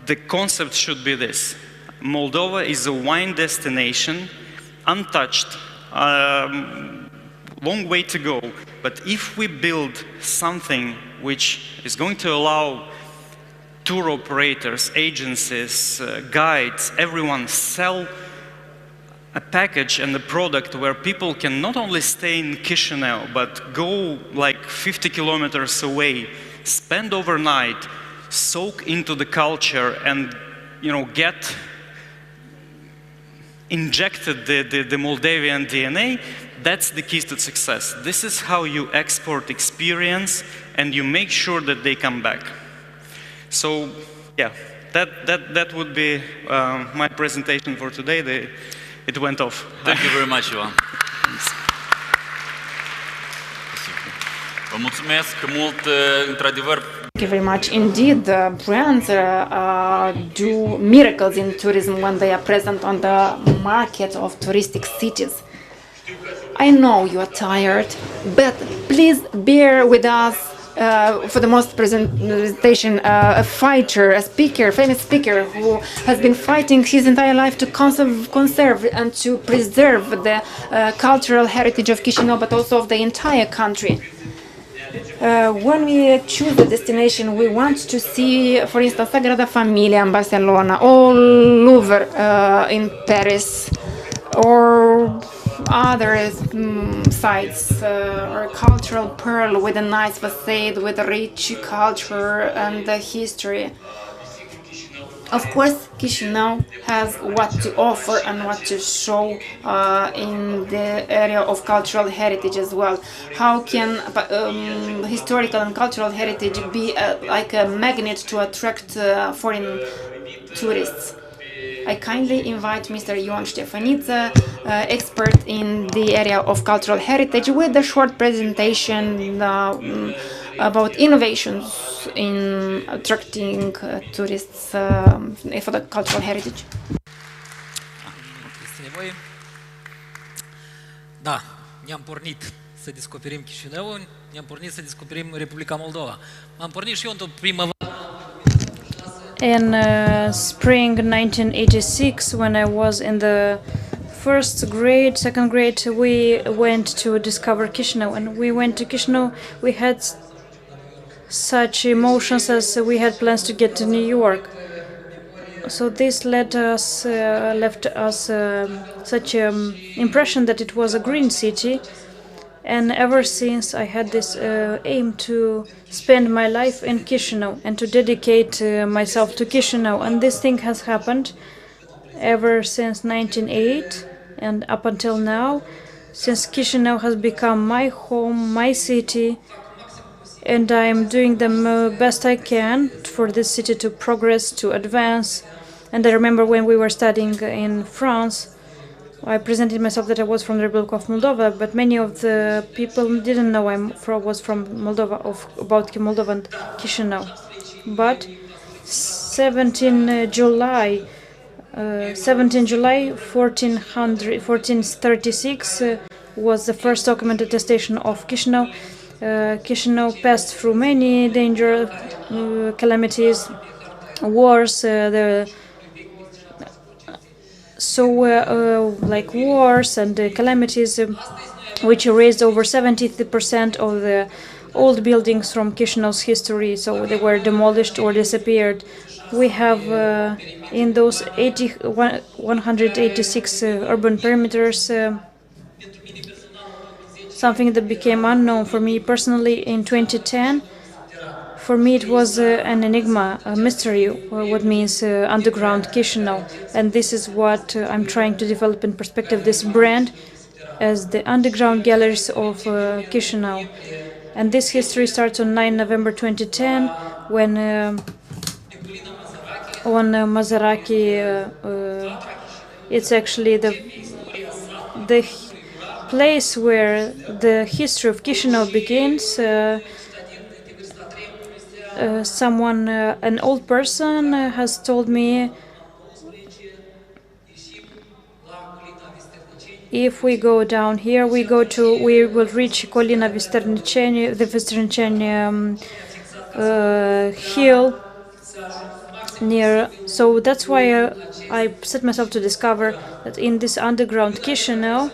the concept should be this. Moldova is a wine destination, untouched, long way to go. But if we build something which is going to allow tour operators, agencies, guides, everyone sell a package and a product where people can not only stay in Chișinău, but go like 50 kilometers away, spend overnight, soak into the culture, and get injected the Moldavian DNA. That's the key to success. This is how you export experience and you make sure that they come back. So yeah, that would be my presentation for today. It went off. Thank you very much, Ioan. Vă mulțumesc mult, într-adevăr. Thank you very much. Indeed, brands do miracles in tourism when they are present on the market of touristic cities. I know you are tired, but please bear with us for the most presentation. A fighter, a speaker, famous speaker who has been fighting his entire life to conserve and to preserve the cultural heritage of Chișinău, but also of the entire country. When we choose a destination, we want to see, for instance, Sagrada Familia in Barcelona, or Louvre in Paris, or other sites, or a cultural pearl with a nice facade, with a rich culture and history. Of course, Chișinău has what to offer and what to show in the area of cultural heritage as well. How can historical and cultural heritage be like a magnet to attract foreign tourists? I kindly invite Mr. Ion Ștefăniță, expert in the area of cultural heritage, with a short presentation about innovations in attracting tourists for the cultural heritage. Da, ne-am pornit să descoperim Chișinăul, ne-am pornit să descoperim Republica Moldova. M-am pornit și eu într-o primăvară. In spring 1986, when I was in the first grade, second grade, we went to discover Chișinău. And we went to Chișinău, we had such emotions as we had plans to get to New York. So this left us such an impression that it was a green city. And ever since I had this aim to spend my life in Chișinău and to dedicate myself to Chișinău. And this thing has happened ever since 1908 and up until now, since Chișinău has become my home, my city, and I am doing the best I can for this city to progress, to advance. And I remember when we were studying in France, I presented myself that I was from the Republic of Moldova, but many of the people didn't know I was from Moldova, about Moldova and Chișinău. But 17 July 1436 was the first documented attestation of Chișinău. Chișinău passed through many danger, calamities, wars, like wars and calamities, which erased over 70% of the old buildings from Chișinău's history, so they were demolished or disappeared. We have in those 186 urban perimeters something that became unknown for me personally in 2010. For me it was an enigma, a mystery, what means underground Chișinău. And this is what I'm trying to develop in perspective, this brand as the underground galleries of Chișinău. And this history starts on 9 November 2010 when on Mazaraki, it's actually the place where the history of Chișinău begins. An old person has told me, if we go down here, we will reach Colina Visterniceni, the Visterniceni hill near. So that's why I set myself to discover that in this underground Chișinău,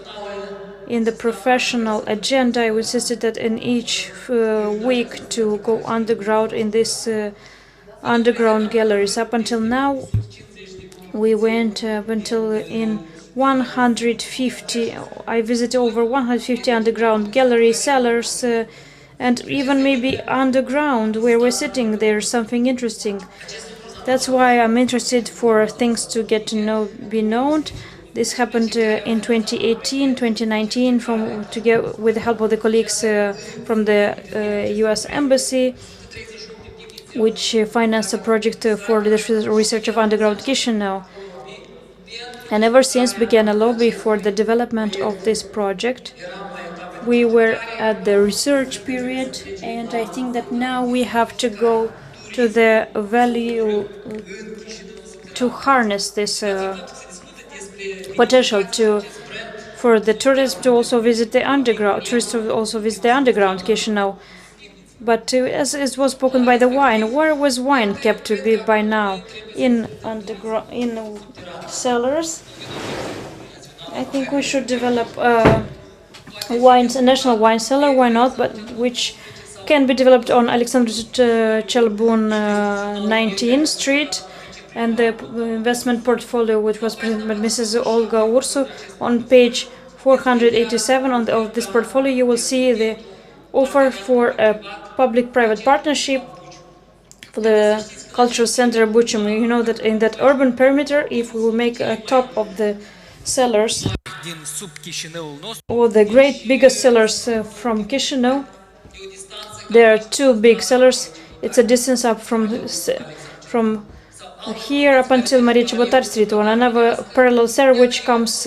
in the professional agenda, I insisted that in each week to go underground in this underground galleries. Up until now, we went until in 150. I visited over 150 underground galleries, cellars, and even maybe underground where we're sitting. There's something interesting. That's why I'm interested for things to get to know, be known. This happened in 2018, 2019, with the help of the colleagues from the U.S. Embassy, which financed a project for the research of underground Chișinău. And ever since began a lobby for the development of this project. We were at the research period, and I think that now we have to go to the value to harness this potential for the tourists to also visit the underground. Tourists to also visit the underground Chișinău. But as it was spoken by the wine, where was wine kept to be by now? In underground, in cellars. I think we should develop a national wine cellar. Why not? But which can be developed on Alexandru cel Bun 19th Street. And the investment portfolio, which was presented by Mrs. Olga Ursu, on page 487 of this portfolio, you will see the offer for a public-private partnership for the cultural center Bucium. You know that in that urban perimeter, if we will make a top of the cellars, or the great biggest cellars from Chișinău, there are two big cellars. It's a distance up from here up until Maria Cibotar Street, on another parallel cellar which comes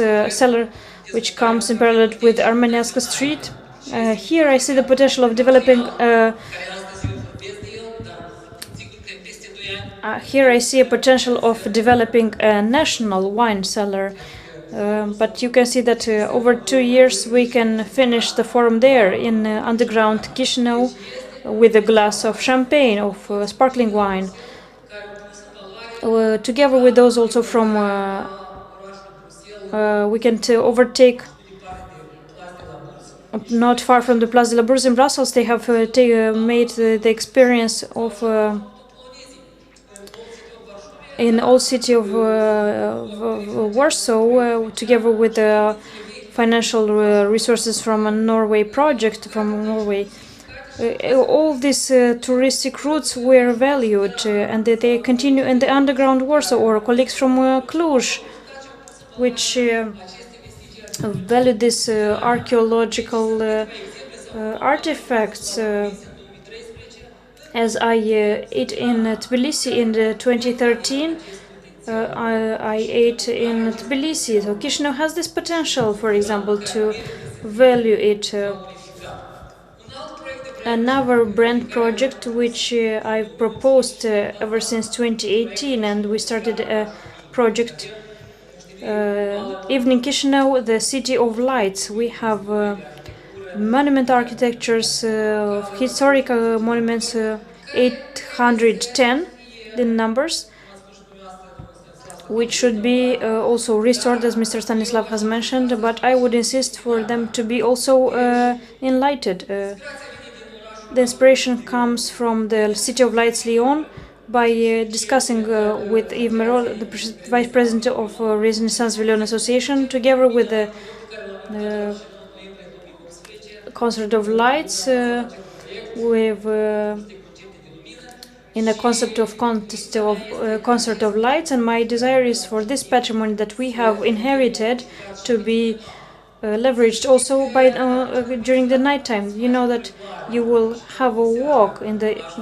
in parallel with Armenească Street. Here I see the potential of developing. Here I see a potential of developing a national wine cellar. But you can see that over 2 years we can finish the forum there in underground Chișinău with a glass of champagne, of sparkling wine. Together with those also from, we can overtake, not far from the Place de la Bourse in Brussels, they have made the experience of in the old city of Warsaw, together with the financial resources from a Norway project from Norway. All these touristic routes were valued, and they continue in the underground Warsaw, or colleagues from Cluj, which value these archaeological artifacts. As I ate in Tbilisi in 2013, I ate in Tbilisi. So Chișinău has this potential, for example, to value it. Another brand project which I've proposed ever since 2018, and we started a project, Evening Chișinău, the City of Lights. We have monument architectures, historic monuments, 810 in numbers, which should be also restored, as Mr. Stanislav has mentioned, but I would insist for them to be also enlightened. The inspiration comes from the City of Lights Lyon by discussing with Yves Merol, the Vice President of Renaissance Lyon Association, together with the Concert of Lights, with in a concept of concert of lights, and my desire is for this patrimony that we have inherited to be leveraged also by during the nighttime. You know that you will have a walk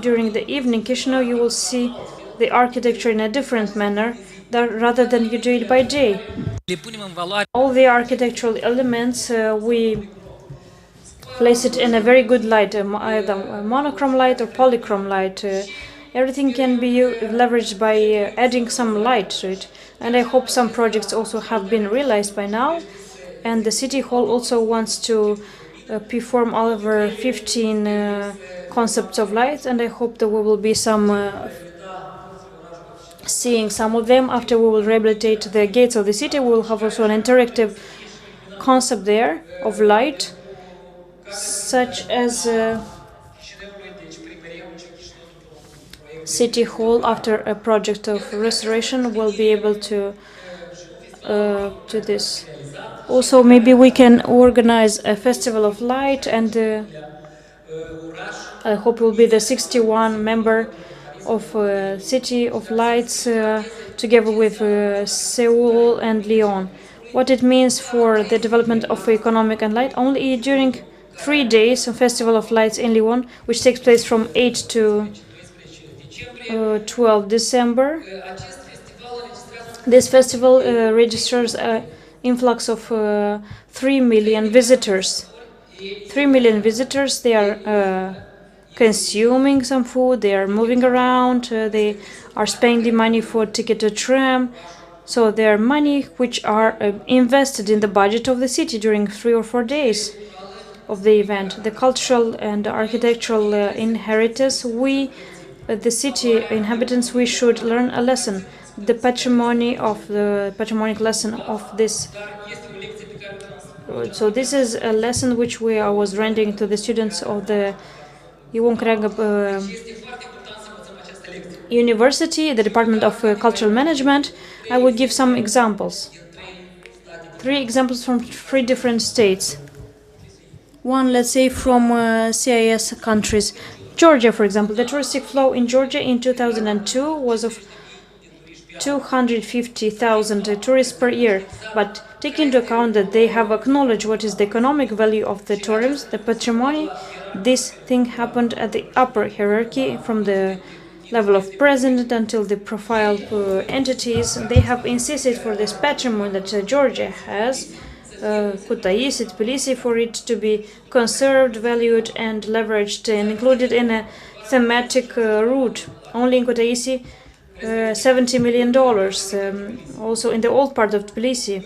during the evening. Chișinău, you will see the architecture in a different manner rather than you do it by day. All the architectural elements we place it in a very good light, either monochrome light or polychrome light. Everything can be leveraged by adding some light to it, and I hope some projects also have been realized by now. And the City Hall also wants to perform all over 15 concepts of light, and I hope there will be some seeing some of them. After we will rehabilitate the gates of the city, we will have also an interactive concept there of light, such as City Hall, after a project of restoration, will be able to do this. Also, maybe we can organize a festival of light, and I hope it will be the 61 member of City of Lights together with Seoul and Lyon. What it means for the development of economic and light, only during 3 days, a Festival of Lights in Lyon, which takes place from 8 to 12 December. This festival registers an influx of 3 million visitors. 3 million visitors, they are consuming some food, they are moving around, they are spending money for ticket to tram. So there are money which are invested in the budget of the city during 3 or 4 days of the event. The cultural and architectural inheritance, we, the city inhabitants, we should learn a lesson. The patrimonic lesson of this. So this is a lesson which I was rendering to the students of the Ion Creangă University, the Department of Cultural Management. I will give some examples. 3 examples from 3 different states. One, let's say, from CIS countries. Georgia, for example, the touristic flow in Georgia in 2002 was of 250,000 tourists per year, but take into account that they have acknowledged what is the economic value of the tourism, the patrimony. This thing happened at the upper hierarchy from the level of president until the profile entities. They have insisted for this patrimony that Georgia has, Kutaisi, Tbilisi, for it to be conserved, valued and leveraged and included in a thematic route. Only in Kutaisi, $70 million, also in the old part of Tbilisi.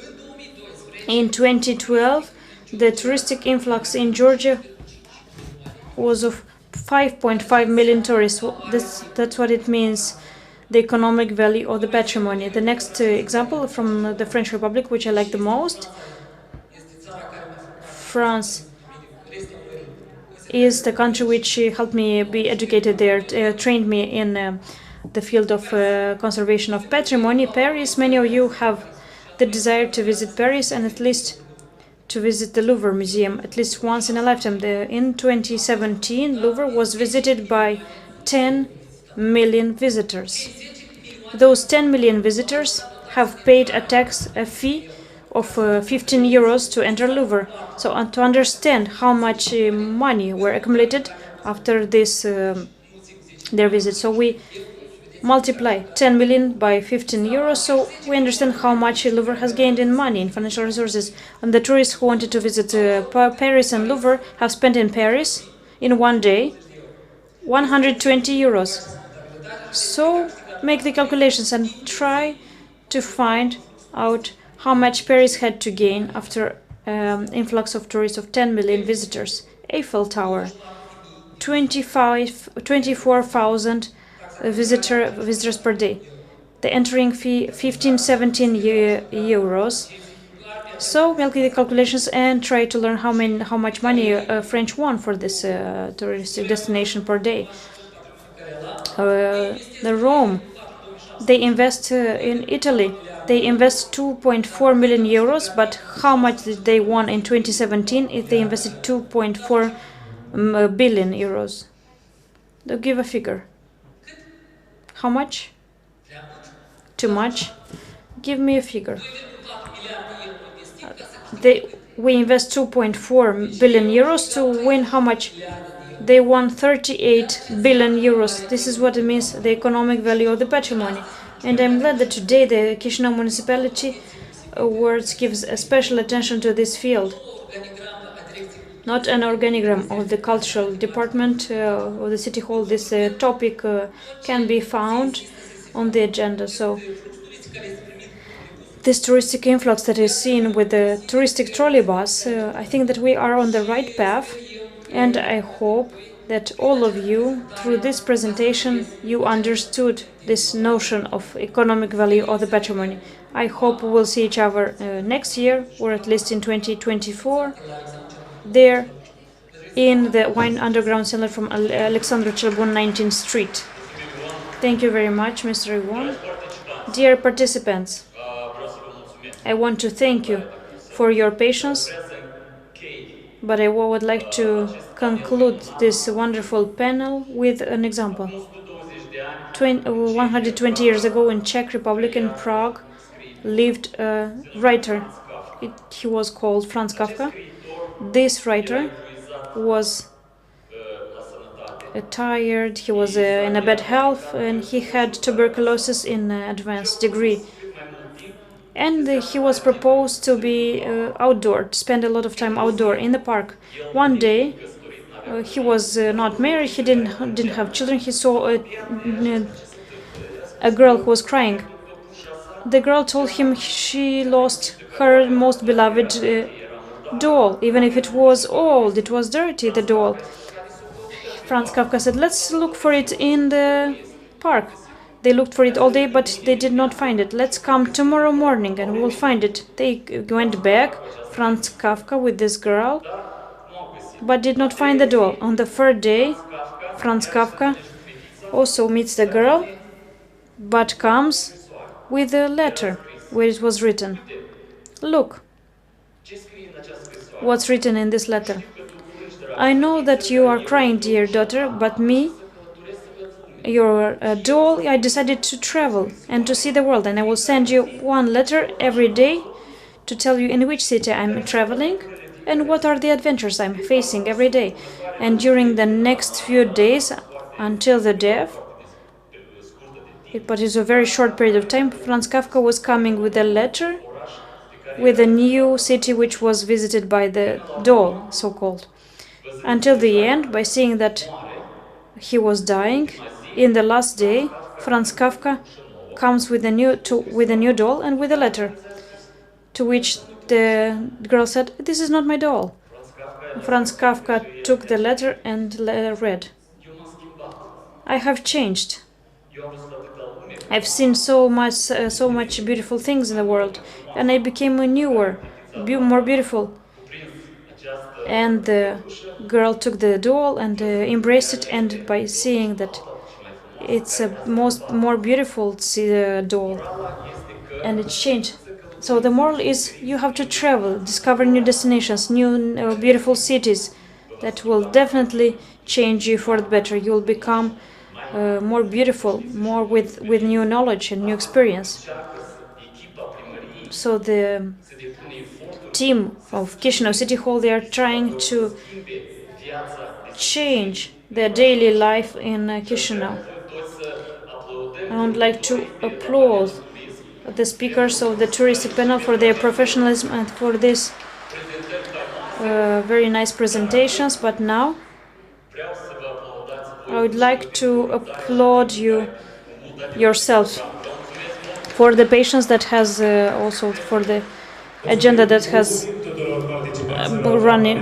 In 2012, the touristic influx in Georgia was of 5.5 million tourists. That's what it means, the economic value of the patrimony. The next example from the French Republic, which I like the most. France is the country which helped me be educated there, trained me in the field of conservation of patrimony. Paris, many of you have the desire to visit Paris and at least to visit the Louvre Museum at least once in a lifetime. In 2017, Louvre was visited by 10 million visitors. Those 10 million visitors have paid a fee of 15 euros to enter Louvre. So to understand how much money were accumulated after this their visit. So we multiply 10 million by 15 euros, so we understand how much Louvre has gained in money, in financial resources. And the tourists who wanted to visit Paris and Louvre have spent in Paris, in one day, 120 euros. So make the calculations and try to find out how much Paris had to gain after influx of tourists of 10 million visitors. Eiffel Tower, 24,000 visitors per day. The entering fee 15-17 euros. So make the calculations and try to learn how much money French won for this touristic destination per day. The Rome, they invest in Italy. They invest 2.4 million euros, but how much did they won in 2017 if they invested 2.4 billion euros? They'll give a figure. How much? Too much? Give me a figure. We invest 2.4 billion euros to win how much? They won 38 billion euros. This is what it means, the economic value of the patrimony. And I'm glad that today the Chișinău municipality awards gives a special attention to this field. Not an organigram of the cultural department or the city hall. This topic can be found on the agenda. So this touristic influx that is seen with the touristic trolley bus, I think that we are on the right path, and I hope that all of you, through this presentation, you understood this notion of economic value of the patrimony. I hope we will see each other next year, or at least in 2024, there in the Wine Underground Cellar from Alexandru cel Bun, 19th Street. Thank you very much, Mr. Ion. Dear participants, I want to thank you for your patience, but I would like to conclude this wonderful panel with an example. 120 years ago in Czech Republic, in Prague, lived a writer. He was called Franz Kafka. This writer was tired, he was in a bad health, and he had tuberculosis in advanced degree. And he was proposed to be outdoor, to spend a lot of time outdoor in the park. One day, he was not married, he didn't have children, he saw a girl who was crying. The girl told him she lost her most beloved doll, even if it was old, it was dirty, the doll. Franz Kafka said, let's look for it in the park. They looked for it all day, but they did not find it. Let's come tomorrow morning and we'll find it. They went back, Franz Kafka with this girl, but did not find the doll. On the third day, Franz Kafka also meets the girl, but comes with a letter where it was written. Look what's written in this letter. I know that you are crying, dear daughter, but me, your doll, I decided to travel and to see the world, and I will send you one letter every day to tell you in which city I'm traveling and what are the adventures I'm facing every day. And during the next few days, until the death, but it's a very short period of time, Franz Kafka was coming with a letter with a new city which was visited by the doll, so-called. Until the end, by seeing that he was dying, in the last day, Franz Kafka comes with a new doll and with a letter, to which the girl said, "This is not my doll." Franz Kafka took the letter and read, "I have changed. I've seen so much beautiful things in the world, and I became newer, more beautiful." And the girl took the doll and embraced it, and by seeing that it's a more beautiful doll, and it changed. So the moral is you have to travel, discover new destinations, new beautiful cities that will definitely change you for the better. You'll become more beautiful, more with new knowledge and new experience. So the team of Chișinău City Hall, they are trying to change their daily life in Chișinău. I would like to applaud the speakers of the touristic panel for their professionalism and for this very nice presentations. But now I would like to applaud yourself for the patience that has also for the agenda that has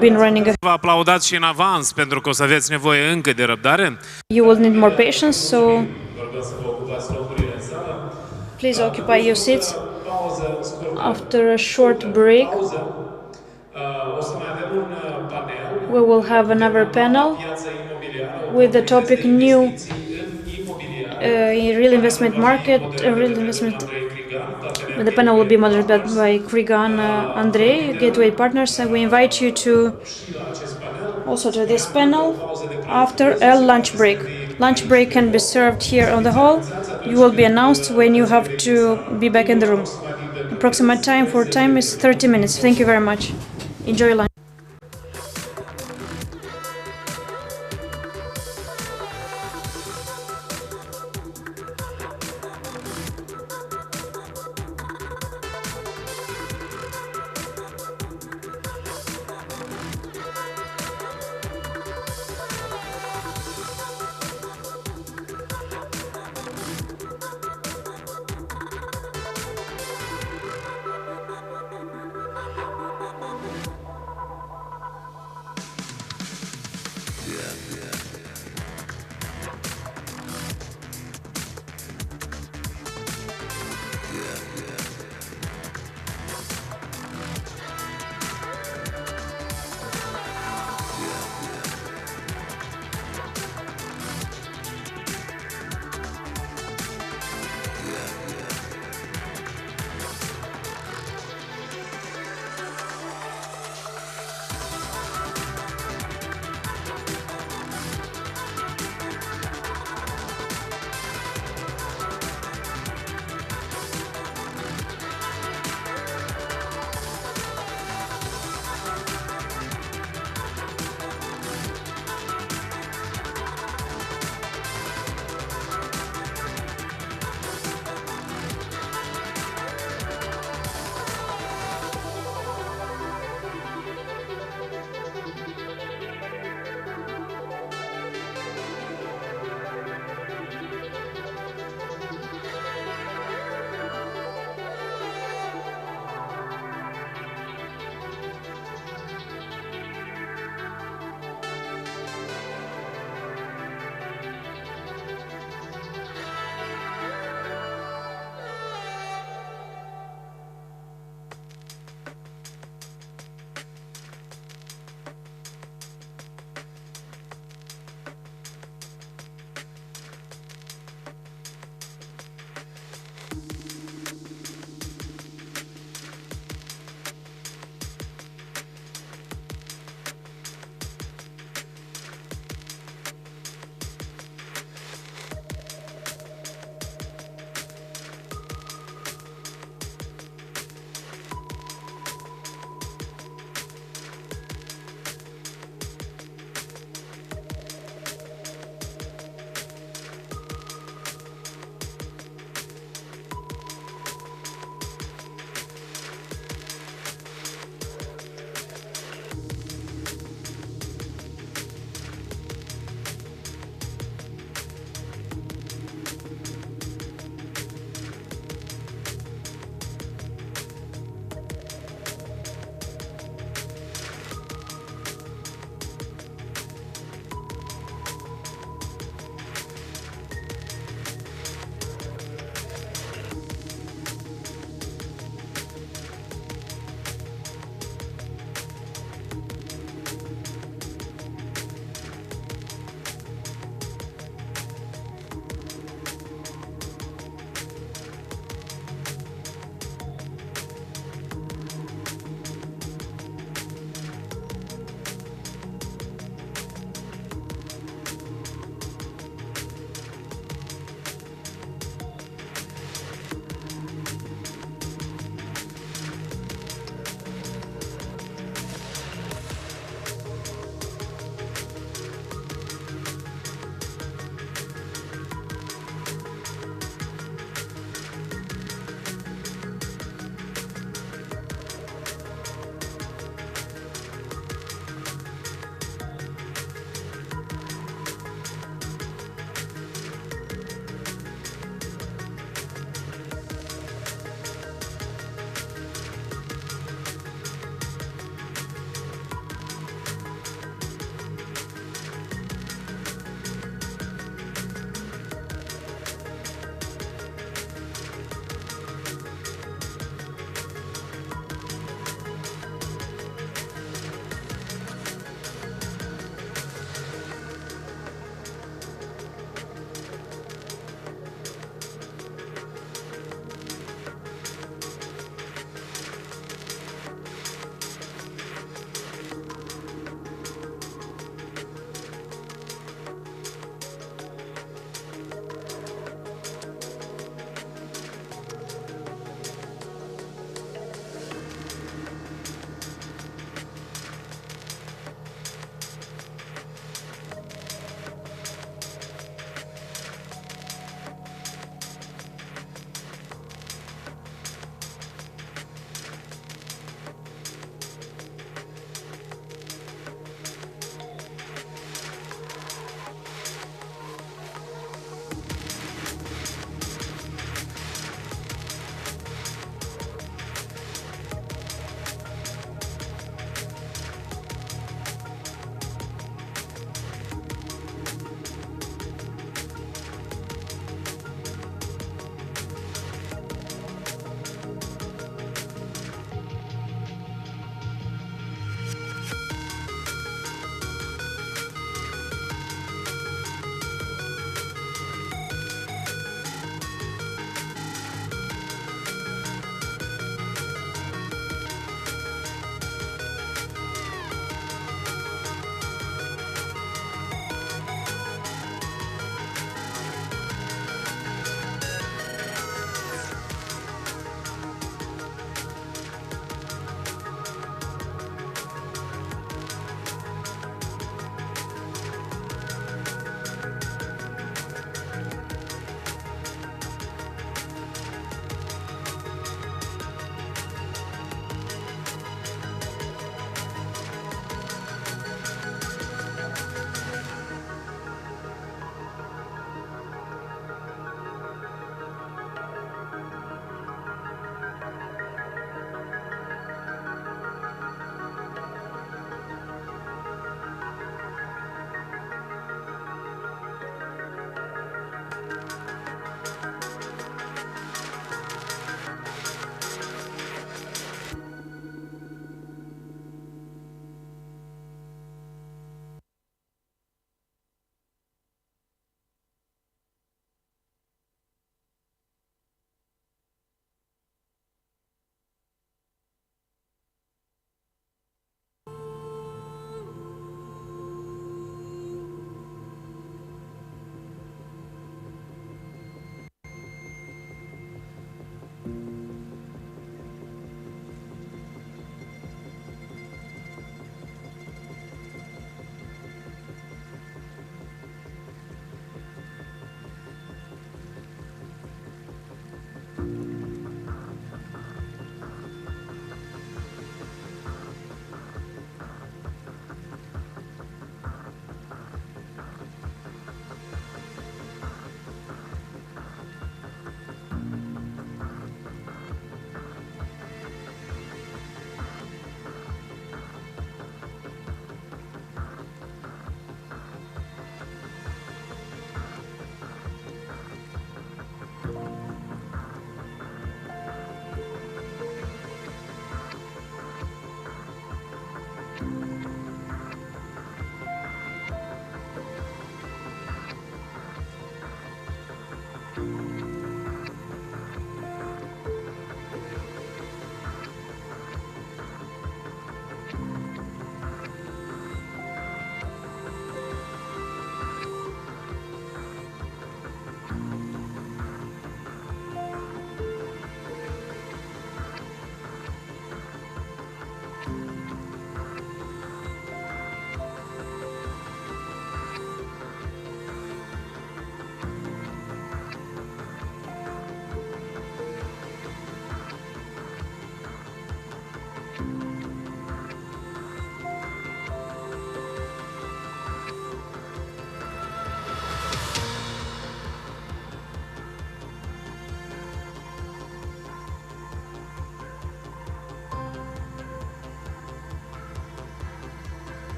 been running. Vă aplaudați și în avans pentru că o să aveți nevoie încă de răbdare. You will need more patience, so please occupy your seats. After a short break, we will have another panel with the topic new real investment market, real investment. The panel will be moderated by Krigan Andrei, Gateway Partners, and we invite you to also to this panel after a lunch break. Lunch break can be served here on the hall. You will be announced when you have to be back in the room. Approximate time for time is 30 minutes. Thank you very much. Enjoy lunch.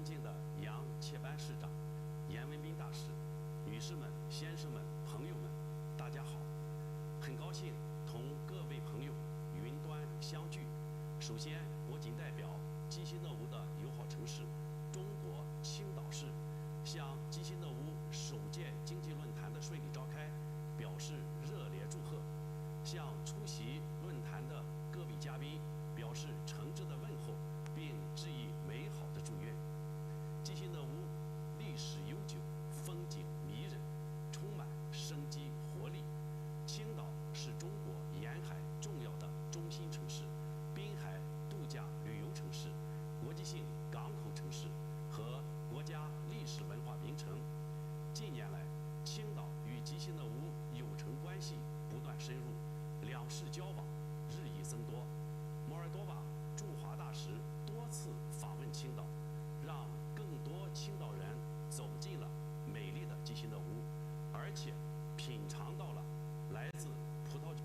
敬的杨切班市长、严文斌大使、女士们、先生们、朋友们，大家好！很高兴同各位朋友云端相聚。首先，我谨代表基辛诺吾的友好城市中国青岛市，向基辛诺吾首届经济论坛的顺利召开表示热烈祝贺，向出席论坛的各位嘉宾表示诚挚的问候，并致以美好的祝愿。基辛诺吾历史悠久，风景迷人，充满生机活力。青岛是中国沿海重要的中心城市，滨海度假旅游城市，国际性港口城市和国家历史文化名城。近年来，青岛与基辛诺吾友城关系不断深入，两市交往日益增多。摩尔多瓦驻华大使多次访问青岛，让更多青岛人走进了美丽的基辛诺吾，而且品尝到了来自葡萄酒。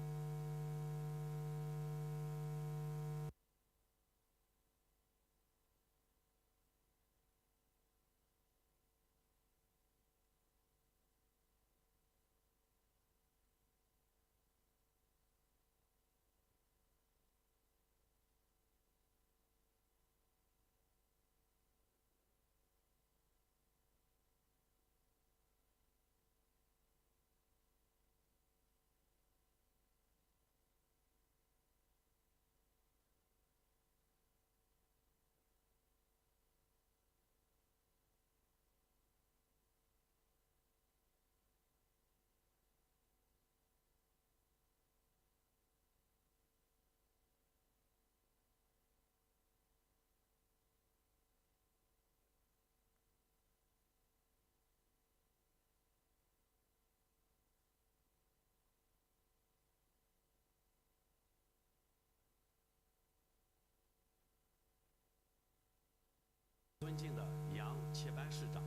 尊敬的杨切班市长、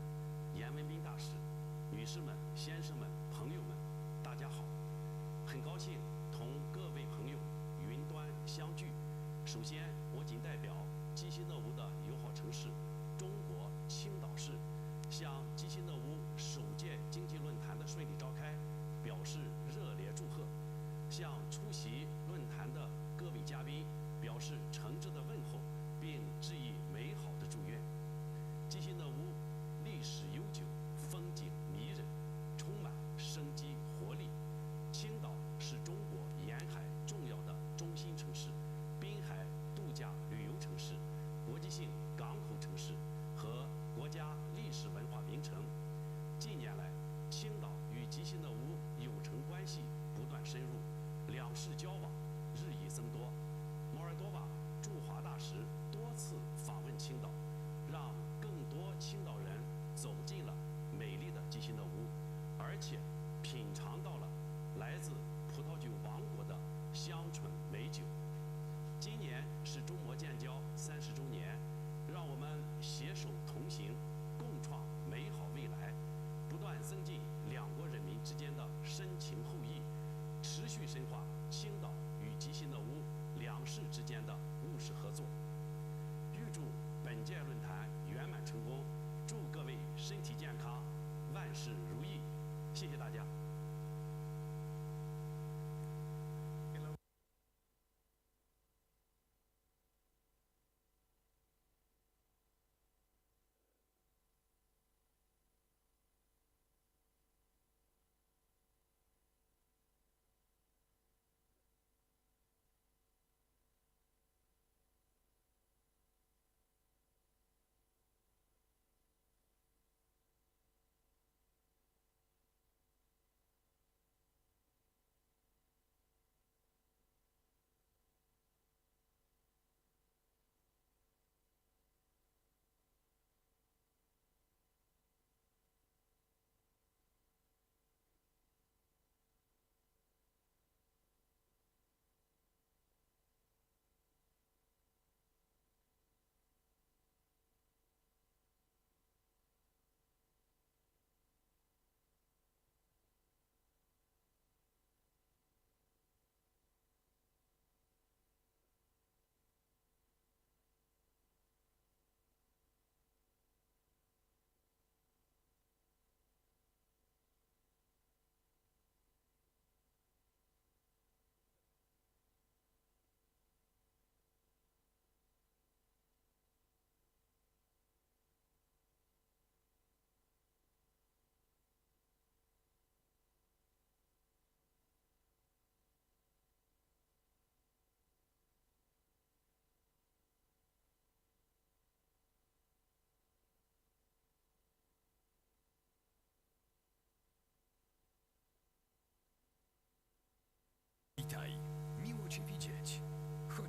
严文斌大使、女士们、先生们、朋友们，大家好！很高兴同各位朋友云端相聚。首先，我谨代表基辛诺吾的友好城市中国青岛市，向基辛诺吾首届经济论坛的顺利召开表示热烈祝贺，向出席论坛的各位嘉宾表示诚挚的问候，并致以美好的祝愿。基辛诺吾历史悠久，风景迷人，充满生机活力。青岛是中国沿海重要的中心城市，滨海度假旅游城市，国际性港口城市和国家历史文化名城。近年来，青岛与基辛诺吾友城关系不断深入，两市交往日益增多。摩尔多瓦驻华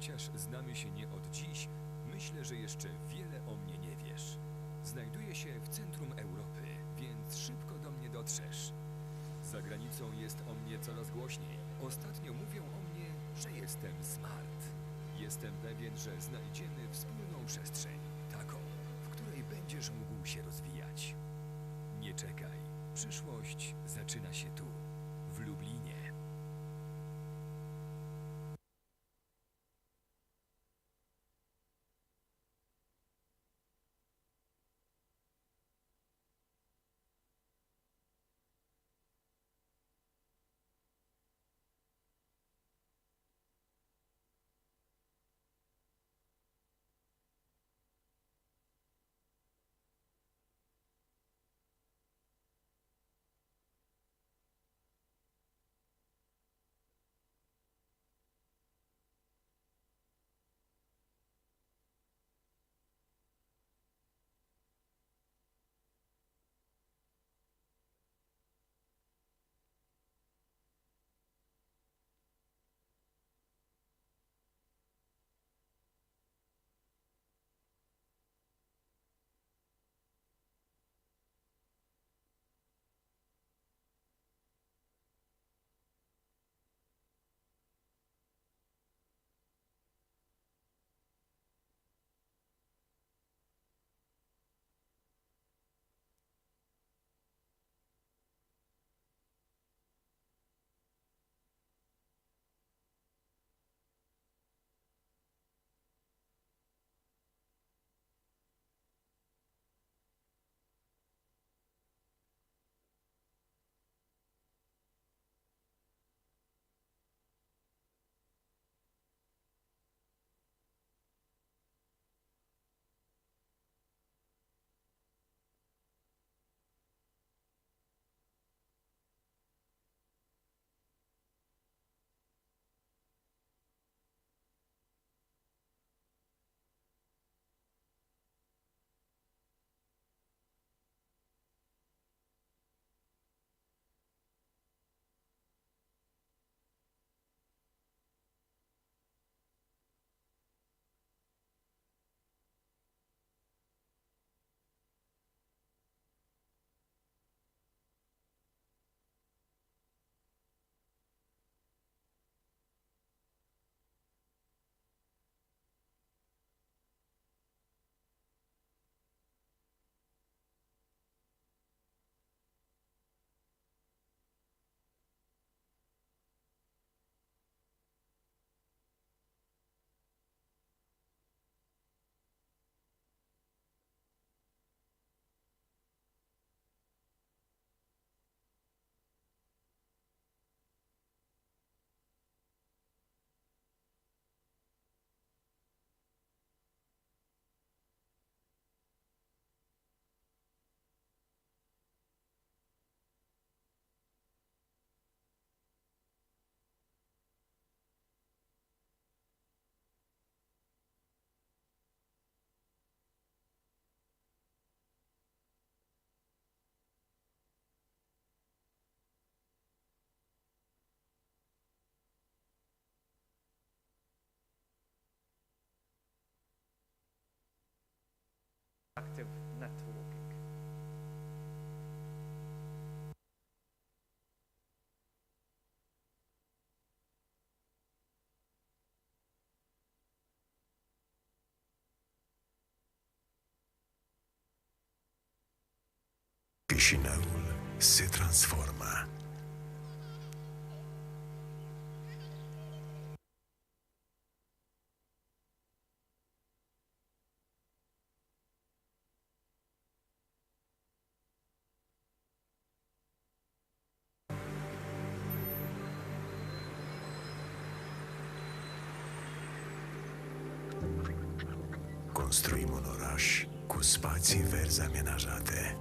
chociaż znamy się nie od dziś, myślę, że jeszcze wiele o mnie nie wiesz. Znajduję się w centrum Europy, więc szybko do mnie dotrzesz. Za granicą jest o mnie coraz głośniej. Ostatnio mówią o mnie, że jestem smart. Jestem pewien, że znajdziemy wspólną przestrzeń, taką, w której będziesz mógł się rozwijać. Nie czekaj, przyszłość zaczyna się tu, w Lublinie. Active networking. Chișinăul se transformă. Construim un oraș cu spații verzi amenajate.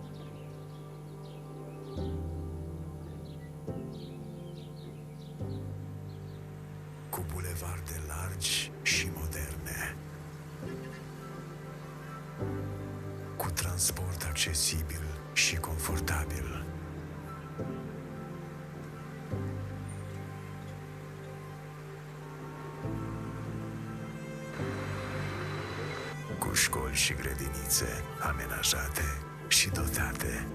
Cu bulevarde largi și moderne. Cu transport accesibil și confortabil. școli și grădinițe amenajate și dotate,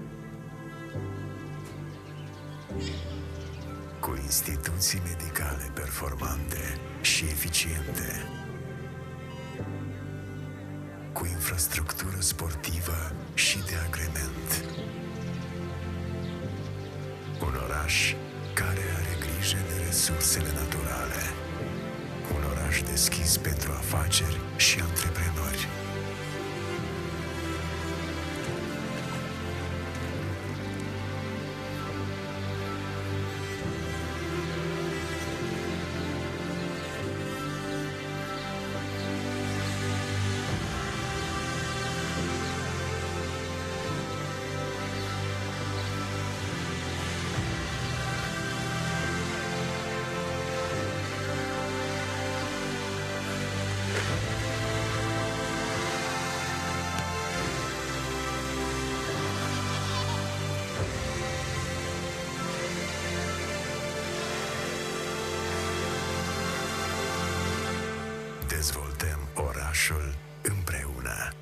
cu instituții medicale performante și eficiente, cu infrastructură sportivă și de agrement. Un oraș care are grijă de resursele naturale. Un oraș deschis pentru afaceri și antreprenori. Dezvoltăm orașul împreună.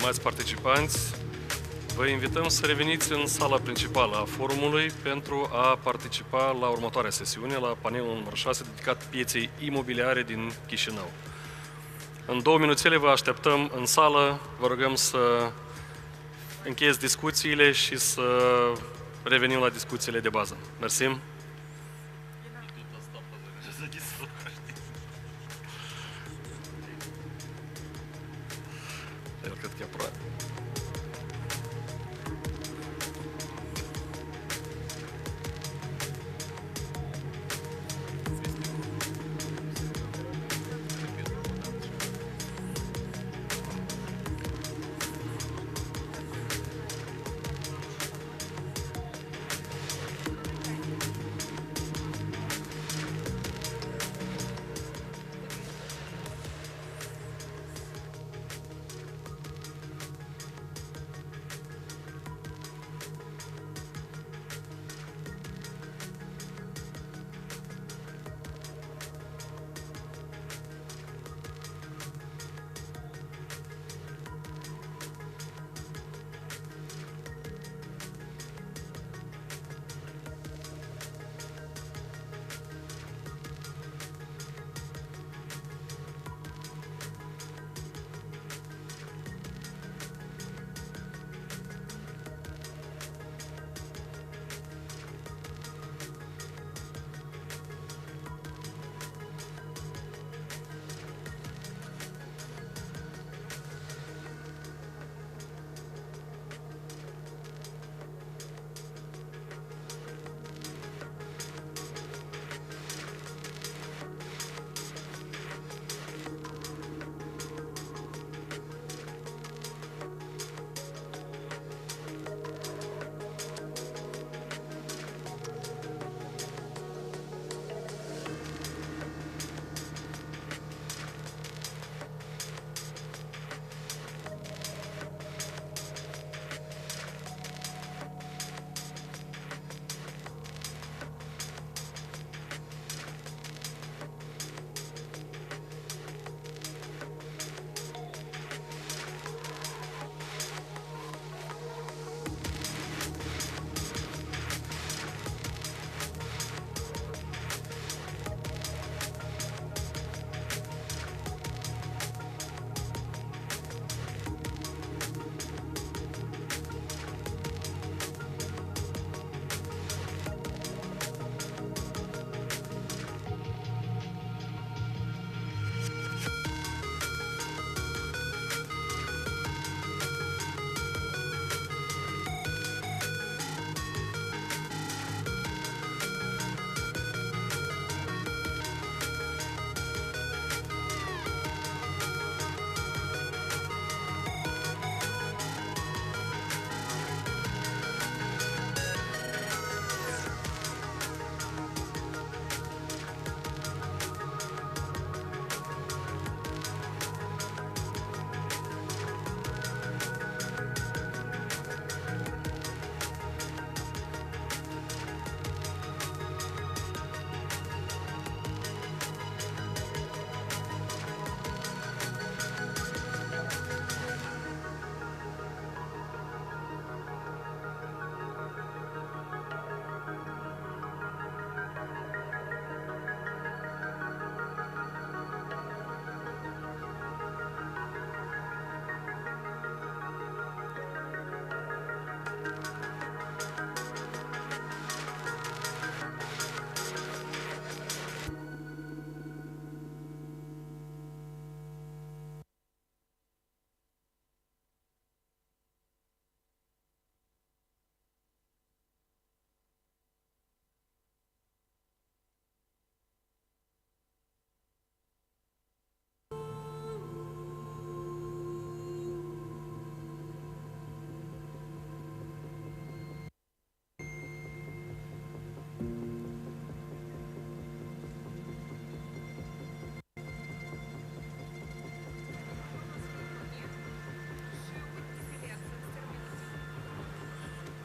Stimați participanți, vă invităm să reveniți în sala principală a forumului pentru a participa la următoarea sesiune, la panelul numărul 6, dedicat pieței imobiliare din Chișinău. În 2 minuțele vă așteptăm în sală, vă rugăm să încheieți discuțiile și să revenim la discuțiile de bază. Mersi! Eu cred că e aproape.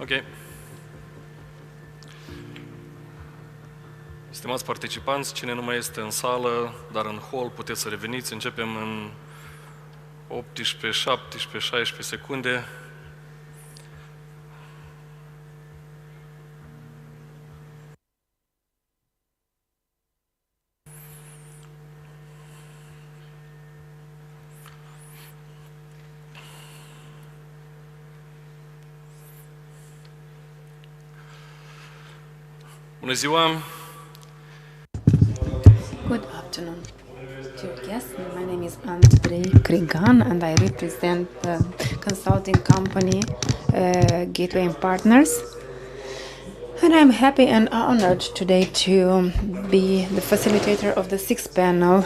Ok. Stimați participanți, cine nu mai este în sală, dar în hall, puteți să reveniți. Începem în 18, 17, 16 secunde. Bună ziua! Good afternoon to your guests. My name is Andrei Krigan and I represent the consulting company Gateway Partners. And I'm happy and honored today to be the facilitator of the sixth panel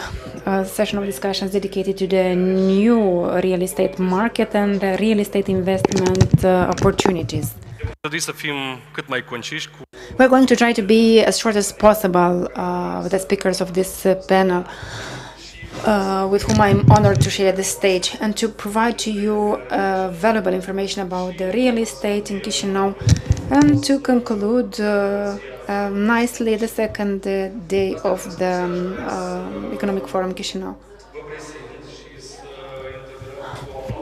session of discussions dedicated to the new real estate market and the real estate investment opportunities. Să fim cât mai conciși cu We're going to try to be as short as possible with the speakers of this panel, with whom I'm honored to share the stage, and to provide to you valuable information about the real estate in Chișinău, and to conclude nicely the second day of the Economic Forum Chișinău.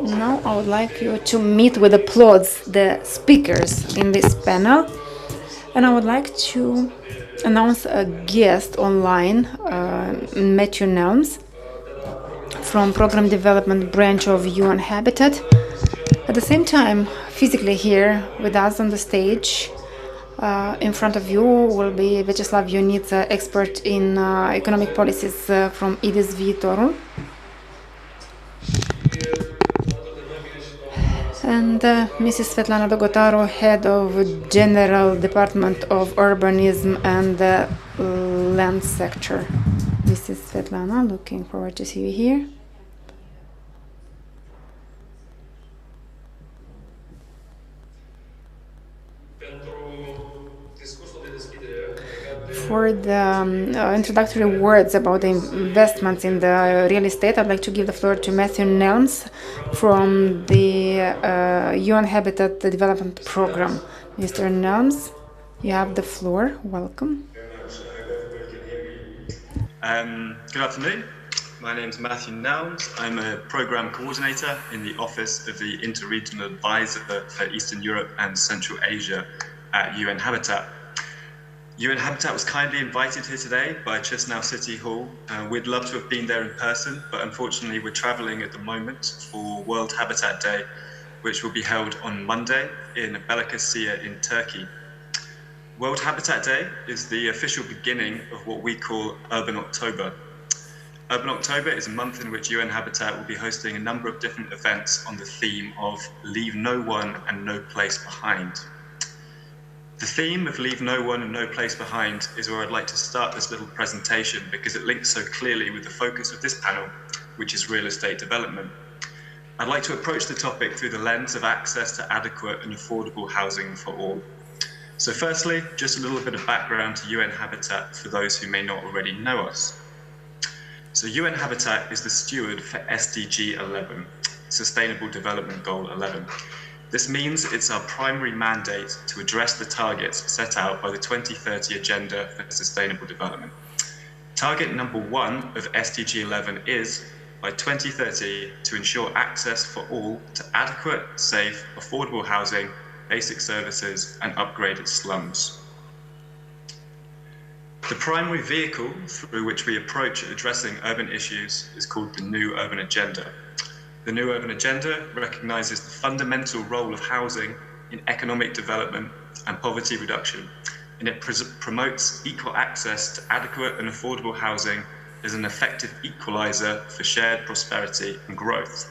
Now I would like you to meet with applause the speakers in this panel. And I would like to announce a guest online, Matthew Nelms, from Program Development Branch of UN Habitat. At the same time, physically here with us on the stage, in front of you will be Vyacheslav Ionita, expert in economic policies from IDIS Viitorul. And Mrs. Svetlana Dogotaru, Head of General Department of Urbanism and the Land Sector. Mrs. Svetlana, looking forward to see you here. For the introductory words about the investments in the real estate, I'd like to give the floor to Matthew Nelms from the UN Habitat Development Program. Mr. Nelms, you have the floor. Welcome. Good afternoon. My name is Matthew Nelms. I'm a program coordinator in the Office of the Interregional Advisor for Eastern Europe and Central Asia at UN Habitat. UN Habitat was kindly invited here today by Chișinău City Hall. We'd love to have been there in person, but unfortunately we're traveling at the moment for World Habitat Day, which will be held on Monday in Balıkesir in Turkey. World Habitat Day is the official beginning of what we call Urban October. Urban October is a month in which UN Habitat will be hosting a number of different events on the theme of Leave No One and No Place Behind. The theme of Leave No One and No Place Behind is where I'd like to start this little presentation because it links so clearly with the focus of this panel, which is real estate development. I'd like to approach the topic through the lens of access to adequate and affordable housing for all. So firstly, just a little bit of background to UN Habitat for those who may not already know us. So UN Habitat is the steward for SDG 11, Sustainable Development Goal 11. This means it's our primary mandate to address the targets set out by the 2030 Agenda for Sustainable Development. Target number 1 of SDG 11 is, by 2030, to ensure access for all to adequate, safe, affordable housing, basic services, and upgraded slums. The primary vehicle through which we approach addressing urban issues is called the New Urban Agenda. The New Urban Agenda recognises the fundamental role of housing in economic development and poverty reduction, and it promotes equal access to adequate and affordable housing as an effective equaliser for shared prosperity and growth.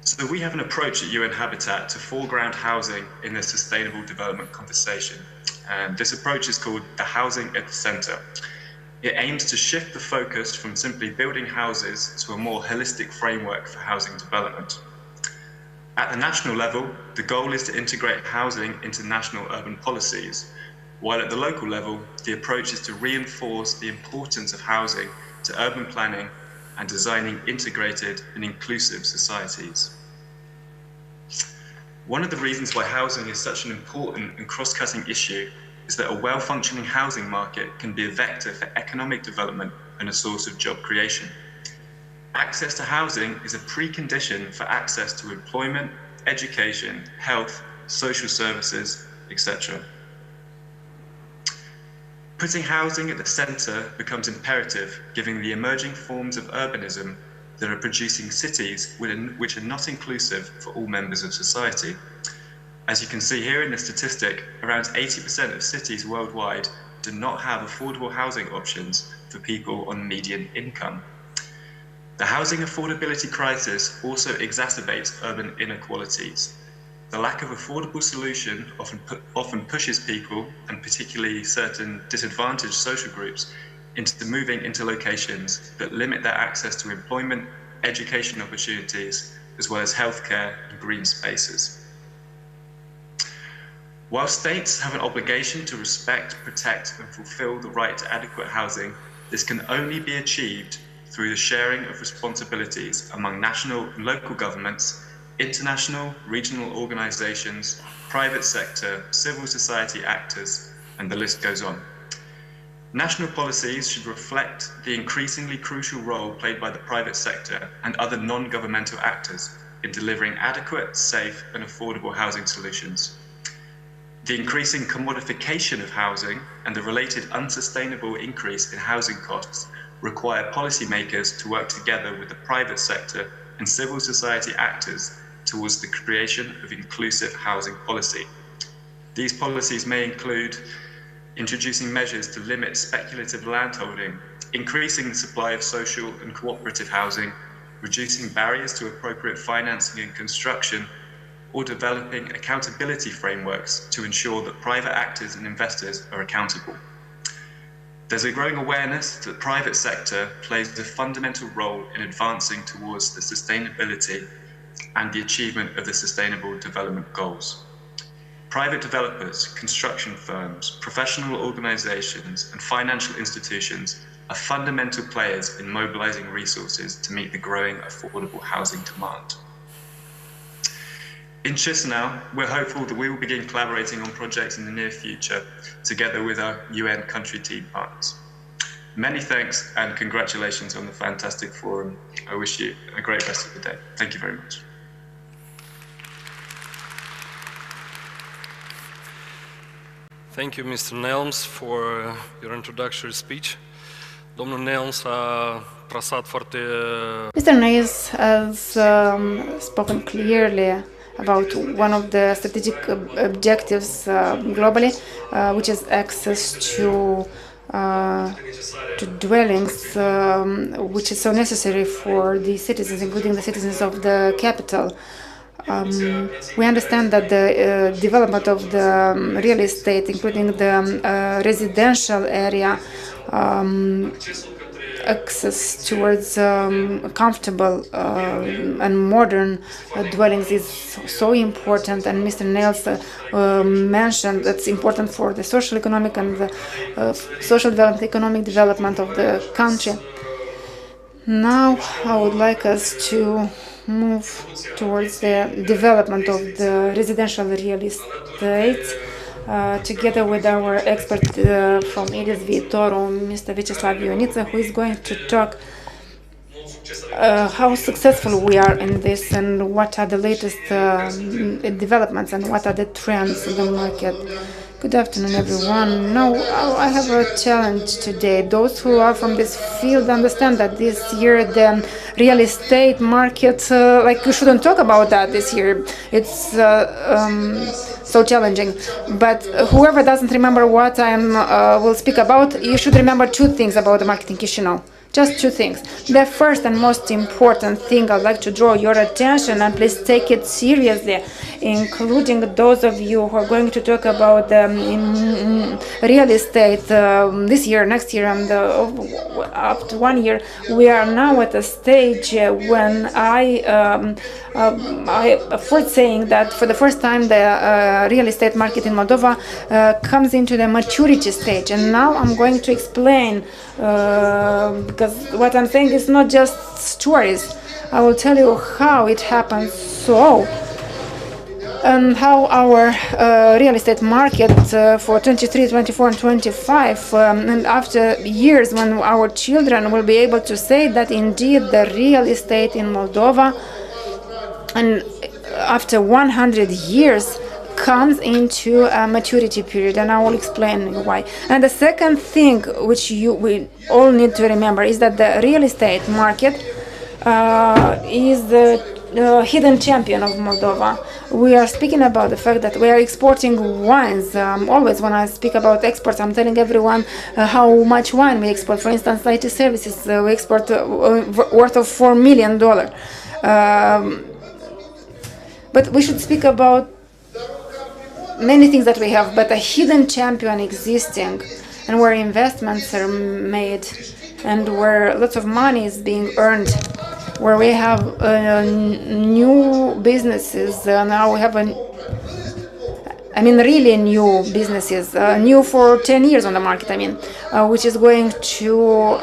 So we have an approach at UN Habitat to foreground housing in the sustainable development conversation. And this approach is called the housing at the centre. It aims to shift the focus from simply building houses to a more holistic framework for housing development. At the national level, the goal is to integrate housing into national urban policies, while at the local level, the approach is to reinforce the importance of housing to urban planning and designing integrated and inclusive societies. One of the reasons why housing is such an important and cross-cutting issue is that a well-functioning housing market can be a vector for economic development and a source of job creation. Access to housing is a precondition for access to employment, education, health, social services, etc. Putting housing at the centre becomes imperative, given the emerging forms of urbanism that are producing cities which are not inclusive for all members of society. As you can see here in the statistic, around 80% of cities worldwide do not have affordable housing options for people on median income. The housing affordability crisis also exacerbates urban inequalities. The lack of affordable solution often pushes people, and particularly certain disadvantaged social groups, into moving into locations that limit their access to employment, education opportunities, as well as healthcare and green spaces. While states have an obligation to respect, protect, and fulfill the right to adequate housing, this can only be achieved through the sharing of responsibilities among national and local governments, international, regional organizations, private sector, civil society actors, and the list goes on. National policies should reflect the increasingly crucial role played by the private sector and other non-governmental actors in delivering adequate, safe, and affordable housing solutions. The increasing commodification of housing and the related unsustainable increase in housing costs require policymakers to work together with the private sector and civil society actors towards the creation of inclusive housing policy. These policies may include introducing measures to limit speculative landholding, increasing the supply of social and cooperative housing, reducing barriers to appropriate financing and construction, or developing accountability frameworks to ensure that private actors and investors are accountable. There's a growing awareness that the private sector plays a fundamental role in advancing towards the sustainability and the achievement of the Sustainable Development Goals. Private developers, construction firms, professional organizations, and financial institutions are fundamental players in mobilizing resources to meet the growing affordable housing demand. In Chișinău, we're hopeful that we will begin collaborating on projects in the near future together with our UN country team partners. Many thanks and congratulations on the fantastic forum. I wish you a great rest of the day. Thank you very much. Thank you, Mr. Nelms, for your introductory speech. Domnul Nelms a trasat foarte... Mr. Nelms has spoken clearly about one of the strategic objectives globally, which is access to dwellings, which is so necessary for the citizens, including the citizens of the capital. We understand that the development of the real estate, including the residential area, access towards comfortable and modern dwellings is so important, and Mr. Nelms mentioned that's important for the social, economic, and the social development, economic development of the country. Now I would like us to move towards the development of the residential real estate together with our expert from Edis Viitoru, Mr. Vyacheslav Ionita, who is going to talk how successful we are in this and what are the latest developments and what are the trends in the market. Good afternoon, everyone. Now, I have a challenge today. Those who are from this field understand that this year the real estate market, like you shouldn't talk about that this year. It's so challenging. But whoever doesn't remember what I will speak about, you should remember two things about the market in Chișinău. Just two things. The first and most important thing I'd like to draw your attention, and please take it seriously, including those of you who are going to talk about real estate this year, next year, and up to 1 year. We are now at a stage when I first saying that for the first time the real estate market in Moldova comes into the maturity stage, and now I'm going to explain because what I'm saying is not just stories. I will tell you how it happens. So and how our real estate market for 23, 24, and 25, and after years when our children will be able to say that indeed the real estate in Moldova, and after 100 years, comes into a maturity period, and I will explain why. And the second thing which we all need to remember is that the real estate market is the hidden champion of Moldova. We are speaking about the fact that we are exporting wines. Always when I speak about exports, I'm telling everyone how much wine we export. For instance, IT services, we export worth of $4 million. But we should speak about many things that we have, but a hidden champion existing, and where investments are made, and where lots of money is being earned, where we have new businesses. Now we have really new businesses, new for 10 years on the market, which is going to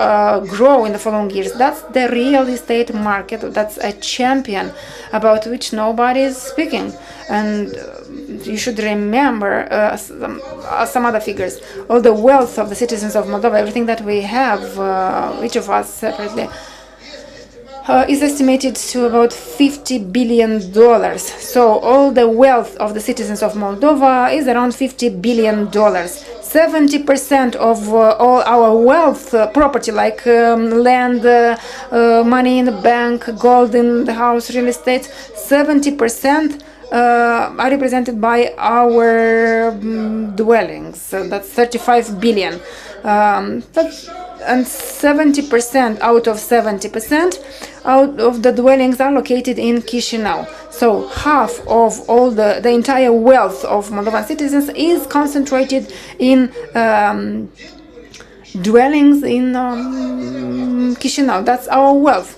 grow in the following years. That's the real estate market. That's a champion about which nobody is speaking. And you should remember some other figures. All the wealth of the citizens of Moldova, everything that we have, each of us separately, is estimated to about $50 billion. So all the wealth of the citizens of Moldova is around $50 billion. 70% of all our wealth, property like land, money in the bank, gold in the house, real estate, 70% are represented by our dwellings. So that's 35 billion. And 70% out of 70% out of the dwellings are located in Chișinău. So half of all the entire wealth of Moldovan citizens is concentrated in dwellings in Chișinău. That's our wealth.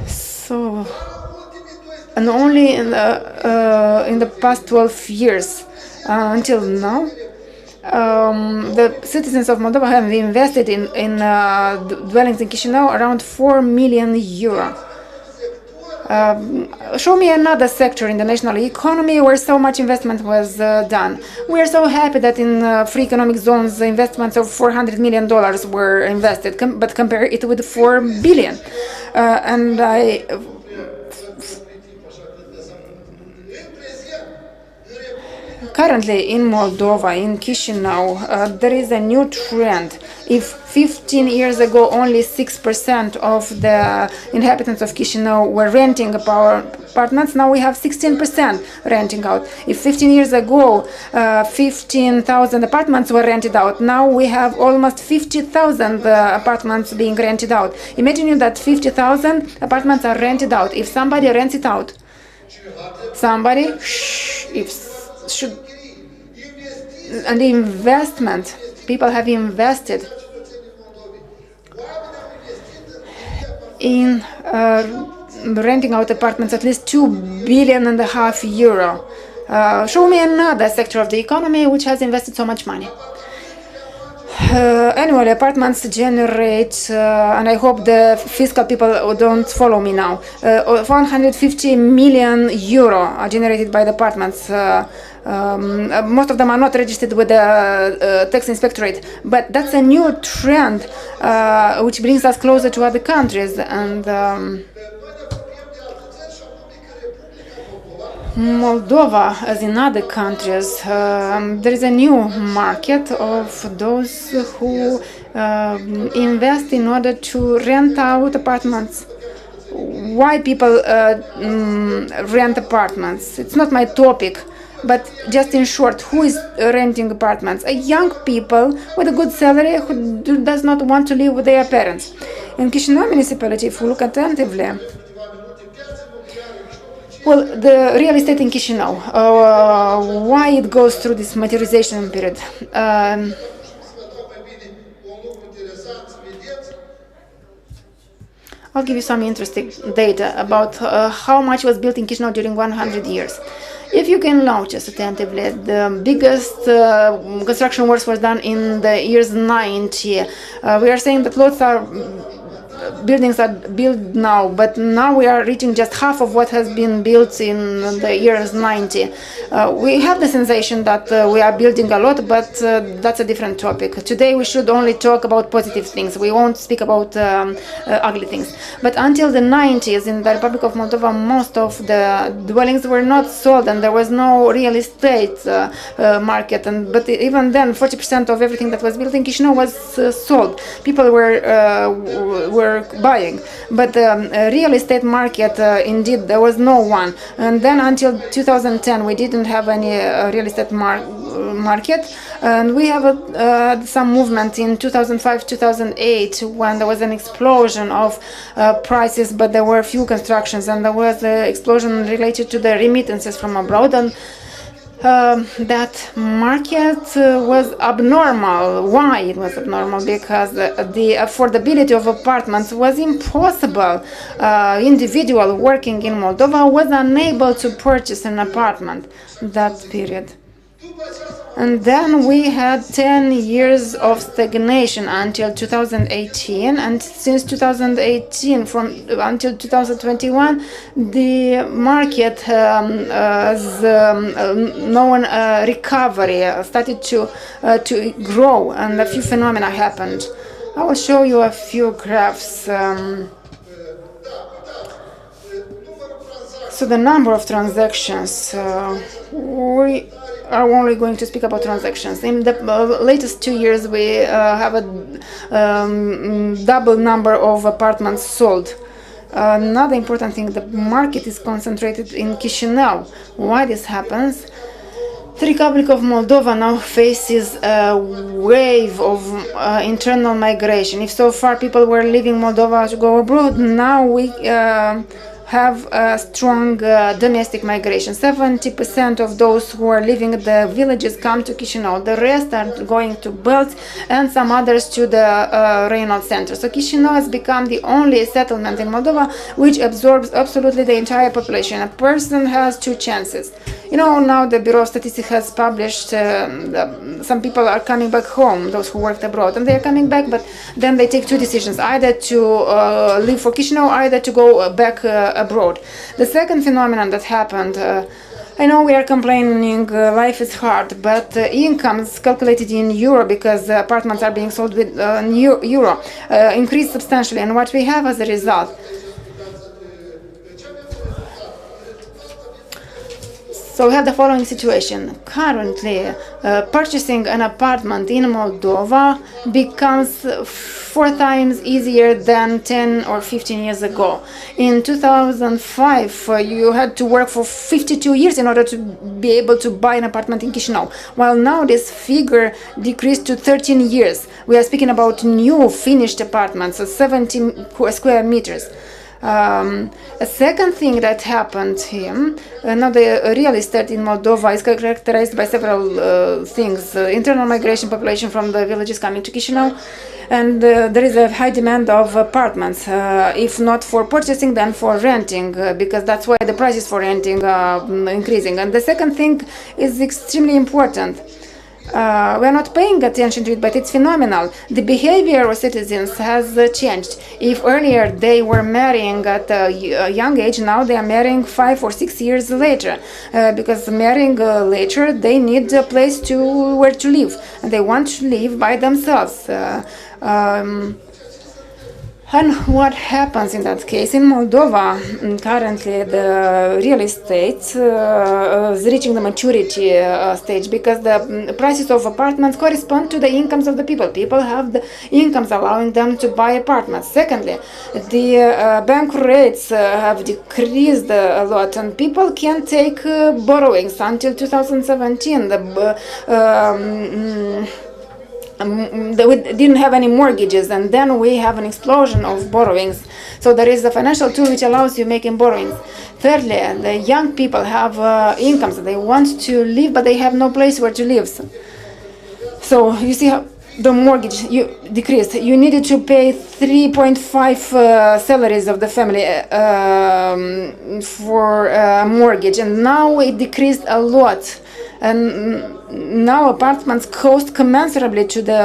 So, and only in the past 12 years until now, the citizens of Moldova have invested in dwellings in Chișinău around 4 million euro. Show me another sector in the national economy where so much investment was done. We are so happy that in free economic zones investments of $400 million were invested, but compare it with 4 billion. And currently in Moldova, in Chișinău, there is a new trend. If 15 years ago only 6% of the inhabitants of Chișinău were renting apartments, now we have 16% renting out. If 15 years ago 15,000 apartments were rented out, now we have almost 50,000 apartments being rented out. Imagine that 50,000 apartments are rented out. If somebody rents it out, somebody should, and the investment, people have invested in renting out apartments at least €2.5 billion. Show me another sector of the economy which has invested so much money. Annually, apartments generate, and I hope the fiscal people don't follow me now, €150 million are generated by the apartments. Most of them are not registered with the tax inspectorate, but that's a new trend which brings us closer to other countries. And Moldova, as in other countries, there is a new market of those who invest in order to rent out apartments. Why people rent apartments? It's not my topic. But just in short, who is renting apartments? Young people with a good salary who does not want to live with their parents. In Chișinău municipality, if we look attentively, well, the real estate in Chișinău, why it goes through this materialization period? I'll give you some interesting data about how much was built in Chișinău during 100 years. If you can notice attentively, the biggest construction works was done in the years 90. We are saying that lots are buildings are built now, but now we are reaching just half of what has been built in the years 90. We have the sensation that we are building a lot, but that's a different topic. Today we should only talk about positive things. We won't speak about ugly things. But until the 90s in the Republic of Moldova, most of the dwellings were not sold, and there was no real estate market. But even then, 40% of everything that was built in Chișinău was sold. People were buying, but the real estate market, indeed, there was no one. And then until 2010, we didn't have any real estate market, and we have some movement in 2005-2008 when there was an explosion of prices, but there were few constructions, and there was an explosion related to the remittances from abroad, and that market was abnormal. Why it was abnormal? Because the affordability of apartments was impossible. Individual working in Moldova was unable to purchase an apartment that period. And then we had 10 years of stagnation until 2018, and since 2018 until 2021, the market has known recovery, started to grow, and a few phenomena happened. I will show you a few graphs. So the number of transactions, we are only going to speak about transactions. In the latest 2 years, we have a double number of apartments sold. Another important thing, the market is concentrated in Chișinău. Why this happens? The Republic of Moldova now faces a wave of internal migration. If so far people were leaving Moldova to go abroad, now we have a strong domestic migration. 70% of those who are living in the villages come to Chișinău. The rest are going to Belt and some others to the regional center. So Chișinău has become the only settlement in Moldova which absorbs absolutely the entire population. A person has two chances. You know, now the Bureau of Statistics has published some people are coming back home, those who worked abroad, and they are coming back, but then they take two decisions, either to leave for Chișinău, either to go back abroad. The second phenomenon that happened, I know we are complaining life is hard, but incomes calculated in euro, because apartments are being sold with euro, increased substantially, and what we have as a result. So we have the following situation. Currently, purchasing an apartment in Moldova becomes 4 times easier than 10 or 15 years ago. In 2005, you had to work for 52 years in order to be able to buy an apartment in Chișinău, while now this figure decreased to 13 years. We are speaking about new finished apartments, so 70 square meters. A second thing that happened here, now the real estate in Moldova is characterized by several things. Internal migration, population from the villages coming to Chișinău, and there is a high demand of apartments, if not for purchasing, then for renting, because that's why the prices for renting are increasing. And the second thing is extremely important. We are not paying attention to it, but it's phenomenal. The behavior of citizens has changed. If earlier they were marrying at a young age, now they are marrying 5 or 6 years later. Because marrying later, they need a place where to live, and they want to live by themselves. And what happens in that case? In Moldova, currently the real estate is reaching the maturity stage, because the prices of apartments correspond to the incomes of the people. People have the incomes allowing them to buy apartments. Secondly, the bank rates have decreased a lot, and people can take borrowings. Until 2017, we didn't have any mortgages, and then we have an explosion of borrowings. So there is a financial tool which allows you making borrowings. Thirdly, the young people have incomes. They want to live, but they have no place where to live. So you see how the mortgage decreased. You needed to pay 3.5 salaries of the family for a mortgage, and now it decreased a lot. And now apartments cost commensurably to the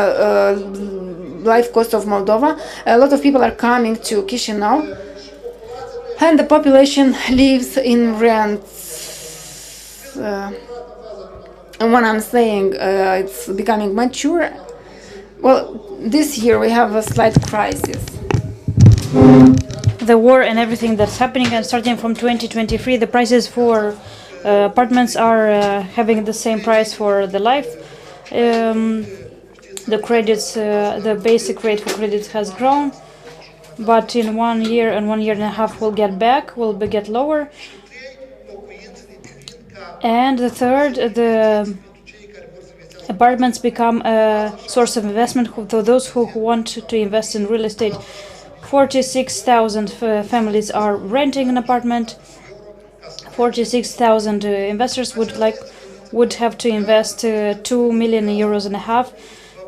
life cost of Moldova. A lot of people are coming to Chișinău, and the population lives in rents. And when I'm saying it's becoming mature, well, this year we have a slight crisis. The war and everything that's happening, and starting from 2023, the prices for apartments are having the same price for the life. The credits, the basic rate for credit has grown, but in 1 year and 1.5 years will get back, will get lower. And the third, the apartments become a source of investment for those who want to invest in real estate. 46,000 families are renting an apartment. 46,000 investors would have to invest 2.5 million euros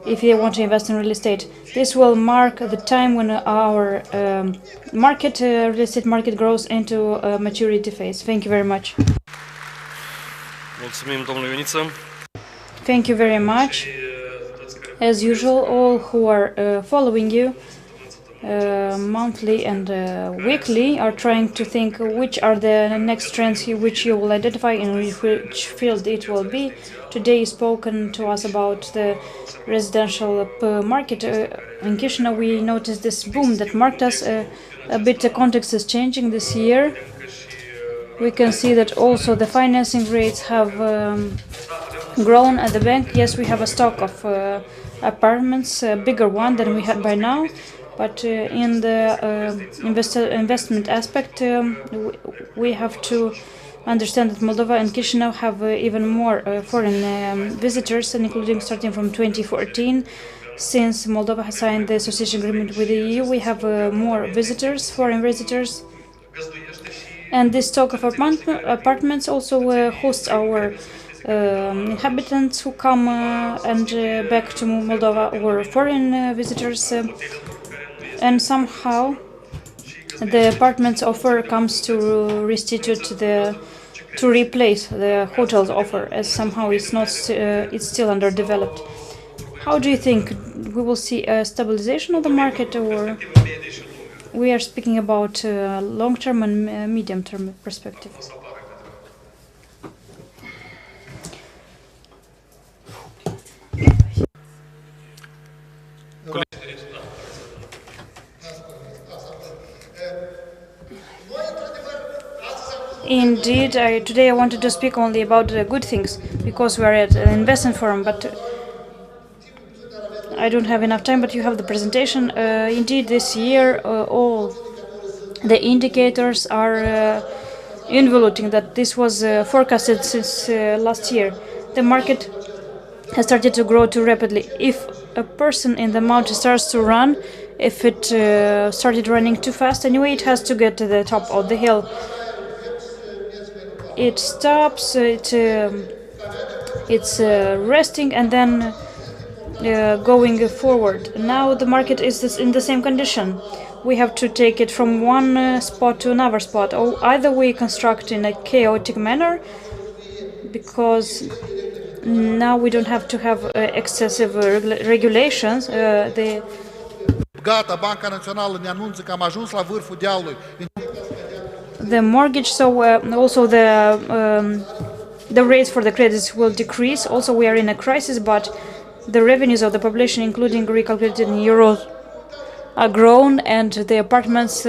if they want to invest in real estate. This will mark the time when our real estate market grows into a maturity phase. Thank you very much. Mulțumim, domnule Ioniță. Thank you very much. As usual, all who are following you monthly and weekly are trying to think which are the next trends which you will identify in which field it will be. Today you spoken to us about the residential market in Chișinău. We noticed this boom that marked us. A bit the context is changing this year. We can see that also the financing rates have grown at the bank. Yes, we have a stock of apartments, a bigger one than we had by now. But in the investment aspect, we have to understand that Moldova and Chișinău have even more foreign visitors, and including starting from 2014, since Moldova has signed the association agreement with the EU, we have more visitors, foreign visitors. And this stock of apartments also hosts our inhabitants who come and back to Moldova, or foreign visitors. And somehow the apartments offer comes to replace the hotels offer, as somehow it's not it's still underdeveloped. How do you think we will see a stabilization of the market, or we are speaking about long-term and medium-term perspective? Indeed, today I wanted to speak only about the good things, because we are at an investment forum, but I don't have enough time, but you have the presentation. Indeed, this year all the indicators are involuting that this was forecasted since last year. The market has started to grow too rapidly. If a person in the mountain starts to run, if it started running too fast, anyway, it has to get to the top of the hill. It stops, it's resting, and then going forward. Now the market is in the same condition. We have to take it from one spot to another spot. Or either we construct in a chaotic manner, because now we don't have to have excessive regulations. The mortgage, so also the rates for the credits will decrease. Also, we are in a crisis, but the revenues of the population, including recalculated in euros, are grown, and the apartments,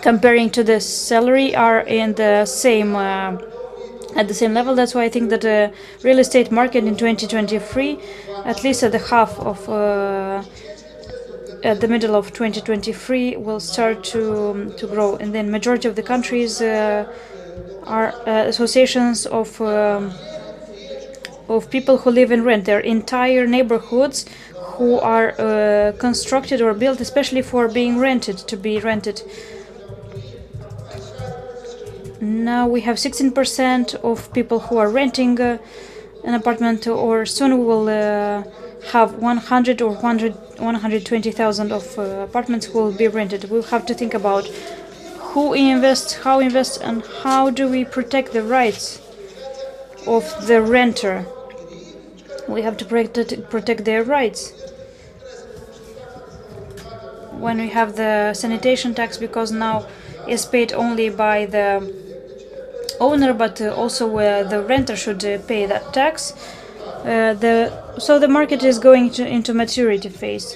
comparing to the salary, are in the same at the same level. That's why I think that the real estate market in 2023, at least at the half of at the middle of 2023, will start to grow. And then majority of the countries are associations of people who live in rent. Their entire neighborhoods who are constructed or built especially for being rented, to be rented. Now we have 16% of people who are renting an apartment, or soon we will have 100 or 120,000 of apartments who will be rented. We'll have to think about who invests, how invest, and how do we protect the rights of the renter. We have to protect their rights. when we have the sanitation tax, because now it's paid only by the owner, but also the renter should pay that tax. So the market is going into maturity phase.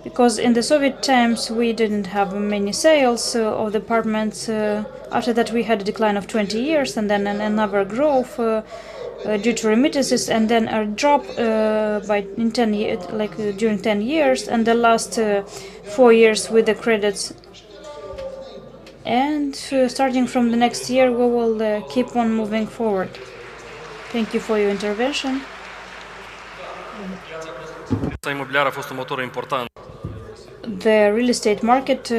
Because in the Soviet times we didn't have many sales of the apartments. After that we had a decline of 20 years and then another growth due to remittances, and then a drop in 10 years, during 10 years, and the last 4 years with the credits. And starting from the next year we will keep on moving forward. Thank you for your intervention. Imobiliară a fost un motor important. The real estate market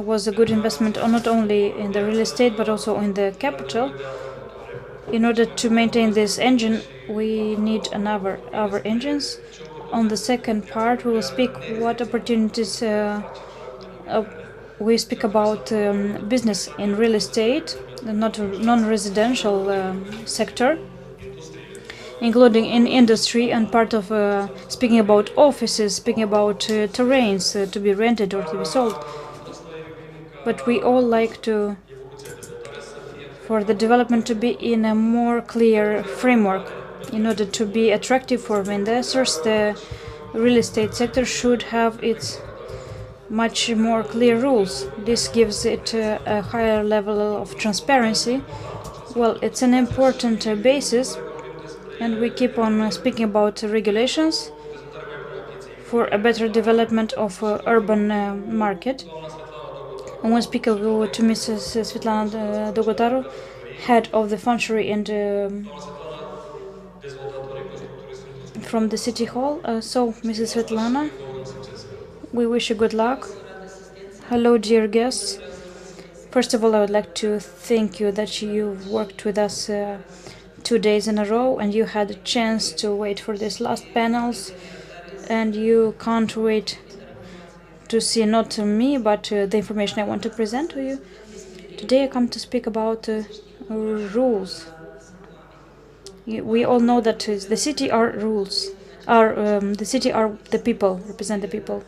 was a good investment, not only in the real estate but also in the capital. In order to maintain this engine, we need other engines. On the second part, we will speak what opportunities we speak about business in real estate, not non-residential sector, including in industry, and part of speaking about offices, speaking about terrains to be rented or to be sold. But we all like for the development to be in a more clear framework. In order to be attractive for investors, the real estate sector should have its much more clear rules. This gives it a higher level of transparency. Well, it's an important basis, and we keep on speaking about regulations for a better development of urban market. I want to speak to Mrs. Svetlana Dogotaru, head of the functionary and from the City Hall. So, Mrs. Svetlana, we wish you good luck. Hello, dear guests. First of all, I would like to thank you that you've worked with us 2 days in a row, and you had a chance to wait for these last panels, and you can't wait to see not me but the information I want to present to you. Today I come to speak about rules. We all know that the city are rules. The city are the people, represent the people.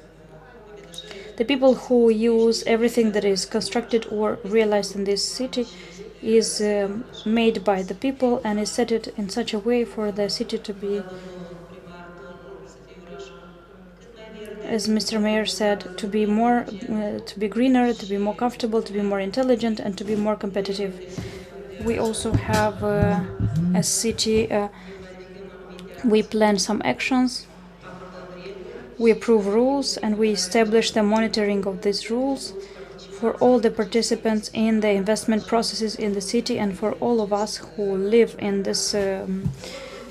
The people who use everything that is constructed or realized in this city is made by the people and is set it in such a way for the city to be, as Mr. Mayor said, to be more, to be greener, to be more comfortable, to be more intelligent, and to be more competitive. We also have a city. We plan some actions. We approve rules, and we establish the monitoring of these rules for all the participants in the investment processes in the city and for all of us who live in this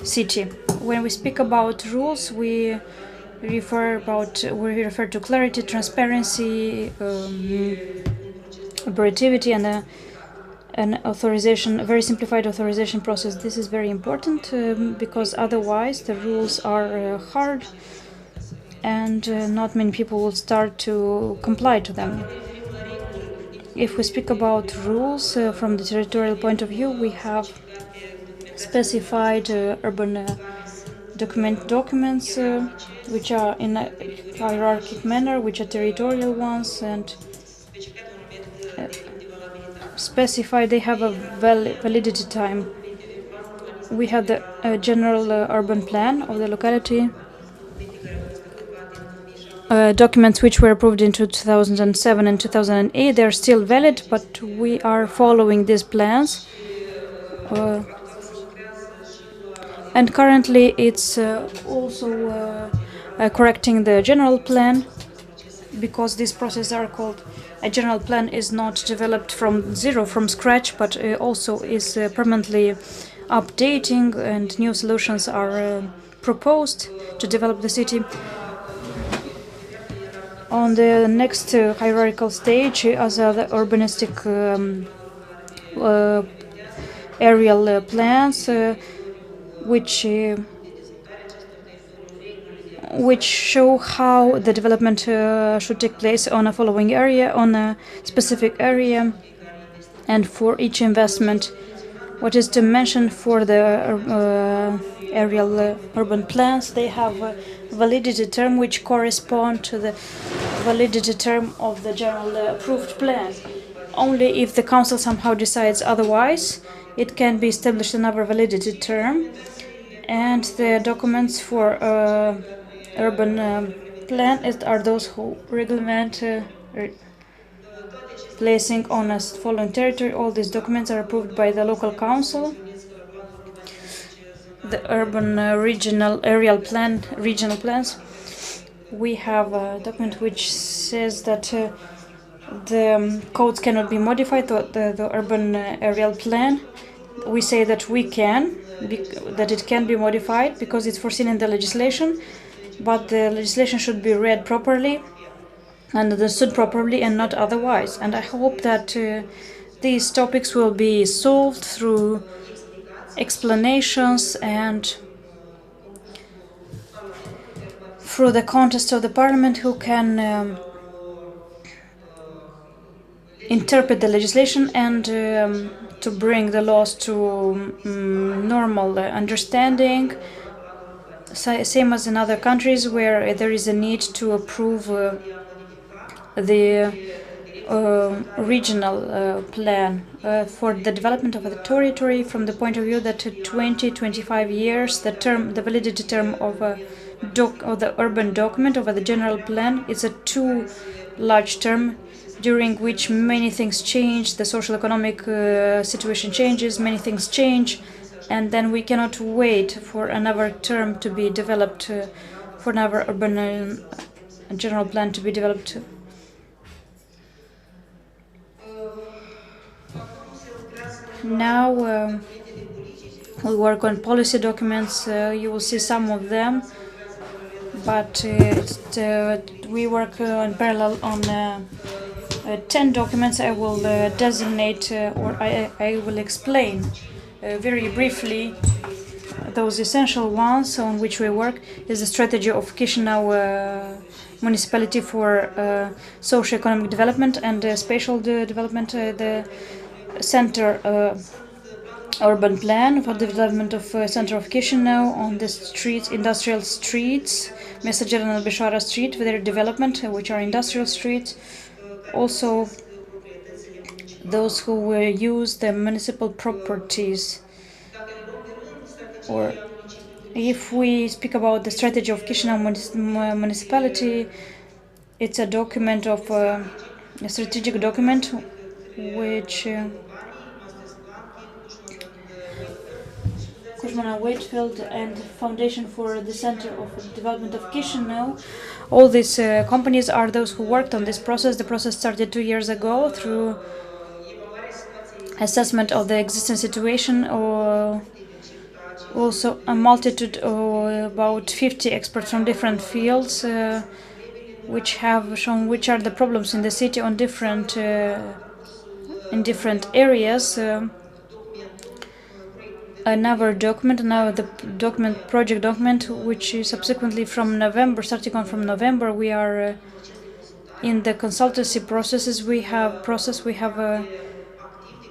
city. When we speak about rules, we refer to clarity, transparency, operativity, and an authorization, a very simplified authorization process. This is very important because otherwise the rules are hard and not many people will start to comply to them. If we speak about rules from the territorial point of view, we have specified urban documents which are in a hierarchical manner, which are territorial ones, and specified they have a validity time. We have the general urban plan of the locality, documents which were approved in 2007 and 2008. They are still valid, but we are following these plans. And currently it's also correcting the general plan, because these processes are called, a general plan is not developed from zero, from scratch, but also is permanently updating, and new solutions are proposed to develop the city. On the next hierarchical stage, as are the urbanistic aerial plans, which show how the development should take place on a following area, on a specific area, and for each investment. What is to mention for the aerial urban plans, they have a validity term which correspond to the validity term of the general approved plan. Only if the council somehow decides otherwise, it can be established another validity term, and the documents for urban plan are those who regulate placing on a following territory. All these documents are approved by the local council. The urban regional aerial plan, regional plans. We have a document which says that the codes cannot be modified, the urban aerial plan. We say that we can, that it can be modified because it's foreseen in the legislation, but the legislation should be read properly and understood properly and not otherwise. And I hope that these topics will be solved through explanations and through the contest of the parliament, who can interpret the legislation and to bring the laws to normal understanding, same as in other countries where there is a need to approve the regional plan for the development of the territory, from the point of view that 20-25 years, the validity term of the urban document, of the general plan, is a too large term, during which many things change, the social economic situation changes, many things change, and then we cannot wait for another term to be developed, for another urban general plan to be developed. Now we work on policy documents. You will see some of them, but we work in parallel on 10 documents. I will designate or I will explain very briefly those essential ones on which we work. Is the strategy of Chișinău municipality for socio-economic development and spatial development, the center urban plan for the development of center of Chișinău on the streets, industrial streets, Mesager and Albeșoara Street, for their development, which are industrial streets. Also, those who use the municipal properties. Or if we speak about the strategy of Chișinău municipality, it's a document of a strategic document which Cushman & Wakefield and Foundation for the Center of Development of Chișinău. All these companies are those who worked on this process. The process started 2 years ago through assessment of the existing situation, or also a multitude of about 50 experts from different fields which have shown which are the problems in the city on different in different areas. Another document, now the project document, which is subsequently from November, starting on from November, we are in the consultancy processes. We have a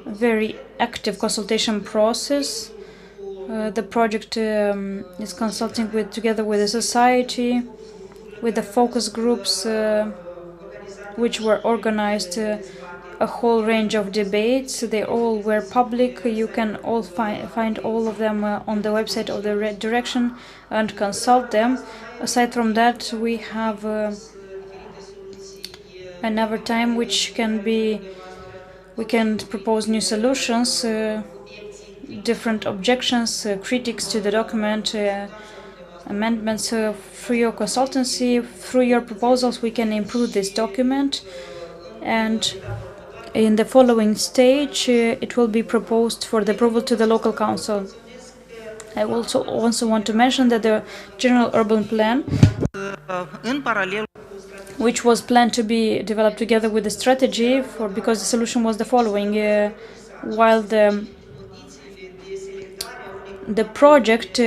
very active consultation process. The project is consulting together with the society, with the focus groups, which were organized. A whole range of debates. They all were public. You can all find all of them on the website of the direction and consult them. Aside from that, we have another time which can be, we can propose new solutions, different objections, critiques to the document, amendments. Through your consultancy, through your proposals, we can improve this document, and in the following stage, it will be proposed for the approval to the local council. I also want to mention that the general urban plan, which was planned to be developed together with the strategy, because the solution was the following: while the project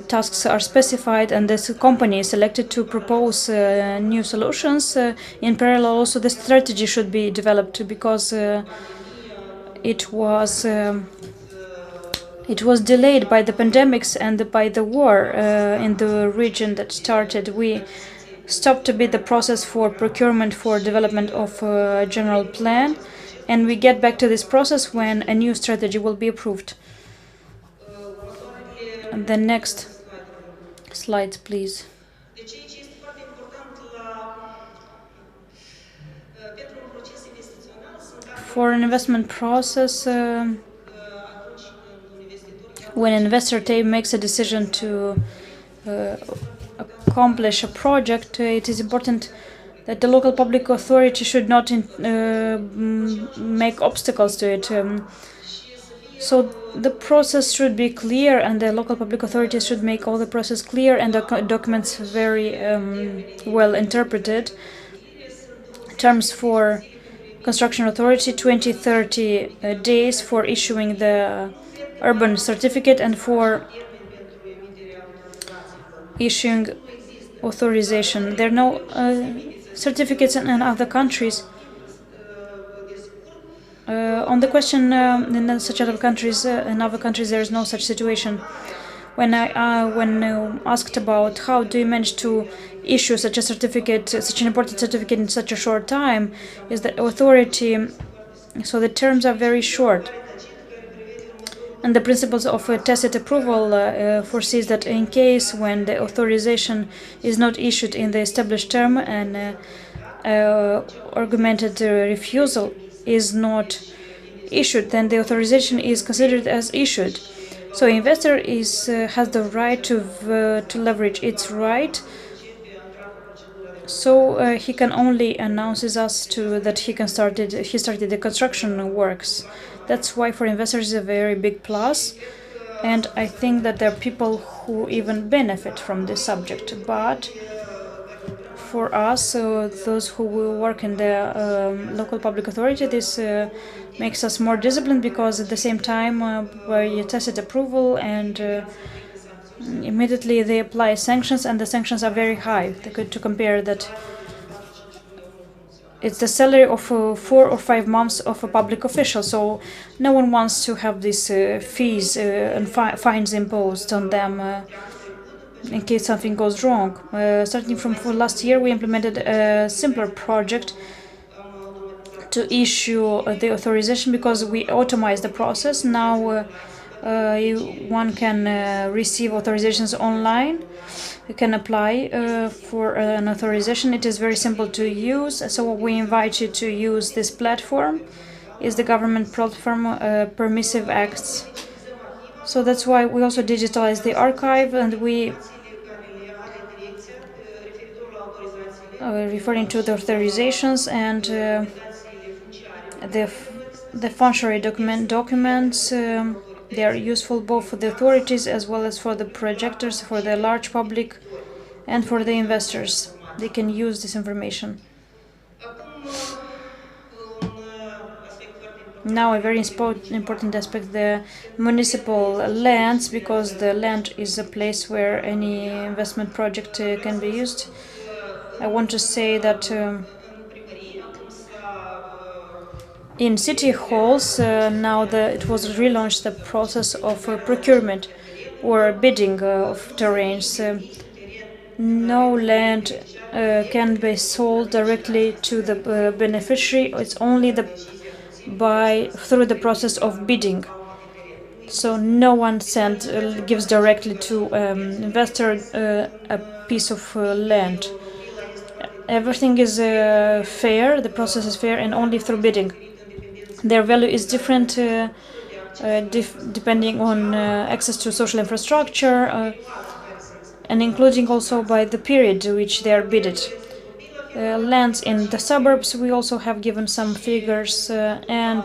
tasks are specified and this company is selected to propose new solutions, in parallel also the strategy should be developed, because it was delayed by the pandemics and by the war in the region that started. We stop to bid the process for procurement for development of a general plan, and we get back to this process when a new strategy will be approved. And the next slide, please. For an investment process, when an investor makes a decision to accomplish a project, it is important that the local public authority should not make obstacles to it. So the process should be clear, and the local public authorities should make all the process clear and the documents very well interpreted. Terms for construction authority: 20-30 days for issuing the urban certificate and for issuing authorization. There are no certificates in other countries. On the question, in such other countries, there is no such situation. When asked about how do you manage to issue such a certificate, such an important certificate in such a short time, is the authority. So the terms are very short. And the principles of tacit approval foresees that in case when the authorization is not issued in the established term and argumented refusal is not issued, then the authorization is considered as issued. So investor has the right to leverage its right. So he can only announces us that he started the construction works. That's why for investors it's a very big plus, and I think that there are people who even benefit from this subject. But for us, those who will work in the local public authority, this makes us more disciplined, because at the same time by tacit approval and immediately they apply sanctions, and the sanctions are very high. To compare that, it's the salary of 4 or 5 months of a public official. So no one wants to have these fees and fines imposed on them in case something goes wrong. Starting from last year, we implemented a simpler project to issue the authorization, because we automized the process. Now one can receive authorizations online. You can apply for an authorization. It is very simple to use, so we invite you to use this platform. It's the government platform, Permissive Acts. So that's why we also digitalized the archive, and we referring to the authorizations and the functionary documents. They are useful both for the authorities as well as for the projectors, for the large public, and for the investors. They can use this information. Now a very important aspect, the municipal lands, because the land is a place where any investment project can be used. I want to say that in city halls, now it was relaunched the process of procurement or bidding of terrains. No land can be sold directly to the beneficiary. It's only through the process of bidding. So no one gives directly to investor a piece of land. Everything is fair. The process is fair, and only through bidding. Their value is different depending on access to social infrastructure and including also by the period to which they are bidded. Lands in the suburbs, we also have given some figures and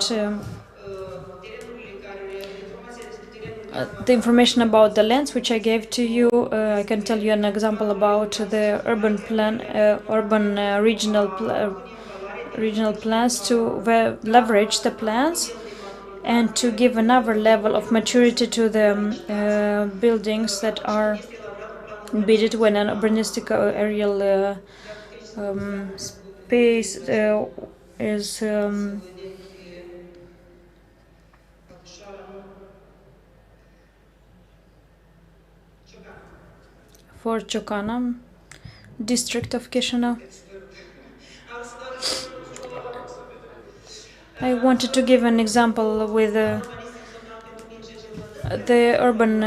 the information about the lands which I gave to you. I can tell you an example about the urban plan, regional plans to leverage the plans and to give another level of maturity to the buildings that are bidded when an urbanistic aerial space is for Ciocana. district of Chișinău. I wanted to give an example with the urban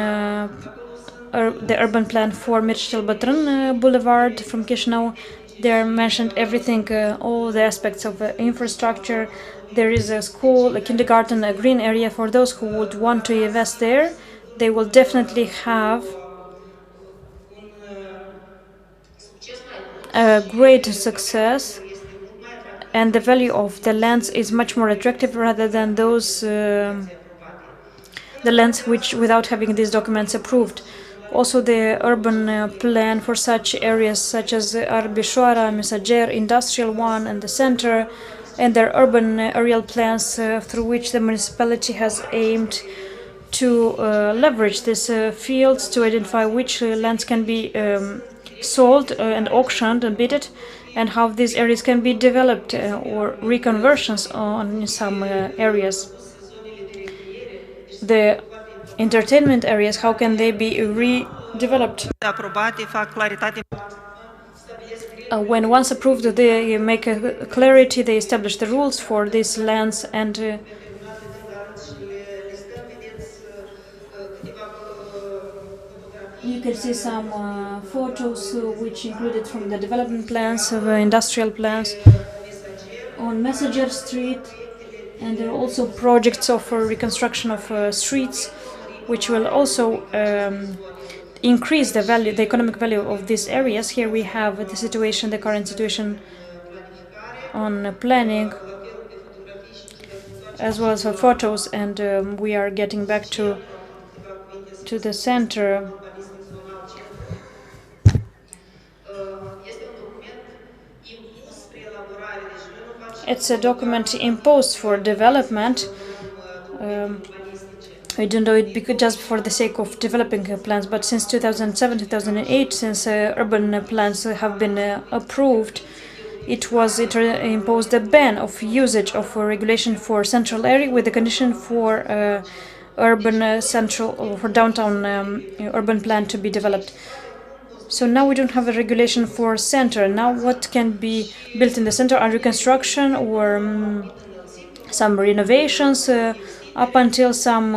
plan for Mircea cel Bătrân Boulevard from Chișinău. There mentioned everything, all the aspects of infrastructure. There is a school, a kindergarten, a green area for those who would want to invest there. They will definitely have a great success, and the value of the lands is much more attractive rather than those the lands which without having these documents approved. Also, the urban plan for such areas such as Arbișoara, Mesager, Industrial One, and the Center, and their urban aerial plans through which the municipality has aimed to leverage these fields to identify which lands can be sold and auctioned and bidded, and how these areas can be developed or reconversions on some areas. The entertainment areas, how can they be redeveloped? When once approved, they make a clarity, they establish the rules for these lands, and you can see some photos which included from the development plans, industrial plans on Messenger Street, and there are also projects of reconstruction of streets, which will also increase the value, the economic value of these areas. Here we have the situation, the current situation on planning, as well as photos, and we are getting back to the center. It's a document imposed for development. I don't do it just for the sake of developing plans, but since 2007-2008, since urban plans have been approved, it imposed a ban of usage of regulation for central area with the condition for urban central or for downtown urban plan to be developed. So now we don't have a regulation for center. Now what can be built in the center are reconstruction or some renovations up until some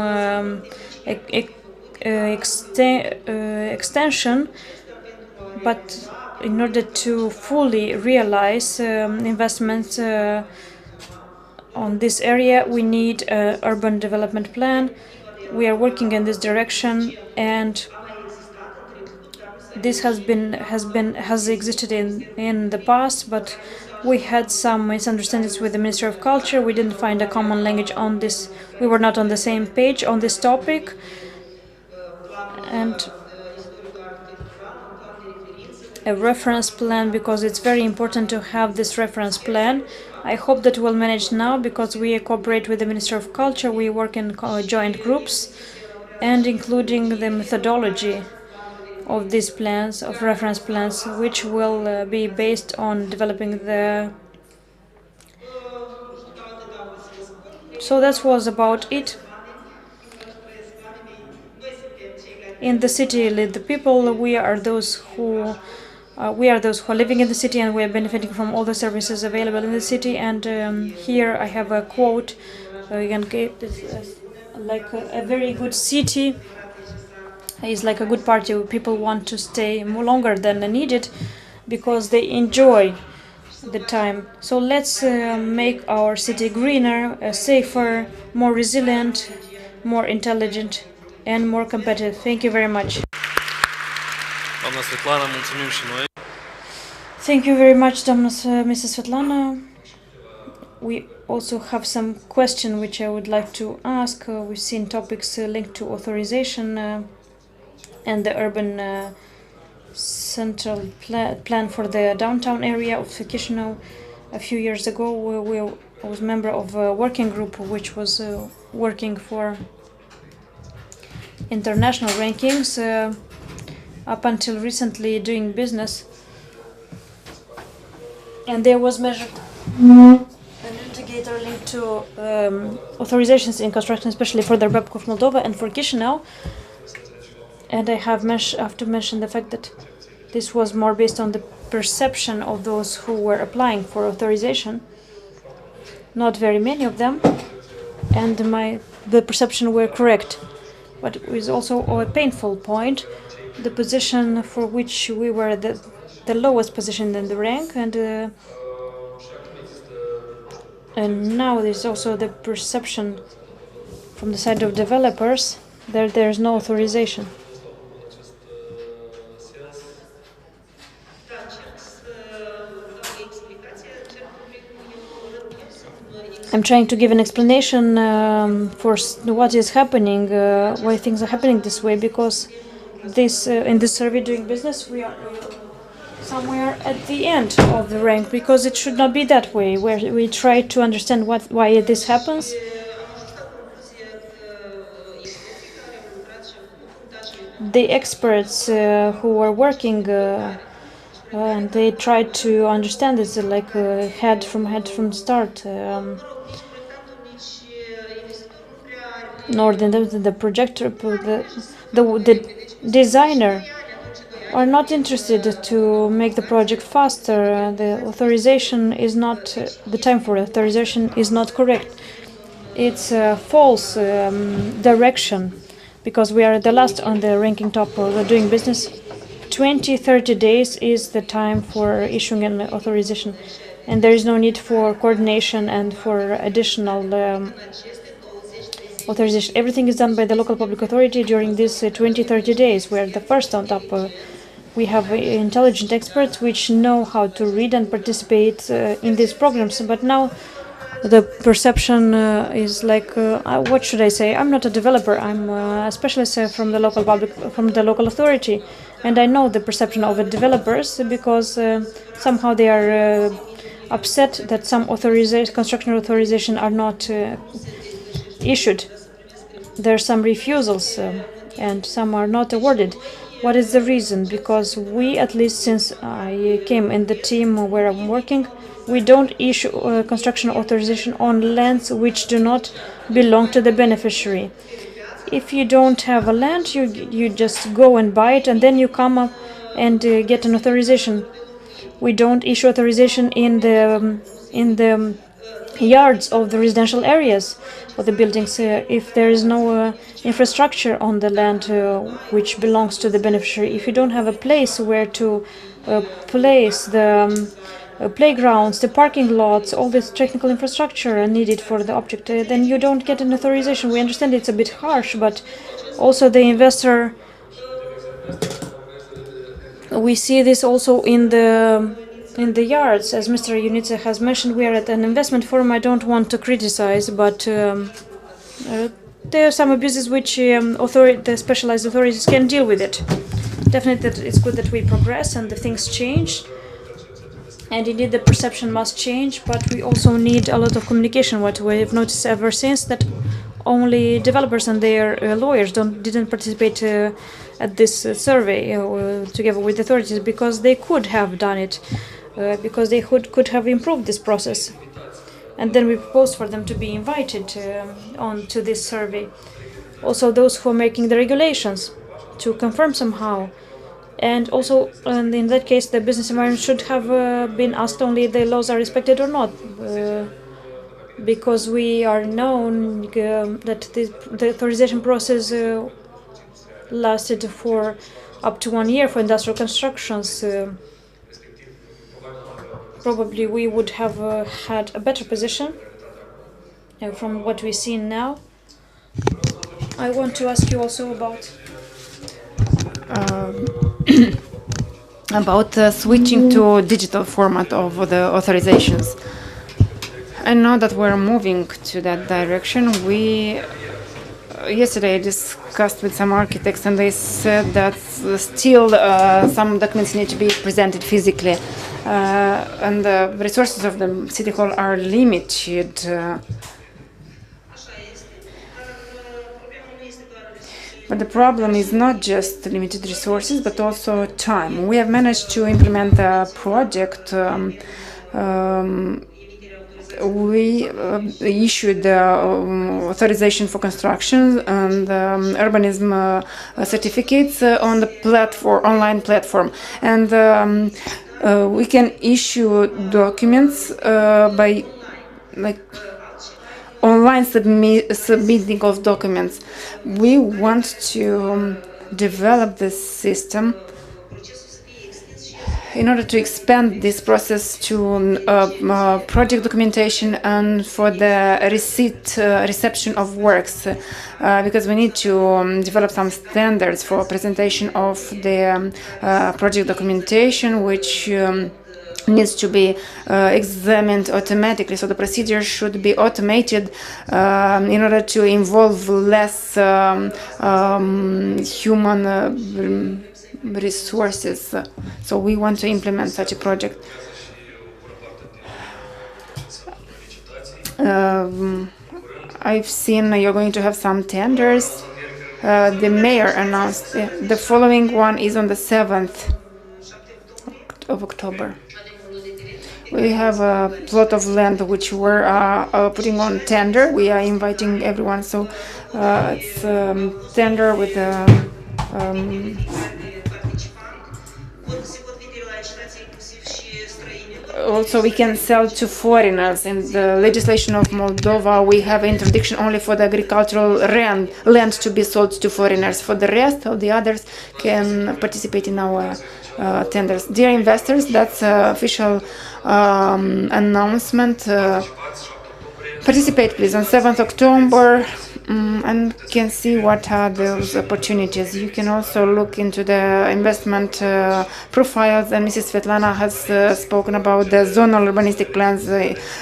extension. But in order to fully realize investments on this area, we need an urban development plan. We are working in this direction, and this has existed in the past, but we had some misunderstandings with the Ministry of Culture. We didn't find a common language on this. We were not on the same page on this topic, and a reference plan, because it's very important to have this reference plan. I hope that we'll manage now, because we cooperate with the Ministry of Culture. We work in joint groups, and including the methodology of these plans, of reference plans, which will be based on developing the... So that was about it. In the city live the people. We are those who are living in the city, and we are benefiting from all the services available in the city. And here I have a quote. You can get this like a very good city is like a good party. People want to stay more longer than needed because they enjoy the time. So let's make our city greener, safer, more resilient, more intelligent, and more competitive. Thank you very much. Doamna Svetlana, mulțumim și noi. Thank you very much, Mrs. Svetlana. We also have some question which I would like to ask. We've seen topics linked to authorization and the urban central plan for the downtown area of Chișinău. A few years ago, I was a member of a working group which was working for international rankings. Up until recently doing business, and there was measured an indicator linked to authorizations in construction, especially for the Republic of Moldova and for Chișinău. And I have to mention the fact that this was more based on the perception of those who were applying for authorization, not very many of them, and the perception were correct. But it was also a painful point, the position for which we were the lowest position in the rank, and now there's also the perception from the side of developers that there's no authorization. I'm trying to give an explanation for what is happening, why things are happening this way, because this in this survey doing business we are somewhere at the end of the rank, because it should not be that way, where we try to understand why this happens. The experts who were working and they tried to understand this like head from start. Nor the projector, the designer are not interested to make the project faster. The authorization is not, the time for authorization is not correct. It's a false direction, because we are the last on the ranking top of doing business. 20-30 days is the time for issuing an authorization, and there is no need for coordination and for additional authorization. Everything is done by the local public authority during these 20-30 days. We are the first on top. We have intelligent experts which know how to read and participate in these programs. But now the perception is like, what should I say? I'm not a developer. I'm a specialist from the local authority, and I know the perception of the developers, because somehow they are upset that some construction authorization are not issued. There are some refusals and some are not awarded. What is the reason? Because we, at least since I came in the team where I'm working, we don't issue construction authorization on lands which do not belong to the beneficiary. If you don't have a land, you just go and buy it, and then you come up and get an authorization. We don't issue authorization in the yards of the residential areas or the buildings if there is no infrastructure on the land which belongs to the beneficiary. If you don't have a place where to place the playgrounds, the parking lots, all this technical infrastructure needed for the object, then you don't get an authorization. We understand it's a bit harsh, but also the investor, we see this also in the yards. As Mr. Yunitsa has mentioned, we are at an investment forum. I don't want to criticize, but there are some abuses which the specialized authorities can deal with it. Definitely it's good that we progress and the things change, and indeed the perception must change, but we also need a lot of communication. What we have noticed ever since, that only developers and their lawyers didn't participate at this survey together with authorities, because they could have done it, because they could have improved this process. And then we proposed for them to be invited on to this survey. Also those who are making the regulations, to confirm somehow. And also, in that case, the business environment should have been asked only if the laws are respected or not. Because we are known that the authorization process lasted for up to 1 year for industrial constructions. Probably we would have had a better position from what we see now. I want to ask you also about switching to digital format of the authorizations. I know that we're moving to that direction. We yesterday discussed with some architects, and they said that still some documents need to be presented physically, and the resources of the city hall are limited. But the problem is not just limited resources, but also time. We have managed to implement a project. We issued authorization for construction and urbanism certificates on the online platform. And We can issue documents by online submitting of documents. We want to develop this system in order to expand this process to project documentation and for the reception of works, because we need to develop some standards for presentation of the project documentation, which needs to be examined automatically. So the procedure should be automated in order to involve less human resources. So we want to implement such a project. I've seen you're going to have some tenders. The mayor announced the following one is on the 7th of October. We have a plot of land which we're putting on tender. We are inviting everyone. So it's tender with also we can sell to foreigners. In the legislation of Moldova, we have interdiction only for the agricultural land to be sold to foreigners. For the rest of the others can participate in our tenders. Dear investors, that's official announcement. Participate please on 7th October and can see what are those opportunities. You can also look into the investment profiles, and Mrs. Svetlana has spoken about the zonal urbanistic plans,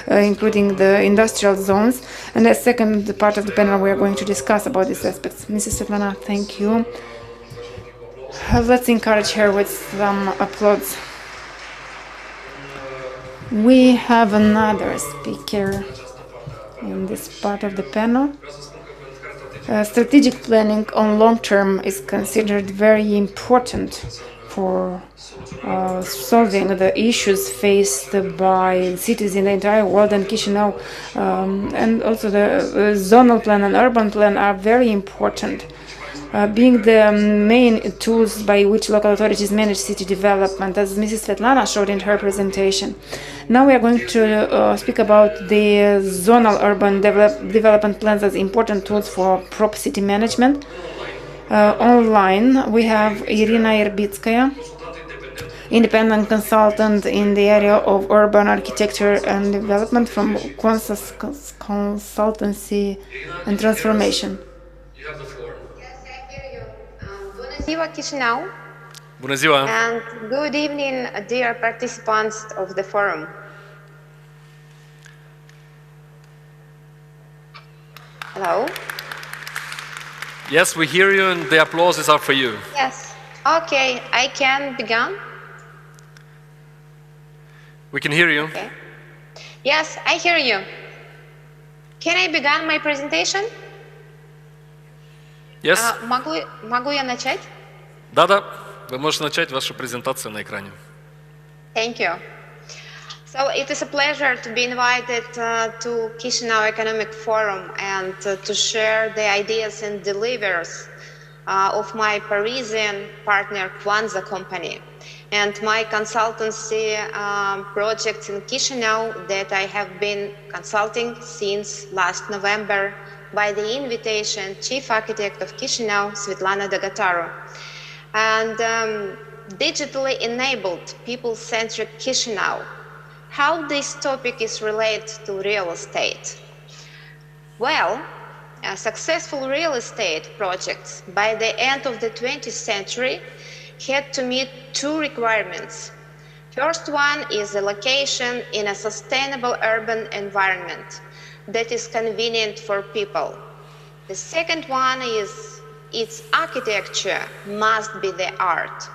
including the industrial zones. And the second part of the panel, we are going to discuss about these aspects. Mrs. Svetlana, thank you. Let's encourage her with some applause. We have another speaker in this part of the panel. Strategic planning on long term is considered very important for solving the issues faced by cities in the entire world, and Chișinău and also the zonal plan and urban plan are very important, being the main tools by which local authorities manage city development, as Mrs. Svetlana showed in her presentation. Now we are going to speak about the zonal urban development plans as important tools for proper city management. Online, we have Irina Irbitskaya, independent consultant in the area of urban architecture and development from Consultancy and Transformation. Bună ziua, Chișinău. Bună ziua. And good evening, dear participants of the forum. Hello? Yes, we hear you, and the applause is up for you. Yes. Okay, I can begin. We can hear you. Okay. Yes, I hear you. Can I begin my presentation? Yes. Могу я начать? Да, вы можете начать вашу презентацию на экране. Thank you. So it is a pleasure to be invited to Chișinău Economic Forum and to share the ideas and delivers of my Parisian partner Kwanza company and my consultancy projects in Chișinău that I have been consulting since last November by the invitation Chief Architect of Chișinău, Svetlana Dagataru. And digitally enabled people-centric Chișinău. How this topic is related to real estate? Well, successful real estate projects by the end of the 20th century had to meet two requirements. First one is a location in a sustainable urban environment that is convenient for people. The second one is its architecture must be the art.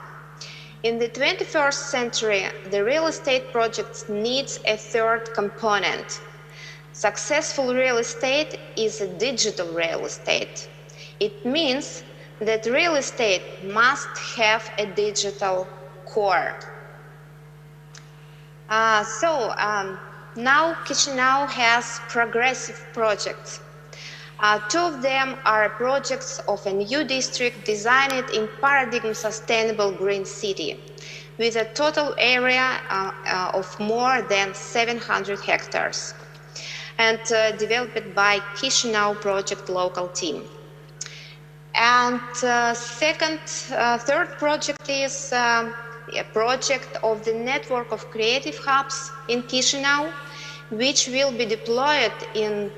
In the 21st century, the real estate project needs a third component. Successful real estate is a digital real estate. It means that real estate must have a digital core. Now Chișinău has progressive projects. Two of them are projects of a new district designed in paradigm sustainable green city. with a total area of more than 700 hectares, and developed by Chișinău project local team. And third project is a project of the network of creative hubs in Chișinău, which will be deployed in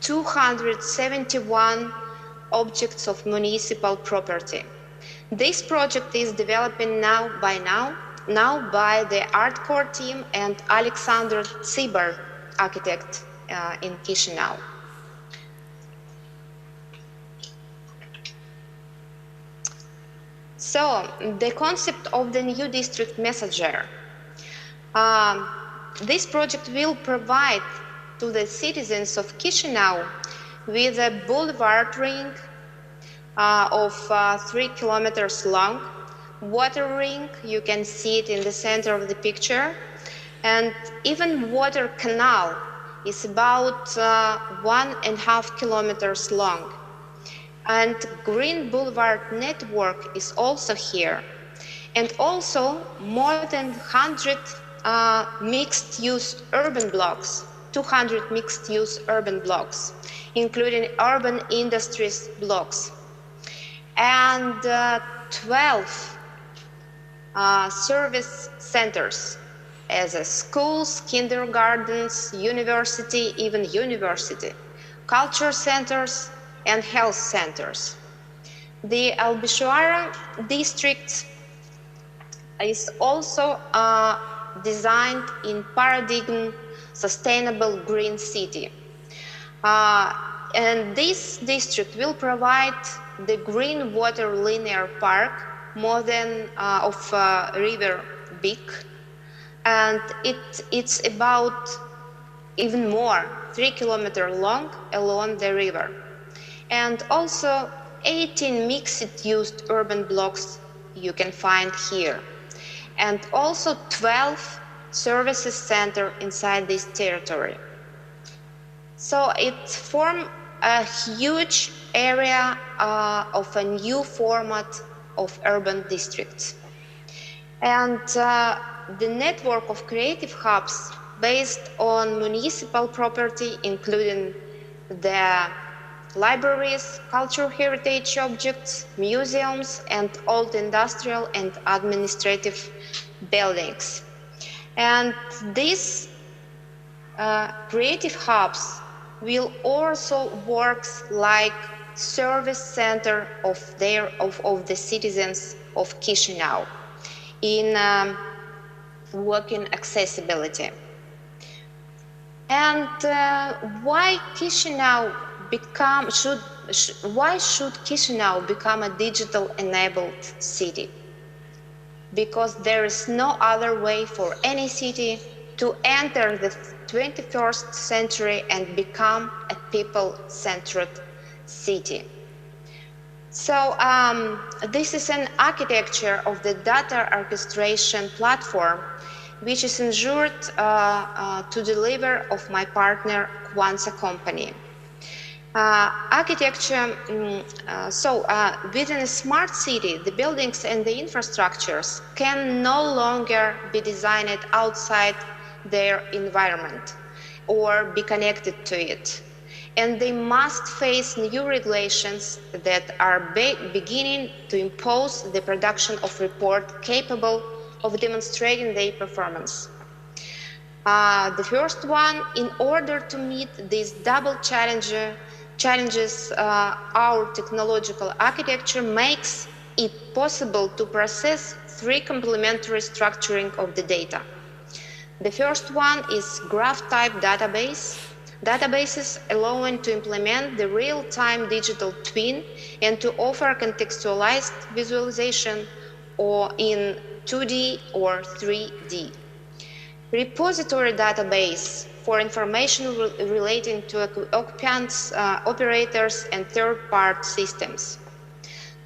271 objects of municipal property. This project is developing now by the ArtCore team and Alexander Tsiber, architect in Chișinău. So, the concept of the new district messenger. This project will provide to the citizens of Chișinău with a boulevard ring of 3 kilometers long, water ring, you can see it in the center of the picture, and even water canal is about 1.5 kilometers long. And green boulevard network is also here. And also more than 100 mixed-use urban blocks, 200 mixed-use urban blocks, including urban industries blocks. And 12 service centers, as schools, kindergartens, university, even university, culture centers, and health centers. The Albișoara district is also designed in paradigm sustainable green city. And this district will provide the green water linear park more than of River Big, and it's about even more, 3 kilometers long along the river. And also 18 mixed-use urban blocks you can find here. And also 12 services centers inside this territory. So it forms a huge area of a new format of urban districts. And the network of creative hubs based on municipal property, including the libraries, cultural heritage objects, museums, and old industrial and administrative buildings. And these creative hubs will also work like service center of the citizens of Chișinău in working accessibility. And why should Chișinău become a digital enabled city? Because there is no other way for any city to enter the 21st century and become a people-centered city. So this is an architecture of the data orchestration platform, which is ensured to deliver of my partner Quanza company. Architecture, within a smart city, the buildings and the infrastructures can no longer be designed outside their environment or be connected to it. And they must face new regulations that are beginning to impose the production of reports capable of demonstrating their performance. The first one, in order to meet these double challenges, our technological architecture makes it possible to process 3 complementary structuring of the data. The first one is graph-type databases allowing to implement the real-time digital twin and to offer contextualized visualization or in 2D or 3D. Repository database for information relating to occupants, operators, and third-party systems.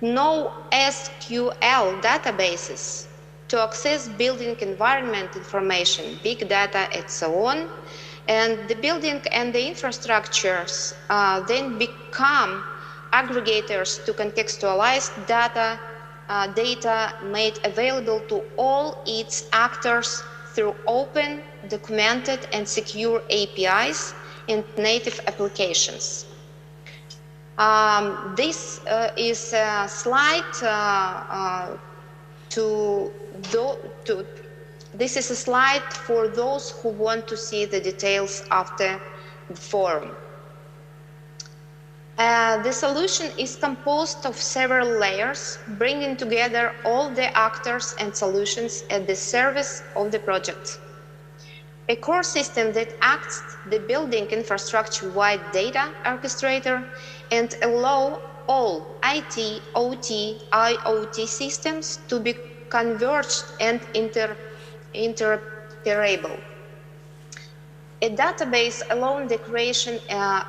NoSQL databases to access building environment information, big data, and so on. And the building and the infrastructures then become aggregators to contextualize data data made available to all its actors through open, documented, and secure APIs and native applications. This is a slide this is a slide for those who want to see the details after the forum. The solution is composed of several layers, bringing together all the actors and solutions at the service of the project. A core system that acts the building infrastructure-wide data orchestrator and allow all IT, OT, IoT systems to be converged and interoperable. A database allows the creation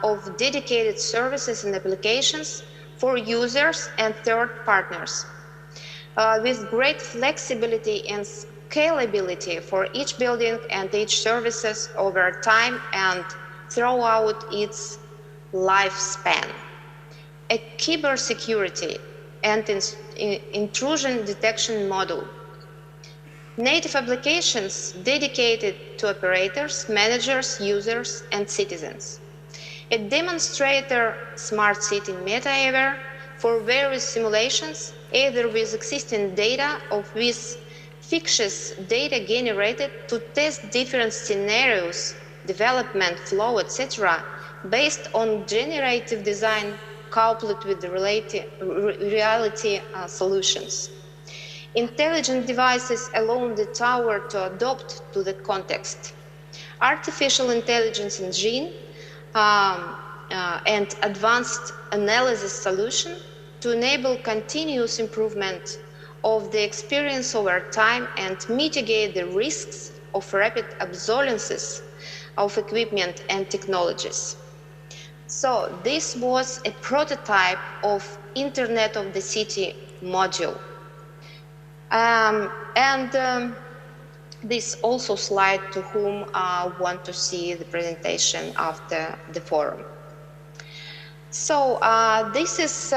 of dedicated services and applications for users and third partners, with great flexibility and scalability for each building and each services over time and throughout its lifespan. A cybersecurity and intrusion detection module. Native applications dedicated to operators, managers, users, and citizens. A demonstrator smart city meta-aware for various simulations, either with existing data or with fictitious data generated to test different scenarios, development flow, etc., based on generative design coupled with the reality solutions. Intelligent devices allow the tower to adapt to the context. Artificial intelligence engine and advanced analysis solution to enable continuous improvement of the experience over time and mitigate the risks of rapid obsolescence of equipment and technologies. So this was a prototype of Internet of the City module. This also slide to whom want to see the presentation after the forum. So this is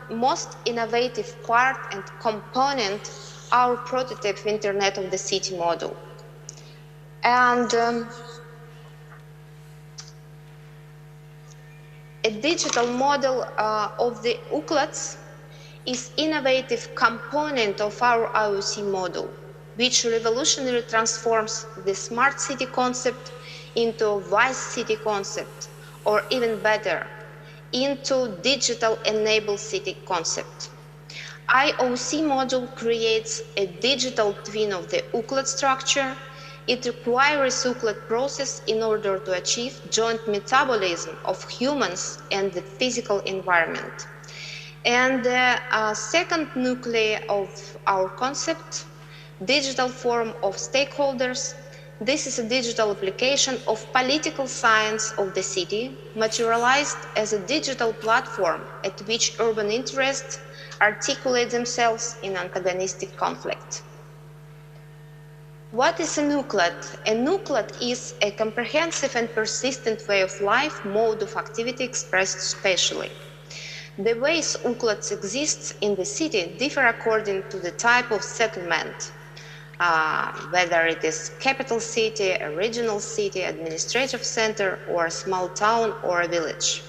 most innovative part and component our prototype Internet of the City model. And a digital model of the UCLATS is innovative component of our IOC model, which revolutionarily transforms the smart city concept into a wise city concept, or even better, into digital enabled city concept. IOC module creates a digital twin of the UCLAT structure. It requires UCLAT process in order to achieve joint metabolism of humans and the physical environment. And the second nucleus of our concept, digital forum of stakeholders. This is a digital application of political science of the city, materialized as a digital platform at which urban interests articulate themselves in antagonistic conflict. What is a nucleat? A nucleat is a comprehensive and persistent way of life, mode of activity expressed spatially. The ways UCLATs exist in the city differ according to the type of settlement, whether it is capital city, a regional city, administrative center, or a small town or a village.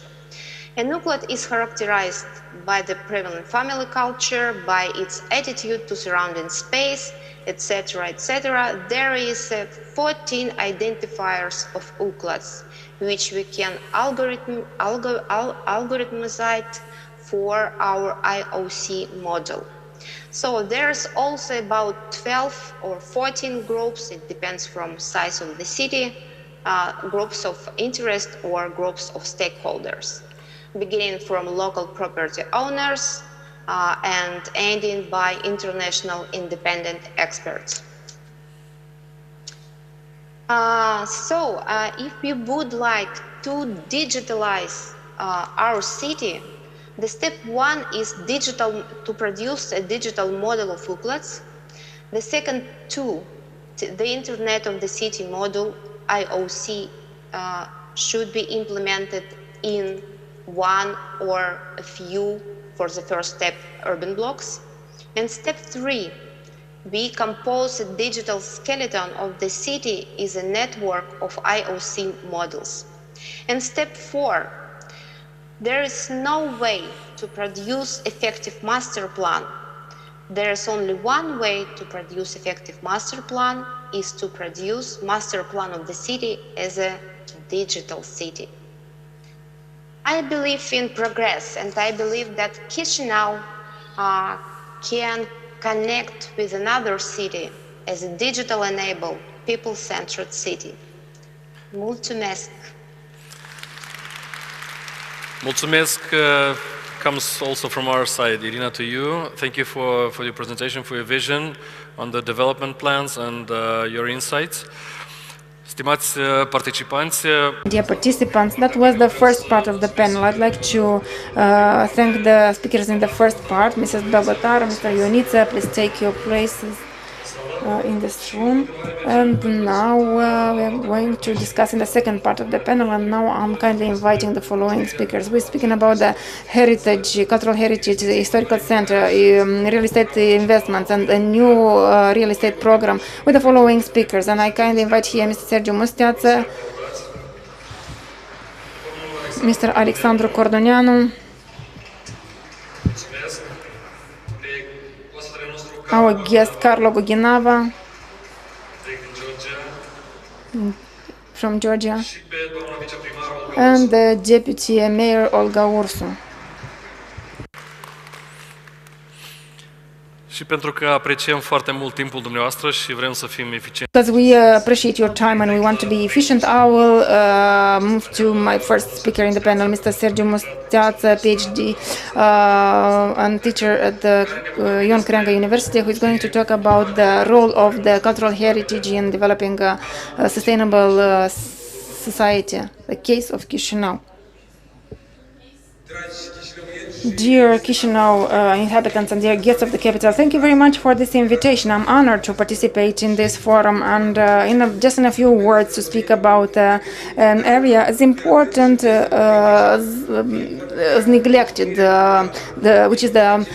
A nucleat is characterized by the prevalent family culture, by its attitude to surrounding space, etc., etc. There is 14 identifiers of UCLATs, which we can algorithmize for our IOC model. So there's also about 12 or 14 groups, it depends from size of the city, groups of interest or groups of stakeholders, beginning from local property owners and ending by international independent experts. If we would like to digitalize our city, the step one is to produce a digital model of UCLATs. The second two, the Internet of the City model, IOC, should be implemented in one or a few, for the first step, urban blocks. And step 3, we compose a digital skeleton of the city is a network of IOC models. And step 4, there is no way to produce effective master plan. There is only one way to produce effective master plan is to produce master plan of the city as a digital city. I believe in progress, and I believe that Chișinău can connect with another city as a digital-enabled, people-centered city. Mulțumesc! Mulțumesc comes also from our side. Irina, to you. Thank you for your presentation, for your vision on the development plans and your insights. Stimați participanți, Dear participants, that was the first part of the panel. I'd like to thank the speakers in the first part, Mrs. Babatar, Mr. Ionita. Please take your places in this room. And now we are going to discuss in the second part of the panel, and now I'm kindly inviting the following speakers. We're speaking about the heritage, cultural heritage, the historical center, real estate investments, and a new real estate program with the following speakers. And I kindly invite here Mr. Sergiu Musteață, Mr. Alexandru Cordoneanu, our guest Carlo Guginava from Georgia, and the Deputy Mayor Olga Ursu. și pentru că apreciem foarte mult timpul dumneavoastră și vrem să fim eficienți. Because we appreciate your time and we want to be efficient, I will move to my first speaker in the panel, Mr. Sergiu Musteață, PhD and teacher at the Ion Creangă University, who is going to talk about the role of the cultural heritage in developing a sustainable society, the case of Chișinău. Dear Chișinău inhabitants and dear guests of the capital, thank you very much for this invitation. I'm honored to participate in this forum and just in a few words to speak about an area as important as neglected, which is the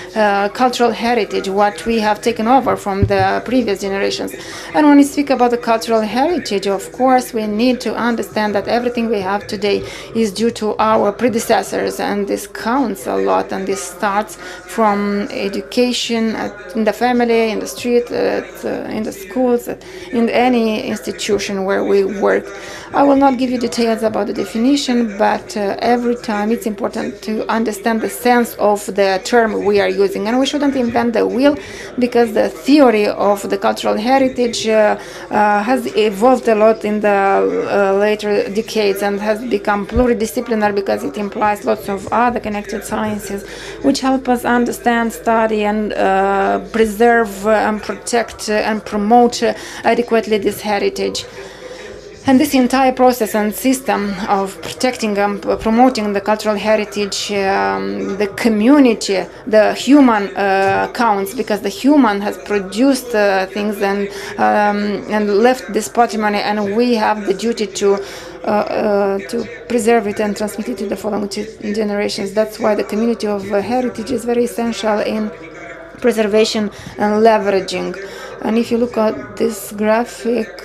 cultural heritage, what we have taken over from the previous generations. And when we speak about the cultural heritage, of course, we need to understand that everything we have today is due to our predecessors, and this counts a lot. And this starts from education in the family, in the street, in the schools, in any institution where we work. I will not give you details about the definition, but every time it's important to understand the sense of the term we are using. And we shouldn't invent the wheel, because the theory of the cultural heritage has evolved a lot in the later decades and has become pluridisciplinary, because it implies lots of other connected sciences which help us understand, study and preserve and protect and promote adequately this heritage. And this entire process and system of protecting and promoting the cultural heritage, the community, the human counts, because the human has produced things and left this patrimony, and we have the duty to preserve it and transmit it to the following generations. That's why the community of heritage is very essential in preservation and leveraging. And if you look at this graphic,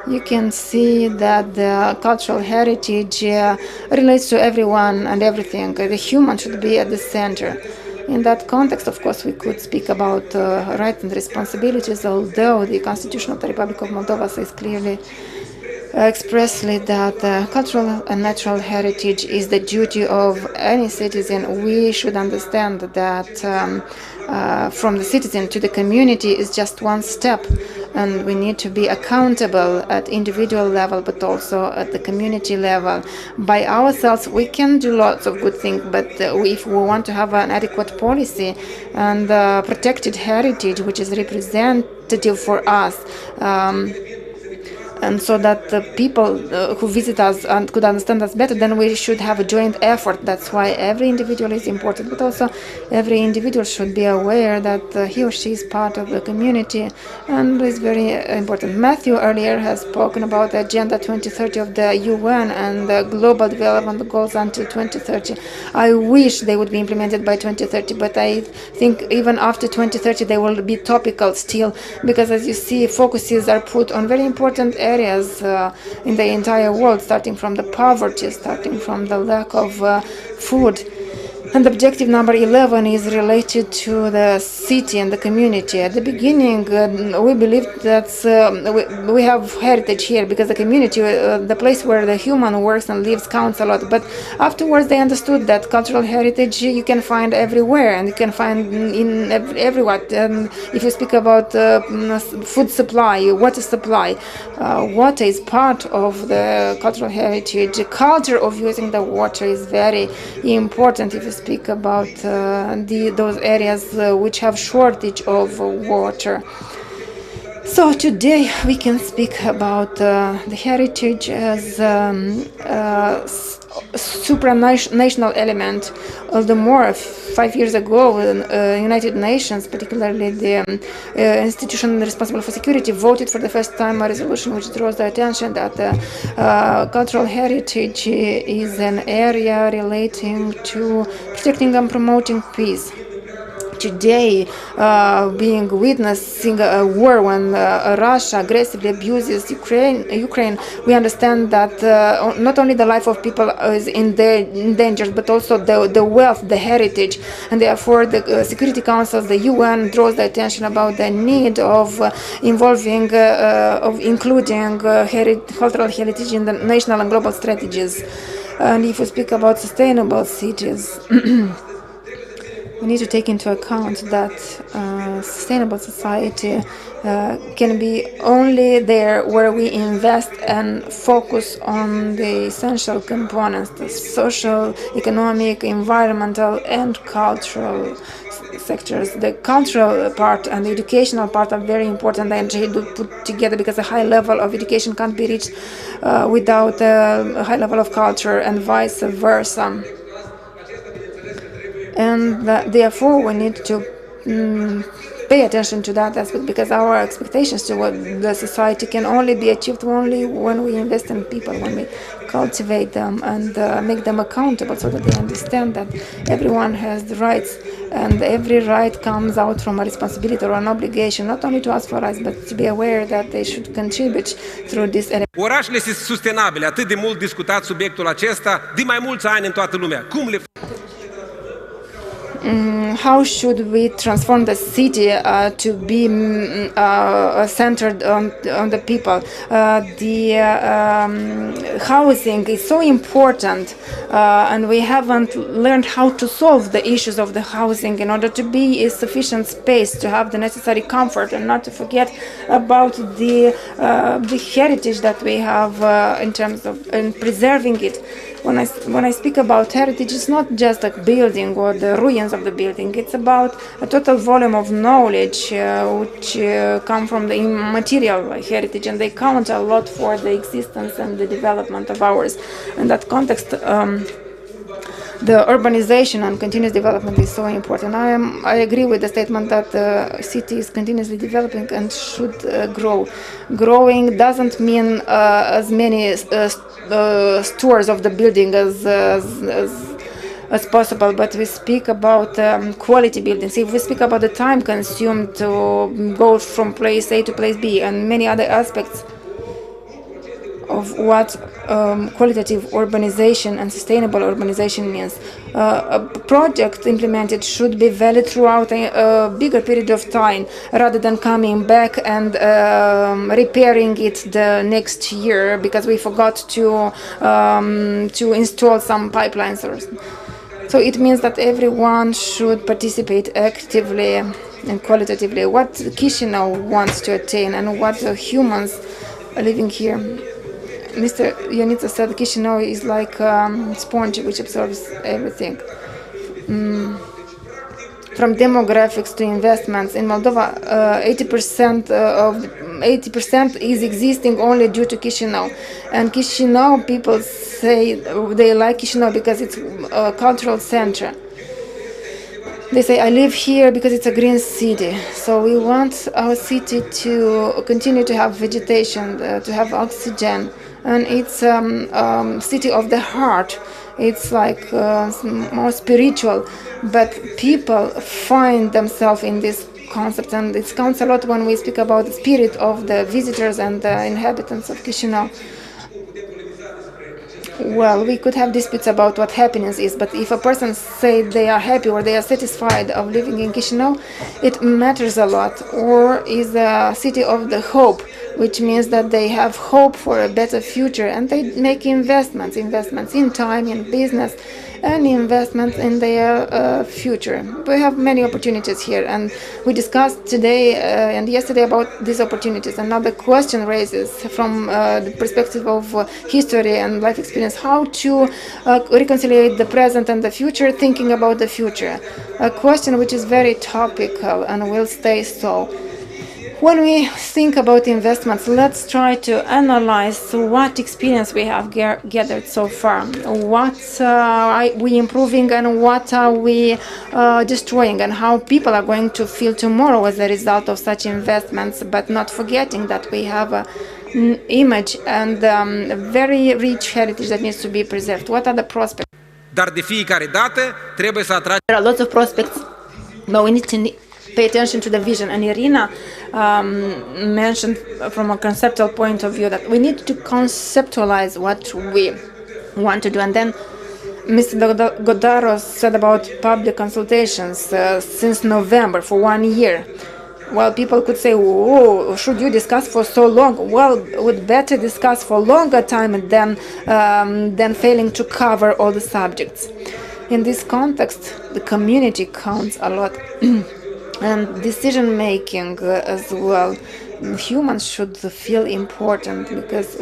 you can see that the cultural heritage relates to everyone and everything. The human should be at the center. In that context, of course, we could speak about rights and responsibilities, although the Constitution of the Republic of Moldova says clearly, expressly, that cultural and natural heritage is the duty of any citizen. We should understand that from the citizen to the community is just one step, and we need to be accountable at individual level, but also at the community level. By ourselves, we can do lots of good things, but if we want to have an adequate policy and protected heritage, which is representative for us, And so that the people who visit us and could understand us better, then we should have a joint effort. That's why every individual is important, but also every individual should be aware that he or she is part of the community, and is very important. Matthew earlier has spoken about the Agenda 2030 of the UN and the Global Development Goals until 2030. I wish they would be implemented by 2030, but I think even after 2030 they will be topical still, because as you see, focuses are put on very important areas in the entire world, starting from the poverty, starting from the lack of food. And objective number 11 is related to the city and the community. At the beginning, we believed that we have heritage here because the community, the place where the human works and lives, counts a lot. But afterwards, they understood that cultural heritage you can find everywhere, and you can find in everywhere. If you speak about food supply, water supply, water is part of the cultural heritage. The culture of using the water is very important. If you speak about those areas which have shortage of water. So today we can speak about the heritage as supranational element. All the more, 5 years ago, United Nations, particularly the institution responsible for security, voted for the first time a resolution which draws the attention that cultural heritage is an area relating to protecting and promoting peace. Today, witnessing a war when Russia aggressively abuses Ukraine, we understand that not only the life of people is endangered, but also the wealth, the heritage, and therefore the Security Council, the UN, draws the attention about the need of including cultural heritage in the national and global strategies. And if we speak about sustainable cities, we need to take into account that sustainable society can be only there where we invest and focus on the essential components, the social, economic, environmental, and cultural sectors. The cultural part and the educational part are very important and should be put together, because a high level of education can't be reached without a high level of culture, and vice versa. And therefore we need to pay attention to that aspect, because our expectations toward the society can only be achieved only when we invest in people, when we cultivate them and make them accountable, so that they understand that everyone has the rights, and every right comes out from a responsibility or an obligation, not only to ask for rights, but to be aware that they should contribute through this. Orașele sunt sustenabile, atât de mult discutat subiectul acesta, de mai mulți ani în toată lumea. Cum le How should we transform the city to be centered on the people? The housing is so important, and we haven't learned how to solve the issues of the housing in order to be a sufficient space to have the necessary comfort, and not to forget about the heritage that we have in terms of preserving it. When I speak about heritage, it's not just a building or the ruins of the building. It's about a total volume of knowledge which come from the immaterial heritage, and they count a lot for the existence and the development of ours. In that context, the urbanization and continuous development is so important. I agree with the statement that the city is continuously developing and should grow. Growing doesn't mean as many stores of the building as possible, but we speak about quality buildings. If we speak about the time consumed to go from place A to place B and many other aspects of what qualitative urbanization and sustainable urbanization means. A project implemented should be valid throughout a bigger period of time, rather than coming back and repairing it the next year because we forgot to install some pipelines. So it means that everyone should participate actively and qualitatively. What Chișinău wants to attain and what the humans living here. Mr. Ionita said Chișinău is like a sponge which absorbs everything. From demographics to investments, in Moldova, 80% of 80% is existing only due to Chișinău. And Chișinău, people say they like Chișinău because it's a cultural center. They say, I live here because it's a green city. So we want our city to continue to have vegetation, to have oxygen. And it's a city of the heart. It's like more spiritual. But people find themselves in this concept. And it counts a lot when we speak about the spirit of the visitors and the inhabitants of Chișinău. Well, we could have disputes about what happiness is, but if a person say they are happy or they are satisfied of living in Chișinău, it matters a lot. Or is a city of the hope, which means that they have hope for a better future and they make investments in time, in business, and investments in their future. We have many opportunities here, and we discussed today and yesterday about these opportunities. Another question raises from the perspective of history and life experience, how to reconcile the present and the future, thinking about the future. A question which is very topical and will stay so. When we think about investments, let's try to analyze what experience we have gathered so far. What are we improving and what are we destroying, and how people are going to feel tomorrow as a result of such investments, but not forgetting that we have an image and a very rich heritage that needs to be preserved. What are the prospects? Dar de fiecare dată trebuie să atragem. There are lots of prospects, but we need to pay attention to the vision. And Irina mentioned from a conceptual point of view that we need to conceptualize what we want to do. And then Mr. Godaros said about public consultations since November for 1 year. Well, people could say, oh, should you discuss for so long? Well, would better discuss for longer time than failing to cover all the subjects. In this context, the community counts a lot. And decision making as well. Humans should feel important, because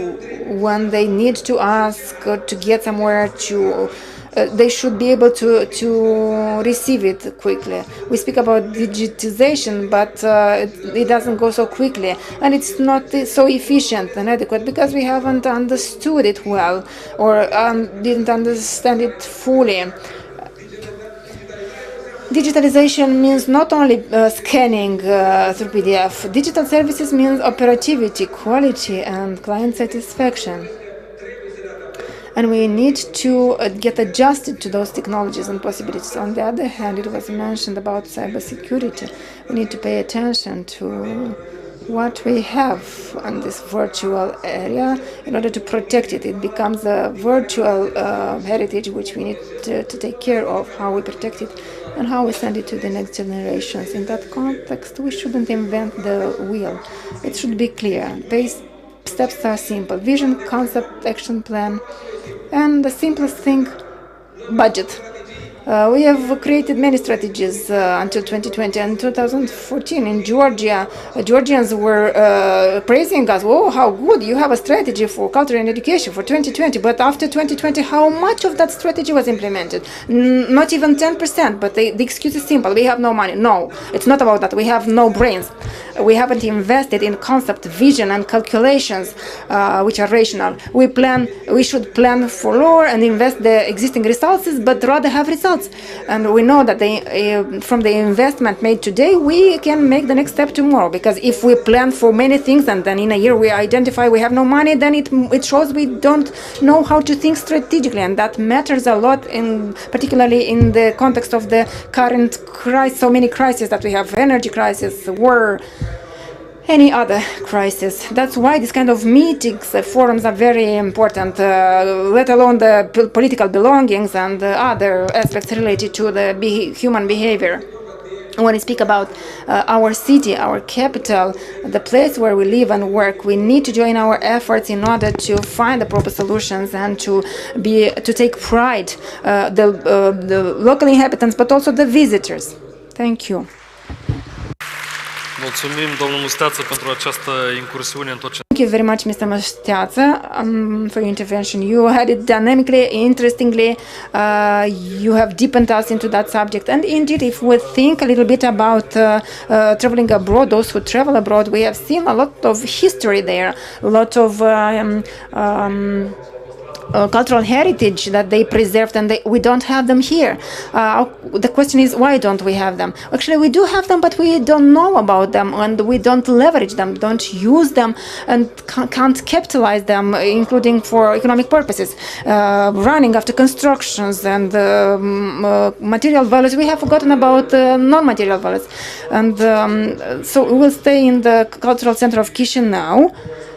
when they need to ask to get somewhere, they should be able to receive it quickly. We speak about digitization, but it doesn't go so quickly, and it's not so efficient and adequate because we haven't understood it well, or didn't understand it fully. Digitalization means not only scanning through PDF. Digital services means operativity, quality, and client satisfaction. And we need to get adjusted to those technologies and possibilities. On the other hand, it was mentioned about cybersecurity. We need to pay attention to what we have in this virtual area in order to protect it. It becomes a virtual heritage which we need to take care of, how we protect it and how we send it to the next generations. In that context, we shouldn't invent the wheel. It should be clear. Base steps are simple: vision, concept, action plan, and the simplest thing, budget. We have created many strategies until 2020 and 2014 in Georgia. Georgians were praising us. Oh, how good, you have a strategy for culture and education for 2020. But after 2020, how much of that strategy was implemented? Not even 10%, but the excuse is simple. We have no money. No, it's not about that. We have no brains. We haven't invested in concept, vision, and calculations which are rational. We should plan for lower and invest the existing resources, but rather have results. And we know that from the investment made today, we can make the next step tomorrow. Because if we plan for many things and then in a year we identify we have no money, then it shows we don't know how to think strategically, and that matters a lot, particularly in the context of the current crisis. So many crises that we have: energy crisis, war, any other crisis. That's why this kind of meetings, forums are very important, let alone the political belongings and other aspects related to the human behavior. When we speak about our city, our capital, the place where we live and work, we need to join our efforts in order to find the proper solutions and to take pride, the local inhabitants, but also the visitors. Thank you. Mulțumim, domnul Musteață, pentru această incursiune în tot ce... Thank you very much, Mr. Mosteață, for your intervention. You had it dynamically, interestingly. You have deepened us into that subject. And indeed, if we think a little bit about traveling abroad, those who travel abroad, we have seen a lot of history there, a lot of cultural heritage that they preserved, and we don't have them here. The question is, why don't we have them? Actually, we do have them, but we don't know about them, and we don't leverage them, don't use them, and can't capitalize them, including for economic purposes. Running after constructions and material values, we have forgotten about non-material values. And so we will stay in the Cultural Center of Chișinău.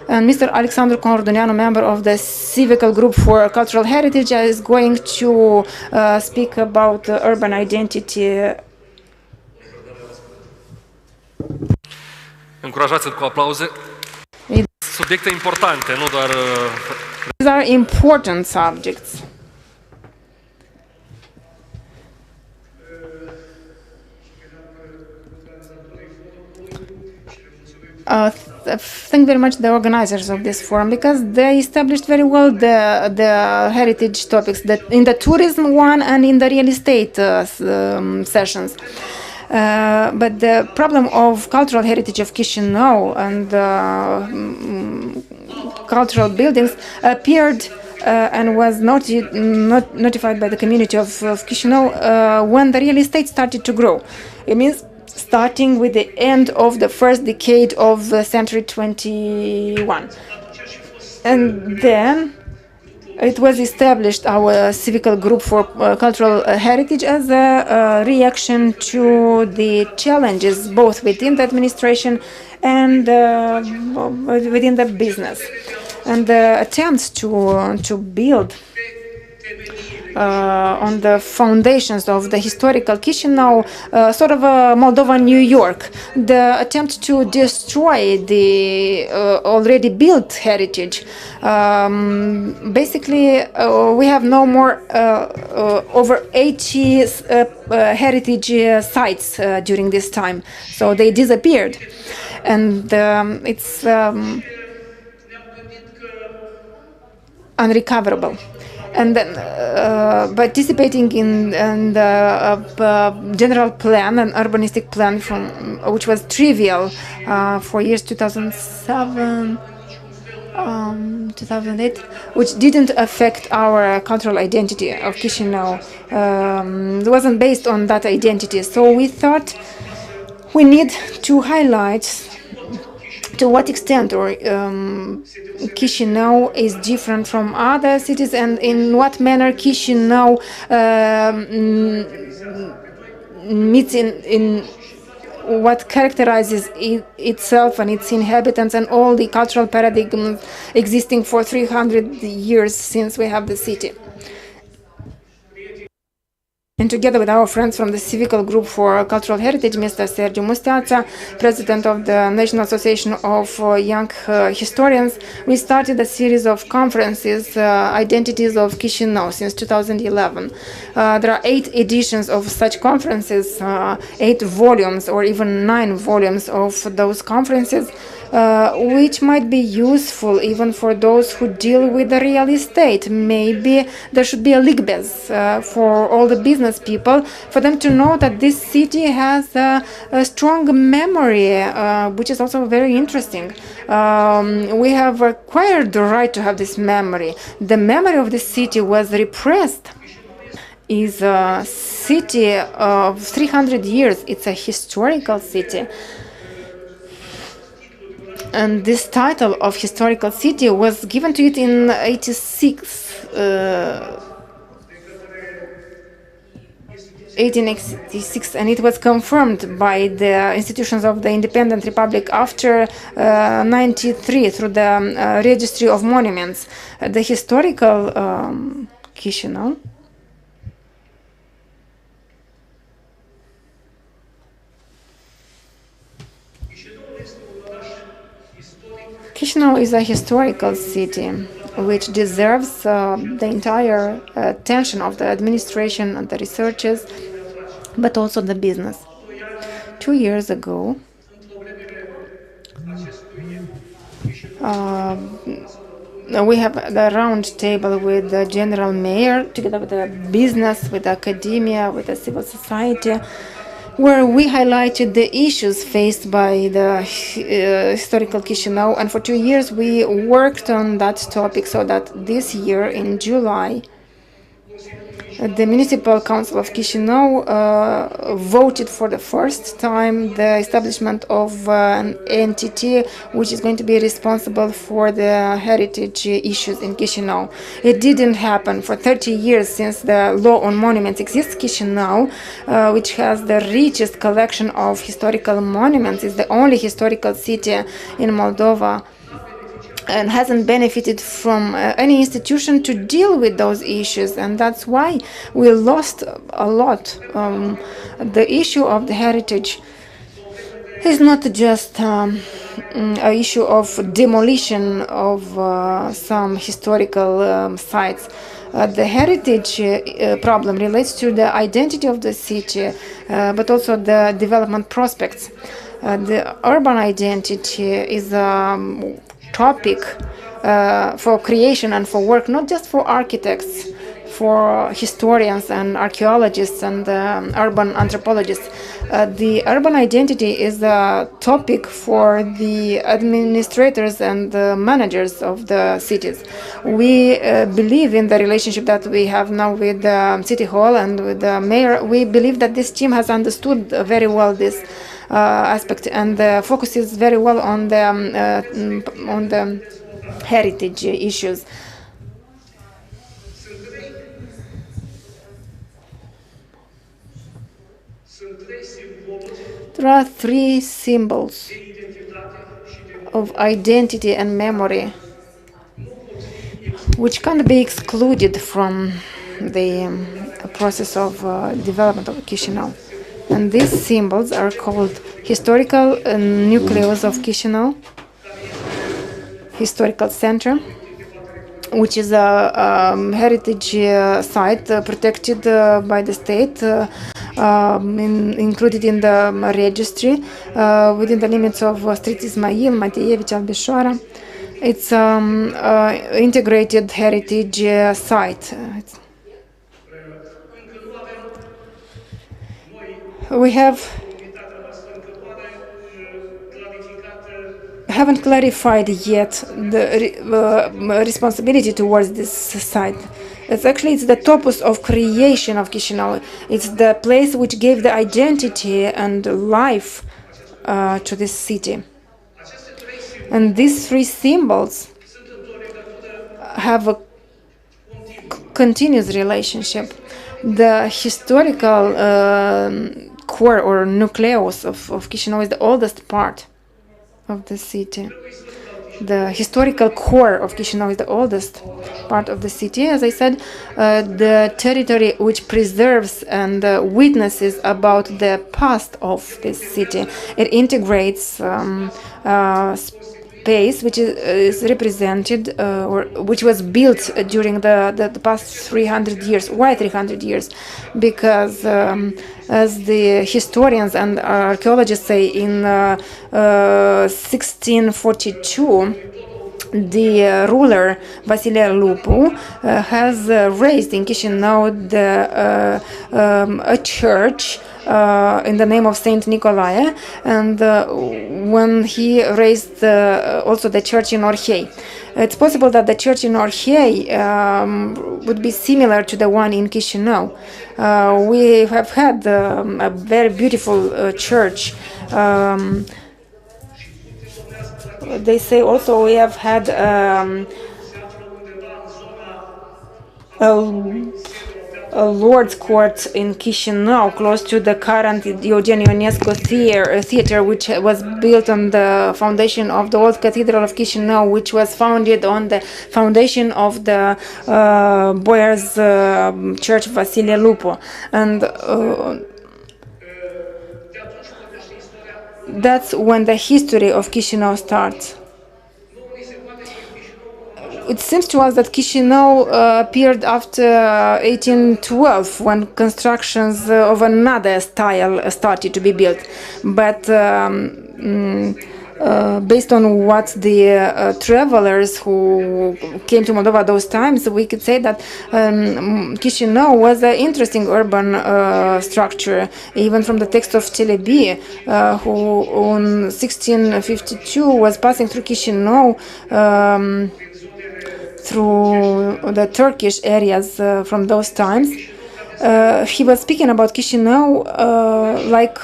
And Mr. Alexandru Cordoneanu, member of the Civical Group for Cultural Heritage, is going to speak about urban identity. Încurajați-l cu aplauze. Subiecte importante, nu doar... These are important subjects. Thank very much the organizers of this forum, because they established very well the heritage topics in the tourism one and in the real estate sessions. But the problem of cultural heritage of Chișinău and cultural buildings appeared and was notified by the community of Chișinău when the real estate started to grow. It means starting with the end of the first decade of the century 21. And then it was established, our Civical Group for Cultural Heritage, as a reaction to the challenges both within the administration and within the business. And the attempts to build on the foundations of the historical Chișinău, sort of a Moldovan New York. The attempt to destroy the already built heritage. Basically, we have no more over 80 heritage sites during this time, so they disappeared, and it's unrecoverable. And then participating in the general plan, an urbanistic plan which was trivial for years 2007, 2008, which didn't affect our cultural identity of Chișinău. It wasn't based on that identity. So we thought we need to highlight to what extent Chișinău is different from other cities, and in what manner Chișinău meets in what characterizes itself and its inhabitants and all the cultural paradigms existing for 300 years since we have the city. And together with our friends from the Civical Group for Cultural Heritage, Mr. Sergiu Mosteață, President of the National Association of Young Historians, we started a series of conferences, Identities of Chișinău, since 2011. There are 8 editions of such conferences, 8 volumes or even 9 volumes of those conferences, which might be useful even for those who deal with the real estate. Maybe there should be a ligbez for all the business people, for them to know that this city has a strong memory, which is also very interesting. We have acquired the right to have this memory. The memory of this city was repressed. Is a city of 300 years. It's a historical city. And this title of historical city was given to it in 1886, and it was confirmed by the institutions of the independent republic after 93 through the registry of monuments. The historical Chișinău Chișinău is a historical city which deserves the entire attention of the administration and the researchers, but also the business. 2 years ago, We have the round table with the general mayor, together with the business, with academia, with the civil society, where we highlighted the issues faced by the historical Chișinău. And for 2 years we worked on that topic, so that this year in July, the Municipal Council of Chișinău voted for the first time the establishment of an entity which is going to be responsible for the heritage issues in Chișinău. It didn't happen for 30 years since the law on monuments exists. Chișinău, which has the richest collection of historical monuments, is the only historical city in Moldova and hasn't benefited from any institution to deal with those issues, and that's why we lost a lot. The issue of the heritage is not just an issue of demolition of some historical sites. The heritage problem relates to the identity of the city, but also the development prospects. The urban identity is topic for creation and for work, not just for architects, for historians and archaeologists and urban anthropologists. The urban identity is a topic for the administrators and the managers of the cities. We believe in the relationship that we have now with the City Hall and with the mayor. We believe that this team has understood very well this aspect, and focuses very well on the heritage issues. There are 3 symbols of identity and memory which can't be excluded from the process of development of Chișinău. And these symbols are called historical nucleus of Chișinău, historical center, which is a heritage site protected by the state, included in the registry within the limits of Street Ismail, Mateievici, Albișoara. It's integrated heritage site. We haven't clarified yet the responsibility towards this site. It's the topos of creation of Chișinău. It's the place which gave the identity and life to this city. And these 3 symbols have a continuous relationship. The historical core or nucleus of Chișinău is the oldest part of the city. The historical core of Chișinău is the oldest part of the city. As I said, the territory which preserves and witnesses about the past of this city. It integrates space which is represented or which was built during the past 300 years. Why 300 years? Because as the historians and archaeologists say, in 1642 the ruler Vasile Lupu has raised in Chișinău a church in the name of Saint Nicolae, and when he raised also the church in Orhei. It's possible that the church in Orhei would be similar to the one in Chișinău. We have had a very beautiful church. They say also we have had a Lord's Court in Chișinău, close to the current Eugen Ionescu theater, which was built on the foundation of the old Cathedral of Chișinău, which was founded on the foundation of the Boyar's Church Vasile Lupu. And that's when the history of Chișinău starts. It seems to us that Chișinău appeared after 1812, when constructions of another style started to be built. But based on what the travelers who came to Moldova those times, we could say that Chișinău was an interesting urban structure, even from the text of Celebi, who in 1652 was passing through Chișinău, through the Turkish areas from those times. He was speaking about Chișinău like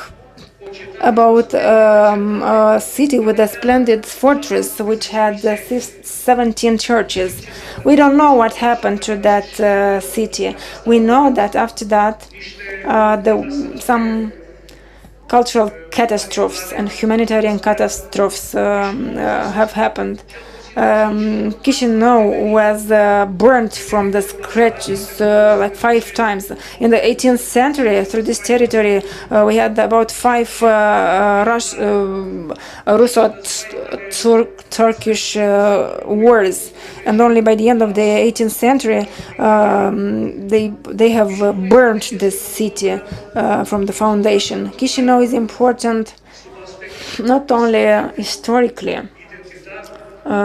about a city with a splendid fortress which had 17 churches. We don't know what happened to that city. We know that after that some cultural catastrophes and humanitarian catastrophes have happened. Chișinău was burnt from the scratches like 5 times. In the 18th century, through this territory, we had about 5 Russo-Turkish wars, and only by the end of the 18th century, they have burnt this city from the foundation. Chișinău is important not only historically,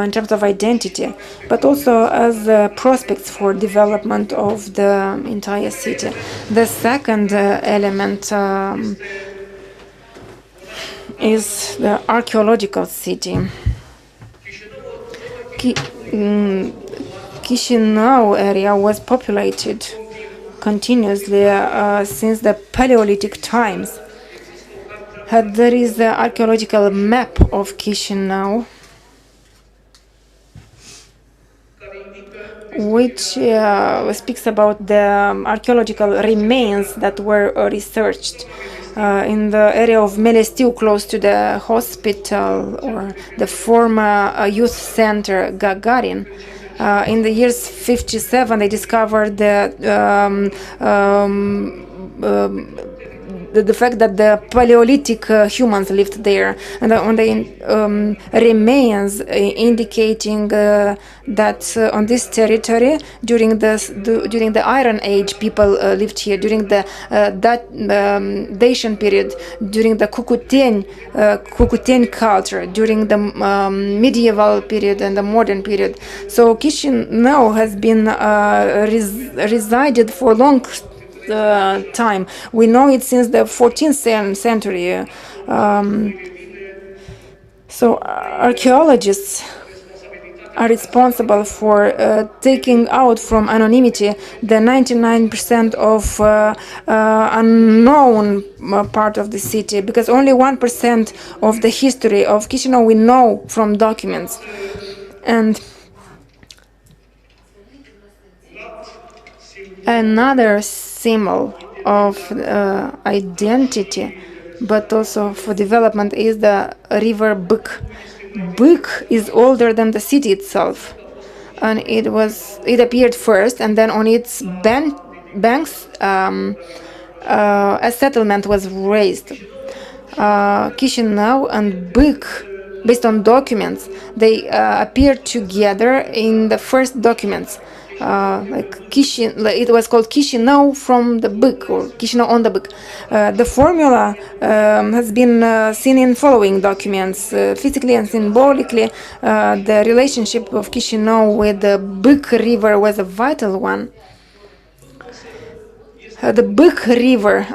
in terms of identity, but also as prospects for development of the entire city. The second element is the archaeological city. Chișinău area was populated continuously since the Paleolithic times. There is the archaeological map of Chișinău, which speaks about the archaeological remains that were researched in the area of Melestiu, close to the hospital or the former youth center Gagarin. In the years 57, they discovered the fact that the Paleolithic humans lived there, and on the remains indicating that on this territory during the Iron Age people lived here, during the Dacian period, during the Cucuteni culture, during the medieval period and the modern period. So Chișinău has been resided for long time. We know it since the 14th century. So archaeologists are responsible for taking out from anonymity the 99% of unknown part of the city, because only 1% of the history of Chișinău we know from documents. And another symbol of identity, but also for development, is the river Bâc. Bâc is older than the city itself, and it appeared first, and then on its banks a settlement was raised. Chișinău and Bâc, based on documents, they appeared together in the first documents. It was called Chișinău from the Bâc, or Chișinău on the Bâc. The formula has been seen in following documents. Physically and symbolically, the relationship of Chișinău with the Bâc river was a vital one. The Bâc river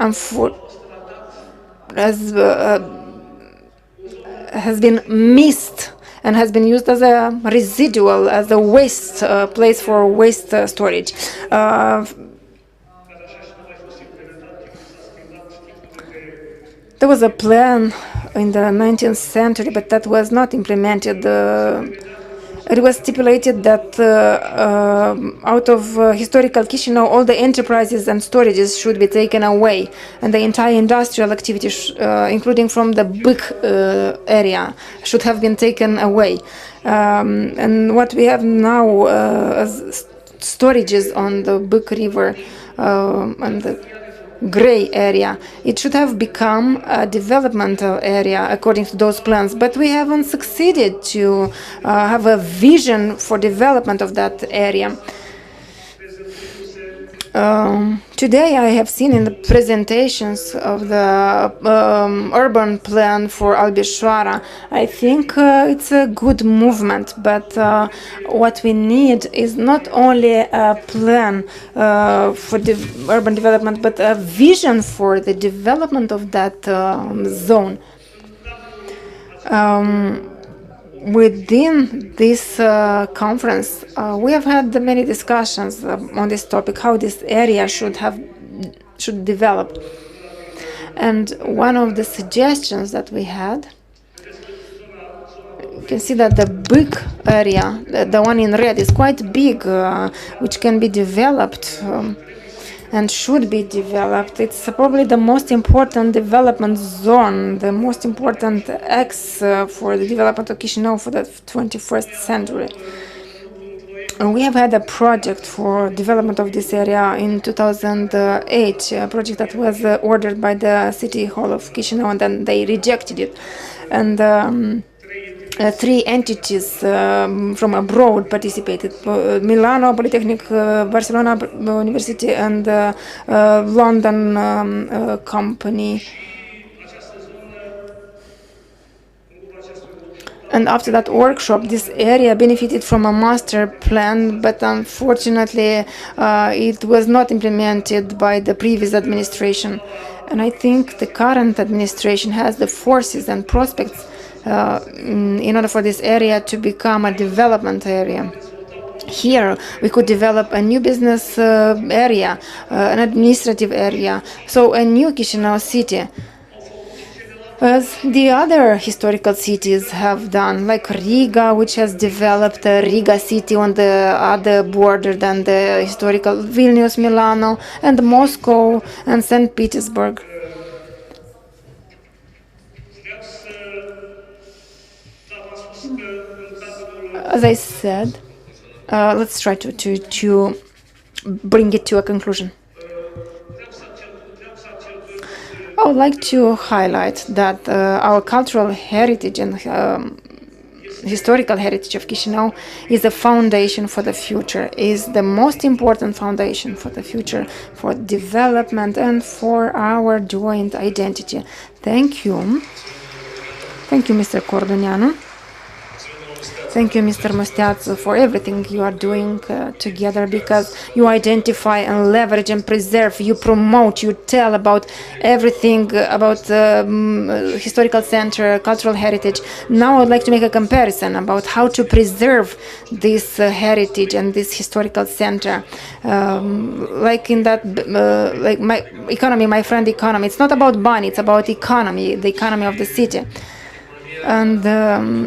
has been missed and has been used as a residual, as a waste place for waste storage. There was a plan in the 19th century, but that was not implemented. It was stipulated that out of historical Chișinău, all the enterprises and storages should be taken away, and the entire industrial activity, including from the Bâc area, should have been taken away. And what we have now as storages on the Bâc river and the gray area, it should have become a developmental area according to those plans, but we haven't succeeded to have a vision for development of that area. Today I have seen in the presentations of the urban plan for Albișoara, I think it's a good movement, but what we need is not only a plan for the urban development, but a vision for the development of that zone. Within this conference, we have had many discussions on this topic, how this area should develop. And one of the suggestions that we had, you can see that the big area, the one in red, is quite big, which can be developed and should be developed. It's probably the most important development zone, the most important X for the development of Chișinău for the 21st century. And we have had a project for development of this area in 2008, a project that was ordered by the City Hall of Chișinău, and then they rejected it. And 3 entities from abroad participated: Milano Polytechnic, Barcelona University, and London company. And after that workshop, this area benefited from a master plan, but unfortunately it was not implemented by the previous administration. And I think the current administration has the forces and prospects in order for this area to become a development area. Here we could develop a new business area, an administrative area, so a new Chișinău city, as the other historical cities have done, like Riga, which has developed a Riga city on the other border than the historical Vilnius, Milano, and Moscow and St. Petersburg. As I said, let's try to bring it to a conclusion. I would like to highlight that our cultural heritage and historical heritage of Chișinău is a foundation for the future, is the most important foundation for the future, for development and for our joint identity. Thank you. Thank you, Mr. Cordoneanu. Thank you, Mr. Mosteațu, for everything you are doing together, because you identify and leverage and preserve, you promote, you tell about everything about historical center, cultural heritage. Now I would like to make a comparison about how to preserve this heritage and this historical center. Like in that, like my economy, my friend economy, it's not about money, it's about economy, the economy of the city. And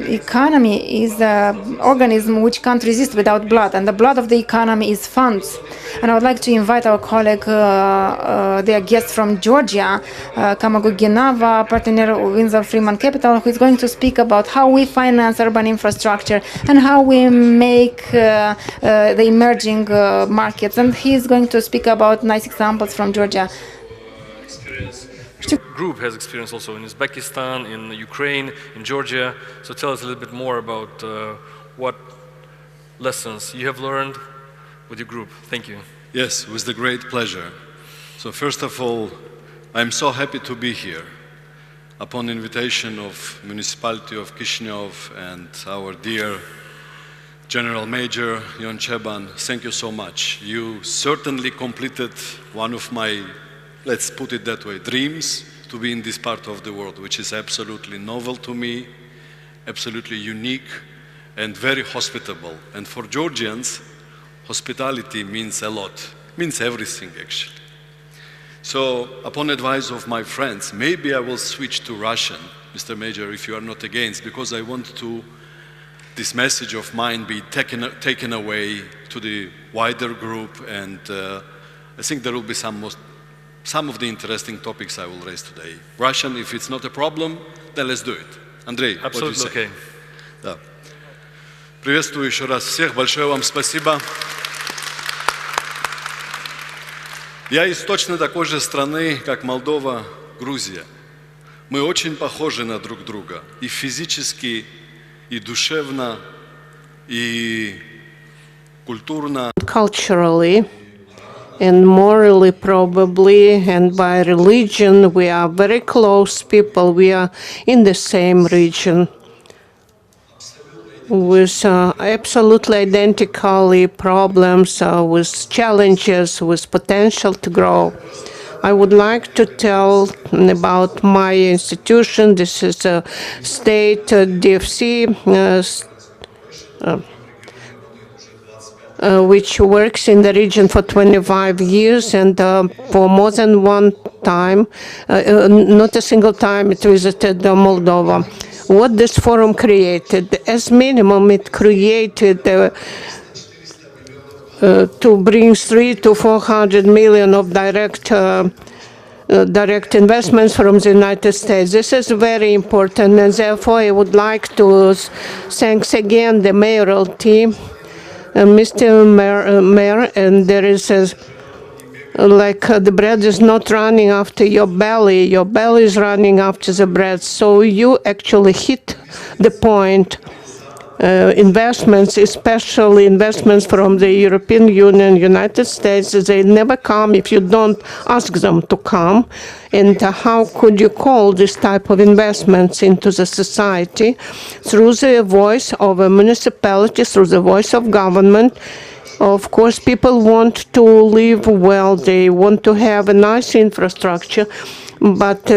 economy is an organism which can't resist without blood, and the blood of the economy is funds. And I would like to invite our colleague, their guest from Georgia, Kamagu Ginava, partner of Windsor Freeman Capital, who is going to speak about how we finance urban infrastructure and how we make the emerging markets. And he is going to speak about nice examples from Georgia. Group has experience also in Uzbekistan, in Ukraine, in Georgia. So tell us a little bit more about what lessons you have learned with your group. Thank you. Yes, with the great pleasure. So first of all, I'm so happy to be here. Upon invitation of Municipality of Chișinău and our dear General Major Ion Ceban, thank you so much. You certainly completed one of my, let's put it that way, dreams to be in this part of the world, which is absolutely novel to me, absolutely unique, and very hospitable. And for Georgians, hospitality means a lot, means everything actually. So, upon advice of my friends, maybe I will switch to Russian, Mr. Major, if you are not against, because I want to, this message of mine be taken away to the wider group, and I think there will be some of the interesting topics I will raise today. Russian, if it's not a problem, then let's do it. Андрей, Absolutely okay. Да. Приветствую еще раз всех, большое вам спасибо. Я из точно такой же страны, как Молдова, Грузия. Мы очень похожи на друг друга, и физически, и душевно, и культурно. Culturally, and morally probably, and by religion, we are very close people. We are in the same region with absolutely identical problems, with challenges, with potential to grow. I would like to tell about my institution. This is a state DFC, which works in the region for 25 years, and for more than one time, not a single time, it visited Moldova. What this forum created, as minimum, it created to bring 300 to 400 million of direct investments from the United States. This is very important, and therefore I would like to thank again the mayoral team, Mr. Mayor, and there is the bread is not running after your belly is running after the bread. So you actually hit the point. Investments, especially investments from the European Union, United States, they never come if you don't ask them to come. And how could you call this type of investments into the society? Through the voice of a municipality, through the voice of government. Of course, people want to live well, they want to have a nice infrastructure, but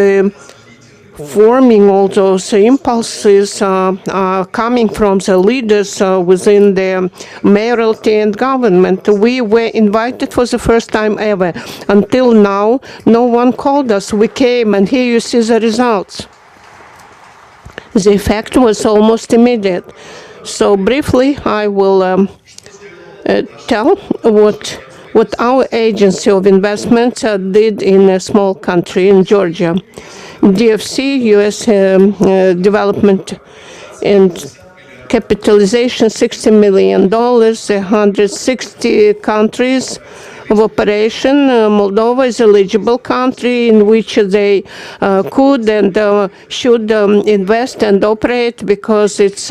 forming all those impulses are coming from the leaders within the mayoralty and government. We were invited for the first time ever. Until now, no one called us. We came, and here you see the results. The effect was almost immediate. So briefly, I will tell what our agency of investments did in a small country in Georgia. DFC, U.S. development and capitalization, $60 million, 160 countries of operation. Moldova is an eligible country in which they could and should invest and operate, because it's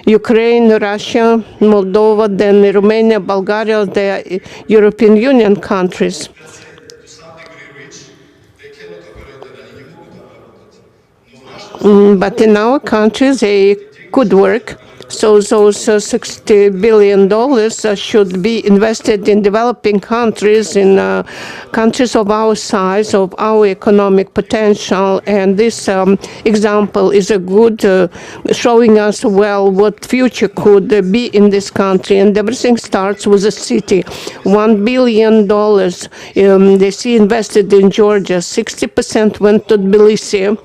Ukraine, Russia, Moldova, then Romania, Bulgaria, the European Union countries. But in our country, they could work. So those $60 billion should be invested in developing countries, in countries of our size, of our economic potential. And this example is a good showing us well what future could be in this country. And everything starts with a city. $1 billion they see invested in Georgia. 60% went to Tbilisi.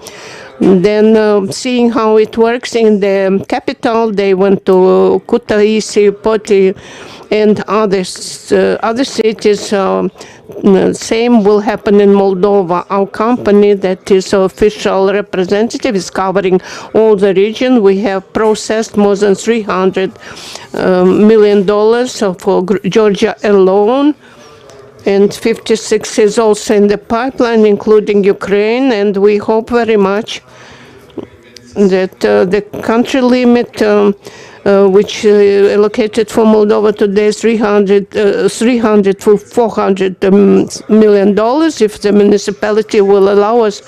Then seeing how it works in the capital, they went to Kutaisi, Poti, and other cities. Same will happen in Moldova. Our company, that is official representative, is covering all the region. We have processed more than $300 million for Georgia alone. And 56 is also in the pipeline, including Ukraine, and we hope very much that the country limit, which allocated for Moldova today is $300 to $400 million. If the municipality will allow us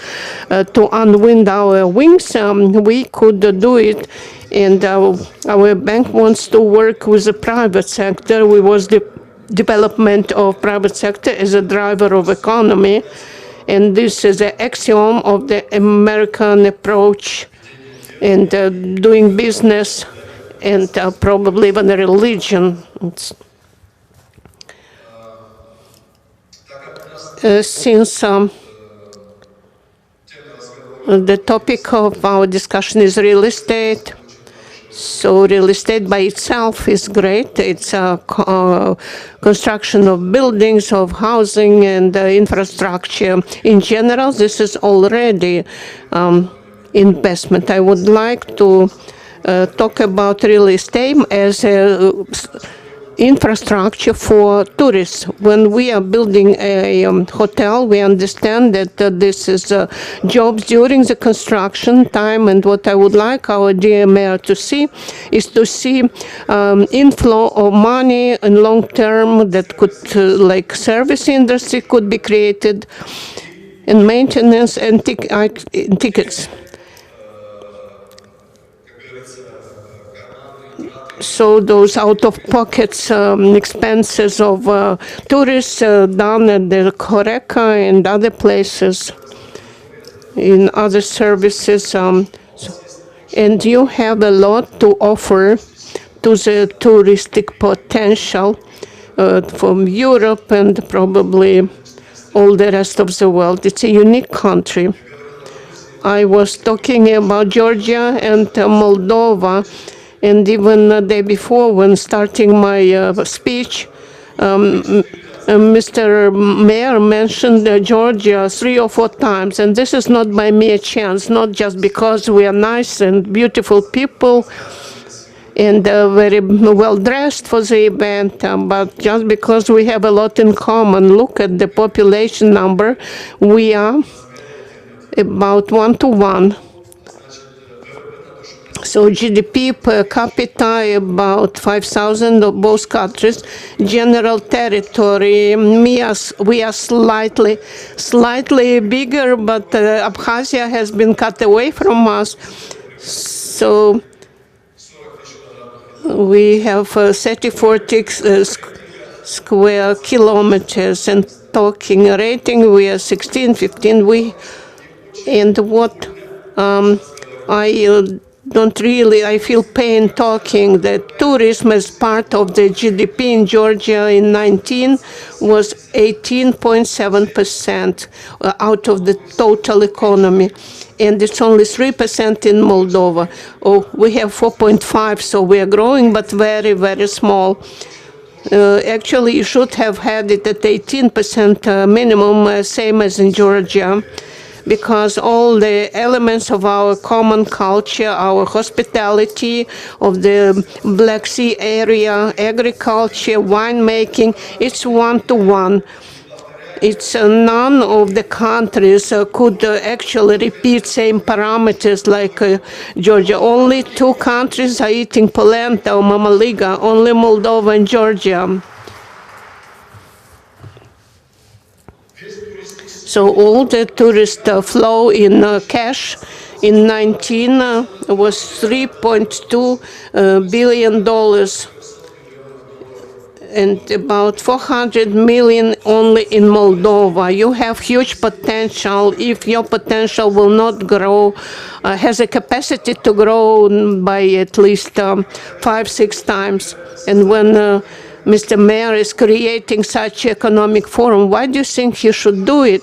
to unwind our wings, we could do it. And our bank wants to work with the private sector. We was the development of private sector as a driver of economy, and this is an axiom of the American approach and doing business, and probably even a religion. Since the topic of our discussion is real estate, so real estate by itself is great. It's construction of buildings, of housing, and infrastructure. In general, this is already investment. I would like to talk about real estate as infrastructure for tourists. When we are building a hotel, we understand that this is jobs during the construction time, and what I would like our dear mayor to see is to see inflow of money in long term that could, like service industry could be created, and maintenance and tickets. So those out-of-pocket expenses of tourists down at the Horeca and other places, in other services, and you have a lot to offer to the touristic potential from Europe and probably all the rest of the world. It's a unique country. I was talking about Georgia and Moldova. And even the day before, when starting my speech, Mr. Mayor mentioned Georgia 3 or 4 times. And this is not by mere chance, not just because we are nice and beautiful people and very well dressed for the event, but just because we have a lot in common. Look at the population number. We are about 1 to 1. So GDP per capita about 5,000 of both countries. General territory, we are slightly bigger, but Abkhazia has been cut away from us. So we have 34 square kilometers, and talking rating, we are 16, 15. And what I feel pain talking that tourism as part of the GDP in Georgia in 19 was 18.7% out of the total economy. And it's only 3% in Moldova. Oh, we have 4.5, so we are growing, but very, very small. Actually, you should have had it at 18% minimum, same as in Georgia, because all the elements of our common culture, our hospitality of the Black Sea area, agriculture, winemaking, it's 1-to-1. It's none of the countries could actually repeat same parameters like Georgia. Only 2 countries are eating polenta or mamaliga, only Moldova and Georgia. So all the tourist flow in cash in 19 was $3.2 billion, and about 400 million only in Moldova. You have huge potential. If your potential will not grow, has a capacity to grow by at least 5-6 times. And when Mr. Mayor is creating such economic forum, why do you think he should do it?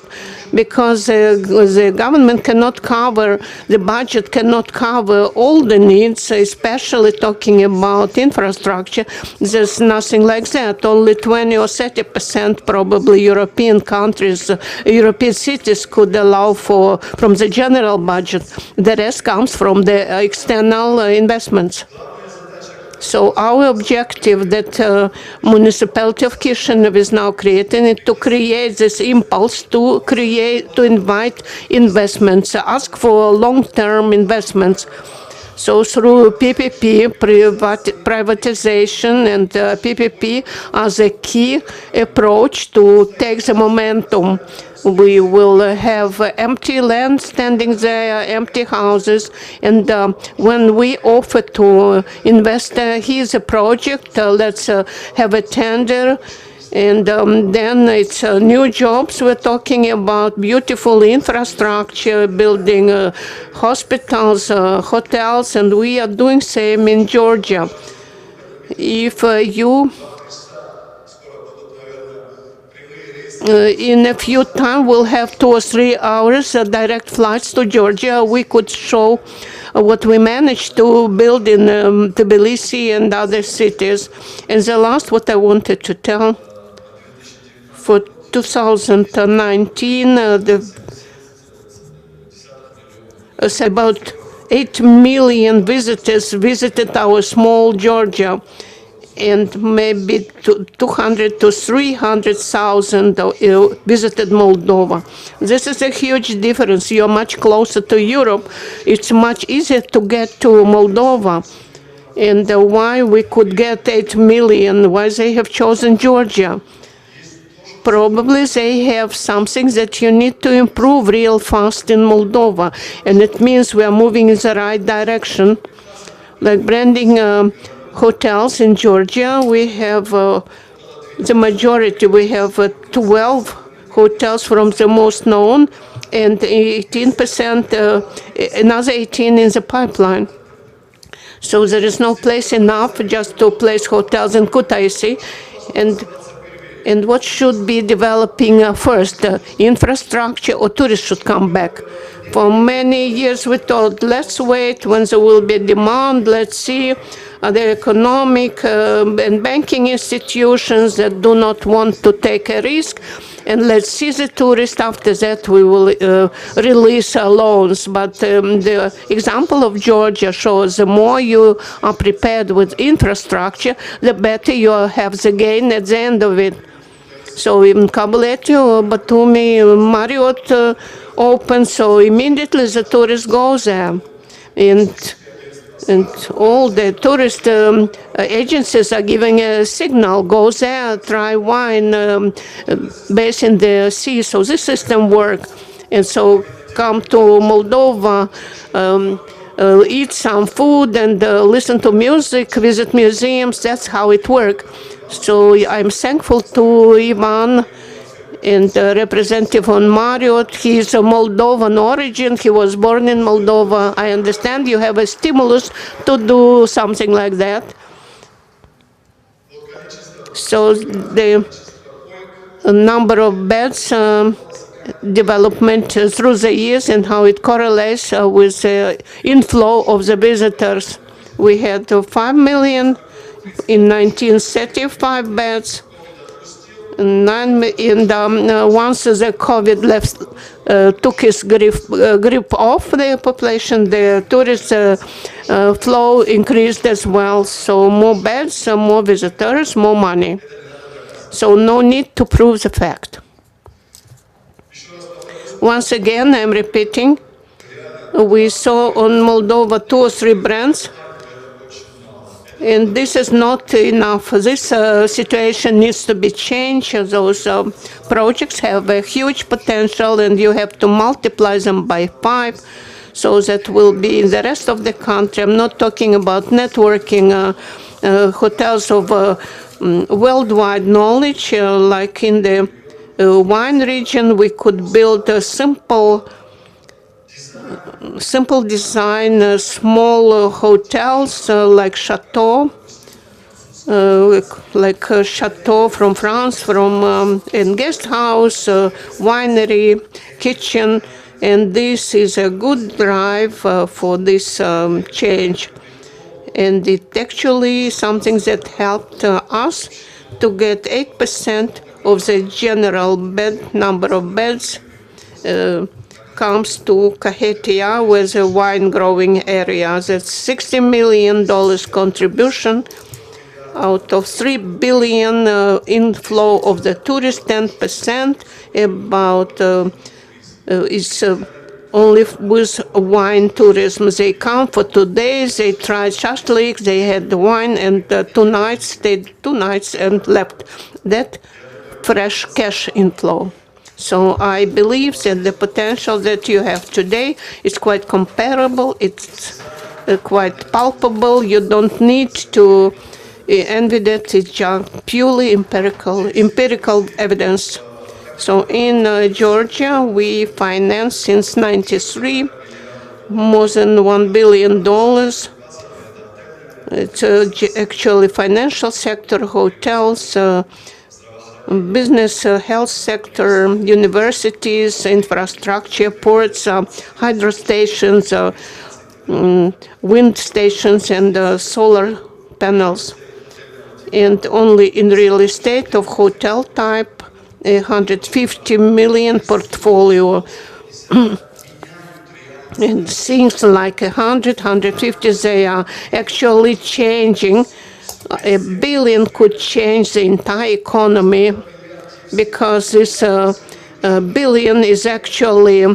Because the government cannot cover, the budget cannot cover all the needs, especially talking about infrastructure. There's nothing like that. Only 20 or 30% probably European countries, European cities could allow for from the general budget. The rest comes from the external investments. So our objective that municipality of Chișinău is now creating is to create this impulse to invite investments, ask for long-term investments. So through PPP, privatization and PPP as a key approach to take the momentum. We will have empty land standing there, empty houses, and when we offer to invest, here's a project, let's have a tender, and then it's new jobs. We're talking about beautiful infrastructure, building hospitals, hotels, and we are doing same in Georgia. If you in a few time we'll have 2 or 3 hours direct flights to Georgia. We could show what we managed to build in Tbilisi and other cities. And the last what I wanted to tell, for 2019, about 8 million visitors visited our small Georgia. and maybe 200 to 300,000 visited Moldova. This is a huge difference. You're much closer to Europe. It's much easier to get to Moldova. And why we could get 8 million, why they have chosen Georgia. Probably they have something that you need to improve real fast in Moldova. And it means we are moving in the right direction. Like branding hotels in Georgia, we have the majority, we have 12 hotels from the most known and 18%, another 18 in the pipeline. So there is no place enough just to place hotels in Kutaisi. And what should be developing first, infrastructure or tourists should come back? For many years we thought, let's wait when there will be demand, let's see the economic and banking institutions that do not want to take a risk, and let's see the tourists. After that we will release loans. But the example of Georgia shows the more you are prepared with infrastructure, the better you have the gain at the end of it. So in Kabaleti or Batumi, Marriott opened, so immediately the tourists go there. And all the tourist agencies are giving a signal, go there, try wine, based in the sea. So this system works. And so come to Moldova, eat some food and listen to music, visit museums. That's how it works. So I'm thankful to Ivan and representative on Marriott. He's a Moldovan origin. He was born in Moldova. I understand you have a stimulus to do something like that. So the number of beds development through the years and how it correlates with the inflow of the visitors. We had 5 million in 1935 beds. Once the COVID took its grip off the population, the tourist flow increased as well. So more beds, more visitors, more money. So no need to prove the fact. Once again, I'm repeating, we saw on Moldova 2 or 3 brands. And this is not enough. This situation needs to be changed. Those projects have a huge potential, and you have to multiply them by 5, so that will be in the rest of the country. I'm not talking about networking hotels of worldwide knowledge, like in the wine region. We could build a simple design, small hotels like chateau, like a chateau from France, and guest house, winery, kitchen, and this is a good drive for this change. And it actually something that helped us to get 8% of the general number of beds comes to Kahetia with a wine growing area. That's $60 million contribution out of $3 billion inflow of the tourists. 10% about is only with wine tourism. They come for 2 days, they tried shashlik, they had the wine, and 2 nights, stayed 2 nights and left. That fresh cash inflow. So I believe that the potential that you have today is quite comparable, it's quite palpable. You don't need to envy that, it's just purely empirical evidence. So in Georgia, we financed since '93 more than $1 billion. It's actually financial sector, hotels, business, health sector, universities, infrastructure, ports, hydro stations, wind stations, and solar panels. And only in real estate of hotel type, 150 million portfolio. And things like 100, 150, they are actually changing $1 billion could change the entire economy, because this billion is actually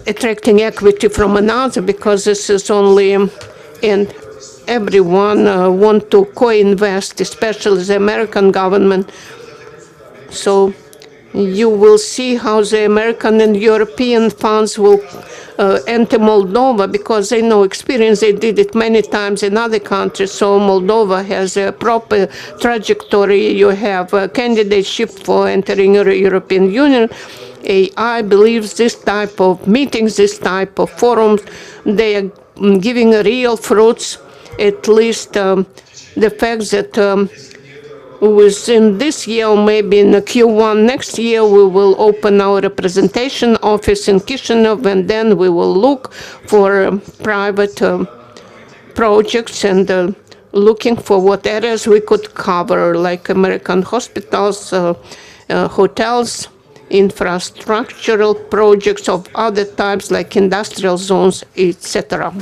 attracting equity from another, because this is only, and everyone want to co-invest, especially the American government. So you will see how the American and European funds will enter Moldova, because they know experience. They did it many times in other countries. So Moldova has a proper trajectory. You have a candidateship for entering the European Union. I believe this type of meetings, this type of forums, they are giving real fruits. At least the fact that within this year, or maybe in the Q1 next year, we will open our representation office in Chișinău, and then we will look for private projects and looking for what areas we could cover, like American hospitals, hotels, infrastructural projects of other types, like industrial zones, etc.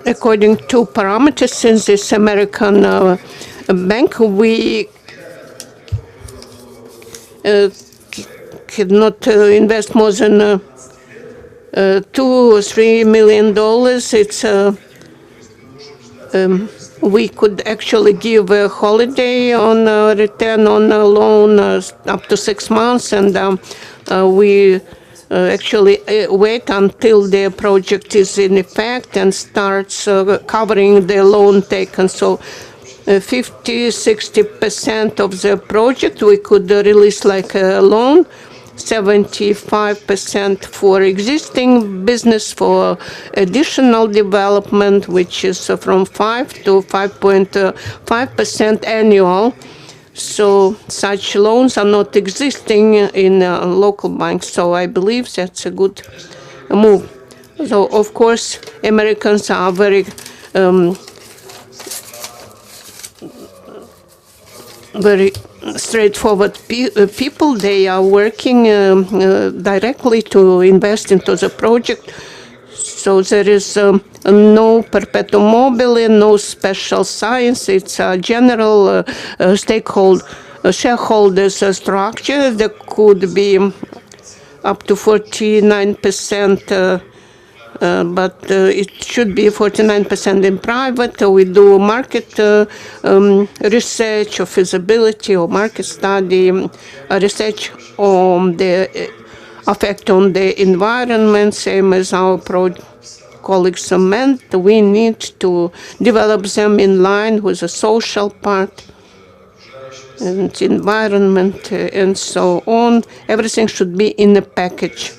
According to parameters in this American bank, we cannot invest more than $2 or $3 million. It's we could actually give a holiday on return on a loan up to 6 months, and we actually wait until the project is in effect and starts covering the loan taken. So 50–60% of the project we could release like a loan, 75% for existing business, for additional development, which is from 5 to 5.5% annual. So such loans are not existing in local banks. So I believe that's a good move. So of course, Americans are very straightforward people. They are working directly to invest into the project. So there is no perpetuum mobile, no special science. It's a general shareholders structure. There could be up to 49%, but it should be 49% in private. We do market research or feasibility or market study, research on the effect on the environment, same as our colleagues meant. We need to develop them in line with the social part and environment and so on. Everything should be in a package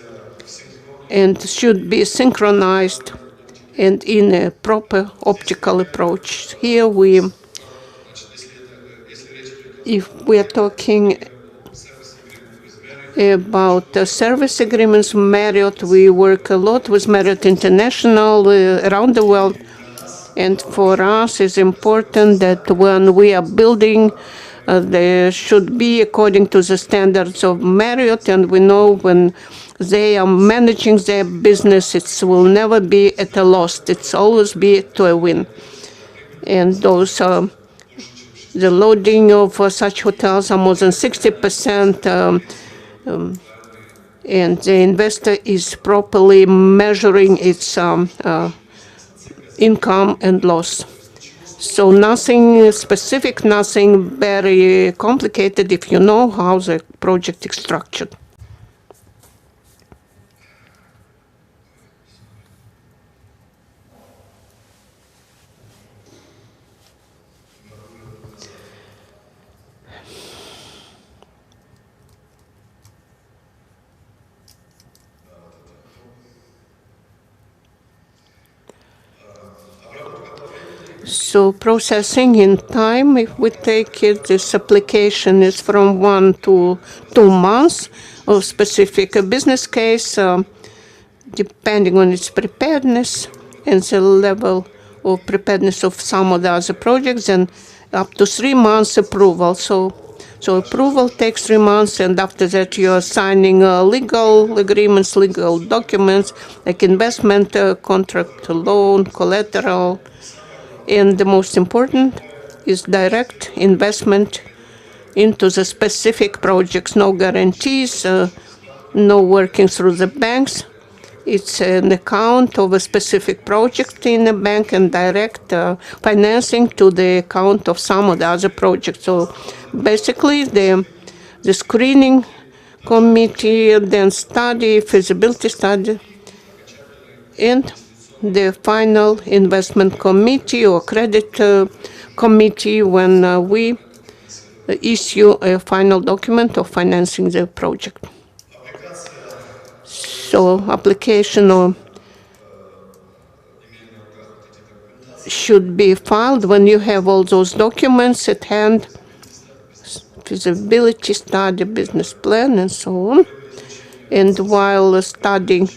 and should be synchronized and in a proper optical approach. Here if we are talking about service agreements, Marriott, we work a lot with Marriott International around the world. And for us, it's important that when we are building, they should be according to the standards of Marriott. And we know when they are managing their business, it will never be at a loss. It's always be to a win. And those the loading of such hotels are more than 60%. And the investor is properly measuring its income and loss. So nothing specific, nothing very complicated if you know how the project is structured. So processing in time, if we take it, this application is from 1 to 2 months of specific business case, depending on its preparedness and the level of preparedness of some of the other projects, and up to 3 months approval. So So approval takes 3 months, and after that you are signing legal agreements, legal documents, like investment contract, loan, collateral. And the most important is direct investment into the specific projects, no guarantees, no working through the banks. It's an account of a specific project in a bank and direct financing to the account of some of the other projects. So basically the screening committee, then study, feasibility study, and the final investment committee or credit committee when we issue a final document of financing the project. So application should be filed when you have all those documents at hand, feasibility study, business plan, and so on. And while studying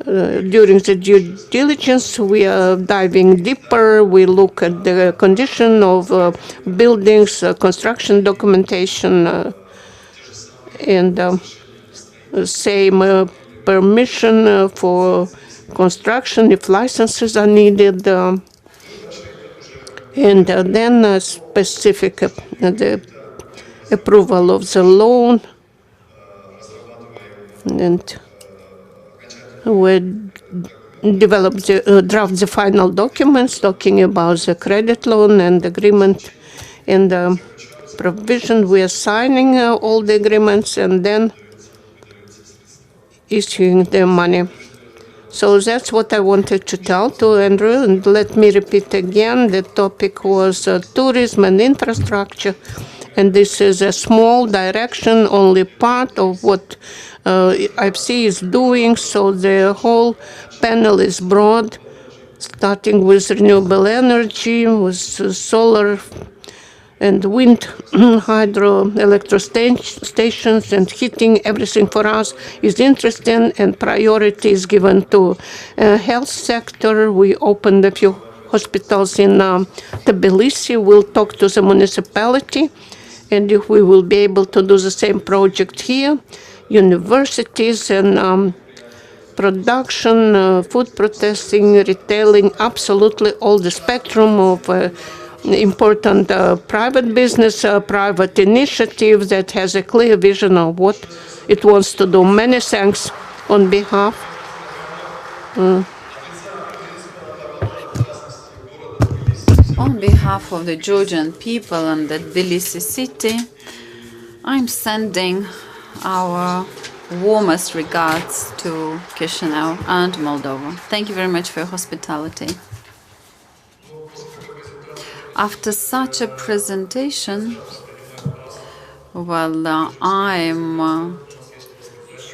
during the due diligence, we are diving deeper. We look at the condition of buildings, construction documentation, and same permission for construction if licenses are needed, and then specific the approval of the loan, and we develop draft the final documents talking about the credit loan and agreement and the provision. We are signing all the agreements and then issuing the money. So that's what I wanted to tell to Andrew. And let me repeat again, the topic was tourism and infrastructure. And this is a small direction, only part of what IFC is doing. So the whole panel is broad, starting with renewable energy, with solar and wind, hydro, stations and heating. Everything for us is interesting, and priority is given to health sector. We opened a few hospitals in Tbilisi. We'll talk to the municipality, and if we will be able to do the same project here, universities and production, food processing, retailing, absolutely all the spectrum of important private business, private initiative that has a clear vision of what it wants to do. Many thanks on behalf. On behalf of the Georgian people and the Tbilisi city, I'm sending our warmest regards to Chișinău and Moldova. Thank you very much for your hospitality. After such a presentation, well, I'm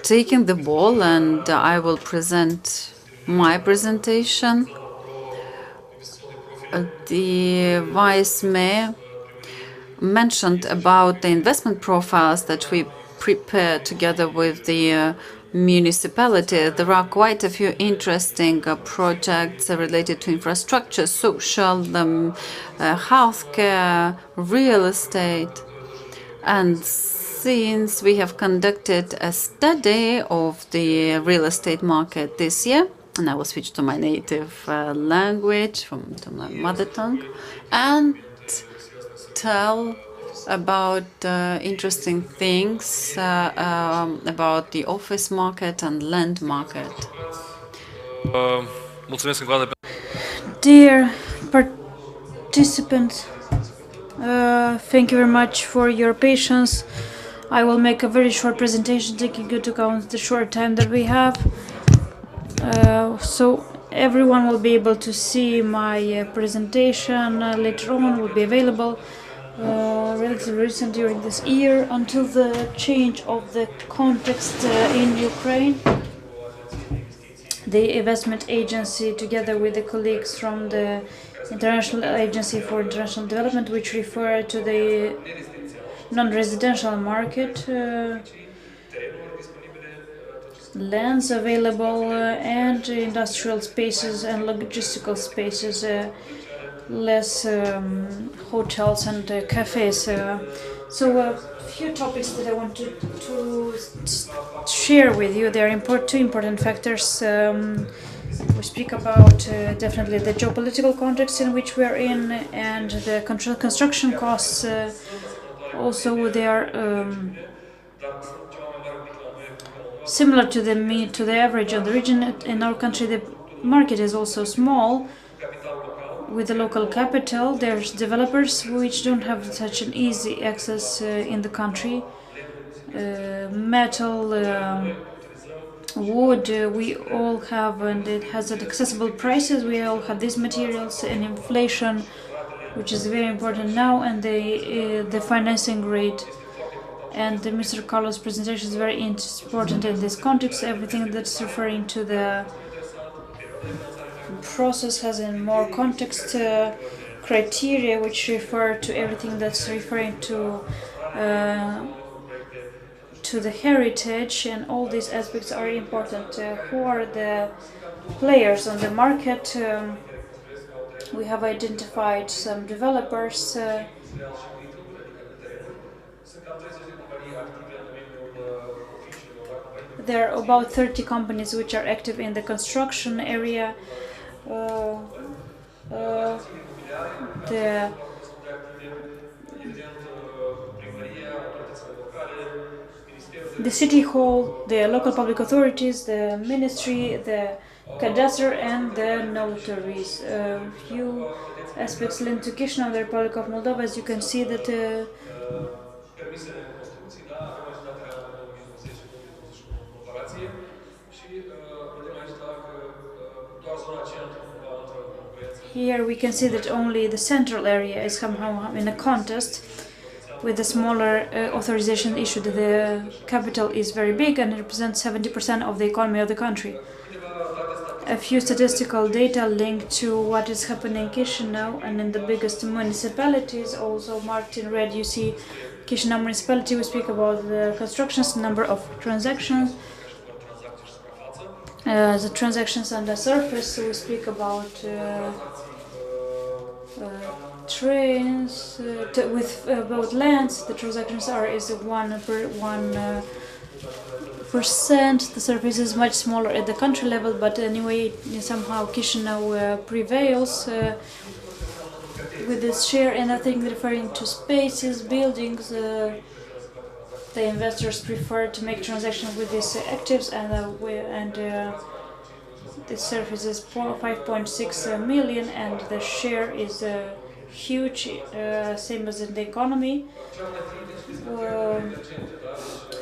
taking the ball and I will present my presentation. The Vice Mayor mentioned about the investment profiles that we prepared together with the municipality. There are quite a few interesting projects related to infrastructure, social, healthcare, real estate. And since we have conducted a study of the real estate market this year, and I will switch to my native language, to my mother tongue, and tell about interesting things about the office market and land market. Dear participants, thank you very much for your patience. I will make a very short presentation, taking into account the short time that we have. So everyone will be able to see my presentation later on, will be available. Relatively recent during this year until the change of the context in Ukraine. The investment agency, together with the colleagues from the International Agency for International Development, which refer to the non-residential market, lands available and industrial spaces and logistical spaces. less hotels and cafes. So a few topics that I want to share with you. They are two important factors. We speak about definitely the geopolitical context in which we are in and the construction costs. Also, they are similar to the average of the region. In our country, the market is also small. With the local capital, there's developers which don't have such an easy access in the country. Metal, wood, we all have, and it has at accessible prices. We all have these materials, and inflation, which is very important now, and the financing rate. And Mr. Carlos' presentation is very important in this context. Everything that's referring to the process has a more context criteria which refer to everything that's referring to the heritage, and all these aspects are important. Who are the players on the market? We have identified some developers. There are about 30 companies which are active in the construction area. The city hall, the local public authorities, the ministry, the cadastre, and the notaries. Few aspects linked to Chișinău, the Republic of Moldova. As you can see that here we can see that only the central area is somehow in a contest with the smaller authorization issued. The capital is very big and it represents 70% of the economy of the country. A few statistical data linked to what is happening in Chișinău and in the biggest municipalities, also marked in red. You see Chișinău municipality. We speak about the constructions, number of transactions, the transactions on the surface. We speak about trains, about lands. The transactions is 1%. The surface is much smaller at the country level, but anyway, somehow Chișinău prevails with this share. And I think referring to spaces, buildings, the investors prefer to make transactions with these actives, and the surface is 5.6 million, and the share is huge, same as in the economy.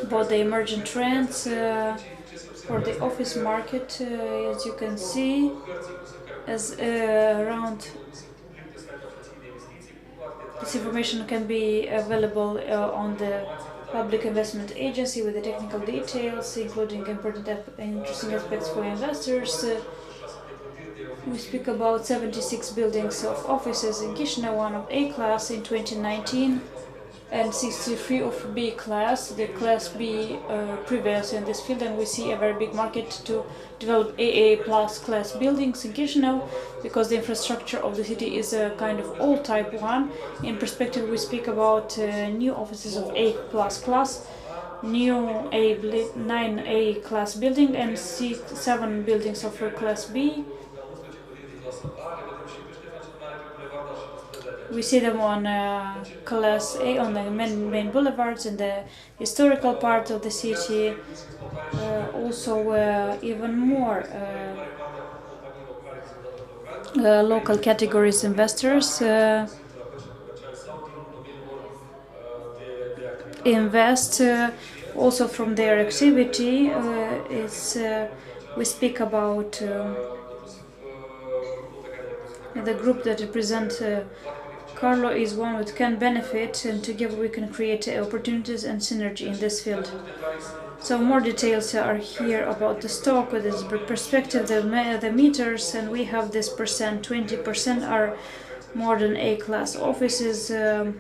About the emergent trends for the office market, as you can see, as around this information can be available on the Public Investment Agency with the technical details, including important interesting aspects for investors. We speak about 76 buildings of offices in Chișinău, one of A class in 2019, and 63 of B class. The class B prevails in this field, and we see a very big market to develop AA plus class buildings in Chișinău, because the infrastructure of the city is a kind of old type one. In perspective, we speak about new offices of A plus class, new 9A class building, and 7 buildings of class B. We see them on class A on the main boulevards in the historical part of the city. Also, even more local categories investors invest also from their activity. We speak about the group that represents Carlo is one that can benefit, and together we can create opportunities and synergy in this field. So more details are here about the stock with this perspective, the meters, and we have this percent. 20% are more than A-class offices, the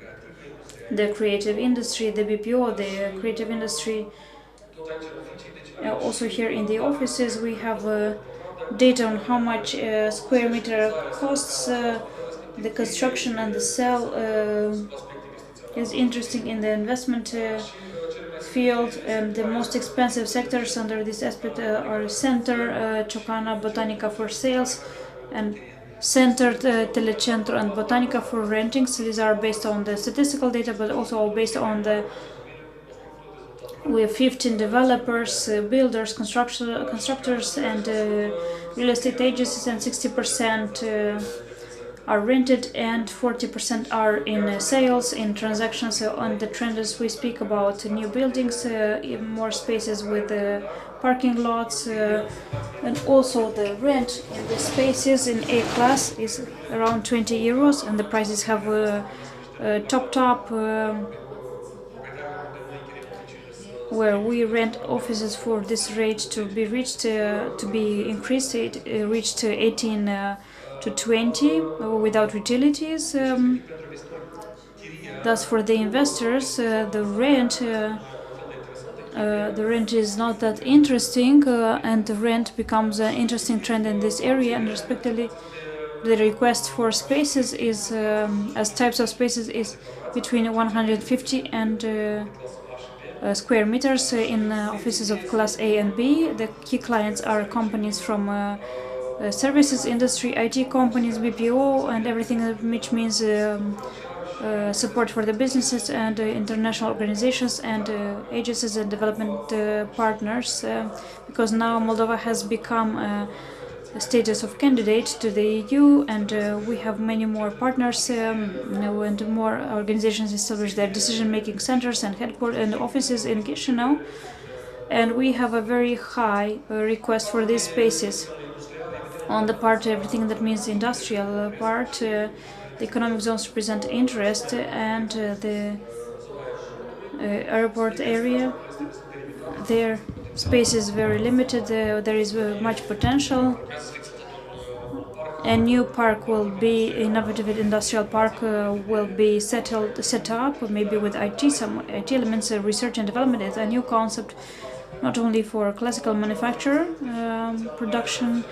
creative industry, the BPO, the creative industry. Also here in the offices we have data on how much square meter costs the construction and the sale is interesting in the investment field, and the most expensive sectors under this aspect are Center, Ciocana, Botanica for sales, and Center, Telecentro, and Botanica for renting. So these are based on the statistical data, but also based on the we have 15 developers, builders, constructors, and real estate agencies, and 60% are rented and 40% are in sales, in transactions. On the trend as we speak about new buildings, even more spaces with parking lots, and also the rent in the spaces in A class is around 20 euros, and the prices have top where we rent offices for this rate to be reached, to be increased. It reached 18 to 20 without utilities. Thus, for the investors, the rent is not that interesting, and the rent becomes an interesting trend in this area. And respectively, the request for spaces is, as types of spaces, is between 150 and square meters in offices of class A and B. The key clients are companies from services industry, IT companies, BPO, and everything which means support for the businesses and international organizations and agencies and development partners, because now Moldova has become a status of candidate to the EU, and we have many more partners, and more organizations establish their decision-making centers and headquarters and offices in Chișinău, and we have a very high request for these spaces. On the part, everything that means industrial part, the economic zones present interest, and the airport area, their space is very limited. There is much potential. A new park will be, innovative industrial park will be set up, maybe with some IT elements. Research and development is a new concept, not only for classical manufacture production.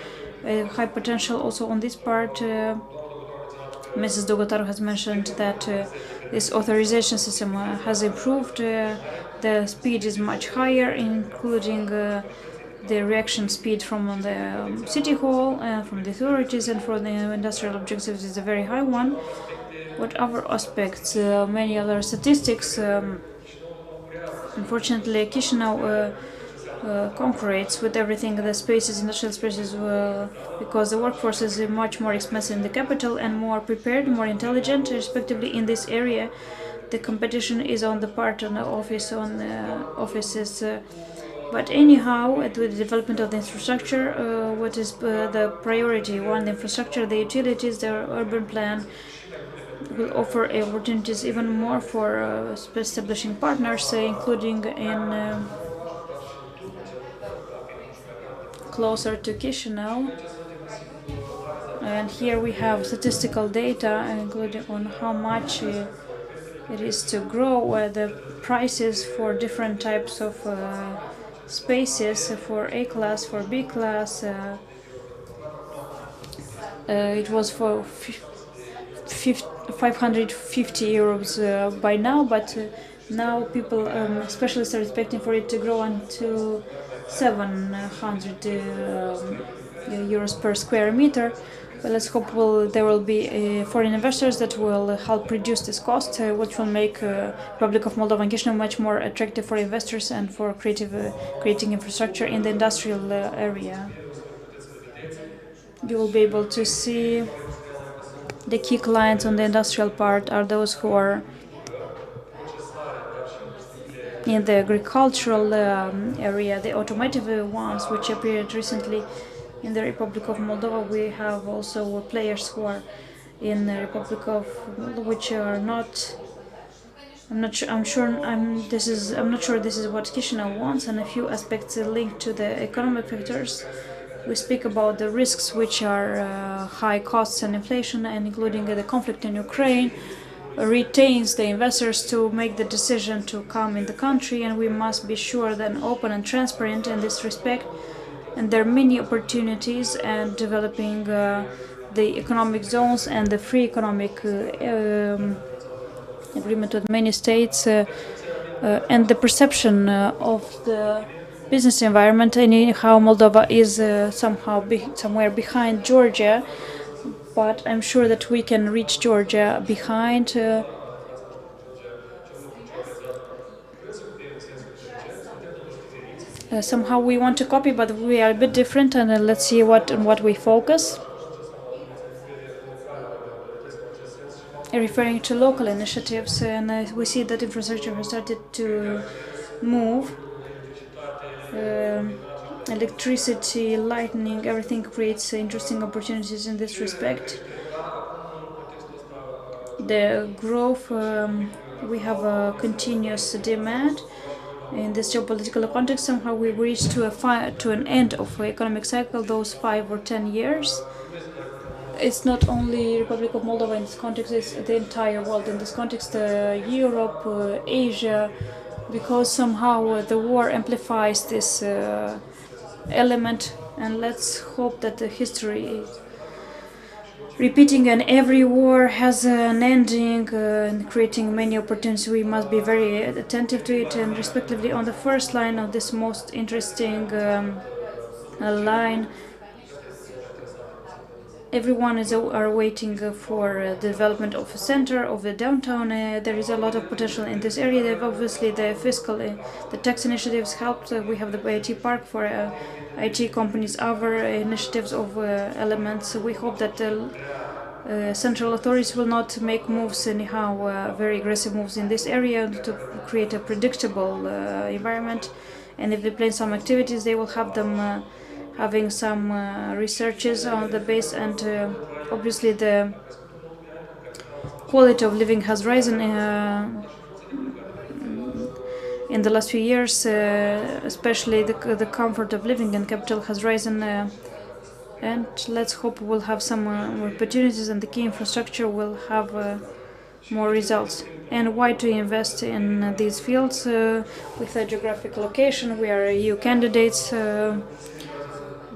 High potential also on this part. Mrs. Dogotaru has mentioned that this authorization system has improved. The speed is much higher, including the reaction speed from the city hall, from the authorities, and for the industrial objectives is a very high one. What other aspects? Many other statistics. Unfortunately, Chișinău concurrents with everything, the spaces, industrial spaces, because the workforce is much more expensive in the capital and more prepared, more intelligent, respectively. In this area, the competition is on the part of the offices. But anyhow, with the development of the infrastructure, what is the priority? One, the infrastructure, the utilities, the urban plan will offer opportunities even more for establishing partners, including in closer to Chișinău. And here we have statistical data, including on how much it is to grow, the prices for different types of spaces, for A class, for B class. It was for 550 euros by now, but now people, specialists, are expecting for it to grow until 700 euros per square meter. But let's hope there will be foreign investors that will help reduce this cost, which will make Republic of Moldova and Chișinău much more attractive for investors and for creating infrastructure in the industrial area. You will be able to see the key clients on the industrial part are those who are in the agricultural area, the automotive ones, which appeared recently in the Republic of Moldova. We have also players who are in the Republic of Moldova, which are not. I'm not sure this is what Chișinău wants, and a few aspects linked to the economic factors. We speak about the risks, which are high costs and inflation, and including the conflict in Ukraine, retains the investors to make the decision to come in the country, and we must be sure that open and transparent in this respect. And there are many opportunities, and developing the economic zones and the free economic agreement with many states and the perception of the business environment, anyhow Moldova is somewhere behind Georgia, but I'm sure that we can reach Georgia behind. Somehow we want to copy, but we are a bit different, and let's see on what we focus. Referring to local initiatives, and we see that infrastructure has started to move. Electricity, lightning, everything creates interesting opportunities in this respect. The growth, we have a continuous demand. In this geopolitical context, somehow we reached to an end of the economic cycle, those 5 or 10 years. It's not only Republic of Moldova in this context, it's the entire world. In this context, Europe, Asia, because somehow the war amplifies this element, and let's hope that the history repeating and every war has an ending and creating many opportunities. We must be very attentive to it, and respectively on the first line of this most interesting line, everyone are waiting for the development of the center of the downtown. There is a lot of potential in this area. Obviously, the fiscal, the tax initiatives helped. We have the IT park for IT companies, other initiatives of elements. We hope that the central authorities will not make moves anyhow, very aggressive moves in this area to create a predictable environment. And if they plan some activities, they will have them having some researches on the base, and obviously the quality of living has risen in the last few years, especially the comfort of living in capital has risen, and let's hope we'll have some opportunities and the key infrastructure will have more results. And why to invest in these fields? With a geographic location, we are EU candidates.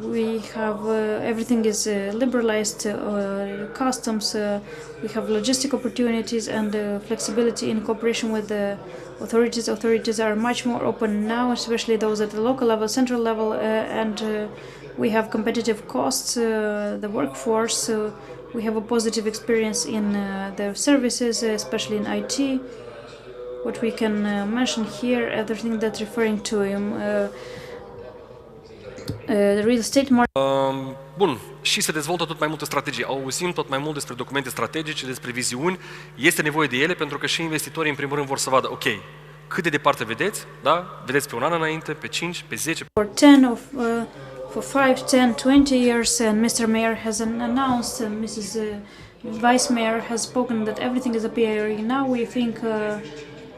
We have everything is liberalized, customs, we have logistic opportunities and flexibility in cooperation with the authorities. Authorities are much more open now, especially those at the local level, central level, and we have competitive costs, the workforce, we have a positive experience in the services, especially in IT. What we can mention here, everything that's referring to the real estate market. Bun, și se dezvoltă tot mai multe strategii. Auzim tot mai mult despre documente strategice, despre viziuni. Este nevoie de ele pentru că și investitorii în primul rând vor să vadă, ok, cât de departe vedeți, da? Vedeți pe un an înainte, pe 5, pe 10. For 5, 10, 20 years, and Mr. Mayor has announced, and Mrs. Vice Mayor has spoken that everything is a priority. Now we think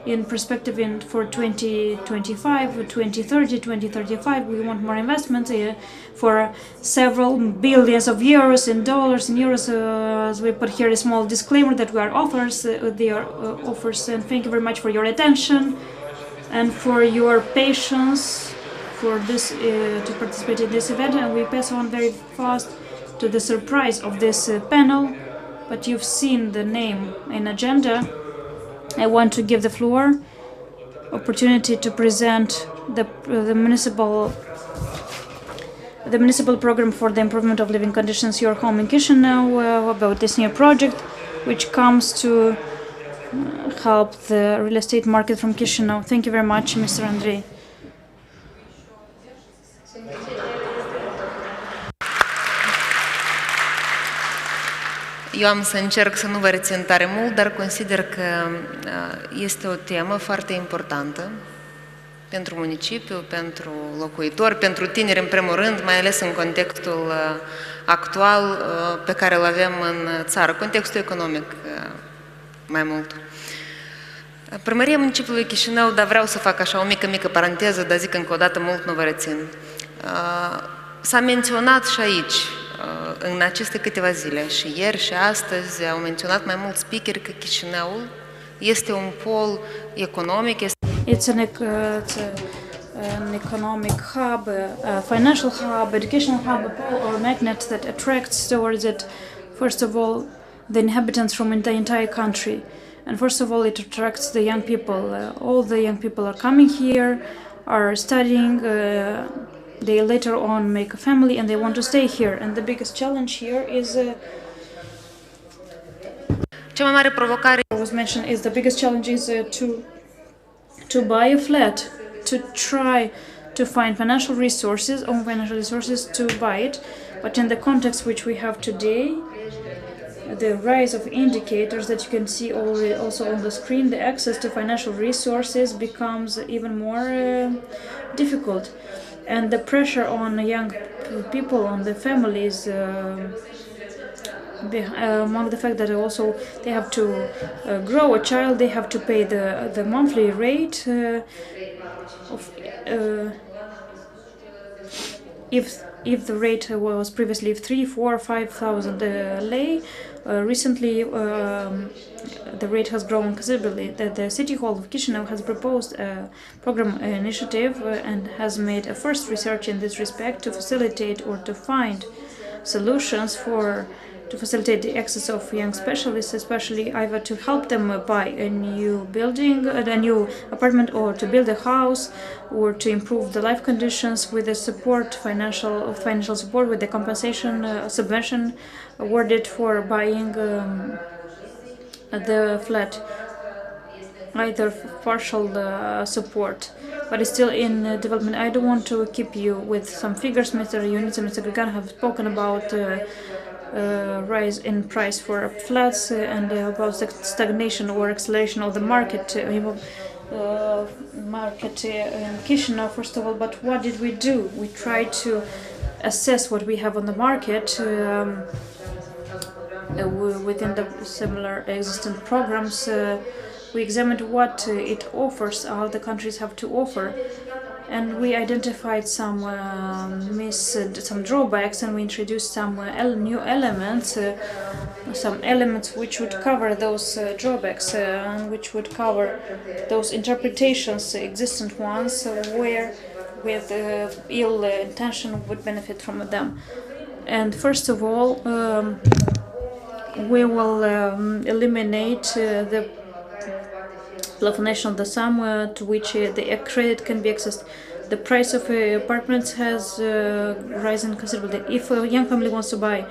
in perspective for 2025, 2030, 2035, we want more investment for several billions of euros, in dollars, in euros. As we put here a small disclaimer that we are offers, they are offers, and thank you very much for your attention and for your patience for this to participate in this event. And we pass on very fast to the surprise of this panel, but you've seen the name in agenda. I want to give the floor opportunity to present the municipal program for the improvement of living conditions, Your Home in Chișinău, about this new project, which comes to help the real estate market from Chișinău. Thank you very much, Mr. Andrei. Eu am să încerc să nu vă rețin tare mult, dar consider că este o temă foarte importantă pentru municipiu, pentru locuitori, pentru tineri în primul rând, mai ales în contextul actual pe care îl avem în țară, contextul economic mai mult. Primăria Municipiului Chișinău, dar vreau să fac așa o mică paranteză, dar zic încă o dată, mult nu vă rețin. S-a menționat și aici, în aceste câteva zile, și ieri și astăzi, au menționat mai mulți speakeri că Chișinăul este un pol economic. It's an economic hub, a financial hub, educational hub, a pole or magnet that attracts towards it First of all, the inhabitants from the entire country. And first of all, it attracts the young people. All the young people are coming here, are studying, they later on make a family and they want to stay here. And the biggest challenge here is was mentioned is the biggest challenge is to buy a flat, to try to find financial resources, own financial resources to buy it. But in the context which we have today, the rise of indicators that you can see already also on the screen, the access to financial resources becomes even more difficult. And the pressure on young people, on the families, among the fact that also they have to grow a child, they have to pay the monthly rate of if the rate was previously 3, 4, 5,000 lei, recently the rate has grown considerably. The City Hall of Chișinău has proposed a program initiative and has made a first research in this respect to facilitate or to find solutions to facilitate the access of young specialists, especially either to help them buy a new building, a new apartment, or to build a house, or to improve the life conditions with the support, financial support, with the compensation subvention awarded for buying the flat, either partial support. But it's still in development. I don't want to keep you with some figures. Mr. Ionita and Mr. Grigan have spoken about rise in price for flats and about stagnation or acceleration of the market in Chișinău, first of all. But what did we do? We tried to assess what we have on the market within the similar existent programs. We examined what it offers, how the countries have to offer, and we identified some some drawbacks, and we introduced some new elements, some elements which would cover those drawbacks, and which would cover those interpretations, existent ones, where with ill intention would benefit from them. And first of all, we will eliminate the plafonation of the sum to which the credit can be accessed. The price of apartments has risen considerably. If a young family wants to buy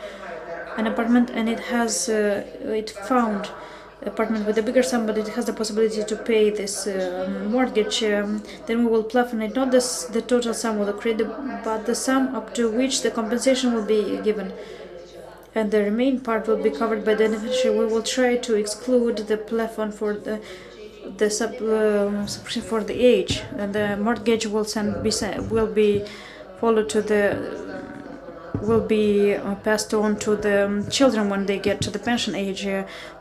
an apartment and it has found apartment with a bigger sum, but it has the possibility to pay this mortgage, then we will plafonate not the total sum of the credit, but the sum up to which the compensation will be given. And the remaining part will be covered by the beneficiary. We will try to exclude the plafon for the subscription for the age, and the mortgage will be followed to will be passed on to the children when they get to the pension age,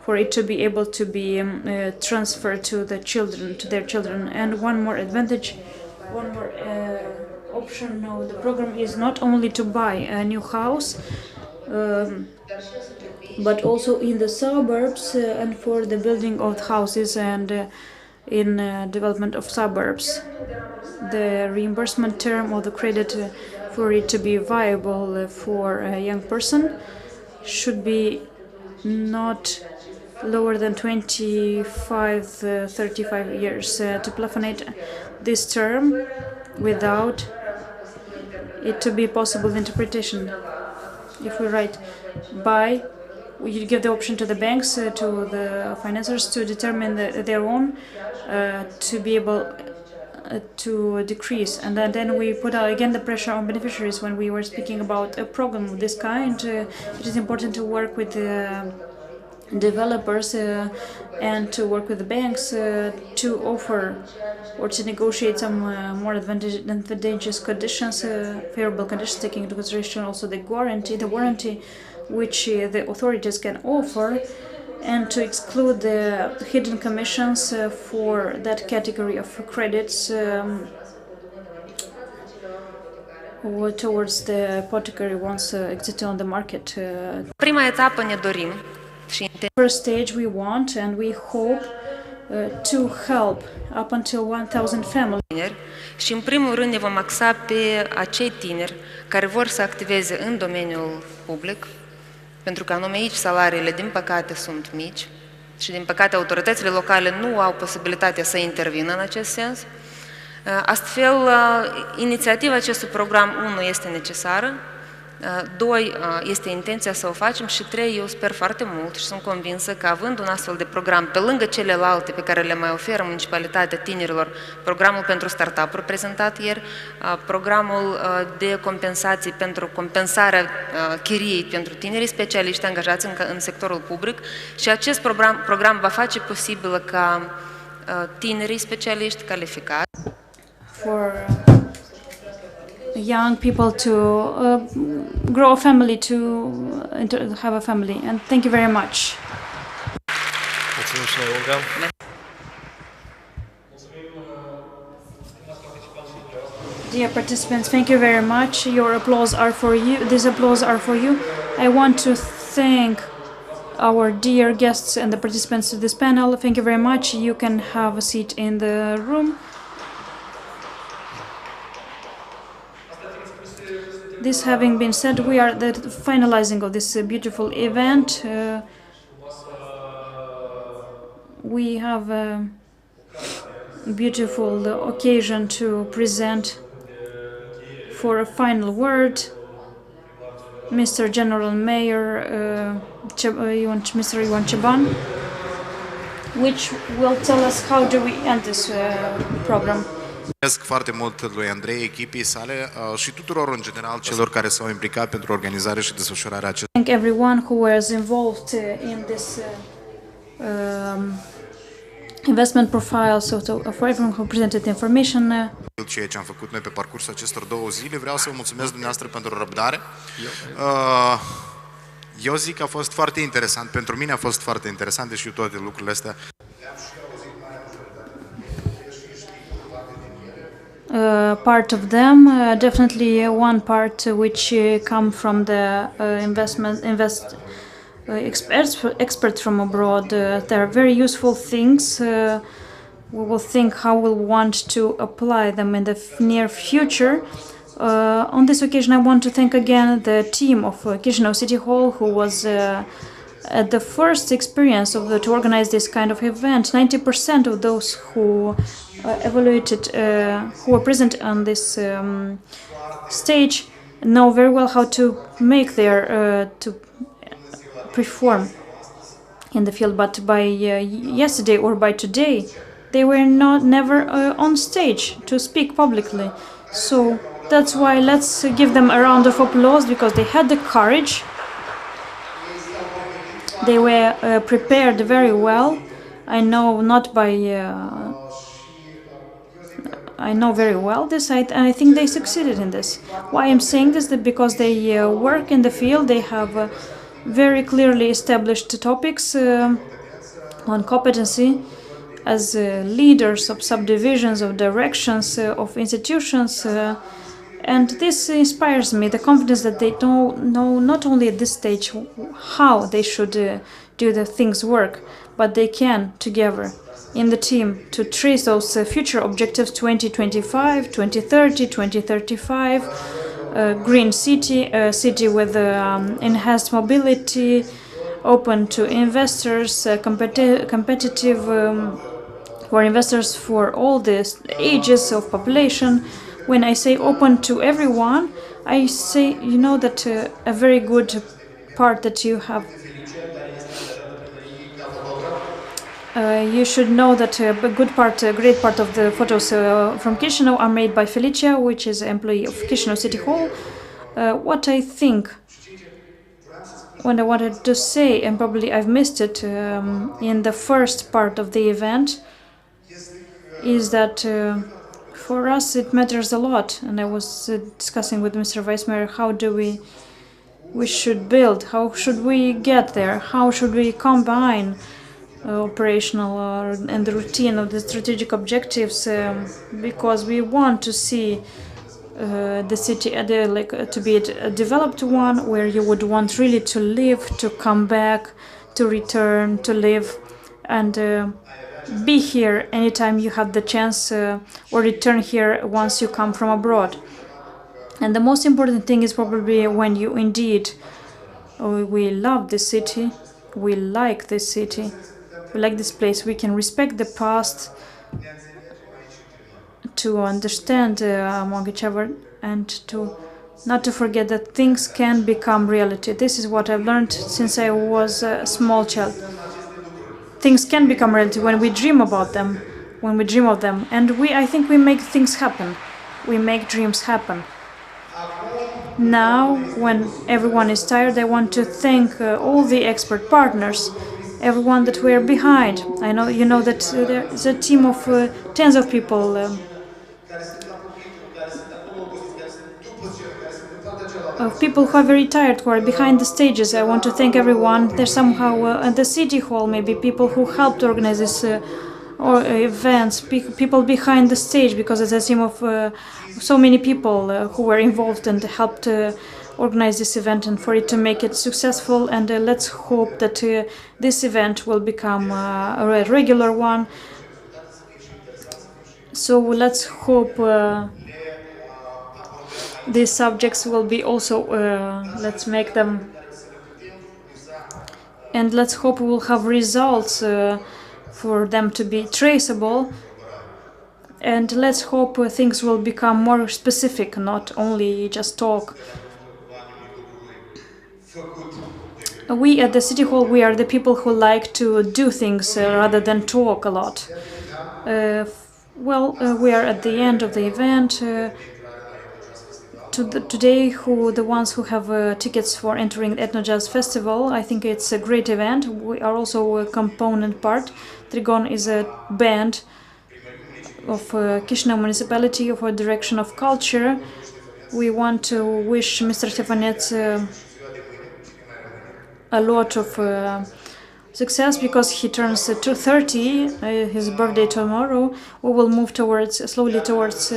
for it to be able to be transferred to the children, to their children. And one more advantage, one more option of the program is not only to buy a new house, but also in the suburbs and for the building of houses and in development of suburbs. The reimbursement term of the credit for it to be viable for a young person should be not lower than 25-35 years. To plafonate this term without it to be possible interpretation. If we write buy, you give the option to the banks, to the financiers, to determine their own, to be able to decrease. And then we put again the pressure on beneficiaries. When we were speaking about a program of this kind, it is important to work with the developers and to work with the banks to offer or to negotiate some more advantageous conditions, favorable conditions, taking into consideration also the warranty which the authorities can offer, and to exclude the hidden commissions for that category of credits towards the hypothecary ones existing on the market. Prima etapă ne dorim. First stage we want and we hope to help up until 1,000 families. Și în primul rând ne vom axa pe acei tineri care vor să activeze în domeniul public, pentru că anume aici salariile, din păcate, sunt mici și, din păcate, autoritățile locale nu au posibilitatea să intervină în acest sens. Astfel, inițiativa acestui program, 1, este necesară, 2, este intenția să o facem și 3, eu sper foarte mult și sunt convinsă că, având un astfel de program, pe lângă celelalte pe care le mai oferă Municipalitatea Tinerilor, programul pentru startup-uri prezentat ieri, programul de compensații pentru compensarea chiriei pentru tinerii specialiști angajați în sectorul public, și acest program va face posibil ca tinerii specialiști calificați for young people to grow a family, to have a family. And thank you very much. Mulțumim și noi, Olga. Dear participants, thank you very much. Your applause are for you. These applause are for you. I want to thank our dear guests and the participants of this panel. Thank you very much. You can have a seat in the room. This having been said, we are the finalizing of this beautiful event. We have a beautiful occasion to present for a final word Mr. General Mayor Mr. Ion Ceban, which will tell us how do we end this program. Mulțumesc foarte mult lui Andrei, echipii sale și tuturor în general celor care s-au implicat pentru organizarea și desfășurarea acestui. Thank everyone who was involved in this investment profile, so for everyone who presented the information. Ceea ce am făcut noi pe parcursul acestor 2 zile, vreau să vă mulțumesc dumneavoastră pentru răbdare. Eu zic că a fost foarte interesant, pentru mine a fost foarte interesant, deși toate lucrurile astea. Part of them, definitely one part which come from the experts from abroad. They are very useful things. We will think how we'll want to apply them in the near future. On this occasion, I want to thank again the team of Chișinău City Hall, who was at the first experience to organize this kind of event. 90% of those who evaluated, who were present on this stage, know very well how to make to perform in the field. But by yesterday or by today, they were never on stage to speak publicly. So that's why let's give them a round of applause, because they had the courage. They were prepared very well. I know not by. I know very well this. I think they succeeded in this. Why I'm saying this? That because they work in the field. They have very clearly established topics on competency as leaders of subdivisions, of directions, of institutions. And this inspires me, the confidence that they know not only at this stage how they should do the things work, but they can together in the team to trace those future objectives 2025, 2030, 2035, green city, a city with enhanced mobility, open to investors, competitive for investors for all the ages of population. When I say open to everyone, I say, you know, that a very good part that you have. You should know that a great part of the photos from Chișinău are made by Felicia, which is an employee of Chișinău City Hall. What I think, what I wanted to say, and probably I've missed it in the first part of the event, is that for us it matters a lot. And I was discussing with Mr. Vice Mayor, how do we should build, how should we get there, how should we combine operational and the routine of the strategic objectives, because we want to see the city to be a developed one where you would want really to live, to come back, to return, to live, and be here anytime you have the chance, or return here once you come from abroad. And the most important thing is probably when you indeed We love this city. We like this city. We like this place. We can respect the past, to understand among each other, and to not to forget that things can become reality. This is what I've learned since I was a small child. Things can become reality when we dream about them, when we dream of them, and I think we make things happen. We make dreams happen. Now, when everyone is tired, I want to thank all the expert partners, everyone that were behind. I know you know that there is a team of tens of people. Of people who are very tired, who are behind the stages. I want to thank everyone. There's somehow at the city hall, maybe people who helped organize this or events, people behind the stage, because it's a team of so many people who were involved and helped organize this event and for it to make it successful. And let's hope that this event will become a regular one. So let's hope these subjects will be also, let's make them, and let's hope we will have results for them to be traceable, and let's hope things will become more specific, not only just talk. We at the City Hall, we are the people who like to do things rather than talk a lot. We are at the end of the event. Today, the ones who have tickets for entering the Ethno Jazz Festival, I think it's a great event. We are also a component part. Trigon is a band of Chișinău municipality, of a direction of culture. We want to wish Mr. Stefanets a lot of success because he turns 30, his birthday tomorrow. We will move slowly towards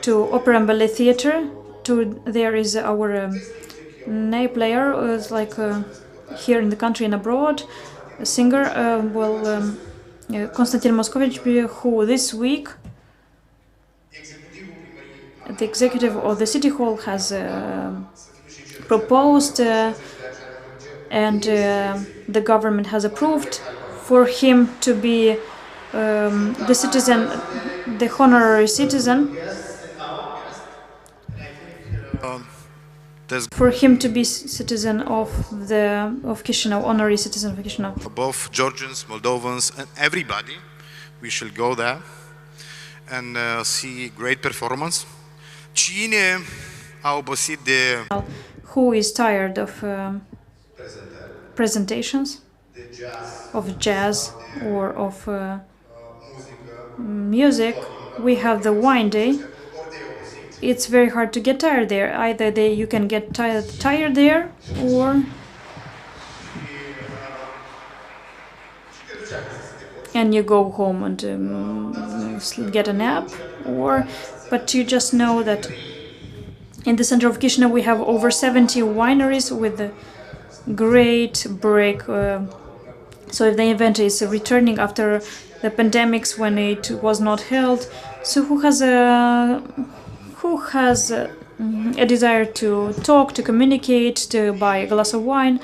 to Opera and Ballet Theatre. There is our ney player, like here in the country and abroad, a singer, Konstantin Moscovici, who this week the executive of the City Hall has proposed and the government has approved for him to be the citizen, the honorary citizen. For him to be citizen of Chișinău, honorary citizen of Chișinău. Both Georgians, Moldovans, and everybody, we shall go there and see great performance. Cine a obosit de... Who is tired of presentations, of jazz or of music? We have the wine day. It's very hard to get tired there. Either you can get tired there, or and you go home and get a nap, but you just know that in the center of Chișinău we have over 70 wineries with a great break. So if the event is returning after the pandemics when it was not held, so who has a desire to talk, to communicate, to buy a glass of wine,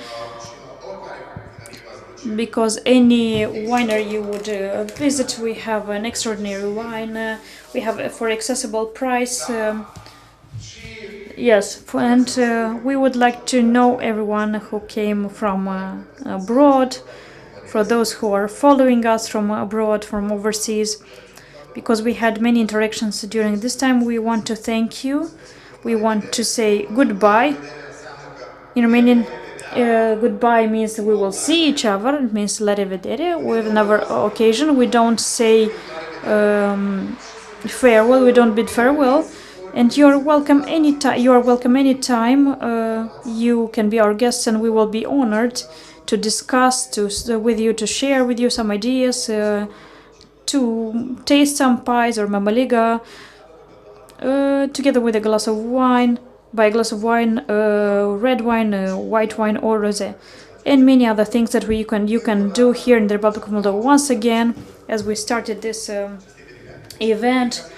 because any winery you would visit, we have an extraordinary wine, we have for accessible price. Yes, and we would like to know everyone who came from abroad, for those who are following us from abroad, from overseas, because we had many interactions during this time. We want to thank you. We want to say goodbye. In Romanian, goodbye means we will see each other. It means la revedere. With another occasion, we don't say farewell. We don't bid farewell. And you are welcome anytime. You are welcome anytime. You can be our guests, and we will be honored to discuss with you, to share with you some ideas, to taste some pies or mamaliga, together with a glass of wine, buy a glass of wine, red wine, white wine or rosé, and many other things that you can do here in the Republic of Moldova. Once again, as we started this event,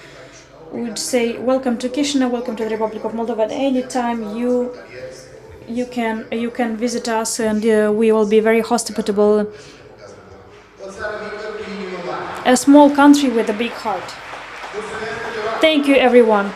we would say welcome to Chișinău, welcome to the Republic of Moldova. At any time you you can visit us, and we will be very hospitable. A small country with a big heart. Thank you, everyone.